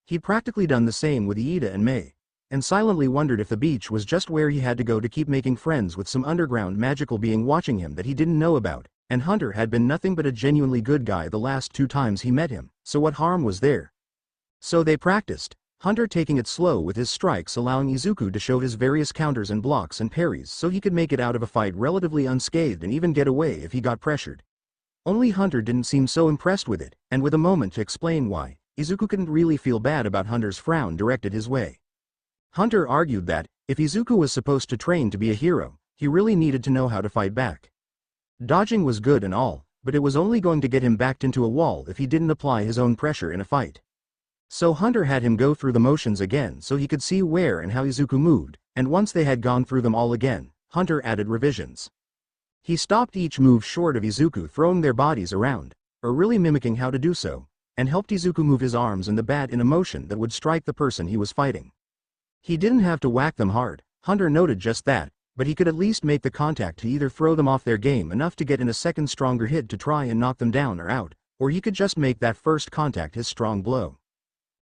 He'd practically done the same with Iida and Mei, and silently wondered if the beach was just where he had to go to keep making friends with some underground magical being watching him that he didn't know about, and Hunter had been nothing but a genuinely good guy the last 2 times he met him, so what harm was there? So they practiced, Hunter taking it slow with his strikes, allowing Izuku to show his various counters and blocks and parries so he could make it out of a fight relatively unscathed and even get away if he got pressured. Only Hunter didn't seem so impressed with it, and with a moment to explain why, Izuku couldn't really feel bad about Hunter's frown directed his way. Hunter argued that, if Izuku was supposed to train to be a hero, he really needed to know how to fight back. Dodging was good and all, but it was only going to get him backed into a wall if he didn't apply his own pressure in a fight. So Hunter had him go through the motions again so he could see where and how Izuku moved, and once they had gone through them all again, Hunter added revisions. He stopped each move short of Izuku throwing their bodies around, or really mimicking how to do so, and helped Izuku move his arms and the bat in a motion that would strike the person he was fighting. He didn't have to whack them hard, Hunter noted just that, but he could at least make the contact to either throw them off their game enough to get in a second stronger hit to try and knock them down or out, or he could just make that first contact his strong blow.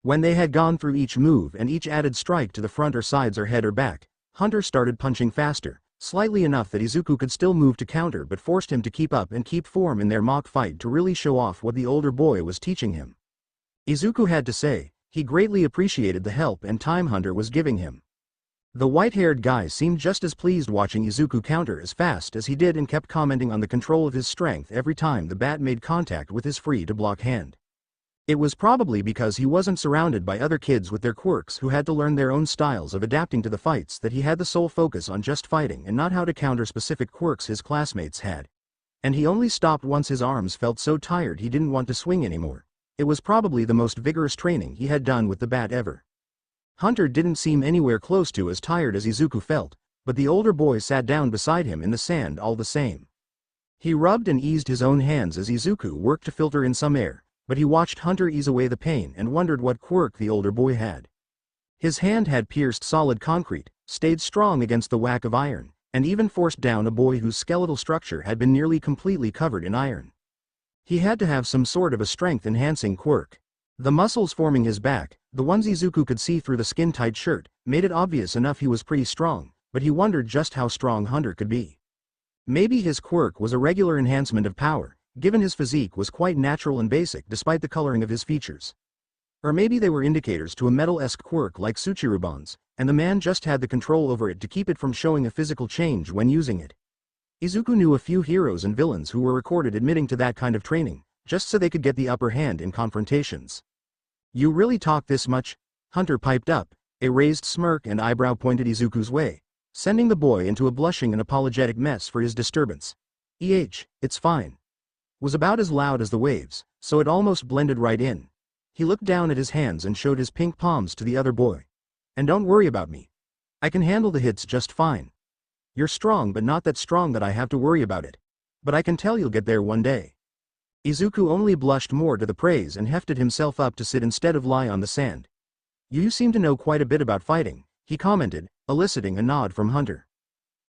When they had gone through each move and each added strike to the front or sides or head or back, Hunter started punching faster, slightly enough that Izuku could still move to counter but forced him to keep up and keep form in their mock fight to really show off what the older boy was teaching him. Izuku had to say, he greatly appreciated the help and time Hunter was giving him. The white-haired guy seemed just as pleased watching Izuku counter as fast as he did and kept commenting on the control of his strength every time the bat made contact with his free-to-block hand. It was probably because he wasn't surrounded by other kids with their quirks who had to learn their own styles of adapting to the fights that he had the sole focus on just fighting and not how to counter specific quirks his classmates had. And he only stopped once his arms felt so tired he didn't want to swing anymore. It was probably the most vigorous training he had done with the bat ever. Hunter didn't seem anywhere close to as tired as Izuku felt, but the older boy sat down beside him in the sand all the same. He rubbed and eased his own hands as Izuku worked to filter in some air, but he watched Hunter ease away the pain and wondered what quirk the older boy had. His hand had pierced solid concrete, stayed strong against the whack of iron, and even forced down a boy whose skeletal structure had been nearly completely covered in iron. He had to have some sort of a strength-enhancing quirk. The muscles forming his back, the ones Izuku could see through the skin-tight shirt, made it obvious enough he was pretty strong, but he wondered just how strong Hunter could be. Maybe his quirk was a regular enhancement of power, given his physique was quite natural and basic despite the coloring of his features. Or maybe they were indicators to a metal-esque quirk like Tsuchiruban's, and the man just had the control over it to keep it from showing a physical change when using it. Izuku knew a few heroes and villains who were recorded admitting to that kind of training, just so they could get the upper hand in confrontations. "You really talk this much?" Hunter piped up, a raised smirk and eyebrow pointed Izuku's way, sending the boy into a blushing and apologetic mess for his disturbance. It's fine." Was about as loud as the waves, so it almost blended right in. He looked down at his hands and showed his pink palms to the other boy. "And don't worry about me. I can handle the hits just fine. You're strong but not that strong that I have to worry about it. But I can tell you'll get there one day." Izuku only blushed more to the praise and hefted himself up to sit instead of lie on the sand. "You seem to know quite a bit about fighting," he commented, eliciting a nod from Hunter.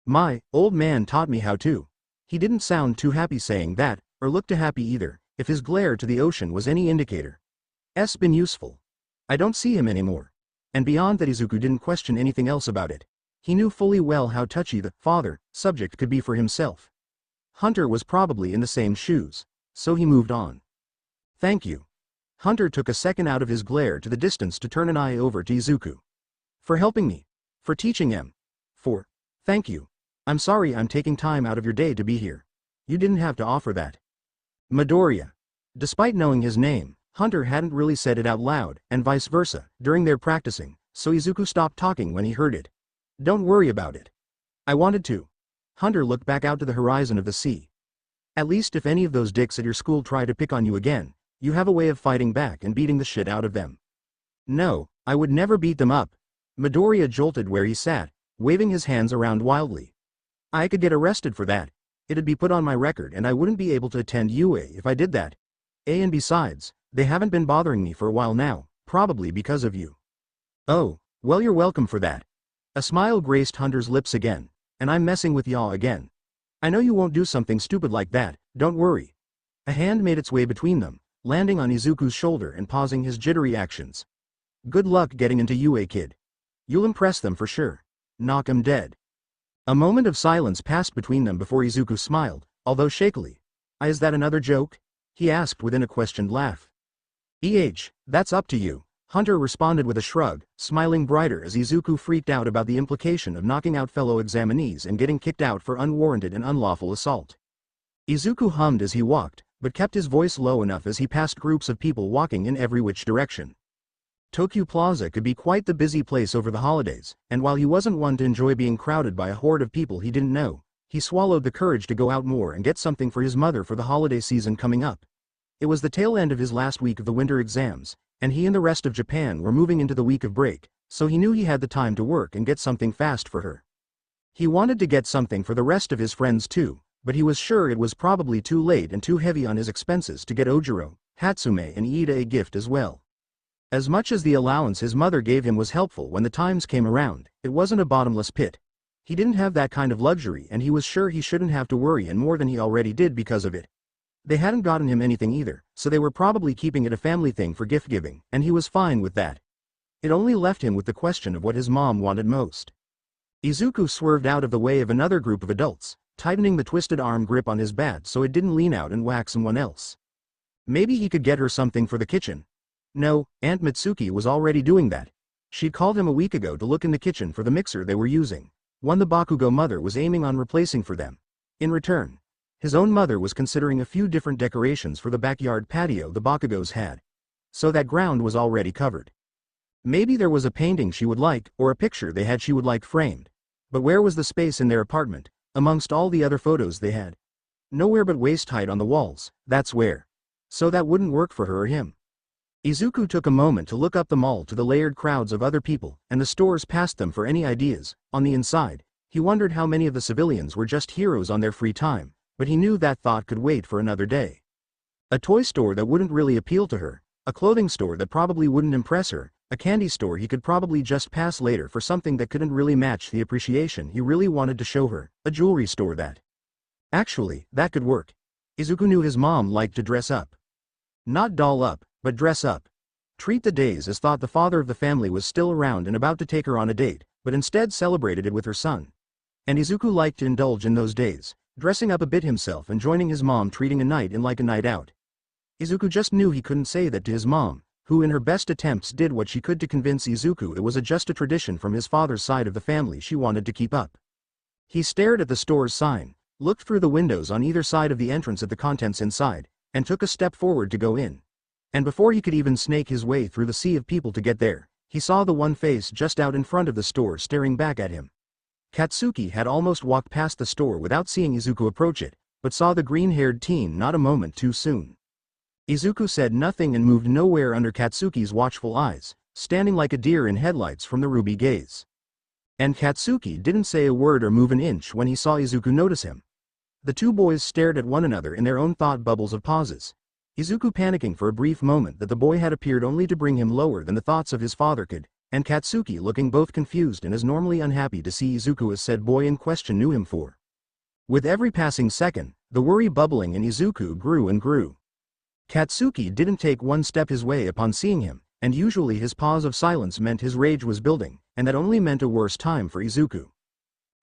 "My old man taught me how to." He didn't sound too happy saying that, or look too happy either, if his glare to the ocean was any indicator. "'S been useful. I don't see him anymore." And beyond that Izuku didn't question anything else about it. He knew fully well how touchy the father subject could be for himself. Hunter was probably in the same shoes. So he moved on. "Thank you." Hunter took a second out of his glare to the distance to turn an eye over to Izuku. "For helping me. For teaching him. Thank you. I'm sorry I'm taking time out of your day to be here. You didn't have to offer that." Midoriya. Despite knowing his name, Hunter hadn't really said it out loud, and vice versa, during their practicing, so Izuku stopped talking when he heard it. "Don't worry about it. I wanted to." Hunter looked back out to the horizon of the sea. "At least if any of those dicks at your school try to pick on you again, you have a way of fighting back and beating the shit out of them." "No, I would never beat them up." Midoriya jolted where he sat, waving his hands around wildly. "I could get arrested for that. It'd be put on my record and I wouldn't be able to attend UA if I did that. And besides, they haven't been bothering me for a while now, probably because of you." "Oh, well you're welcome for that." A smile graced Hunter's lips again. "And I'm messing with y'all again. I know you won't do something stupid like that, don't worry." A hand made its way between them, landing on Izuku's shoulder and pausing his jittery actions. "Good luck getting into UA, kid. You'll impress them for sure. Knock 'em dead." A moment of silence passed between them before Izuku smiled, although shakily. "Is that another joke?" he asked within a questioned laugh. That's up to you." Hunter responded with a shrug, smiling brighter as Izuku freaked out about the implication of knocking out fellow examinees and getting kicked out for unwarranted and unlawful assault. Izuku hummed as he walked, but kept his voice low enough as he passed groups of people walking in every which direction. Tokyu Plaza could be quite the busy place over the holidays, and while he wasn't one to enjoy being crowded by a horde of people he didn't know, he swallowed the courage to go out more and get something for his mother for the holiday season coming up. It was the tail end of his last week of the winter exams, and he and the rest of Japan were moving into the week of break, so he knew he had the time to work and get something fast for her. He wanted to get something for the rest of his friends too, but he was sure it was probably too late and too heavy on his expenses to get Ojiro, Hatsume and Iida a gift as well. As much as the allowance his mother gave him was helpful when the times came around, it wasn't a bottomless pit. He didn't have that kind of luxury and he was sure he shouldn't have to worry and more than he already did because of it. They hadn't gotten him anything either, so they were probably keeping it a family thing for gift giving, and he was fine with that. It only left him with the question of what his mom wanted most. Izuku swerved out of the way of another group of adults, tightening the twisted arm grip on his bat so it didn't lean out and whack someone else. Maybe he could get her something for the kitchen. No, Aunt Mitsuki was already doing that. She'd called him a week ago to look in the kitchen for the mixer they were using, one the Bakugo mother was aiming on replacing for them. In return, his own mother was considering a few different decorations for the backyard patio the Bakugos had. So that ground was already covered. Maybe there was a painting she would like, or a picture they had she would like framed. But where was the space in their apartment, amongst all the other photos they had? Nowhere but waist height on the walls, that's where. So that wouldn't work for her or him. Izuku took a moment to look up the mall to the layered crowds of other people and the stores past them for any ideas. On the inside, he wondered how many of the civilians were just heroes on their free time, but he knew that thought could wait for another day. A toy store that wouldn't really appeal to her, a clothing store that probably wouldn't impress her, a candy store he could probably just pass later for something that couldn't really match the appreciation he really wanted to show her, a jewelry store that. Actually, that could work. Izuku knew his mom liked to dress up. Not doll up, but dress up. Treat the days as thought the father of the family was still around and about to take her on a date, but instead celebrated it with her son. And Izuku liked to indulge in those days, dressing up a bit himself and joining his mom treating a night in like a night out. Izuku just knew he couldn't say that to his mom, who in her best attempts did what she could to convince Izuku it was just a tradition from his father's side of the family she wanted to keep up. He stared at the store's sign, looked through the windows on either side of the entrance at the contents inside, and took a step forward to go in. And before he could even snake his way through the sea of people to get there, he saw the one face just out in front of the store staring back at him. Katsuki had almost walked past the store without seeing Izuku approach it, but saw the green-haired teen not a moment too soon. Izuku said nothing and moved nowhere under Katsuki's watchful eyes, standing like a deer in headlights from the ruby gaze. And Katsuki didn't say a word or move an inch when he saw Izuku notice him. The two boys stared at one another in their own thought bubbles of pauses. Izuku panicking for a brief moment that the boy had appeared only to bring him lower than the thoughts of his father could, and Katsuki looking both confused and as normally unhappy to see Izuku as said boy in question knew him for. With every passing second, the worry bubbling in Izuku grew and grew. Katsuki didn't take one step his way upon seeing him, and usually his pause of silence meant his rage was building, and that only meant a worse time for Izuku.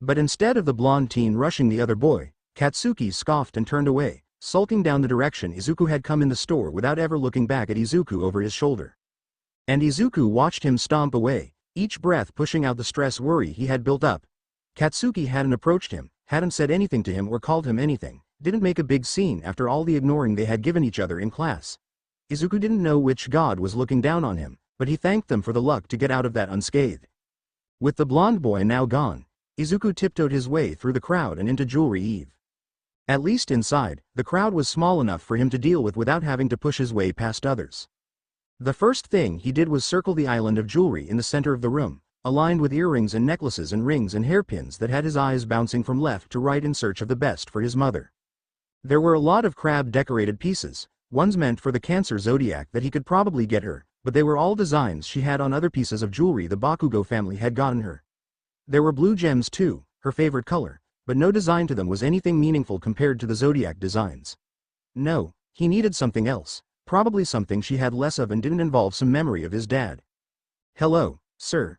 But instead of the blonde teen rushing the other boy, Katsuki scoffed and turned away, sulking down the direction Izuku had come in the store without ever looking back at Izuku over his shoulder. And Izuku watched him stomp away, each breath pushing out the stress worry he had built up. Katsuki hadn't approached him, hadn't said anything to him or called him anything, didn't make a big scene after all the ignoring they had given each other in class. Izuku didn't know which god was looking down on him, but he thanked them for the luck to get out of that unscathed. With the blonde boy now gone, Izuku tiptoed his way through the crowd and into Jewelry Eve. At least inside, the crowd was small enough for him to deal with without having to push his way past others. The first thing he did was circle the island of jewelry in the center of the room, aligned with earrings and necklaces and rings and hairpins that had his eyes bouncing from left to right in search of the best for his mother. There were a lot of crab-decorated pieces, ones meant for the Cancer zodiac that he could probably get her, but they were all designs she had on other pieces of jewelry the Bakugo family had gotten her. There were blue gems too, her favorite color, but no design to them was anything meaningful compared to the zodiac designs. No, he needed something else, probably something she had less of and didn't involve some memory of his dad. "Hello, sir."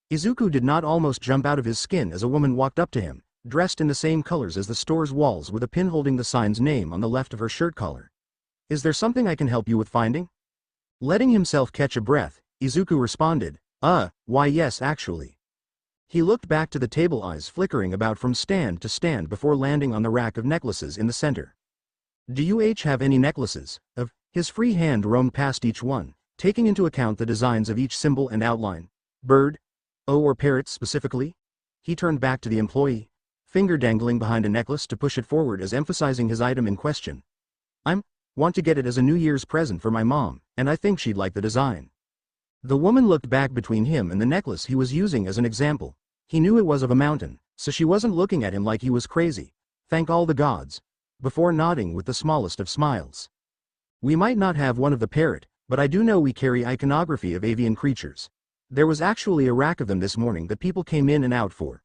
Izuku did not almost jump out of his skin as a woman walked up to him, dressed in the same colors as the store's walls with a pin holding the sign's name on the left of her shirt collar. "Is there something I can help you with finding?" Letting himself catch a breath, Izuku responded, why yes actually." He looked back to the table, eyes flickering about from stand to stand before landing on the rack of necklaces in the center. "Do you have any necklaces of?" His free hand roamed past each one, taking into account the designs of each symbol and outline. "Bird? Oh, or parrot specifically?" He turned back to the employee. finger dangling behind a necklace to push it forward as emphasizing his item in question. Want to get it as a New Year's present for my mom, and I think she'd like the design. The woman looked back between him and the necklace he was using as an example. He knew it was of a mountain, so she wasn't looking at him like he was crazy. Thank all the gods. Before nodding with the smallest of smiles. We might not have one of the parrot, but I do know we carry iconography of avian creatures. There was actually a rack of them this morning that people came in and out for.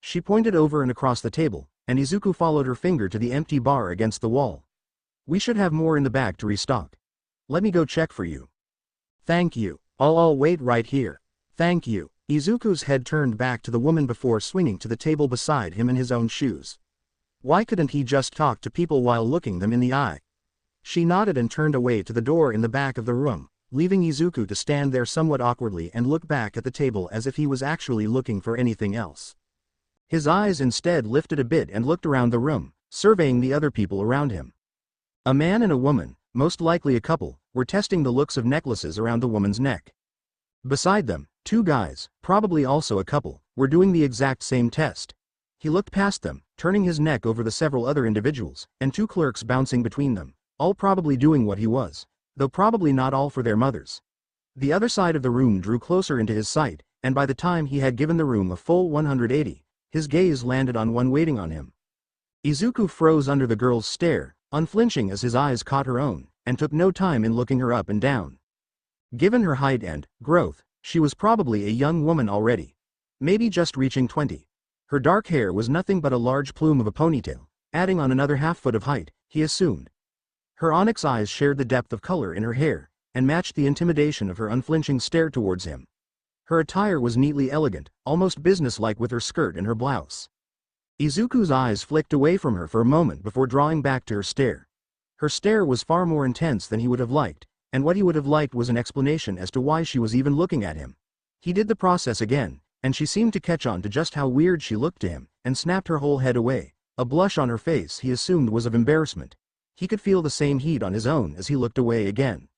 She pointed over and across the table, and Izuku followed her finger to the empty bar against the wall. We should have more in the back to restock. Let me go check for you. Thank you. I'll wait right here. Thank you. Izuku's head turned back to the woman before swinging to the table beside him in his own shoes. Why couldn't he just talk to people while looking them in the eye? She nodded and turned away to the door in the back of the room, leaving Izuku to stand there somewhat awkwardly and look back at the table as if he was actually looking for anything else. His eyes instead lifted a bit and looked around the room, surveying the other people around him. A man and a woman, most likely a couple, were testing the looks of necklaces around the woman's neck. Beside them, two guys, probably also a couple, were doing the exact same test. He looked past them, turning his neck over the several other individuals, and two clerks bouncing between them, all probably doing what he was, though probably not all for their mothers. The other side of the room drew closer into his sight, and by the time he had given the room a full 180, his gaze landed on one waiting on him. Izuku froze under the girl's stare, unflinching as his eyes caught her own, and took no time in looking her up and down. Given her height and growth, she was probably a young woman already. Maybe just reaching 20. Her dark hair was nothing but a large plume of a ponytail, adding on another half-foot of height, he assumed. Her onyx eyes shared the depth of color in her hair, and matched the intimidation of her unflinching stare towards him. Her attire was neatly elegant, almost businesslike with her skirt and her blouse. Izuku's eyes flicked away from her for a moment before drawing back to her stare. Her stare was far more intense than he would have liked, and what he would have liked was an explanation as to why she was even looking at him. He did the process again, and she seemed to catch on to just how weird she looked to him, and snapped her whole head away. A blush on her face he assumed was of embarrassment. He could feel the same heat on his own as he looked away again.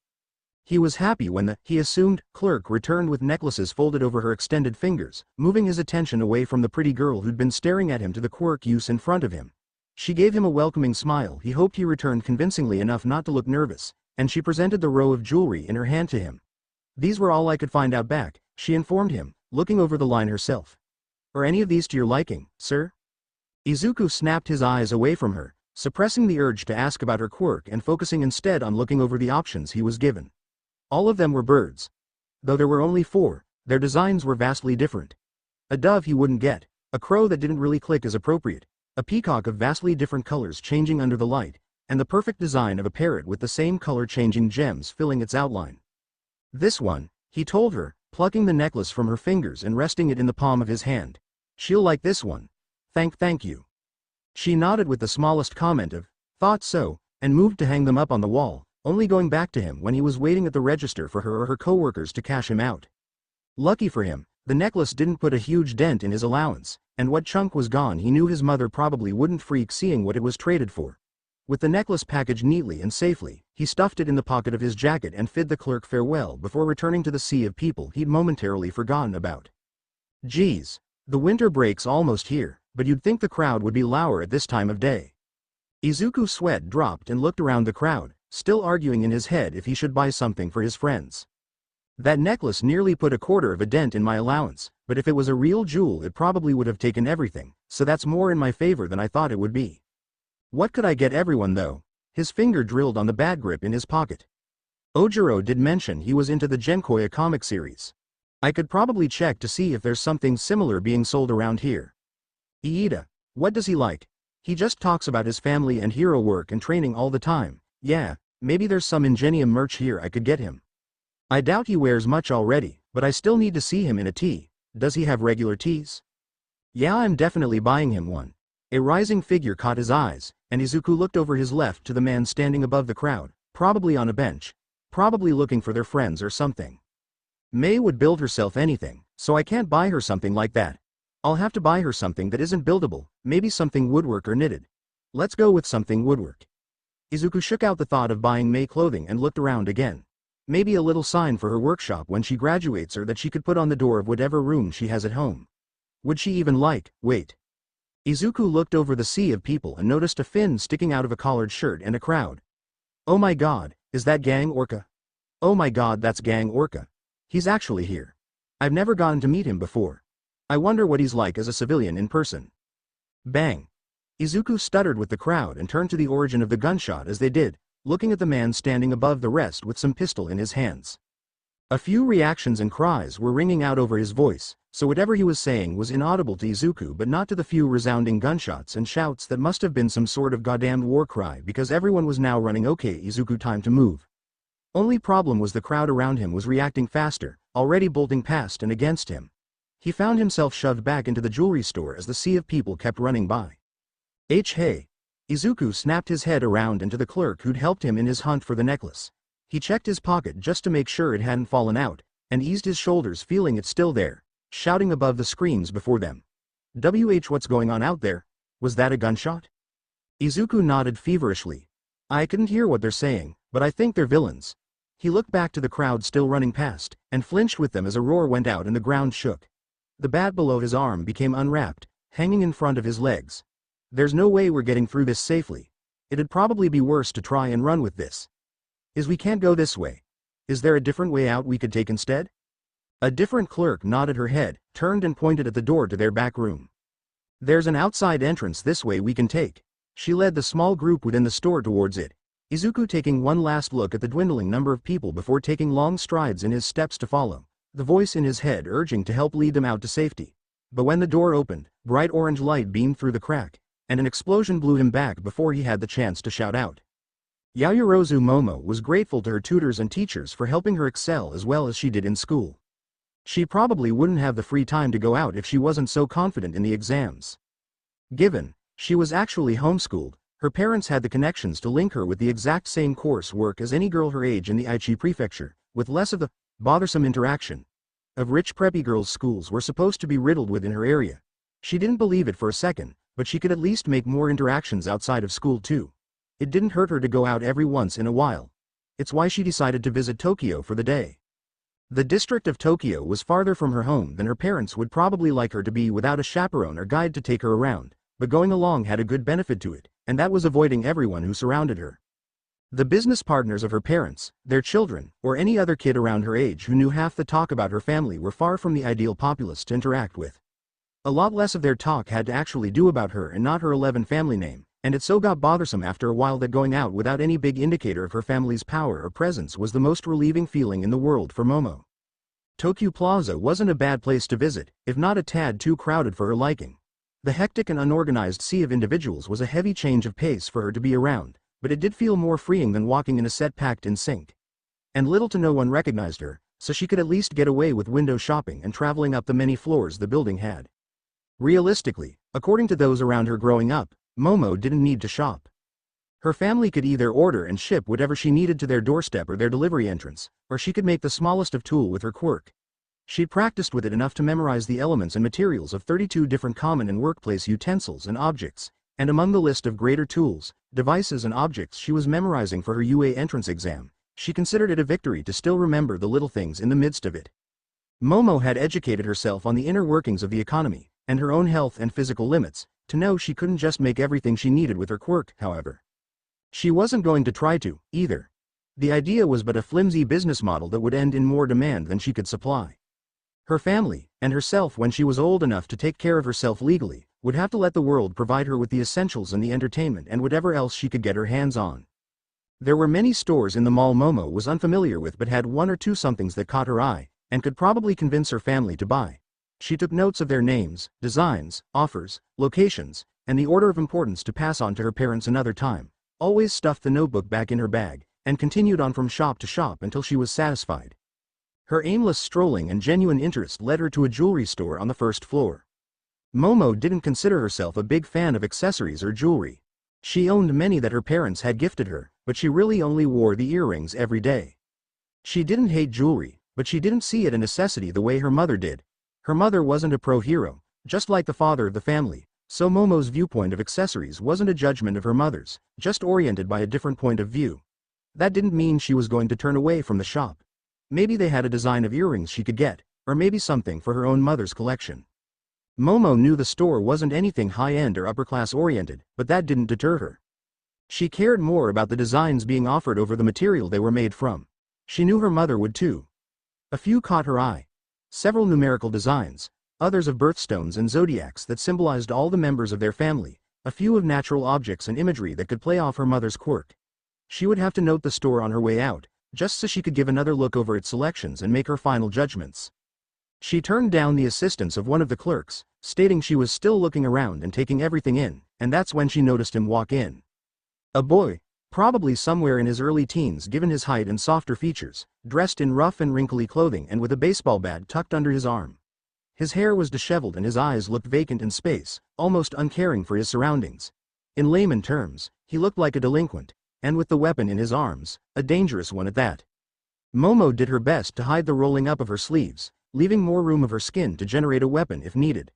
He was happy when the, he assumed, clerk returned with necklaces folded over her extended fingers, moving his attention away from the pretty girl who'd been staring at him to the quirk use in front of him. She gave him a welcoming smile he hoped he returned convincingly enough not to look nervous, and she presented the row of jewelry in her hand to him. These were all I could find out back, she informed him, looking over the line herself. Are any of these to your liking, sir? Izuku snapped his eyes away from her, suppressing the urge to ask about her quirk and focusing instead on looking over the options he was given. All of them were birds. Though there were only 4, their designs were vastly different. A dove he wouldn't get, a crow that didn't really click as appropriate, a peacock of vastly different colors changing under the light, and the perfect design of a parrot with the same color-changing gems filling its outline. This one, he told her, plucking the necklace from her fingers and resting it in the palm of his hand. She'll like this one. Thank you. She nodded with the smallest comment of, thought so, and moved to hang them up on the wall, only going back to him when he was waiting at the register for her or her co-workers to cash him out. Lucky for him, the necklace didn't put a huge dent in his allowance, and what chunk was gone he knew his mother probably wouldn't freak seeing what it was traded for. With the necklace packaged neatly and safely, he stuffed it in the pocket of his jacket and bid the clerk farewell before returning to the sea of people he'd momentarily forgotten about. Geez, the winter break's almost here, but you'd think the crowd would be lower at this time of day. Izuku's sweat dropped and looked around the crowd, still arguing in his head if he should buy something for his friends. That necklace nearly put a quarter of a dent in my allowance, but if it was a real jewel it probably would have taken everything, so that's more in my favor than I thought it would be. What could I get everyone though? His finger drilled on the bad grip in his pocket. Ojiro did mention he was into the Genkoya comic series. I could probably check to see if there's something similar being sold around here. Iida, what does he like? He just talks about his family and hero work and training all the time. Yeah, maybe there's some Ingenium merch here I could get him. I doubt he wears much already, but I still need to see him in a tee. Does he have regular tees? Yeah, I'm definitely buying him one. A rising figure caught his eyes, and Izuku looked over his left to the man standing above the crowd, probably on a bench, probably looking for their friends or something. May would build herself anything, so I can't buy her something like that. I'll have to buy her something that isn't buildable, maybe something woodwork or knitted. Let's go with something woodwork. Izuku shook out the thought of buying May clothing and looked around again. Maybe a little sign for her workshop when she graduates or that she could put on the door of whatever room she has at home. Would she even like, wait. Izuku looked over the sea of people and noticed a fin sticking out of a collared shirt and a crowd. Oh my god, is that Gang Orca? Oh my god, that's Gang Orca. He's actually here. I've never gotten to meet him before. I wonder what he's like as a civilian in person. Bang. Izuku stuttered with the crowd and turned to the origin of the gunshot as they did, looking at the man standing above the rest with some pistol in his hands. A few reactions and cries were ringing out over his voice, so whatever he was saying was inaudible to Izuku but not to the few resounding gunshots and shouts that must have been some sort of goddamned war cry because everyone was now running. Okay, Izuku, time to move. Only problem was the crowd around him was reacting faster, already bolting past and against him. He found himself shoved back into the jewelry store as the sea of people kept running by. Hey. Izuku snapped his head around and to the clerk who'd helped him in his hunt for the necklace. He checked his pocket just to make sure it hadn't fallen out, and eased his shoulders feeling it still there, shouting above the screams before them. What's going on out there? Was that a gunshot? Izuku nodded feverishly. I couldn't hear what they're saying, but I think they're villains. He looked back to the crowd still running past, and flinched with them as a roar went out and the ground shook. The bat below his arm became unwrapped, hanging in front of his legs. There's no way we're getting through this safely. It'd probably be worse to try and run with this. We can't go this way. Is there a different way out we could take instead? A different clerk nodded her head, turned and pointed at the door to their back room. There's an outside entrance this way we can take. She led the small group within the store towards it, Izuku taking one last look at the dwindling number of people before taking long strides in his steps to follow, the voice in his head urging to help lead them out to safety. But when the door opened, bright orange light beamed through the crack, and an explosion blew him back before he had the chance to shout out. Yayorozu Momo was grateful to her tutors and teachers for helping her excel as well as she did in school. She probably wouldn't have the free time to go out if she wasn't so confident in the exams. Given she was actually homeschooled, her parents had the connections to link her with the exact same coursework as any girl her age in the Aichi prefecture, with less of the bothersome interaction of rich preppy girls' schools were supposed to be riddled with in her area. She didn't believe it for a second, but she could at least make more interactions outside of school too. It didn't hurt her to go out every once in a while. It's why she decided to visit Tokyo for the day. The district of Tokyo was farther from her home than her parents would probably like her to be without a chaperone or guide to take her around, but going along had a good benefit to it, and that was avoiding everyone who surrounded her. The business partners of her parents, their children, or any other kid around her age who knew half the talk about her family were far from the ideal populace to interact with. A lot less of their talk had to actually do about her and not her 11 family name, and it so got bothersome after a while that going out without any big indicator of her family's power or presence was the most relieving feeling in the world for Momo. Tokyo Plaza wasn't a bad place to visit, if not a tad too crowded for her liking. The hectic and unorganized sea of individuals was a heavy change of pace for her to be around, but it did feel more freeing than walking in a set packed in sync. And little to no one recognized her, so she could at least get away with window shopping and traveling up the many floors the building had. Realistically, according to those around her growing up, Momo didn't need to shop. Her family could either order and ship whatever she needed to their doorstep or their delivery entrance, or she could make the smallest of tool with her quirk. She'd practiced with it enough to memorize the elements and materials of 32 different common and workplace utensils and objects, and among the list of greater tools, devices and objects she was memorizing for her UA entrance exam, she considered it a victory to still remember the little things in the midst of it. Momo had educated herself on the inner workings of the economy, and her own health and physical limits, to know she couldn't just make everything she needed with her quirk, however. She wasn't going to try to, either. The idea was but a flimsy business model that would end in more demand than she could supply. Her family, and herself when she was old enough to take care of herself legally, would have to let the world provide her with the essentials and the entertainment and whatever else she could get her hands on. There were many stores in the mall Momo was unfamiliar with but had one or two somethings that caught her eye, and could probably convince her family to buy. She took notes of their names, designs, offers, locations, and the order of importance to pass on to her parents another time, always stuffed the notebook back in her bag, and continued on from shop to shop until she was satisfied. Her aimless strolling and genuine interest led her to a jewelry store on the first floor. Momo didn't consider herself a big fan of accessories or jewelry. She owned many that her parents had gifted her, but she really only wore the earrings every day. She didn't hate jewelry, but she didn't see it a necessity the way her mother did. Her mother wasn't a pro-hero, just like the father of the family, so Momo's viewpoint of accessories wasn't a judgment of her mother's, just oriented by a different point of view. That didn't mean she was going to turn away from the shop. Maybe they had a design of earrings she could get, or maybe something for her own mother's collection. Momo knew the store wasn't anything high-end or upper-class oriented, but that didn't deter her. She cared more about the designs being offered over the material they were made from. She knew her mother would too. A few caught her eye. Several numerical designs, others of birthstones and zodiacs that symbolized all the members of their family, a few of natural objects and imagery that could play off her mother's quirk. She would have to note the store on her way out, just so she could give another look over its selections and make her final judgments. She turned down the assistance of one of the clerks, stating she was still looking around and taking everything in, and that's when she noticed him walk in. A boy, probably somewhere in his early teens given his height and softer features, dressed in rough and wrinkly clothing and with a baseball bat tucked under his arm. His hair was disheveled and his eyes looked vacant in space, almost uncaring for his surroundings. In layman terms, he looked like a delinquent, and with the weapon in his arms, a dangerous one at that. Momo did her best to hide the rolling up of her sleeves, leaving more room of her skin to generate a weapon if needed.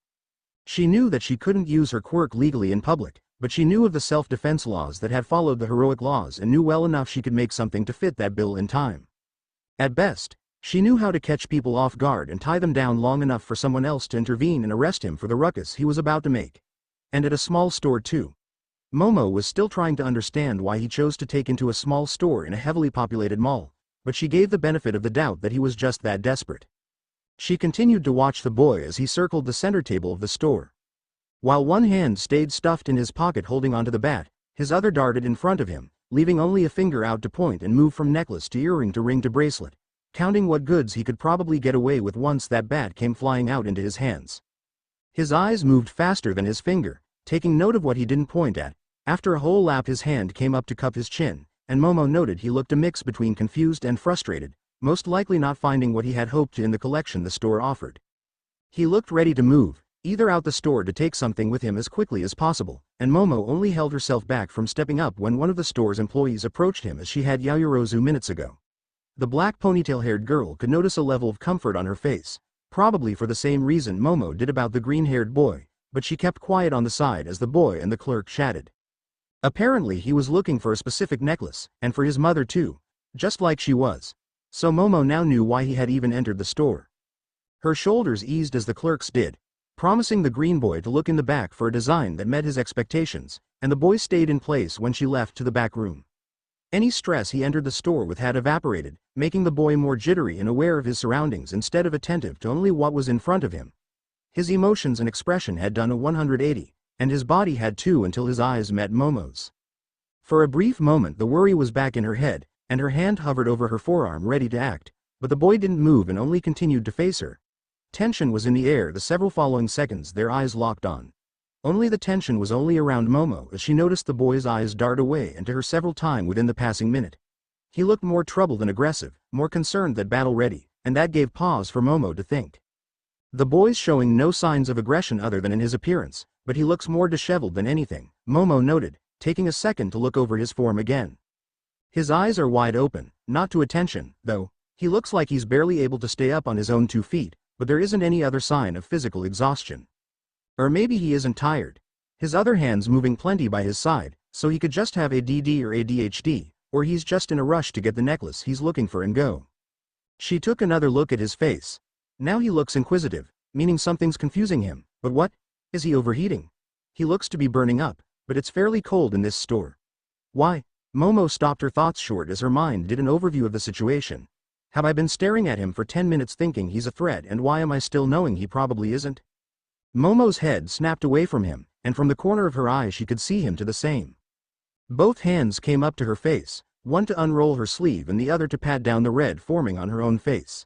She knew that she couldn't use her quirk legally in public, but she knew of the self-defense laws that had followed the heroic laws and knew well enough she could make something to fit that bill in time. At best, she knew how to catch people off guard and tie them down long enough for someone else to intervene and arrest him for the ruckus he was about to make. And at a small store too. Momo was still trying to understand why he chose to take into a small store in a heavily populated mall, but she gave the benefit of the doubt that he was just that desperate. She continued to watch the boy as he circled the center table of the store. While one hand stayed stuffed in his pocket holding onto the bat, his other darted in front of him, leaving only a finger out to point and move from necklace to earring to ring to bracelet, counting what goods he could probably get away with once that bat came flying out into his hands. His eyes moved faster than his finger, taking note of what he didn't point at. After a whole lap his hand came up to cup his chin, and Momo noted he looked a mix between confused and frustrated, most likely not finding what he had hoped to in the collection the store offered. He looked ready to move, either out the store to take something with him as quickly as possible, and Momo only held herself back from stepping up when one of the store's employees approached him as she had Yayorozu minutes ago. The black ponytail-haired girl could notice a level of comfort on her face, probably for the same reason Momo did about the green-haired boy, but she kept quiet on the side as the boy and the clerk chatted. Apparently he was looking for a specific necklace, and for his mother too, just like she was. So Momo now knew why he had even entered the store. Her shoulders eased as the clerk's did, promising the green boy to look in the back for a design that met his expectations, and the boy stayed in place when she left to the back room. Any stress he entered the store with had evaporated, making the boy more jittery and aware of his surroundings instead of attentive to only what was in front of him. His emotions and expression had done a 180, and his body had too until his eyes met Momo's. For a brief moment the worry was back in her head, and her hand hovered over her forearm ready to act, but the boy didn't move and only continued to face her. Tension was in the air the several following seconds their eyes locked on. Only the tension was only around Momo as she noticed the boy's eyes dart away and to her several times within the passing minute. He looked more troubled than aggressive, more concerned than battle-ready, and that gave pause for Momo to think. The boy's showing no signs of aggression other than in his appearance, but he looks more disheveled than anything, Momo noted, taking a second to look over his form again. His eyes are wide open, not to attention, though. He looks like he's barely able to stay up on his own 2 feet, but there isn't any other sign of physical exhaustion. Or maybe he isn't tired. His other hand's moving plenty by his side, so he could just have ADD or ADHD, or he's just in a rush to get the necklace he's looking for and go. She took another look at his face. Now he looks inquisitive, meaning something's confusing him, but what? Is he overheating? He looks to be burning up, but it's fairly cold in this store. Why? Momo stopped her thoughts short as her mind did an overview of the situation. Have I been staring at him for 10 minutes thinking he's a threat, and why am I still knowing he probably isn't? Momo's head snapped away from him, and from the corner of her eye she could see him to the same. Both hands came up to her face, one to unroll her sleeve and the other to pat down the red forming on her own face.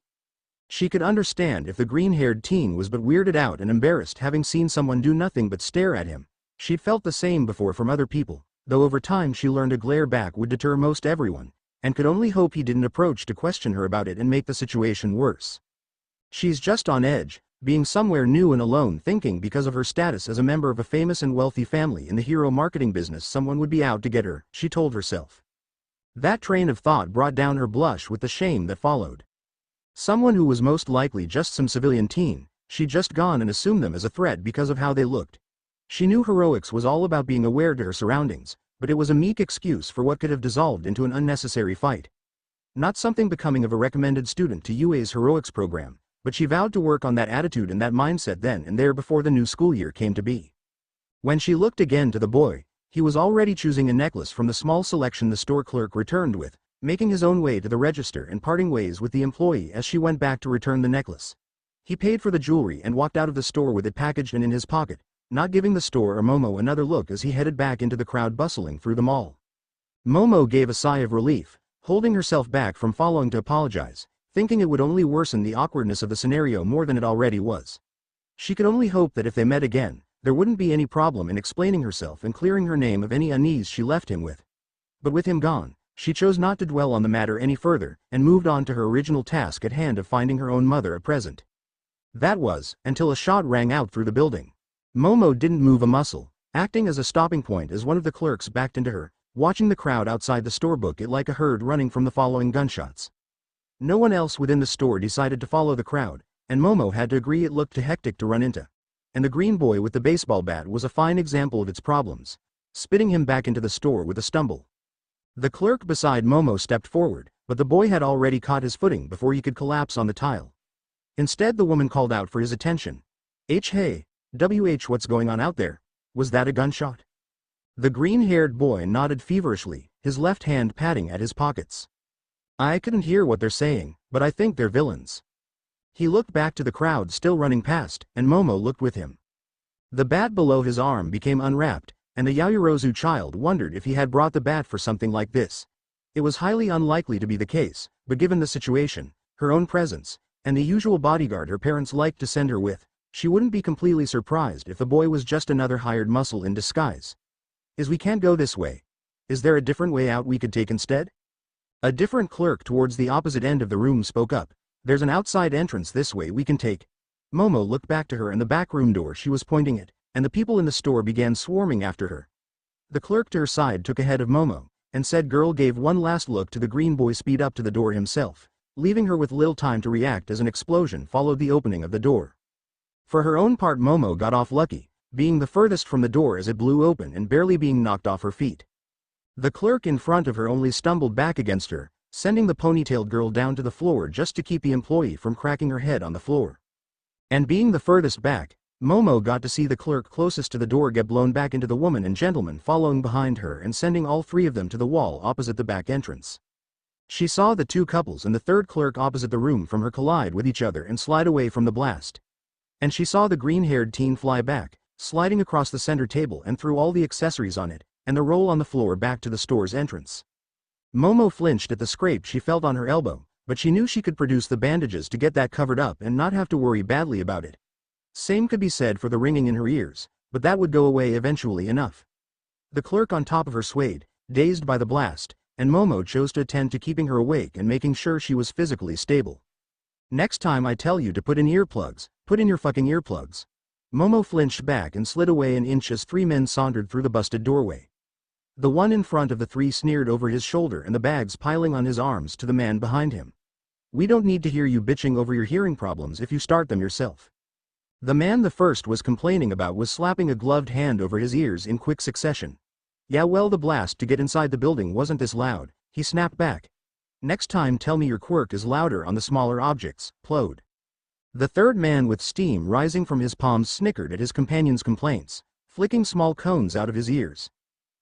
She could understand if the green-haired teen was but weirded out and embarrassed having seen someone do nothing but stare at him. She'd felt the same before from other people, though over time she learned a glare back would deter most everyone, and could only hope he didn't approach to question her about it and make the situation worse. She's just on edge, being somewhere new and alone, thinking because of her status as a member of a famous and wealthy family in the hero marketing business someone would be out to get her, she told herself. That train of thought brought down her blush with the shame that followed. Someone who was most likely just some civilian teen, she'd just gone and assumed them as a threat because of how they looked. She knew heroics was all about being aware to her surroundings, but it was a meek excuse for what could have dissolved into an unnecessary fight. Not something becoming of a recommended student to UA's heroics program, but she vowed to work on that attitude and that mindset then and there before the new school year came to be. When she looked again to the boy, he was already choosing a necklace from the small selection the store clerk returned with, making his own way to the register and parting ways with the employee as she went back to return the necklace. He paid for the jewelry and walked out of the store with it packaged and in his pocket, not giving the store or Momo another look as he headed back into the crowd bustling through the mall. Momo gave a sigh of relief, holding herself back from following to apologize, thinking it would only worsen the awkwardness of the scenario more than it already was. She could only hope that if they met again, there wouldn't be any problem in explaining herself and clearing her name of any unease she left him with. But with him gone, she chose not to dwell on the matter any further and moved on to her original task at hand of finding her own mother a present. That was, until a shot rang out through the building. Momo didn't move a muscle, acting as a stopping point as one of the clerks backed into her, watching the crowd outside the store book it like a herd running from the following gunshots. No one else within the store decided to follow the crowd, and Momo had to agree it looked too hectic to run into. And the green boy with the baseball bat was a fine example of its problems, spitting him back into the store with a stumble. The clerk beside Momo stepped forward, but the boy had already caught his footing before he could collapse on the tile. Instead, the woman called out for his attention. Hey, what's going on out there? Was that a gunshot? The green-haired boy nodded feverishly, his left hand patting at his pockets. I couldn't hear what they're saying, but I think they're villains. He looked back to the crowd still running past, and Momo looked with him. The bat below his arm became unwrapped, and the Yaoyorozu child wondered if he had brought the bat for something like this. It was highly unlikely to be the case, but given the situation, her own presence, and the usual bodyguard her parents liked to send her with, she wouldn't be completely surprised if the boy was just another hired muscle in disguise. We can't go this way. Is there a different way out we could take instead? A different clerk towards the opposite end of the room spoke up. There's an outside entrance this way we can take. Momo looked back to her and the back room door she was pointing at, and the people in the store began swarming after her. The clerk to her side took ahead of Momo, and said girl gave one last look to the green boy speed up to the door himself, leaving her with little time to react as an explosion followed the opening of the door. For her own part Momo got off lucky, being the furthest from the door as it blew open and barely being knocked off her feet. The clerk in front of her only stumbled back against her, sending the ponytailed girl down to the floor just to keep the employee from cracking her head on the floor. And being the furthest back, Momo got to see the clerk closest to the door get blown back into the woman and gentleman following behind her and sending all three of them to the wall opposite the back entrance. She saw the two couples and the third clerk opposite the room from her collide with each other and slide away from the blast. And she saw the green-haired teen fly back, sliding across the center table and threw all the accessories on it, and the roll on the floor back to the store's entrance. Momo flinched at the scrape she felt on her elbow, but she knew she could produce the bandages to get that covered up and not have to worry badly about it. Same could be said for the ringing in her ears, but that would go away eventually enough. The clerk on top of her swayed, dazed by the blast, and Momo chose to attend to keeping her awake and making sure she was physically stable. Next time I tell you to put in earplugs, put in your fucking earplugs. Momo flinched back and slid away an inch as three men sauntered through the busted doorway. The one in front of the three sneered over his shoulder and the bags piling on his arms to the man behind him. We don't need to hear you bitching over your hearing problems if you start them yourself. The man the first was complaining about was slapping a gloved hand over his ears in quick succession. Yeah well the blast to get inside the building wasn't this loud, he snapped back. Next time tell me your quirk is louder on the smaller objects, plode. The third man with steam rising from his palms snickered at his companion's complaints, flicking small cones out of his ears.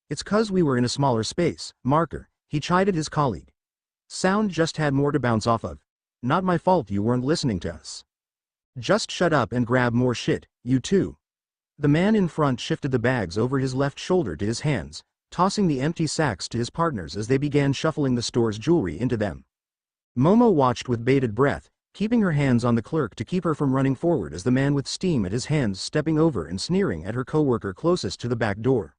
It's 'cause we were in a smaller space, marker, he chided his colleague. Sound just had more to bounce off of. Not my fault you weren't listening to us. Just shut up and grab more shit, you two. The man in front shifted the bags over his left shoulder to his hands, tossing the empty sacks to his partners as they began shuffling the store's jewelry into them. Momo watched with bated breath, keeping her hands on the clerk to keep her from running forward as the man with steam at his hands stepping over and sneering at her coworker closest to the back door.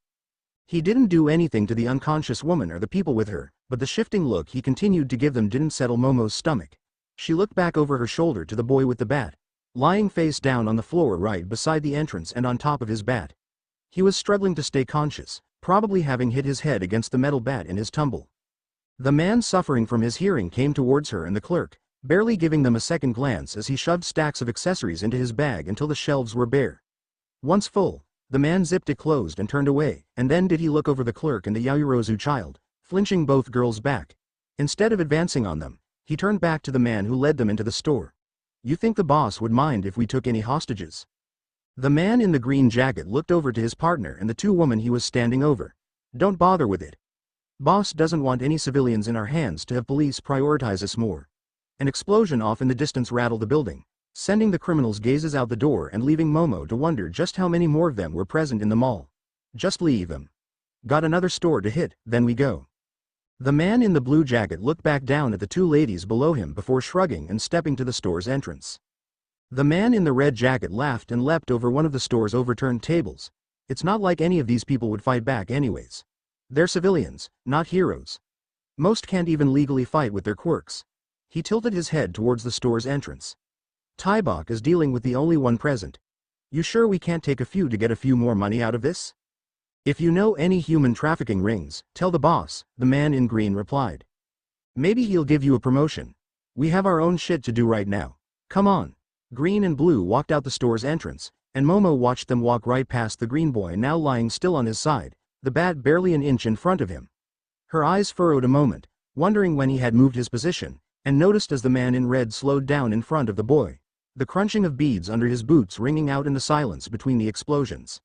He didn't do anything to the unconscious woman or the people with her, but the shifting look he continued to give them didn't settle Momo's stomach. She looked back over her shoulder to the boy with the bat, lying face down on the floor right beside the entrance and on top of his bat. He was struggling to stay conscious, probably having hit his head against the metal bat in his tumble. The man suffering from his hearing came towards her and the clerk, barely giving them a second glance as he shoved stacks of accessories into his bag until the shelves were bare. Once full, the man zipped it closed and turned away, and then did he look over the clerk and the Yaoyorozu child, flinching both girls back. Instead of advancing on them, he turned back to the man who led them into the store. You think the boss would mind if we took any hostages? The man in the green jacket looked over to his partner and the two women he was standing over. Don't bother with it. Boss doesn't want any civilians in our hands to have police prioritize us more. An explosion off in the distance rattled the building, sending the criminals' gazes out the door and leaving Momo to wonder just how many more of them were present in the mall. Just leave them. Got another store to hit, then we go. The man in the blue jacket looked back down at the two ladies below him before shrugging and stepping to the store's entrance. The man in the red jacket laughed and leapt over one of the store's overturned tables. It's not like any of these people would fight back anyways. They're civilians, not heroes. Most can't even legally fight with their quirks. He tilted his head towards the store's entrance. Tybok is dealing with the only one present. You sure we can't take a few to get a few more money out of this? If you know any human trafficking rings, tell the boss, the man in green replied. Maybe he'll give you a promotion. We have our own shit to do right now. Come on. Green and blue walked out the store's entrance, and Momo watched them walk right past the green boy now lying still on his side, the bat barely an inch in front of him. Her eyes furrowed a moment, wondering when he had moved his position, and noticed as the man in red slowed down in front of the boy, the crunching of beads under his boots ringing out in the silence between the explosions.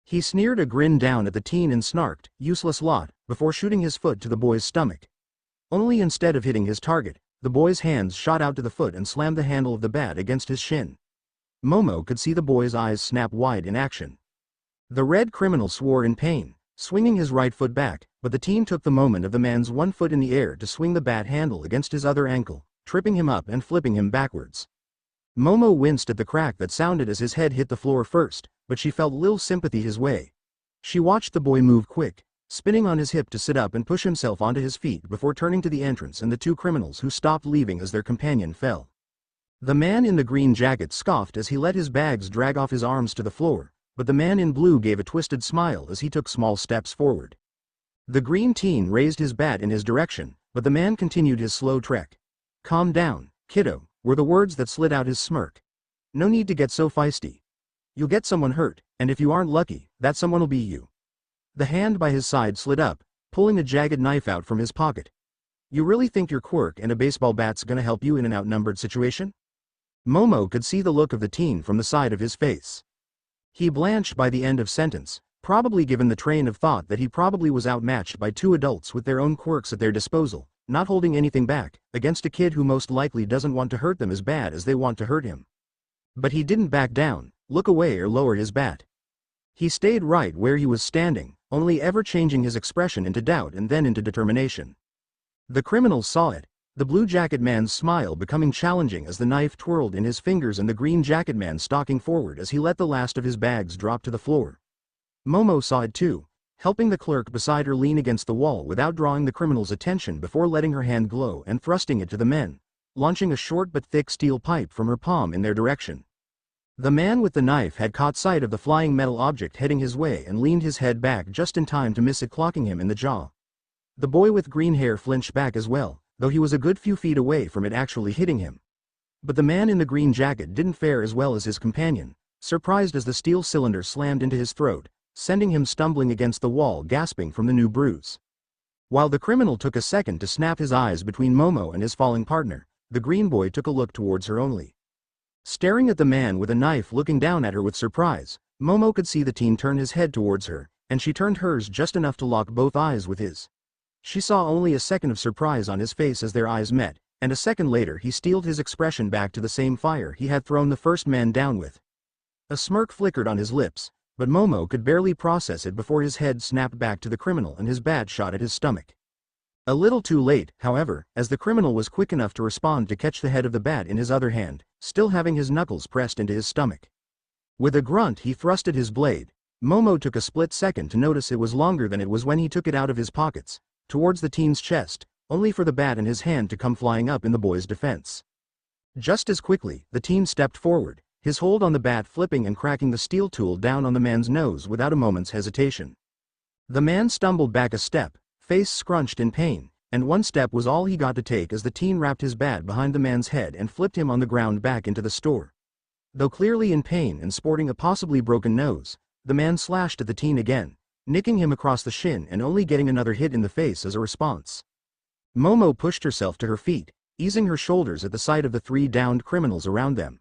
He sneered a grin down at the teen and snarked, "Useless lot," before shooting his foot to the boy's stomach. Only instead of hitting his target, the boy's hands shot out to the foot and slammed the handle of the bat against his shin. Momo could see the boy's eyes snap wide in action. The red criminal swore in pain, swinging his right foot back, but the teen took the moment of the man's one foot in the air to swing the bat handle against his other ankle, tripping him up and flipping him backwards. Momo winced at the crack that sounded as his head hit the floor first, but she felt little sympathy his way. She watched the boy move quick, spinning on his hip to sit up and push himself onto his feet before turning to the entrance and the two criminals who stopped leaving as their companion fell. The man in the green jacket scoffed as he let his bags drag off his arms to the floor, but the man in blue gave a twisted smile as he took small steps forward. The green teen raised his bat in his direction, but the man continued his slow trek. "Calm down, kiddo," were the words that slid out his smirk. "No need to get so feisty. You'll get someone hurt, and if you aren't lucky, that someone will be you." The hand by his side slid up, pulling a jagged knife out from his pocket. "You really think your quirk and a baseball bat's gonna help you in an outnumbered situation?" Momo could see the look of the teen from the side of his face. He blanched by the end of sentence, probably given the train of thought that he probably was outmatched by two adults with their own quirks at their disposal, not holding anything back, against a kid who most likely doesn't want to hurt them as bad as they want to hurt him. But he didn't back down, look away or lower his bat. He stayed right where he was standing, only ever changing his expression into doubt and then into determination. The criminals saw it, the blue jacket man's smile becoming challenging as the knife twirled in his fingers and the green jacket man stalking forward as he let the last of his bags drop to the floor. Momo saw it too, helping the clerk beside her lean against the wall without drawing the criminal's attention before letting her hand glow and thrusting it to the men, launching a short but thick steel pipe from her palm in their direction. The man with the knife had caught sight of the flying metal object heading his way and leaned his head back just in time to miss it clocking him in the jaw. The boy with green hair flinched back as well, though he was a good few feet away from it actually hitting him. But the man in the green jacket didn't fare as well as his companion, surprised as the steel cylinder slammed into his throat, sending him stumbling against the wall gasping from the new bruise. While the criminal took a second to snap his eyes between Momo and his falling partner, the green boy took a look towards her only. Staring at the man with a knife looking down at her with surprise, Momo could see the teen turn his head towards her, and she turned hers just enough to lock both eyes with his. She saw only a second of surprise on his face as their eyes met, and a second later he steeled his expression back to the same fire he had thrown the first man down with. A smirk flickered on his lips, but Momo could barely process it before his head snapped back to the criminal and his bat shot at his stomach. A little too late, however, as the criminal was quick enough to respond to catch the head of the bat in his other hand, still having his knuckles pressed into his stomach. With a grunt he thrusted his blade. Momo took a split second to notice it was longer than it was when he took it out of his pockets, towards the teen's chest, only for the bat in his hand to come flying up in the boy's defense. Just as quickly, the teen stepped forward, his hold on the bat flipping and cracking the steel tool down on the man's nose without a moment's hesitation. The man stumbled back a step, face scrunched in pain, and one step was all he got to take as the teen wrapped his bat behind the man's head and flipped him on the ground back into the store. Though clearly in pain and sporting a possibly broken nose, the man slashed at the teen again, nicking him across the shin and only getting another hit in the face as a response. Momo pushed herself to her feet, easing her shoulders at the sight of the 3 downed criminals around them.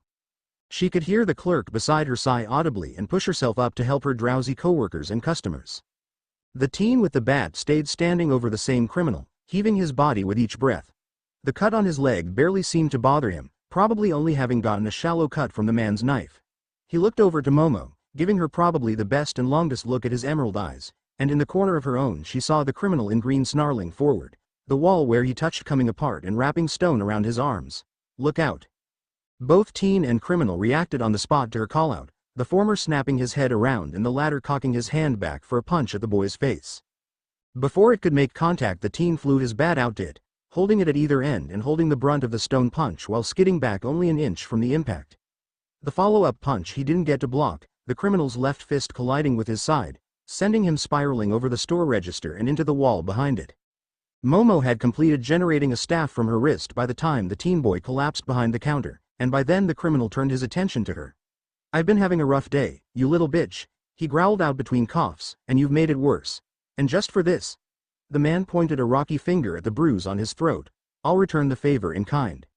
She could hear the clerk beside her sigh audibly and push herself up to help her drowsy coworkers and customers. The teen with the bat stayed standing over the same criminal, heaving his body with each breath. The cut on his leg barely seemed to bother him, probably only having gotten a shallow cut from the man's knife. He looked over to Momo, giving her probably the best and longest look at his emerald eyes, and in the corner of her own she saw the criminal in green snarling forward, the wall where he touched coming apart and wrapping stone around his arms. "Look out." Both teen and criminal reacted on the spot to her call-out, the former snapping his head around and the latter cocking his hand back for a punch at the boy's face. Before it could make contact, the teen flew his bat out it, holding it at either end and holding the brunt of the stone punch while skidding back only an inch from the impact. The follow-up punch he didn't get to block, the criminal's left fist colliding with his side, sending him spiraling over the store register and into the wall behind it. Momo had completed generating a staff from her wrist by the time the teen boy collapsed behind the counter, and by then the criminal turned his attention to her. "I've been having a rough day, you little bitch," he growled out between coughs, "and you've made it worse. And just for this." The man pointed a rocky finger at the bruise on his throat. "I'll return the favor in kind."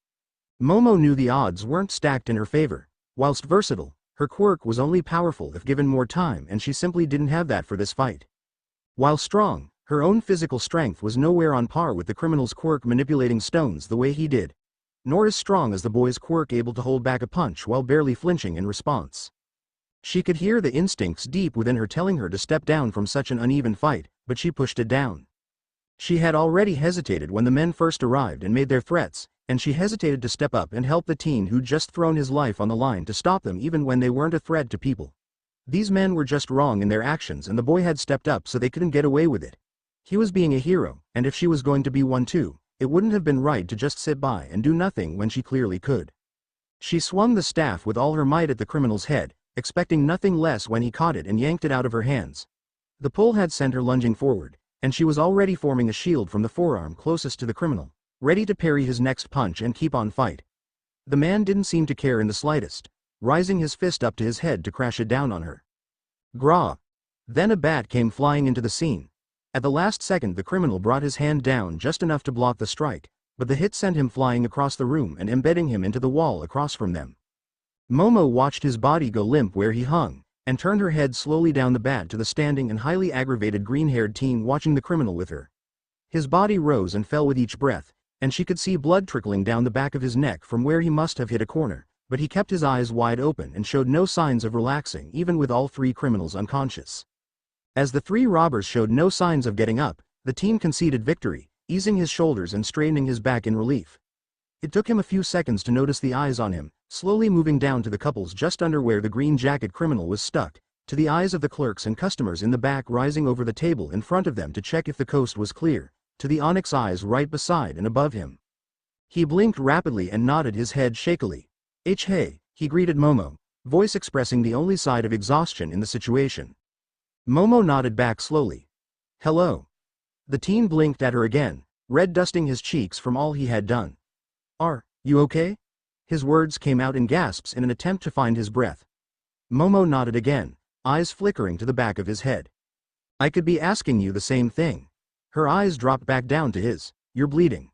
Momo knew the odds weren't stacked in her favor. Whilst versatile, her quirk was only powerful if given more time, and she simply didn't have that for this fight. While strong, her own physical strength was nowhere on par with the criminal's quirk manipulating stones the way he did, nor as strong as the boy's quirk able to hold back a punch while barely flinching in response. She could hear the instincts deep within her telling her to step down from such an uneven fight, but she pushed it down. She had already hesitated when the men first arrived and made their threats, and she hesitated to step up and help the teen who'd just thrown his life on the line to stop them even when they weren't a threat to people. These men were just wrong in their actions, and the boy had stepped up so they couldn't get away with it. He was being a hero, and if she was going to be one too, it wouldn't have been right to just sit by and do nothing when she clearly could. She swung the staff with all her might at the criminal's head, expecting nothing less when he caught it and yanked it out of her hands. The pull had sent her lunging forward, and she was already forming a shield from the forearm closest to the criminal, ready to parry his next punch and keep on fight. The man didn't seem to care in the slightest, rising his fist up to his head to crash it down on her. Gra! Then a bat came flying into the scene. At the last second the criminal brought his hand down just enough to block the strike, but the hit sent him flying across the room and embedding him into the wall across from them. Momo watched his body go limp where he hung, and turned her head slowly down the bat to the standing and highly aggravated green-haired teen watching the criminal with her. His body rose and fell with each breath, and she could see blood trickling down the back of his neck from where he must have hit a corner, but he kept his eyes wide open and showed no signs of relaxing even with all 3 criminals unconscious. As the 3 robbers showed no signs of getting up, the teen conceded victory, easing his shoulders and straightening his back in relief. It took him a few seconds to notice the eyes on him, slowly moving down to the couples just under where the green jacket criminal was stuck, to the eyes of the clerks and customers in the back rising over the table in front of them to check if the coast was clear, to the onyx eyes right beside and above him. He blinked rapidly and nodded his head shakily. Hey, he greeted Momo, voice expressing the only side of exhaustion in the situation. Momo nodded back slowly. Hello. The teen blinked at her again, red dusting his cheeks from all he had done. Are you okay? His words came out in gasps in an attempt to find his breath. Momo nodded again, eyes flickering to the back of his head. I could be asking you the same thing. Her eyes dropped back down to his. You're bleeding.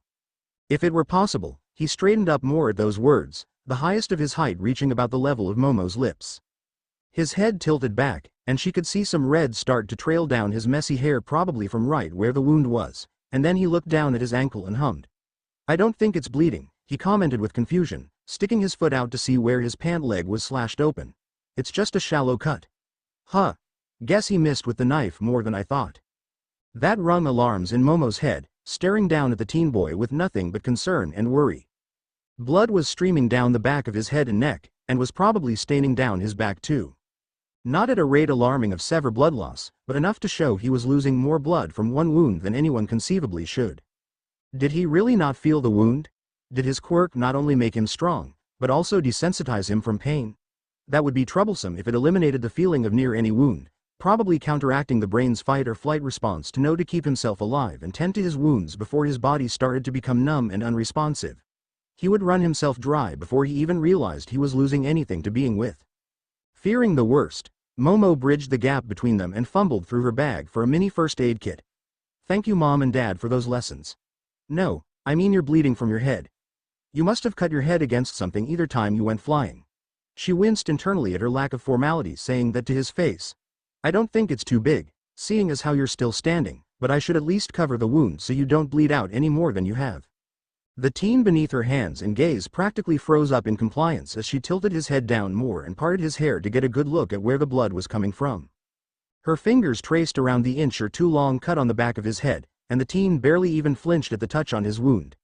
If it were possible, he straightened up more at those words, the highest of his height reaching about the level of Momo's lips. His head tilted back, and she could see some red start to trail down his messy hair, probably from right where the wound was, and then he looked down at his ankle and hummed. I don't think it's bleeding, he commented with confusion, sticking his foot out to see where his pant leg was slashed open. It's just a shallow cut. Huh. Guess he missed with the knife more than I thought. That rung alarms in Momo's head, staring down at the teen boy with nothing but concern and worry. Blood was streaming down the back of his head and neck, and was probably staining down his back too. Not at a rate alarming of severe blood loss, but enough to show he was losing more blood from one wound than anyone conceivably should. Did he really not feel the wound? Did his quirk not only make him strong, but also desensitize him from pain? That would be troublesome if it eliminated the feeling of near any wound, probably counteracting the brain's fight or flight response to know to keep himself alive and tend to his wounds before his body started to become numb and unresponsive. He would run himself dry before he even realized he was losing anything to being with. Fearing the worst, Momo bridged the gap between them and fumbled through her bag for a mini first aid kit. Thank you Mom and Dad for those lessons. No, I mean you're bleeding from your head. You must have cut your head against something either time you went flying. She winced internally at her lack of formality, saying that to his face. I don't think it's too big, seeing as how you're still standing, but I should at least cover the wound so you don't bleed out any more than you have. The teen beneath her hands and gaze practically froze up in compliance as she tilted his head down more and parted his hair to get a good look at where the blood was coming from. Her fingers traced around the inch or two long cut on the back of his head, and the teen barely even flinched at the touch on his wound.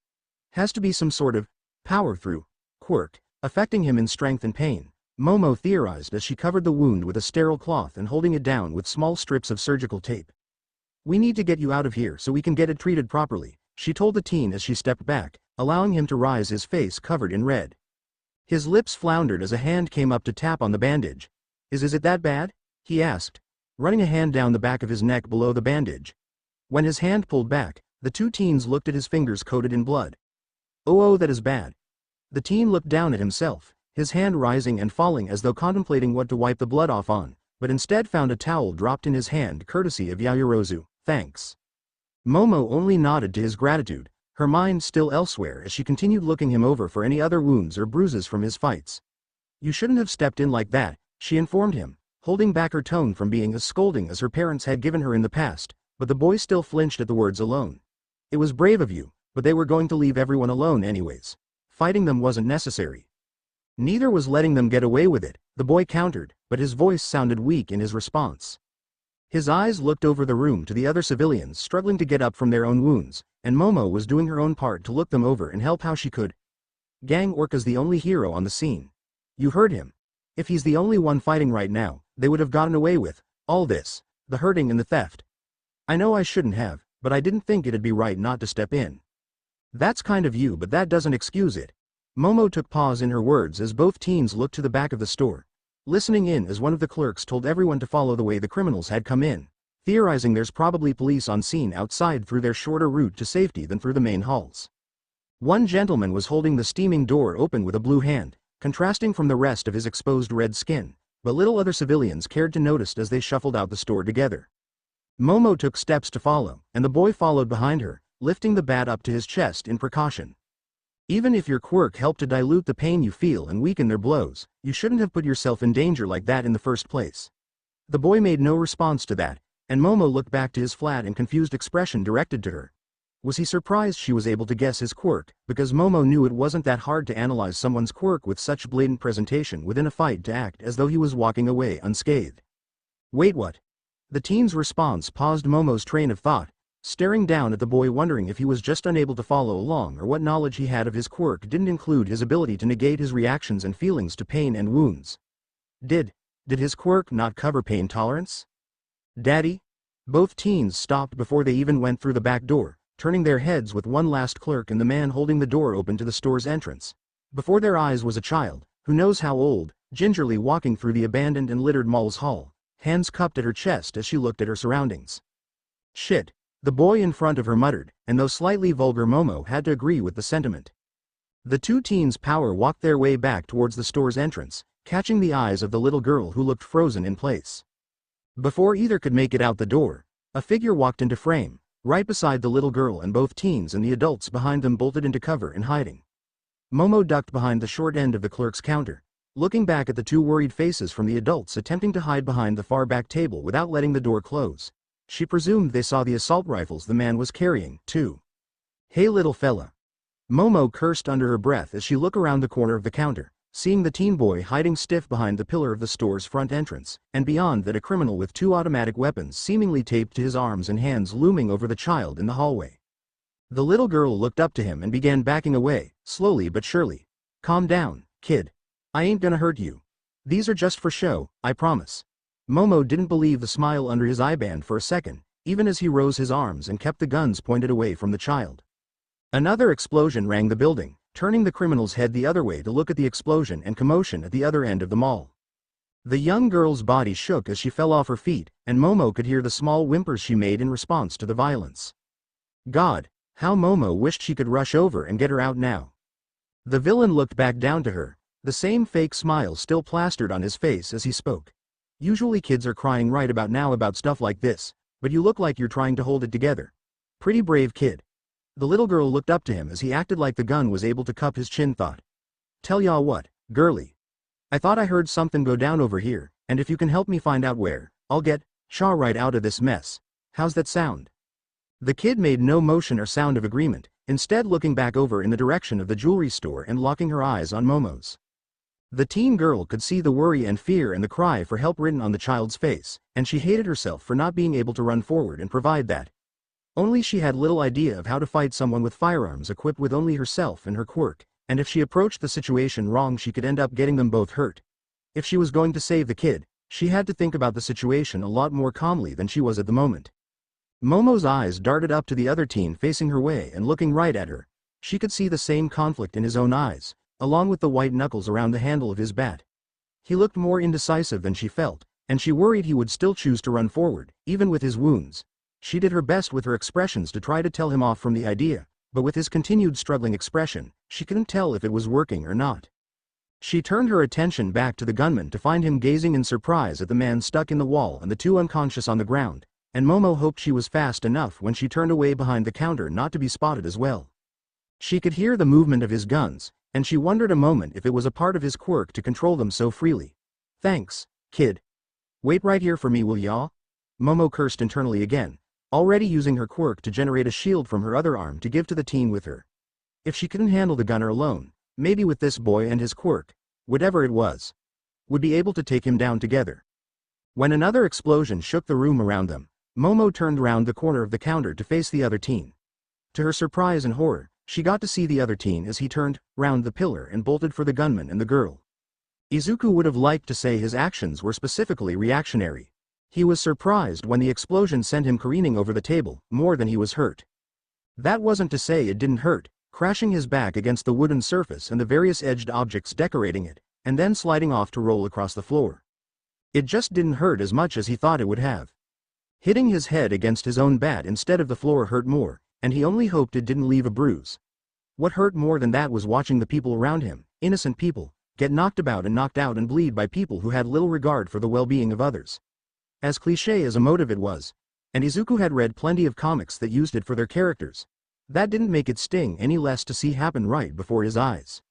Has to be some sort of power-through quirk, affecting him in strength and pain, Momo theorized as she covered the wound with a sterile cloth and holding it down with small strips of surgical tape. We need to get you out of here so we can get it treated properly, she told the teen as she stepped back, allowing him to rise, his face covered in red. His lips floundered as a hand came up to tap on the bandage. Is it that bad? He asked, running a hand down the back of his neck below the bandage. When his hand pulled back, the two teens looked at his fingers coated in blood. Oh, that is bad. The teen looked down at himself, his hand rising and falling as though contemplating what to wipe the blood off on, but instead found a towel dropped in his hand courtesy of Yaoyorozu. Thanks. Momo only nodded to his gratitude, her mind still elsewhere as she continued looking him over for any other wounds or bruises from his fights. You shouldn't have stepped in like that, she informed him, holding back her tone from being as scolding as her parents had given her in the past, but the boy still flinched at the words alone. It was brave of you, but they were going to leave everyone alone anyways. Fighting them wasn't necessary. Neither was letting them get away with it, the boy countered, but his voice sounded weak in his response. His eyes looked over the room to the other civilians struggling to get up from their own wounds, and Momo was doing her own part to look them over and help how she could. Gang Orca's the only hero on the scene. You heard him. If he's the only one fighting right now, they would have gotten away with all this, the hurting and the theft. I know I shouldn't have, but I didn't think it'd be right not to step in. That's kind of you, but that doesn't excuse it. Momo took pause in her words as both teens looked to the back of the store, listening in as one of the clerks told everyone to follow the way the criminals had come in, theorizing there's probably police on scene outside through their shorter route to safety than through the main halls. One gentleman was holding the steaming door open with a blue hand, contrasting from the rest of his exposed red skin, but little other civilians cared to notice as they shuffled out the store together. Momo took steps to follow, and the boy followed behind her, lifting the bat up to his chest in precaution. Even if your quirk helped to dilute the pain you feel and weaken their blows, you shouldn't have put yourself in danger like that in the first place. The boy made no response to that, and Momo looked back to his flat and confused expression directed to her. Was he surprised she was able to guess his quirk, because Momo knew it wasn't that hard to analyze someone's quirk with such blatant presentation within a fight to act as though he was walking away unscathed. Wait, what? The teen's response paused Momo's train of thought, staring down at the boy wondering if he was just unable to follow along or what knowledge he had of his quirk didn't include his ability to negate his reactions and feelings to pain and wounds. Did his quirk not cover pain tolerance? Daddy? Both teens stopped before they even went through the back door, turning their heads with one last clerk and the man holding the door open to the store's entrance. Before their eyes was a child, who knows how old, gingerly walking through the abandoned and littered mall's hall, hands cupped at her chest as she looked at her surroundings. Shit. The boy in front of her muttered, and though slightly vulgar Momo had to agree with the sentiment. The two teens power walked their way back towards the store's entrance, catching the eyes of the little girl who looked frozen in place. Before either could make it out the door, a figure walked into frame, right beside the little girl, and both teens and the adults behind them bolted into cover and hiding. Momo ducked behind the short end of the clerk's counter, looking back at the two worried faces from the adults attempting to hide behind the far back table without letting the door close. She presumed they saw the assault rifles the man was carrying, too. Hey little fella. Momo cursed under her breath as she looked around the corner of the counter, seeing the teen boy hiding stiff behind the pillar of the store's front entrance, and beyond that a criminal with two automatic weapons seemingly taped to his arms and hands looming over the child in the hallway. The little girl looked up to him and began backing away, slowly but surely. Calm down, kid. I ain't gonna hurt you. These are just for show, I promise. Momo didn't believe the smile under his eyeband for a second, even as he rose his arms and kept the guns pointed away from the child. Another explosion rang the building, turning the criminal's head the other way to look at the explosion and commotion at the other end of the mall. The young girl's body shook as she fell off her feet, and Momo could hear the small whimpers she made in response to the violence. God, how Momo wished she could rush over and get her out now. The villain looked back down to her, the same fake smile still plastered on his face as he spoke. Usually kids are crying right about now about stuff like this, but you look like you're trying to hold it together. Pretty brave kid. The little girl looked up to him as he acted like the gun was able to cup his chin. Thought. Tell y'all what, girly. I thought I heard something go down over here, and if you can help me find out where, I'll get Shaw right out of this mess. How's that sound? The kid made no motion or sound of agreement, instead looking back over in the direction of the jewelry store and locking her eyes on Momo's. The teen girl could see the worry and fear and the cry for help written on the child's face, and she hated herself for not being able to run forward and provide that. Only she had little idea of how to fight someone with firearms equipped with only herself and her quirk, and if she approached the situation wrong she could end up getting them both hurt. If she was going to save the kid, she had to think about the situation a lot more calmly than she was at the moment. Momo's eyes darted up to the other teen facing her way and looking right at her. She could see the same conflict in his own eyes, along with the white knuckles around the handle of his bat. He looked more indecisive than she felt, and she worried he would still choose to run forward, even with his wounds. She did her best with her expressions to try to tell him off from the idea, but with his continued struggling expression, she couldn't tell if it was working or not. She turned her attention back to the gunman to find him gazing in surprise at the man stuck in the wall and the two unconscious on the ground, and Momo hoped she was fast enough when she turned away behind the counter not to be spotted as well. She could hear the movement of his guns, and she wondered a moment if it was a part of his quirk to control them so freely. Thanks, kid. Wait right here for me, will ya? Momo cursed internally again, already using her quirk to generate a shield from her other arm to give to the teen with her. If she couldn't handle the gunner alone, maybe with this boy and his quirk, whatever it was, would be able to take him down together. When another explosion shook the room around them, Momo turned round the corner of the counter to face the other teen. To her surprise and horror, she got to see the other teen as he turned round the pillar and bolted for the gunman and the girl. Izuku would have liked to say his actions were specifically reactionary. He was surprised when the explosion sent him careening over the table, more than he was hurt. That wasn't to say it didn't hurt, crashing his back against the wooden surface and the various edged objects decorating it, and then sliding off to roll across the floor. It just didn't hurt as much as he thought it would have. Hitting his head against his own bat instead of the floor hurt more, and he only hoped it didn't leave a bruise. What hurt more than that was watching the people around him, innocent people, get knocked about and knocked out and bleed by people who had little regard for the well-being of others. As cliché as a motive it was, and Izuku had read plenty of comics that used it for their characters, that didn't make it sting any less to see happen right before his eyes.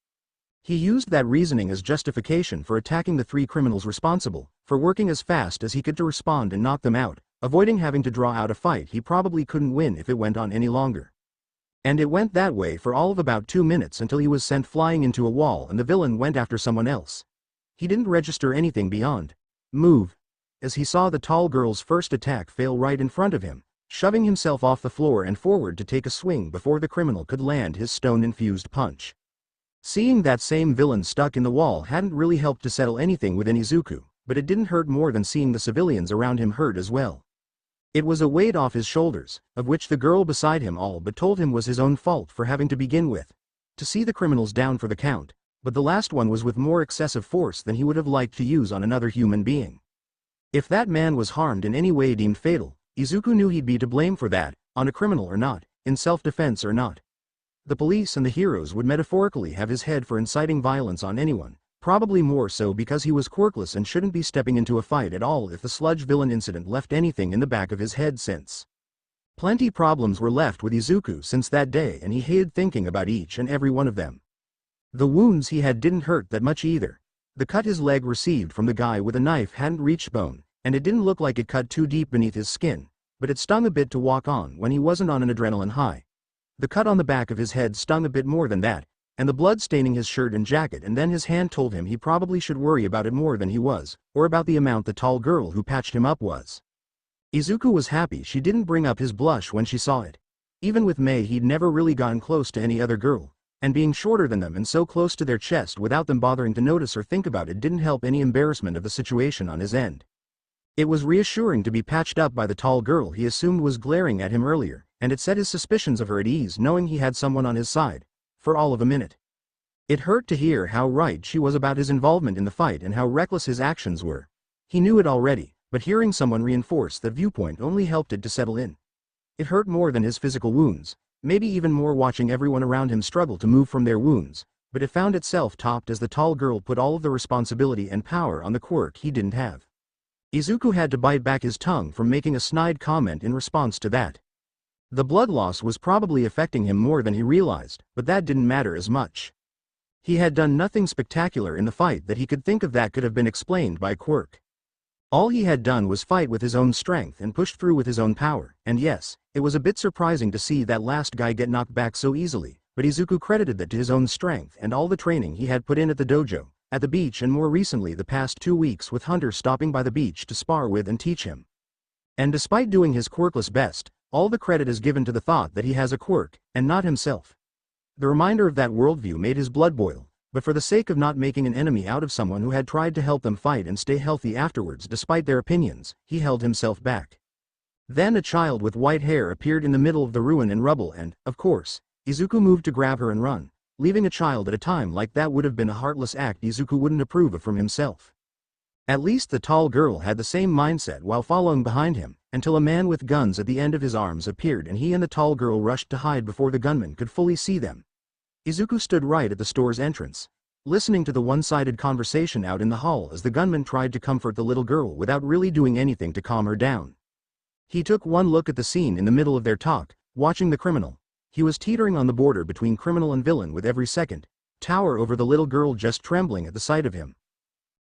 He used that reasoning as justification for attacking the three criminals responsible, for working as fast as he could to respond and knock them out, avoiding having to draw out a fight he probably couldn't win if it went on any longer. And it went that way for all of about 2 minutes until he was sent flying into a wall and the villain went after someone else. He didn't register anything beyond move, as he saw the tall girl's first attack fail right in front of him, shoving himself off the floor and forward to take a swing before the criminal could land his stone-infused punch. Seeing that same villain stuck in the wall hadn't really helped to settle anything within Izuku, but it didn't hurt more than seeing the civilians around him hurt as well. It was a weight off his shoulders, of which the girl beside him all but told him was his own fault for having to begin with. To see the criminals down for the count, but the last one was with more excessive force than he would have liked to use on another human being. If that man was harmed in any way deemed fatal, Izuku knew he'd be to blame for that, on a criminal or not, in self-defense or not. The police and the heroes would metaphorically have his head for inciting violence on anyone, probably more so because he was quirkless and shouldn't be stepping into a fight at all if the sludge villain incident left anything in the back of his head since. Plenty problems were left with Izuku since that day and he hated thinking about each and every one of them. The wounds he had didn't hurt that much either. The cut his leg received from the guy with a knife hadn't reached bone, and it didn't look like it cut too deep beneath his skin, but it stung a bit to walk on when he wasn't on an adrenaline high. The cut on the back of his head stung a bit more than that, and the blood staining his shirt and jacket, and then his hand told him he probably should worry about it more than he was, or about the amount the tall girl who patched him up was. Izuku was happy she didn't bring up his blush when she saw it. Even with Mei he'd never really gotten close to any other girl, and being shorter than them and so close to their chest without them bothering to notice or think about it didn't help any embarrassment of the situation on his end. It was reassuring to be patched up by the tall girl he assumed was glaring at him earlier, and it set his suspicions of her at ease knowing he had someone on his side, for all of a minute. It hurt to hear how right she was about his involvement in the fight and how reckless his actions were. He knew it already, but hearing someone reinforce that viewpoint only helped it to settle in. It hurt more than his physical wounds, maybe even more watching everyone around him struggle to move from their wounds, but it found itself topped as the tall girl put all of the responsibility and power on the quirk he didn't have. Izuku had to bite back his tongue from making a snide comment in response to that. The blood loss was probably affecting him more than he realized, but that didn't matter as much. He had done nothing spectacular in the fight that he could think of that could have been explained by quirk. All he had done was fight with his own strength and push through with his own power, and yes, it was a bit surprising to see that last guy get knocked back so easily, but Izuku credited that to his own strength and all the training he had put in at the dojo, at the beach, and more recently the past 2 weeks with Hunter stopping by the beach to spar with and teach him. And despite doing his quirkless best, all the credit is given to the thought that he has a quirk, and not himself. The reminder of that worldview made his blood boil, but for the sake of not making an enemy out of someone who had tried to help them fight and stay healthy afterwards despite their opinions, he held himself back. Then a child with white hair appeared in the middle of the ruin and rubble and, of course, Izuku moved to grab her and run. Leaving a child at a time like that would have been a heartless act Izuku wouldn't approve of from himself. At least the tall girl had the same mindset while following behind him, until a man with guns at the end of his arms appeared and he and the tall girl rushed to hide before the gunman could fully see them. Izuku stood right at the store's entrance, listening to the one-sided conversation out in the hall as the gunman tried to comfort the little girl without really doing anything to calm her down. He took one look at the scene in the middle of their talk, watching the criminal. He was teetering on the border between criminal and villain with every second, tower over the little girl just trembling at the sight of him.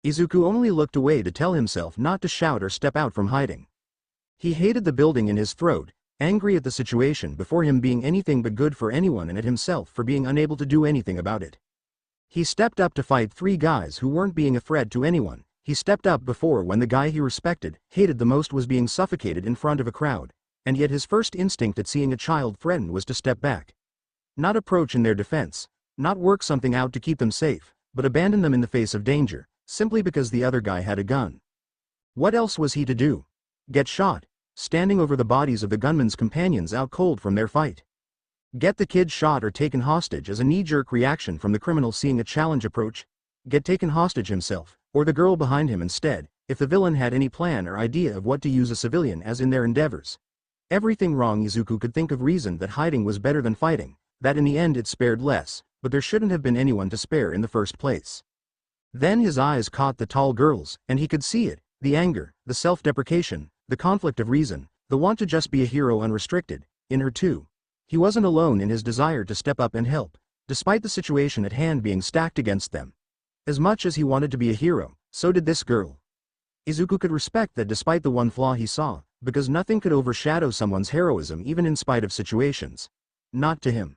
Izuku only looked away to tell himself not to shout or step out from hiding. He hated the building in his throat, angry at the situation before him being anything but good for anyone and at himself for being unable to do anything about it. He stepped up to fight 3 guys who weren't being a threat to anyone. He stepped up before when the guy he respected, hated the most was being suffocated in front of a crowd, and yet his first instinct at seeing a child threatened was to step back. Not approach in their defense, not work something out to keep them safe, but abandon them in the face of danger, simply because the other guy had a gun. What else was he to do? Get shot, standing over the bodies of the gunman's companions out cold from their fight. Get the kid shot or taken hostage as a knee-jerk reaction from the criminal seeing a challenge approach. Get taken hostage himself, or the girl behind him instead, if the villain had any plan or idea of what to use a civilian as in their endeavors. Everything wrong. Izuku could think of reason that hiding was better than fighting, that in the end it spared less, but there shouldn't have been anyone to spare in the first place. Then his eyes caught the tall girl's, and he could see it, the anger, the self-deprecation, the conflict of reason, the want to just be a hero unrestricted, in her too. He wasn't alone in his desire to step up and help, despite the situation at hand being stacked against them. As much as he wanted to be a hero, so did this girl. Izuku could respect that despite the one flaw he saw, because nothing could overshadow someone's heroism even in spite of situations. Not to him.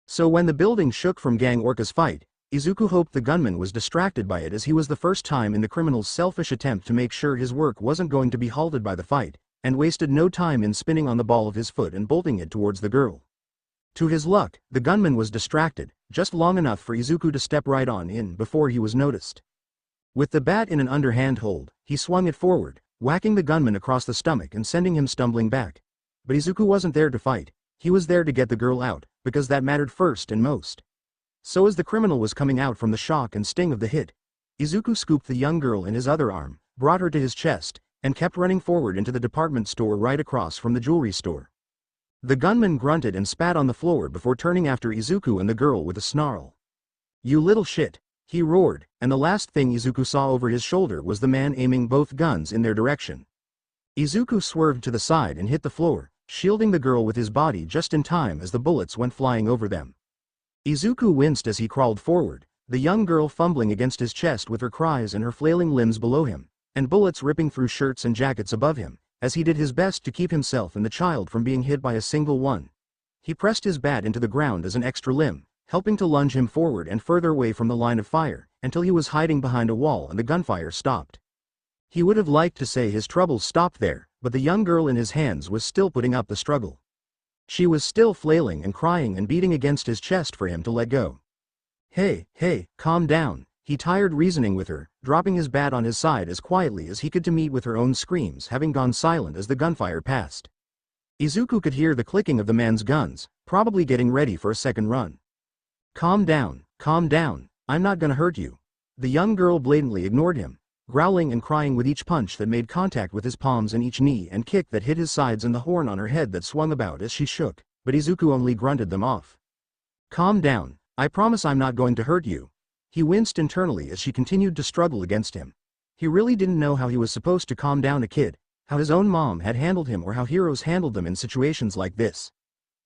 So when the building shook from Gang Orca's fight, Izuku hoped the gunman was distracted by it as he was the first time in the criminal's selfish attempt to make sure his work wasn't going to be halted by the fight, and wasted no time in spinning on the ball of his foot and bolting it towards the girl. To his luck, the gunman was distracted, just long enough for Izuku to step right on in before he was noticed. With the bat in an underhand hold, he swung it forward, whacking the gunman across the stomach and sending him stumbling back. But Izuku wasn't there to fight, he was there to get the girl out, because that mattered first and most. So as the criminal was coming out from the shock and sting of the hit, Izuku scooped the young girl in his other arm, brought her to his chest, and kept running forward into the department store right across from the jewelry store. The gunman grunted and spat on the floor before turning after Izuku and the girl with a snarl. "You little shit," he roared, and the last thing Izuku saw over his shoulder was the man aiming both guns in their direction. Izuku swerved to the side and hit the floor, shielding the girl with his body just in time as the bullets went flying over them. Izuku winced as he crawled forward, the young girl fumbling against his chest with her cries and her flailing limbs below him, and bullets ripping through shirts and jackets above him, as he did his best to keep himself and the child from being hit by a single one. He pressed his bat into the ground as an extra limb, helping to lunge him forward and further away from the line of fire, until he was hiding behind a wall and the gunfire stopped. He would have liked to say his troubles stopped there, but the young girl in his hands was still putting up the struggle. She was still flailing and crying and beating against his chest for him to let go. Hey, calm down," he tired reasoning with her, dropping his bat on his side as quietly as he could to meet with her own screams having gone silent as the gunfire passed. Izuku could hear the clicking of the man's guns, probably getting ready for a second run. Calm down, I'm not gonna hurt you." The young girl blatantly ignored him, growling and crying with each punch that made contact with his palms and each knee and kick that hit his sides and the horn on her head that swung about as she shook, but Izuku only grunted them off. "Calm down, I promise I'm not going to hurt you." He winced internally as she continued to struggle against him. He really didn't know how he was supposed to calm down a kid, how his own mom had handled him or how heroes handled them in situations like this.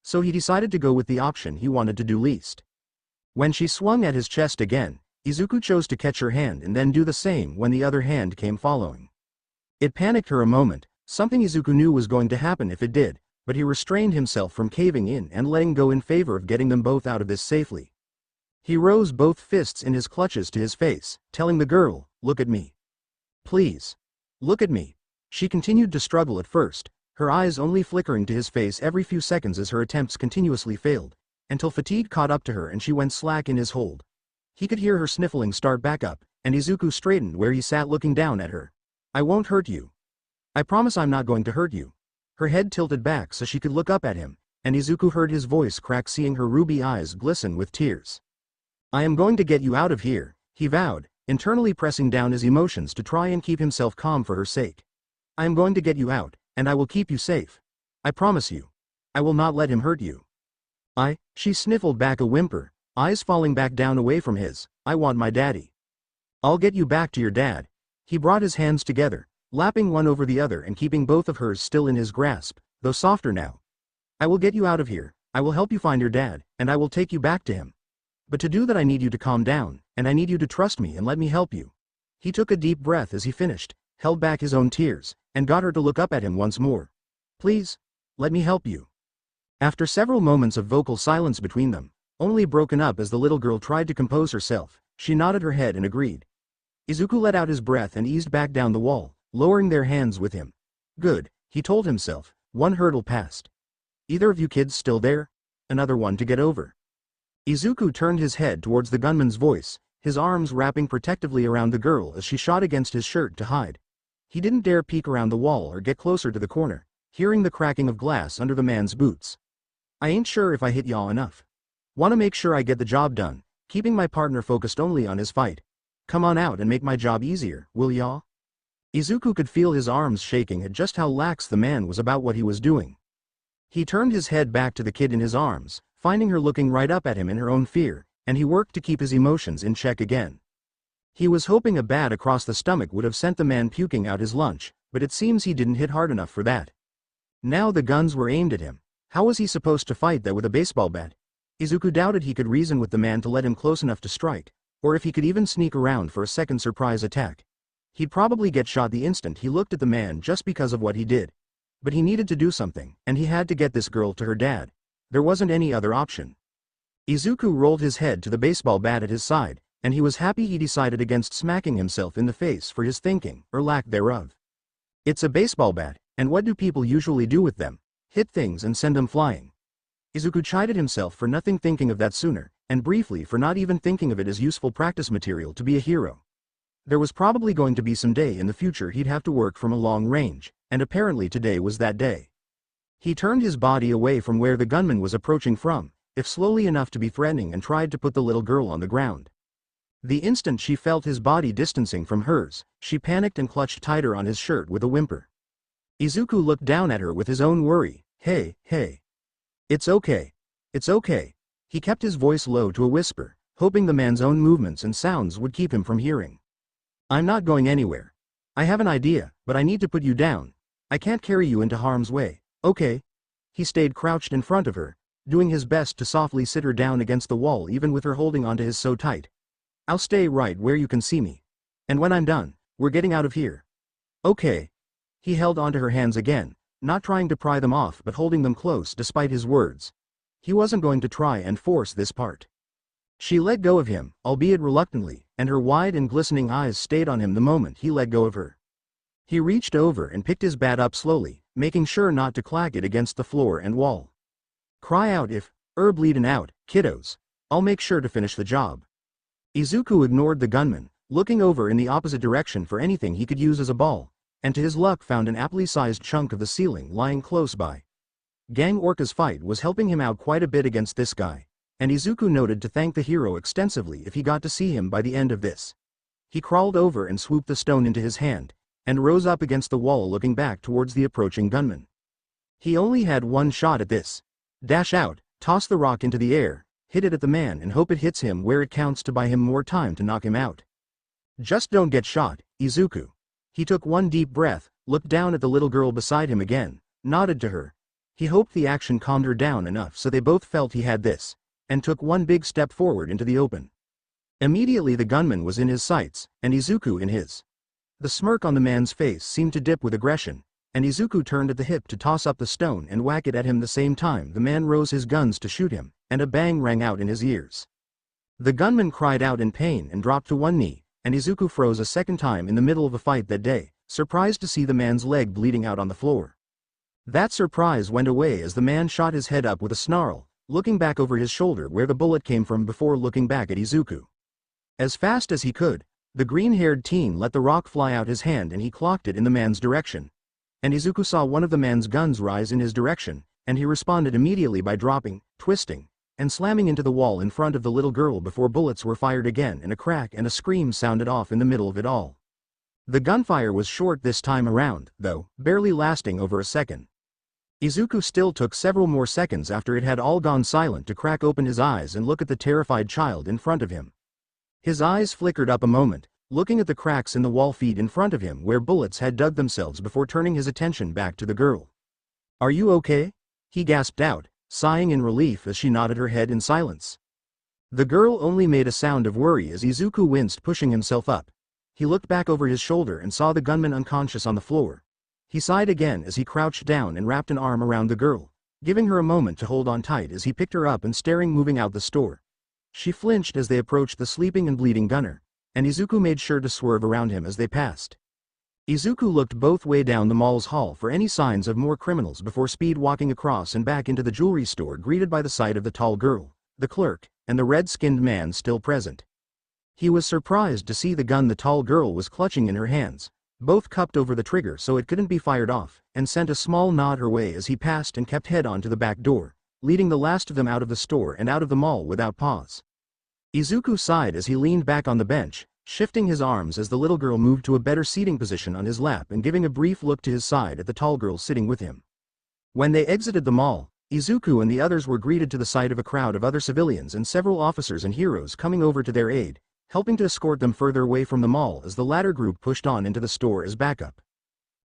So he decided to go with the option he wanted to do least. When she swung at his chest again, Izuku chose to catch her hand and then do the same when the other hand came following. It panicked her a moment, something Izuku knew was going to happen if it did, but he restrained himself from caving in and letting go in favor of getting them both out of this safely. He rose both fists in his clutches to his face, telling the girl, "Look at me. Please. Look at me." She continued to struggle at first, her eyes only flickering to his face every few seconds as her attempts continuously failed, until fatigue caught up to her and she went slack in his hold. He could hear her sniffling start back up, and Izuku straightened where he sat looking down at her. "I won't hurt you. I promise I'm not going to hurt you." Her head tilted back so she could look up at him, and Izuku heard his voice crack, seeing her ruby eyes glisten with tears. "I am going to get you out of here," he vowed, internally pressing down his emotions to try and keep himself calm for her sake. "I am going to get you out, and I will keep you safe. I promise you. I will not let him hurt you." She sniffled back a whimper, eyes falling back down away from his. "I want my daddy. I'll get you back to your dad." He brought his hands together, lapping one over the other and keeping both of hers still in his grasp, though softer now. "I will get you out of here, I will help you find your dad, and I will take you back to him. But to do that I need you to calm down, and I need you to trust me and let me help you." He took a deep breath as he finished, held back his own tears, and got her to look up at him once more. "Please, let me help you." After several moments of vocal silence between them, only broken up as the little girl tried to compose herself, she nodded her head and agreed. Izuku let out his breath and eased back down the wall, lowering their hands with him. "Good," he told himself, one hurdle passed. "Either of you kids still there? Another one to get over." Izuku turned his head towards the gunman's voice, his arms wrapping protectively around the girl as she shot against his shirt to hide. He didn't dare peek around the wall or get closer to the corner, hearing the cracking of glass under the man's boots. "I ain't sure if I hit y'all enough. Wanna make sure I get the job done, keeping my partner focused only on his fight. Come on out and make my job easier, will y'all?" Izuku could feel his arms shaking at just how lax the man was about what he was doing. He turned his head back to the kid in his arms, finding her looking right up at him in her own fear, and he worked to keep his emotions in check again. He was hoping a bat across the stomach would have sent the man puking out his lunch, but it seems he didn't hit hard enough for that. Now the guns were aimed at him. How was he supposed to fight that with a baseball bat? Izuku doubted he could reason with the man to let him close enough to strike, or if he could even sneak around for a second surprise attack. He'd probably get shot the instant he looked at the man just because of what he did. But he needed to do something, and he had to get this girl to her dad. There wasn't any other option. Izuku rolled his head to the baseball bat at his side, and he was happy he decided against smacking himself in the face for his thinking, or lack thereof. It's a baseball bat, and what do people usually do with them? Hit things and send them flying. Izuku chided himself for nothing thinking of that sooner, and briefly for not even thinking of it as useful practice material to be a hero. There was probably going to be some day in the future he'd have to work from a long range, and apparently today was that day. He turned his body away from where the gunman was approaching from, if slowly enough to be threatening, and tried to put the little girl on the ground. The instant she felt his body distancing from hers, she panicked and clutched tighter on his shirt with a whimper. Izuku looked down at her with his own worry. Hey. It's okay. It's okay." He kept his voice low to a whisper, hoping the man's own movements and sounds would keep him from hearing. "I'm not going anywhere. I have an idea, but I need to put you down. I can't carry you into harm's way, okay?" He stayed crouched in front of her, doing his best to softly sit her down against the wall even with her holding onto his so tight. "I'll stay right where you can see me. And when I'm done, we're getting out of here. Okay." He held onto her hands again, not trying to pry them off but holding them close despite his words. He wasn't going to try and force this part. She let go of him, albeit reluctantly, and her wide and glistening eyes stayed on him the moment he let go of her. He reached over and picked his bat up slowly, making sure not to clack it against the floor and wall. "Cry out if, bleedin' out, kiddos. I'll make sure to finish the job." Izuku ignored the gunman, looking over in the opposite direction for anything he could use as a ball, and to his luck found an aptly sized chunk of the ceiling lying close by. Gang Orca's fight was helping him out quite a bit against this guy, and Izuku noted to thank the hero extensively if he got to see him by the end of this. He crawled over and swooped the stone into his hand, and rose up against the wall looking back towards the approaching gunman. He only had one shot at this. Dash out, toss the rock into the air, hit it at the man and hope it hits him where it counts to buy him more time to knock him out. Just don't get shot, Izuku. He took one deep breath, looked down at the little girl beside him again, nodded to her. He hoped the action calmed her down enough so they both felt he had this, and took one big step forward into the open. Immediately the gunman was in his sights, and Izuku in his. The smirk on the man's face seemed to dip with aggression, and Izuku turned at the hip to toss up the stone and whack it at him. The same time the man rose his guns to shoot him, and a bang rang out in his ears. The gunman cried out in pain and dropped to one knee, and Izuku froze a second time in the middle of a fight that day, surprised to see the man's leg bleeding out on the floor. That surprise went away as the man shot his head up with a snarl, looking back over his shoulder where the bullet came from before looking back at Izuku. As fast as he could, the green-haired teen let the rock fly out his hand and he clocked it in the man's direction. And Izuku saw one of the man's guns rise in his direction, and he responded immediately by dropping, twisting, and slamming into the wall in front of the little girl before bullets were fired again and a crack and a scream sounded off in the middle of it all. The gunfire was short this time around, though, barely lasting over a second. Izuku still took several more seconds after it had all gone silent to crack open his eyes and look at the terrified child in front of him. His eyes flickered up a moment, looking at the cracks in the wall feet in front of him where bullets had dug themselves before turning his attention back to the girl. "Are you okay?" he gasped out, sighing in relief as she nodded her head in silence. The girl only made a sound of worry as Izuku winced, pushing himself up. He looked back over his shoulder and saw the gunman unconscious on the floor. He sighed again as he crouched down and wrapped an arm around the girl, giving her a moment to hold on tight as he picked her up and staring moving out the store. She flinched as they approached the sleeping and bleeding gunner, and Izuku made sure to swerve around him as they passed. Izuku looked both way down the mall's hall for any signs of more criminals before speed walking across and back into the jewelry store, greeted by the sight of the tall girl, the clerk, and the red-skinned man still present. He was surprised to see the gun the tall girl was clutching in her hands, both cupped over the trigger so it couldn't be fired off, and sent a small nod her way as he passed and kept head on to the back door, leading the last of them out of the store and out of the mall without pause. Izuku sighed as he leaned back on the bench, shifting his arms as the little girl moved to a better seating position on his lap and giving a brief look to his side at the tall girl sitting with him. When they exited the mall, Izuku and the others were greeted to the sight of a crowd of other civilians and several officers and heroes coming over to their aid, helping to escort them further away from the mall as the latter group pushed on into the store as backup.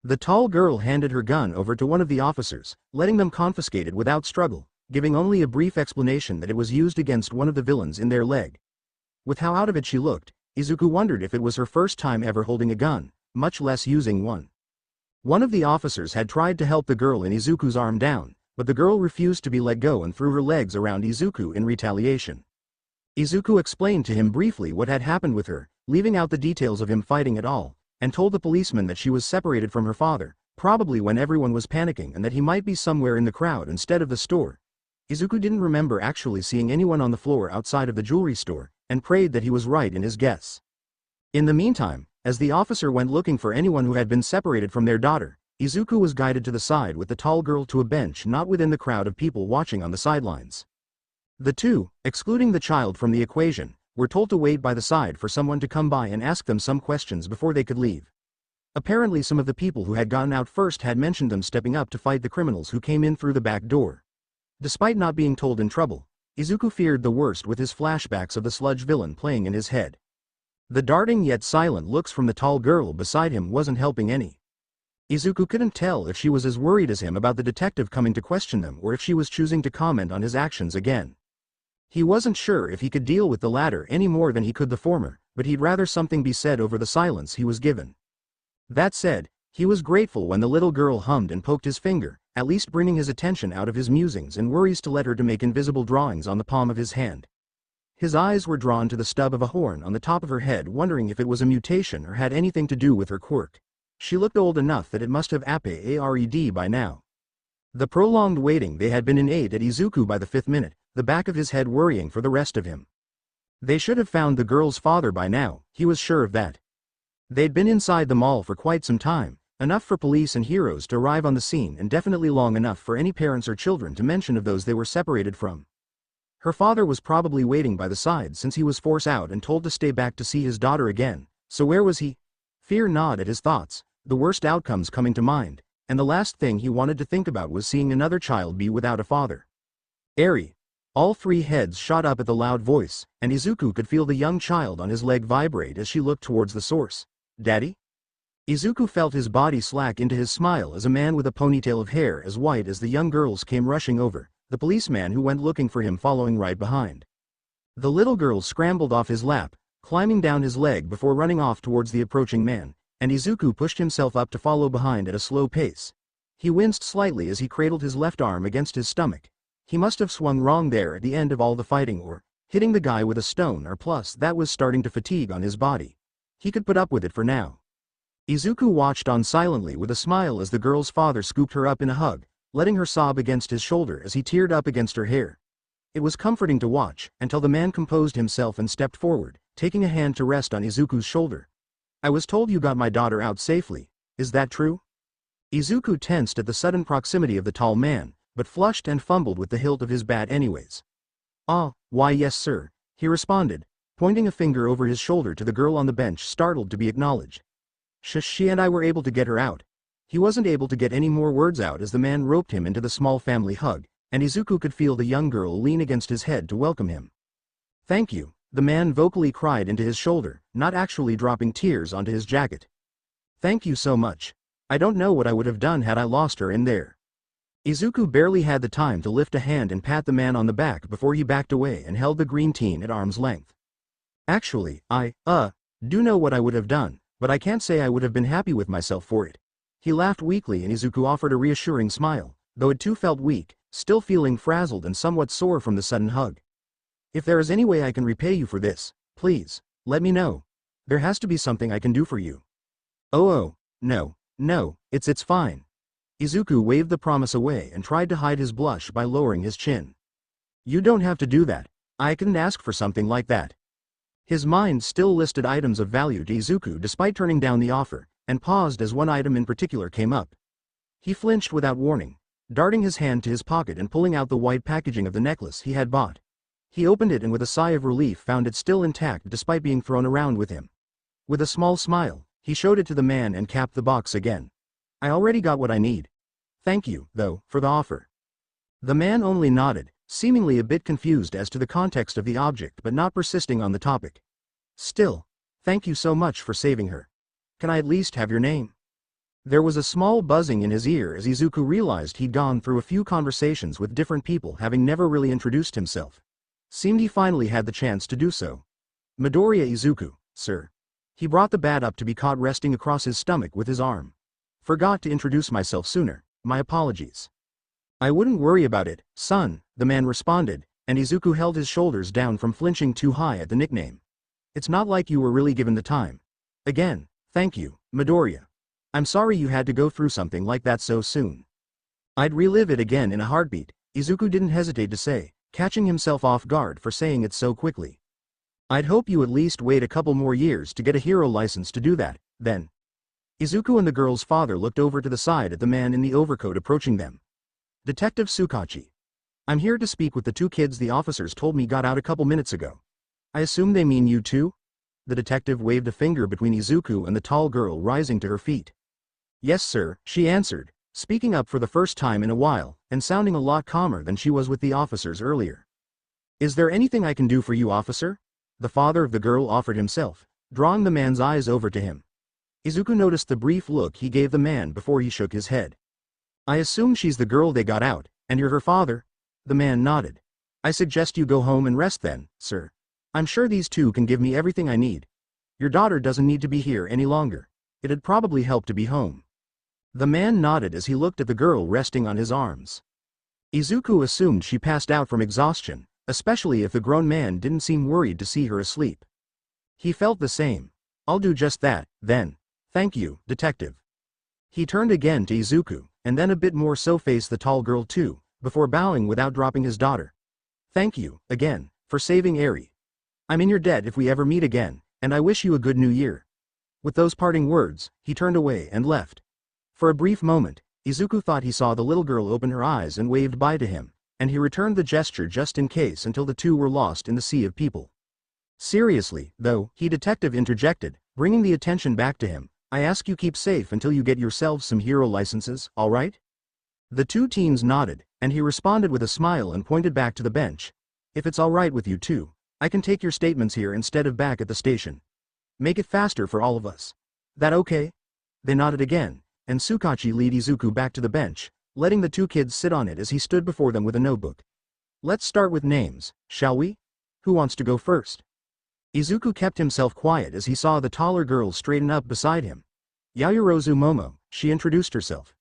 The tall girl handed her gun over to one of the officers, letting them confiscate it without struggle, giving only a brief explanation that it was used against one of the villains in their leg. With how out of it she looked, Izuku wondered if it was her first time ever holding a gun, much less using one. One of the officers had tried to help the girl in Izuku's arm down, but the girl refused to be let go and threw her legs around Izuku in retaliation. Izuku explained to him briefly what had happened with her, leaving out the details of him fighting at all, and told the policeman that she was separated from her father, probably when everyone was panicking, and that he might be somewhere in the crowd instead of the store. Izuku didn't remember actually seeing anyone on the floor outside of the jewelry store, and prayed that he was right in his guess. In the meantime, as the officer went looking for anyone who had been separated from their daughter, Izuku was guided to the side with the tall girl to a bench not within the crowd of people watching on the sidelines. The two, excluding the child from the equation, were told to wait by the side for someone to come by and ask them some questions before they could leave. Apparently some of the people who had gotten out first had mentioned them stepping up to fight the criminals who came in through the back door. Despite not being told in trouble, Izuku feared the worst with his flashbacks of the sludge villain playing in his head. The darting yet silent looks from the tall girl beside him wasn't helping any. Izuku couldn't tell if she was as worried as him about the detective coming to question them or if she was choosing to comment on his actions again. He wasn't sure if he could deal with the latter any more than he could the former, but he'd rather something be said over the silence he was given. That said, he was grateful when the little girl hummed and poked his finger, at least bringing his attention out of his musings and worries to let her to make invisible drawings on the palm of his hand. His eyes were drawn to the stub of a horn on the top of her head, wondering if it was a mutation or had anything to do with her quirk. She looked old enough that it must have appeared by now. The prolonged waiting they had been in ate at Izuku by the 5th minute, the back of his head worrying for the rest of him. They should have found the girl's father by now, he was sure of that. They'd been inside the mall for quite some time, enough for police and heroes to arrive on the scene and definitely long enough for any parents or children to mention of those they were separated from. Her father was probably waiting by the side since he was forced out and told to stay back to see his daughter again, so where was he? Fear gnawed at his thoughts, the worst outcomes coming to mind, and the last thing he wanted to think about was seeing another child be without a father. Eri. All three heads shot up at the loud voice, and Izuku could feel the young child on his leg vibrate as she looked towards the source. Daddy? Izuku felt his body slack into his smile as a man with a ponytail of hair as white as the young girl's came rushing over, the policeman who went looking for him following right behind. The little girl scrambled off his lap, climbing down his leg before running off towards the approaching man, and Izuku pushed himself up to follow behind at a slow pace. He winced slightly as he cradled his left arm against his stomach. He must have swung wrong there at the end of all the fighting, or hitting the guy with a stone, or plus that was starting to fatigue on his body. He could put up with it for now. Izuku watched on silently with a smile as the girl's father scooped her up in a hug, letting her sob against his shoulder as he teared up against her hair. It was comforting to watch, until the man composed himself and stepped forward, taking a hand to rest on Izuku's shoulder. "I was told you got my daughter out safely. Is that true?" Izuku tensed at the sudden proximity of the tall man, but flushed and fumbled with the hilt of his bat anyways. "Ah, why yes sir," he responded, pointing a finger over his shoulder to the girl on the bench, startled to be acknowledged. She and I were able to get her out." He wasn't able to get any more words out as the man roped him into the small family hug, and Izuku could feel the young girl lean against his head to welcome him. "Thank you," the man vocally cried into his shoulder, not actually dropping tears onto his jacket. "Thank you so much. I don't know what I would have done had I lost her in there." Izuku barely had the time to lift a hand and pat the man on the back before he backed away and held the green teen at arm's length. "Actually, I do know what I would have done, but I can't say I would have been happy with myself for it." He laughed weakly and Izuku offered a reassuring smile, though it too felt weak, still feeling frazzled and somewhat sore from the sudden hug. "If there is any way I can repay you for this, please, let me know. There has to be something I can do for you." Oh, no, it's fine." Izuku waved the promise away and tried to hide his blush by lowering his chin. "You don't have to do that. I couldn't ask for something like that." His mind still listed items of value to Izuku despite turning down the offer, and paused as one item in particular came up. He flinched without warning, darting his hand to his pocket and pulling out the white packaging of the necklace he had bought. He opened it and with a sigh of relief found it still intact despite being thrown around with him. With a small smile, he showed it to the man and capped the box again. "I already got what I need. Thank you, though, for the offer." The man only nodded, seemingly a bit confused as to the context of the object but not persisting on the topic. "Still, thank you so much for saving her. Can I at least have your name?" There was a small buzzing in his ear as Izuku realized he'd gone through a few conversations with different people having never really introduced himself. Seemed he finally had the chance to do so. "Midoriya Izuku, sir." He brought the bat up to be caught resting across his stomach with his arm. "Forgot to introduce myself sooner, my apologies." "I wouldn't worry about it, son," the man responded, and Izuku held his shoulders down from flinching too high at the nickname. "It's not like you were really given the time. Again, thank you, Midoriya. I'm sorry you had to go through something like that so soon." "I'd relive it again in a heartbeat," Izuku didn't hesitate to say, catching himself off guard for saying it so quickly. "I'd hope you at least wait a couple more years to get a hero license to do that, then." Izuku and the girl's father looked over to the side at the man in the overcoat approaching them. "Detective Tsukachi. I'm here to speak with the two kids the officers told me got out a couple minutes ago. I assume they mean you too?" The detective waved a finger between Izuku and the tall girl rising to her feet. "Yes sir," she answered, speaking up for the first time in a while, and sounding a lot calmer than she was with the officers earlier. "Is there anything I can do for you, officer?" The father of the girl offered himself, drawing the man's eyes over to him. Izuku noticed the brief look he gave the man before he shook his head. "I assume she's the girl they got out, and you're her father?" The man nodded. "I suggest you go home and rest then, sir. I'm sure these two can give me everything I need. Your daughter doesn't need to be here any longer. It'd probably help to be home." The man nodded as he looked at the girl resting on his arms. Izuku assumed she passed out from exhaustion, especially if the grown man didn't seem worried to see her asleep. He felt the same. "I'll do just that, then. Thank you, detective." He turned again to Izuku, and then a bit more so faced the tall girl too, before bowing without dropping his daughter. "Thank you, again, for saving Eri. I'm in your debt if we ever meet again, and I wish you a good new year." With those parting words, he turned away and left. For a brief moment, Izuku thought he saw the little girl open her eyes and waved bye to him, and he returned the gesture just in case until the two were lost in the sea of people. "Seriously, though," he detective interjected, bringing the attention back to him, "I ask you keep safe until you get yourselves some hero licenses, alright?" The two teens nodded, and he responded with a smile and pointed back to the bench. "If it's alright with you two, I can take your statements here instead of back at the station. Make it faster for all of us. That okay?" They nodded again, and Tsukachi led Izuku back to the bench, letting the two kids sit on it as he stood before them with a notebook. Let's start with names, shall we? Who wants to go first? Izuku kept himself quiet as he saw the taller girl straighten up beside him. Yayorozu Momo, she introduced herself.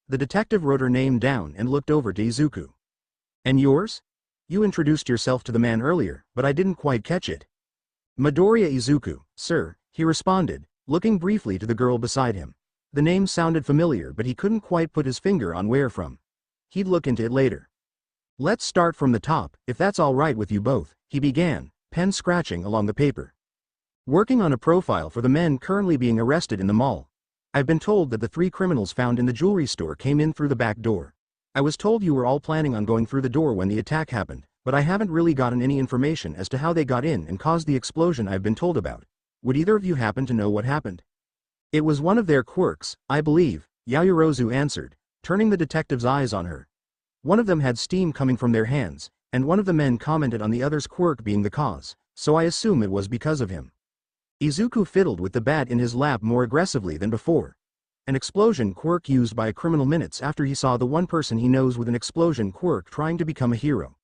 The detective wrote her name down and looked over to Izuku. And yours? You introduced yourself to the man earlier, but I didn't quite catch it. Midoriya Izuku, sir, he responded, looking briefly to the girl beside him. The name sounded familiar but he couldn't quite put his finger on where from. He'd look into it later. Let's start from the top, if that's all right with you both, he began, pen scratching along the paper. Working on a profile for the men currently being arrested in the mall. I've been told that the 3 criminals found in the jewelry store came in through the back door. I was told you were all planning on going through the door when the attack happened, but I haven't really gotten any information as to how they got in and caused the explosion I've been told about. Would either of you happen to know what happened? It was one of their quirks, I believe, Yayorozu answered, turning the detective's eyes on her. One of them had steam coming from their hands, and one of the men commented on the other's quirk being the cause, so I assume it was because of him. Izuku fiddled with the bat in his lap more aggressively than before. An explosion quirk used by a criminal minutes after he saw the one person he knows with an explosion quirk trying to become a hero.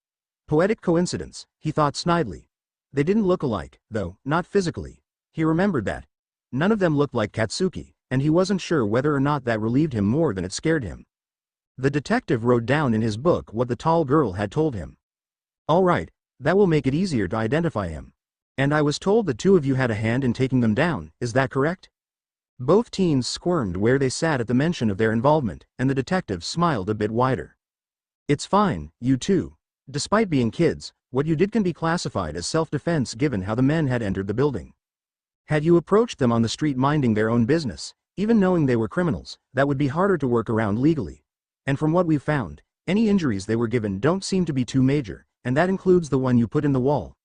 Poetic coincidence, he thought snidely. They didn't look alike, though, not physically. He remembered that. None of them looked like Katsuki, and he wasn't sure whether or not that relieved him more than it scared him. The detective wrote down in his book what the tall girl had told him. All right, that will make it easier to identify him. And I was told the 2 of you had a hand in taking them down, is that correct? Both teens squirmed where they sat at the mention of their involvement, and the detective smiled a bit wider. It's fine, you two. Despite being kids, what you did can be classified as self-defense given how the men had entered the building. Had you approached them on the street minding their own business, even knowing they were criminals, that would be harder to work around legally. And from what we've found, any injuries they were given don't seem to be too major, and that includes the one you put in the wall.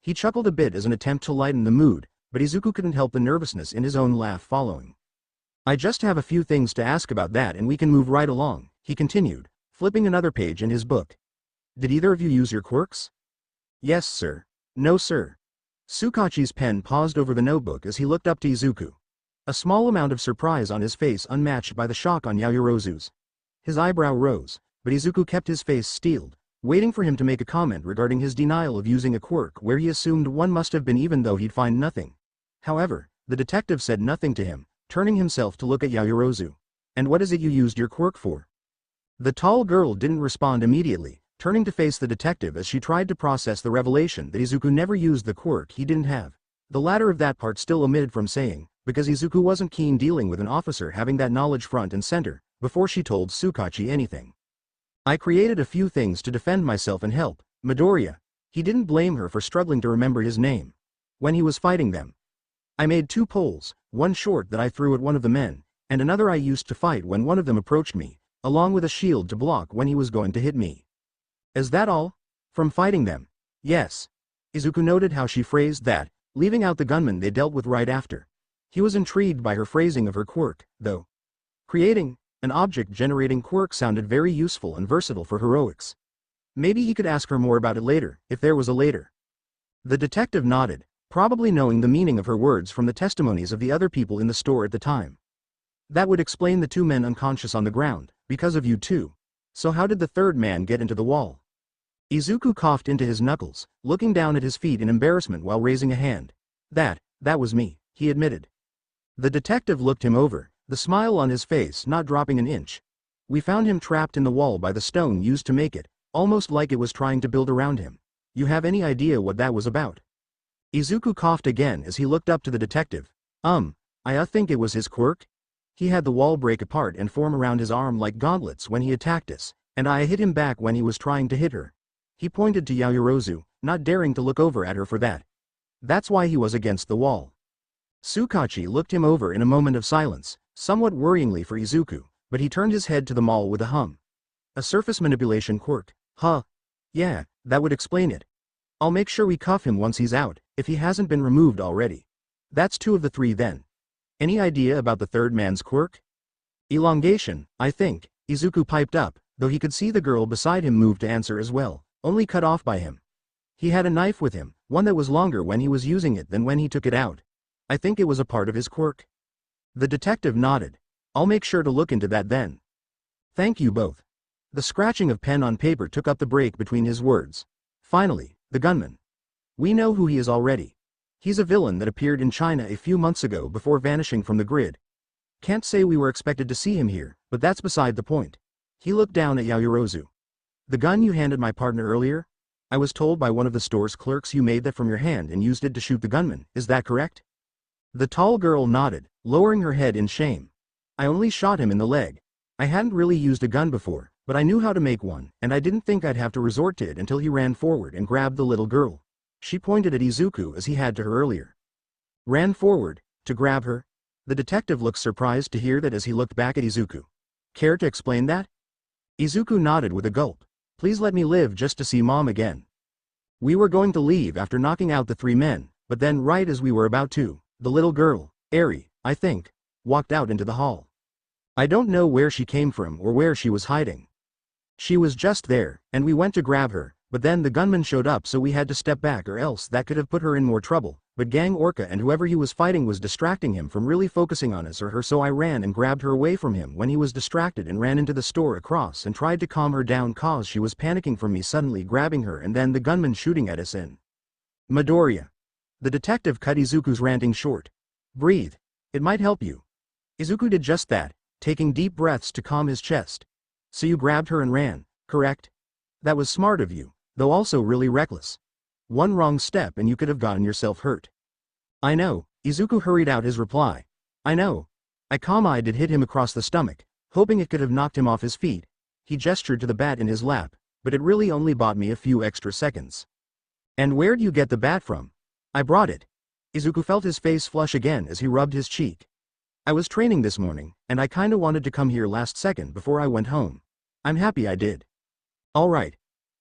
He chuckled a bit as an attempt to lighten the mood, but Izuku couldn't help the nervousness in his own laugh following. I just have a few things to ask about that and we can move right along, he continued, flipping another page in his book. Did either of you use your quirks? Yes, sir. No, sir. Tsukachi's pen paused over the notebook as he looked up to Izuku. A small amount of surprise on his face unmatched by the shock on Yayorozu's. His eyebrow rose, but Izuku kept his face steeled, waiting for him to make a comment regarding his denial of using a quirk where he assumed one must have been even though he'd find nothing. However, the detective said nothing to him, turning himself to look at Yayorozu. And what is it you used your quirk for? The tall girl didn't respond immediately, turning to face the detective as she tried to process the revelation that Izuku never used the quirk he didn't have. The latter of that part still omitted from saying, because Izuku wasn't keen dealing with an officer having that knowledge front and center, before she told Tsukachi anything. I created a few things to defend myself and help, Midoriya. He didn't blame her for struggling to remember his name. When he was fighting them. I made 2 poles, one short that I threw at one of the men, and another I used to fight when one of them approached me, along with a shield to block when he was going to hit me. Is that all? From fighting them? Yes. Izuku noted how she phrased that, leaving out the gunman they dealt with right after. He was intrigued by her phrasing of her quirk, though. Creating an object-generating quirk sounded very useful and versatile for heroics. Maybe he could ask her more about it later, if there was a later. The detective nodded, probably knowing the meaning of her words from the testimonies of the other people in the store at the time. That would explain the 2 men unconscious on the ground, because of you two. So how did the 3rd man get into the wall? Izuku coughed into his knuckles, looking down at his feet in embarrassment while raising a hand. That was me, he admitted. The detective looked him over, the smile on his face not dropping an inch. We found him trapped in the wall by the stone used to make it, almost like it was trying to build around him. You have any idea what that was about? Izuku coughed again as he looked up to the detective. I think it was his quirk. He had the wall break apart and form around his arm like gauntlets when he attacked us, and I hit him back when he was trying to hit her. He pointed to Yayorozu, not daring to look over at her for that. That's why he was against the wall. Tsukachi looked him over in a moment of silence, somewhat worryingly for Izuku, but he turned his head to the mall with a hum. A surface manipulation quirk. Huh. Yeah, that would explain it. I'll make sure we cuff him once he's out, if he hasn't been removed already. That's 2 of the 3 then. Any idea about the 3rd man's quirk? Elongation, I think, Izuku piped up, though he could see the girl beside him move to answer as well, only cut off by him. He had a knife with him, one that was longer when he was using it than when he took it out. I think it was a part of his quirk. The detective nodded, I'll make sure to look into that then. Thank you both. The scratching of pen on paper took up the break between his words. Finally, the gunman. We know who he is already. He's a villain that appeared in China a few months ago before vanishing from the grid. Can't say we were expected to see him here, but that's beside the point. He looked down at Yaoyorozu. The gun you handed my partner earlier? I was told by one of the store's clerks you made that from your hand and used it to shoot the gunman, is that correct? The tall girl nodded, lowering her head in shame. I only shot him in the leg. I hadn't really used a gun before, but I knew how to make one, and I didn't think I'd have to resort to it until he ran forward and grabbed the little girl. She pointed at Izuku as he had to her earlier. Ran forward, to grab her? The detective looked surprised to hear that as he looked back at Izuku. Care to explain that? Izuku nodded with a gulp. Please let me live just to see Mom again. We were going to leave after knocking out the 3 men, but then right as we were about to, the little girl, Eri, I think, walked out into the hall. I don't know where she came from or where she was hiding. She was just there, and we went to grab her, but then the gunman showed up so we had to step back or else that could have put her in more trouble, but Gang Orca and whoever he was fighting was distracting him from really focusing on us or her, so I ran and grabbed her away from him when he was distracted and ran into the store across and tried to calm her down cause she was panicking from me suddenly grabbing her and then the gunman shooting at us in Midoriya. The detective cut Izuku's ranting short. Breathe. It might help you. Izuku did just that, taking deep breaths to calm his chest. So you grabbed her and ran, correct? That was smart of you, though also really reckless. One wrong step and you could have gotten yourself hurt. I know, Izuku hurried out his reply. I know. I calm-eyed hit him across the stomach, hoping it could have knocked him off his feet. He gestured to the bat in his lap, but it really only bought me a few extra seconds. And where'd you get the bat from? I brought it. Izuku felt his face flush again as he rubbed his cheek. I was training this morning, and I kinda wanted to come here last second before I went home. I'm happy I did. All right.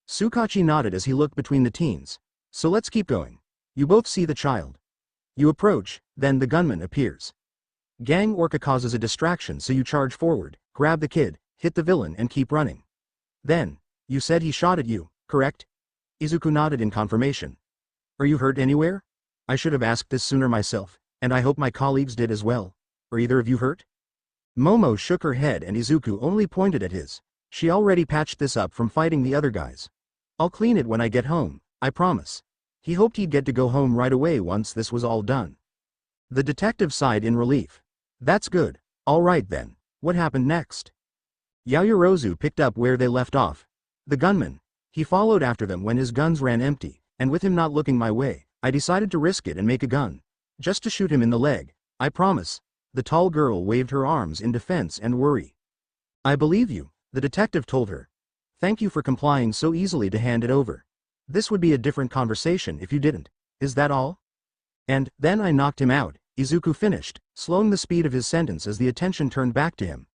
Sukachi nodded as he looked between the teens. So let's keep going. You both see the child. You approach, then the gunman appears. Gang Orca causes a distraction so you charge forward, grab the kid, hit the villain and keep running. Then, you said he shot at you, correct? Izuku nodded in confirmation. Are you hurt anywhere? I should have asked this sooner myself, and I hope my colleagues did as well. Are either of you hurt? Momo shook her head and Izuku only pointed at his. She already patched this up from fighting the other guys. I'll clean it when I get home, I promise. He hoped he'd get to go home right away once this was all done. The detective sighed in relief. That's good. All right then. What happened next? Yaoyorozu picked up where they left off. The gunman. He followed after them when his guns ran empty, and with him not looking my way, I decided to risk it and make a gun. Just to shoot him in the leg. I promise. The tall girl waved her arms in defense and worry. I believe you, the detective told her. Thank you for complying so easily to hand it over. This would be a different conversation if you didn't. Is that all? And then I knocked him out, Izuku finished, slowing the speed of his sentence as the attention turned back to him.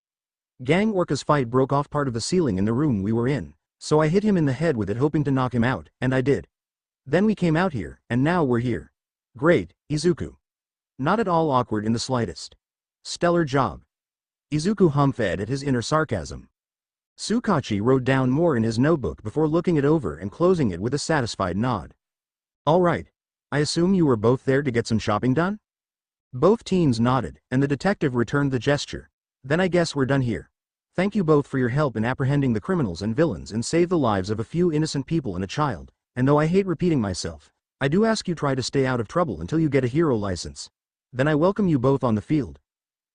Gang Orca's fight broke off part of the ceiling in the room we were in, so I hit him in the head with it hoping to knock him out, and I did. Then we came out here, and now we're here. Great, Izuku. Not at all awkward in the slightest. Stellar job. Izuku humphed at his inner sarcasm. Sukachi wrote down more in his notebook before looking it over and closing it with a satisfied nod. All right. I assume you were both there to get some shopping done? Both teens nodded, and the detective returned the gesture. Then I guess we're done here. Thank you both for your help in apprehending the criminals and villains and save the lives of a few innocent people and a child, and though I hate repeating myself, I do ask you try to stay out of trouble until you get a hero license. Then I welcome you both on the field.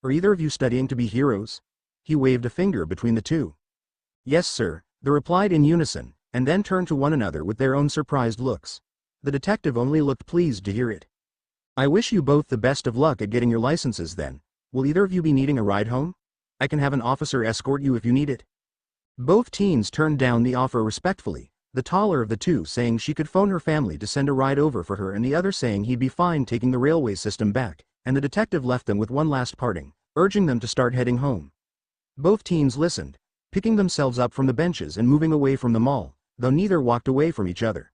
Are either of you studying to be heroes? He waved a finger between the two. Yes, sir, they replied in unison, and then turned to one another with their own surprised looks. The detective only looked pleased to hear it. I wish you both the best of luck at getting your licenses then. Will either of you be needing a ride home? I can have an officer escort you if you need it. Both teens turned down the offer respectfully, the taller of the two saying she could phone her family to send a ride over for her and the other saying he'd be fine taking the railway system back, and the detective left them with one last parting, urging them to start heading home. Both teens listened, picking themselves up from the benches and moving away from the mall, though neither walked away from each other.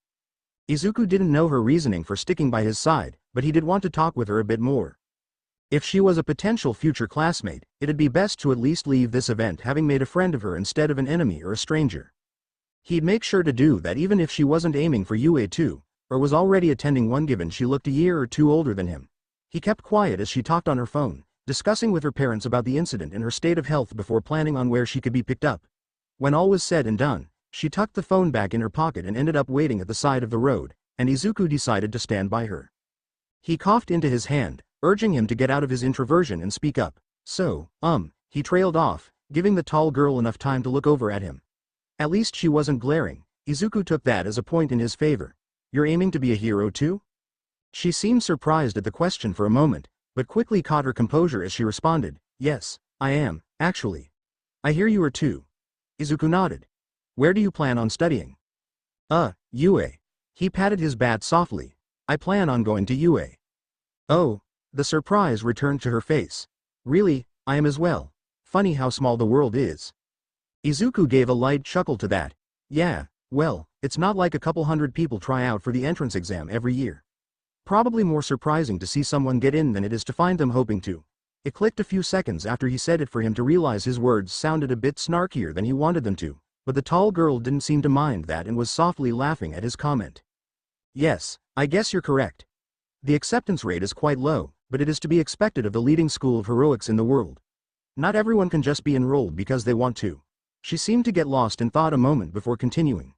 Izuku didn't know her reasoning for sticking by his side, but he did want to talk with her a bit more. If she was a potential future classmate, it'd be best to at least leave this event having made a friend of her instead of an enemy or a stranger. He'd make sure to do that even if she wasn't aiming for UA2, or was already attending one given she looked a year or two older than him. He kept quiet as she talked on her phone, discussing with her parents about the incident and her state of health before planning on where she could be picked up. When all was said and done, she tucked the phone back in her pocket and ended up waiting at the side of the road, and Izuku decided to stand by her. He coughed into his hand, urging him to get out of his introversion and speak up. So, he trailed off, giving the tall girl enough time to look over at him. At least she wasn't glaring. Izuku took that as a point in his favor. You're aiming to be a hero too? She seemed surprised at the question for a moment, but quickly caught her composure as she responded, yes, I am, actually. I hear you are too. Izuku nodded. Where do you plan on studying? UA. He patted his bat softly. I plan on going to UA. Oh, the surprise returned to her face. Really, I am as well. Funny how small the world is. Izuku gave a light chuckle to that. Yeah, well, it's not like a couple hundred people try out for the entrance exam every year. Probably more surprising to see someone get in than it is to find them hoping to. It clicked a few seconds after he said it for him to realize his words sounded a bit snarkier than he wanted them to, but the tall girl didn't seem to mind that and was softly laughing at his comment. Yes, I guess you're correct. The acceptance rate is quite low, but it is to be expected of the leading school of heroics in the world. Not everyone can just be enrolled because they want to. She seemed to get lost in thought a moment before continuing.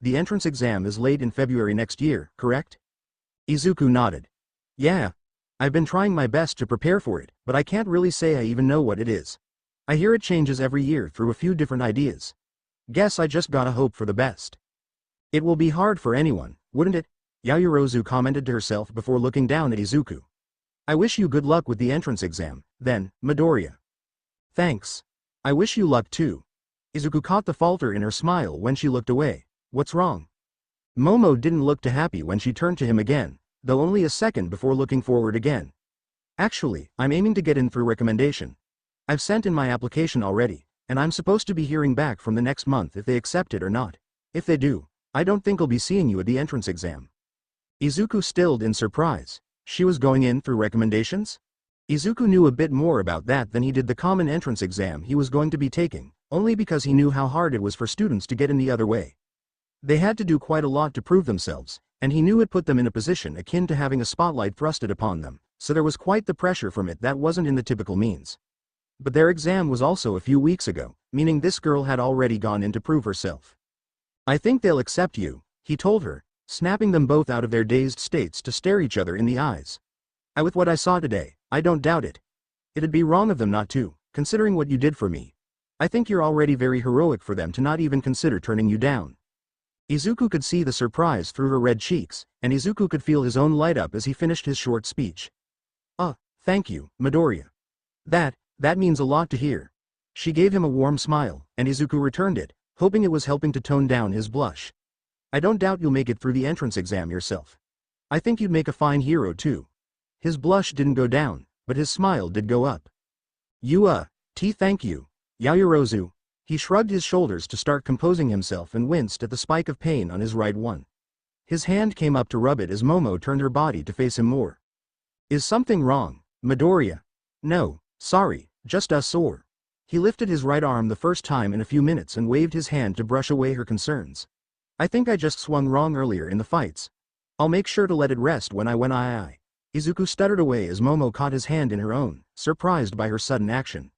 The entrance exam is late in February next year, correct? Izuku nodded. Yeah. I've been trying my best to prepare for it, but I can't really say I even know what it is. I hear it changes every year through a few different ideas. Guess I just gotta hope for the best. It will be hard for anyone, wouldn't it? Yaoyorozu commented to herself before looking down at Izuku. I wish you good luck with the entrance exam, then, Midoriya. Thanks. I wish you luck too. Izuku caught the falter in her smile when she looked away. What's wrong? Momo didn't look too happy when she turned to him again, though only a second before looking forward again. Actually, I'm aiming to get in through recommendation. I've sent in my application already, and I'm supposed to be hearing back from the next month if they accept it or not. If they do, I don't think I'll be seeing you at the entrance exam. Izuku stilled in surprise. She was going in through recommendations? Izuku knew a bit more about that than he did the common entrance exam he was going to be taking, only because he knew how hard it was for students to get in the other way. They had to do quite a lot to prove themselves, and he knew it put them in a position akin to having a spotlight thrusted upon them, so there was quite the pressure from it that wasn't in the typical means. But their exam was also a few weeks ago, meaning this girl had already gone in to prove herself. I think they'll accept you, he told her, snapping them both out of their dazed states to stare each other in the eyes. With what I saw today, I don't doubt it. It'd be wrong of them not to, considering what you did for me. I think you're already very heroic for them to not even consider turning you down. Izuku could see the surprise through her red cheeks, and Izuku could feel his own light up as he finished his short speech. Thank you, Midoriya. That means a lot to hear. She gave him a warm smile, and Izuku returned it, hoping it was helping to tone down his blush. I don't doubt you'll make it through the entrance exam yourself. I think you'd make a fine hero too. His blush didn't go down, but his smile did go up. Thank you, Yaoyorozu. He shrugged his shoulders to start composing himself and winced at the spike of pain on his right one. His hand came up to rub it as Momo turned her body to face him more. Is something wrong, Midoriya? No, sorry, just us sore. He lifted his right arm the first time in a few minutes and waved his hand to brush away her concerns. I think I just swung wrong earlier in the fights. I'll make sure to let it rest when I. Izuku stuttered away as Momo caught his hand in her own, surprised by her sudden action.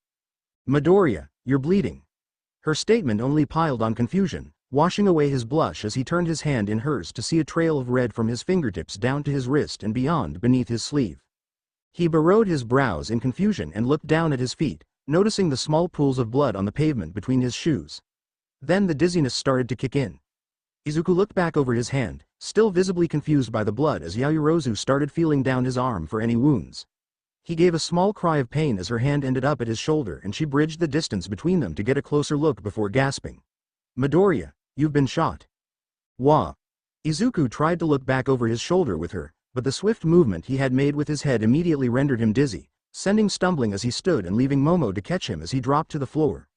Midoriya, you're bleeding. Her statement only piled on confusion, washing away his blush as he turned his hand in hers to see a trail of red from his fingertips down to his wrist and beyond beneath his sleeve. He burrowed his brows in confusion and looked down at his feet, noticing the small pools of blood on the pavement between his shoes. Then the dizziness started to kick in. Izuku looked back over his hand, still visibly confused by the blood as Yaoyorozu started feeling down his arm for any wounds. He gave a small cry of pain as her hand ended up at his shoulder and she bridged the distance between them to get a closer look before gasping. Midoriya, you've been shot. Wah. Izuku tried to look back over his shoulder with her, but the swift movement he had made with his head immediately rendered him dizzy, sending stumbling as he stood and leaving Momo to catch him as he dropped to the floor.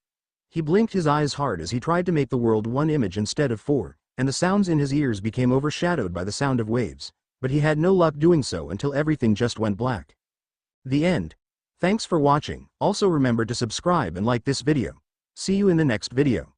He blinked his eyes hard as he tried to make the world one image instead of four, and the sounds in his ears became overshadowed by the sound of waves, but he had no luck doing so until everything just went black. The end. Thanks for watching. Also remember to subscribe and like this video. See you in the next video.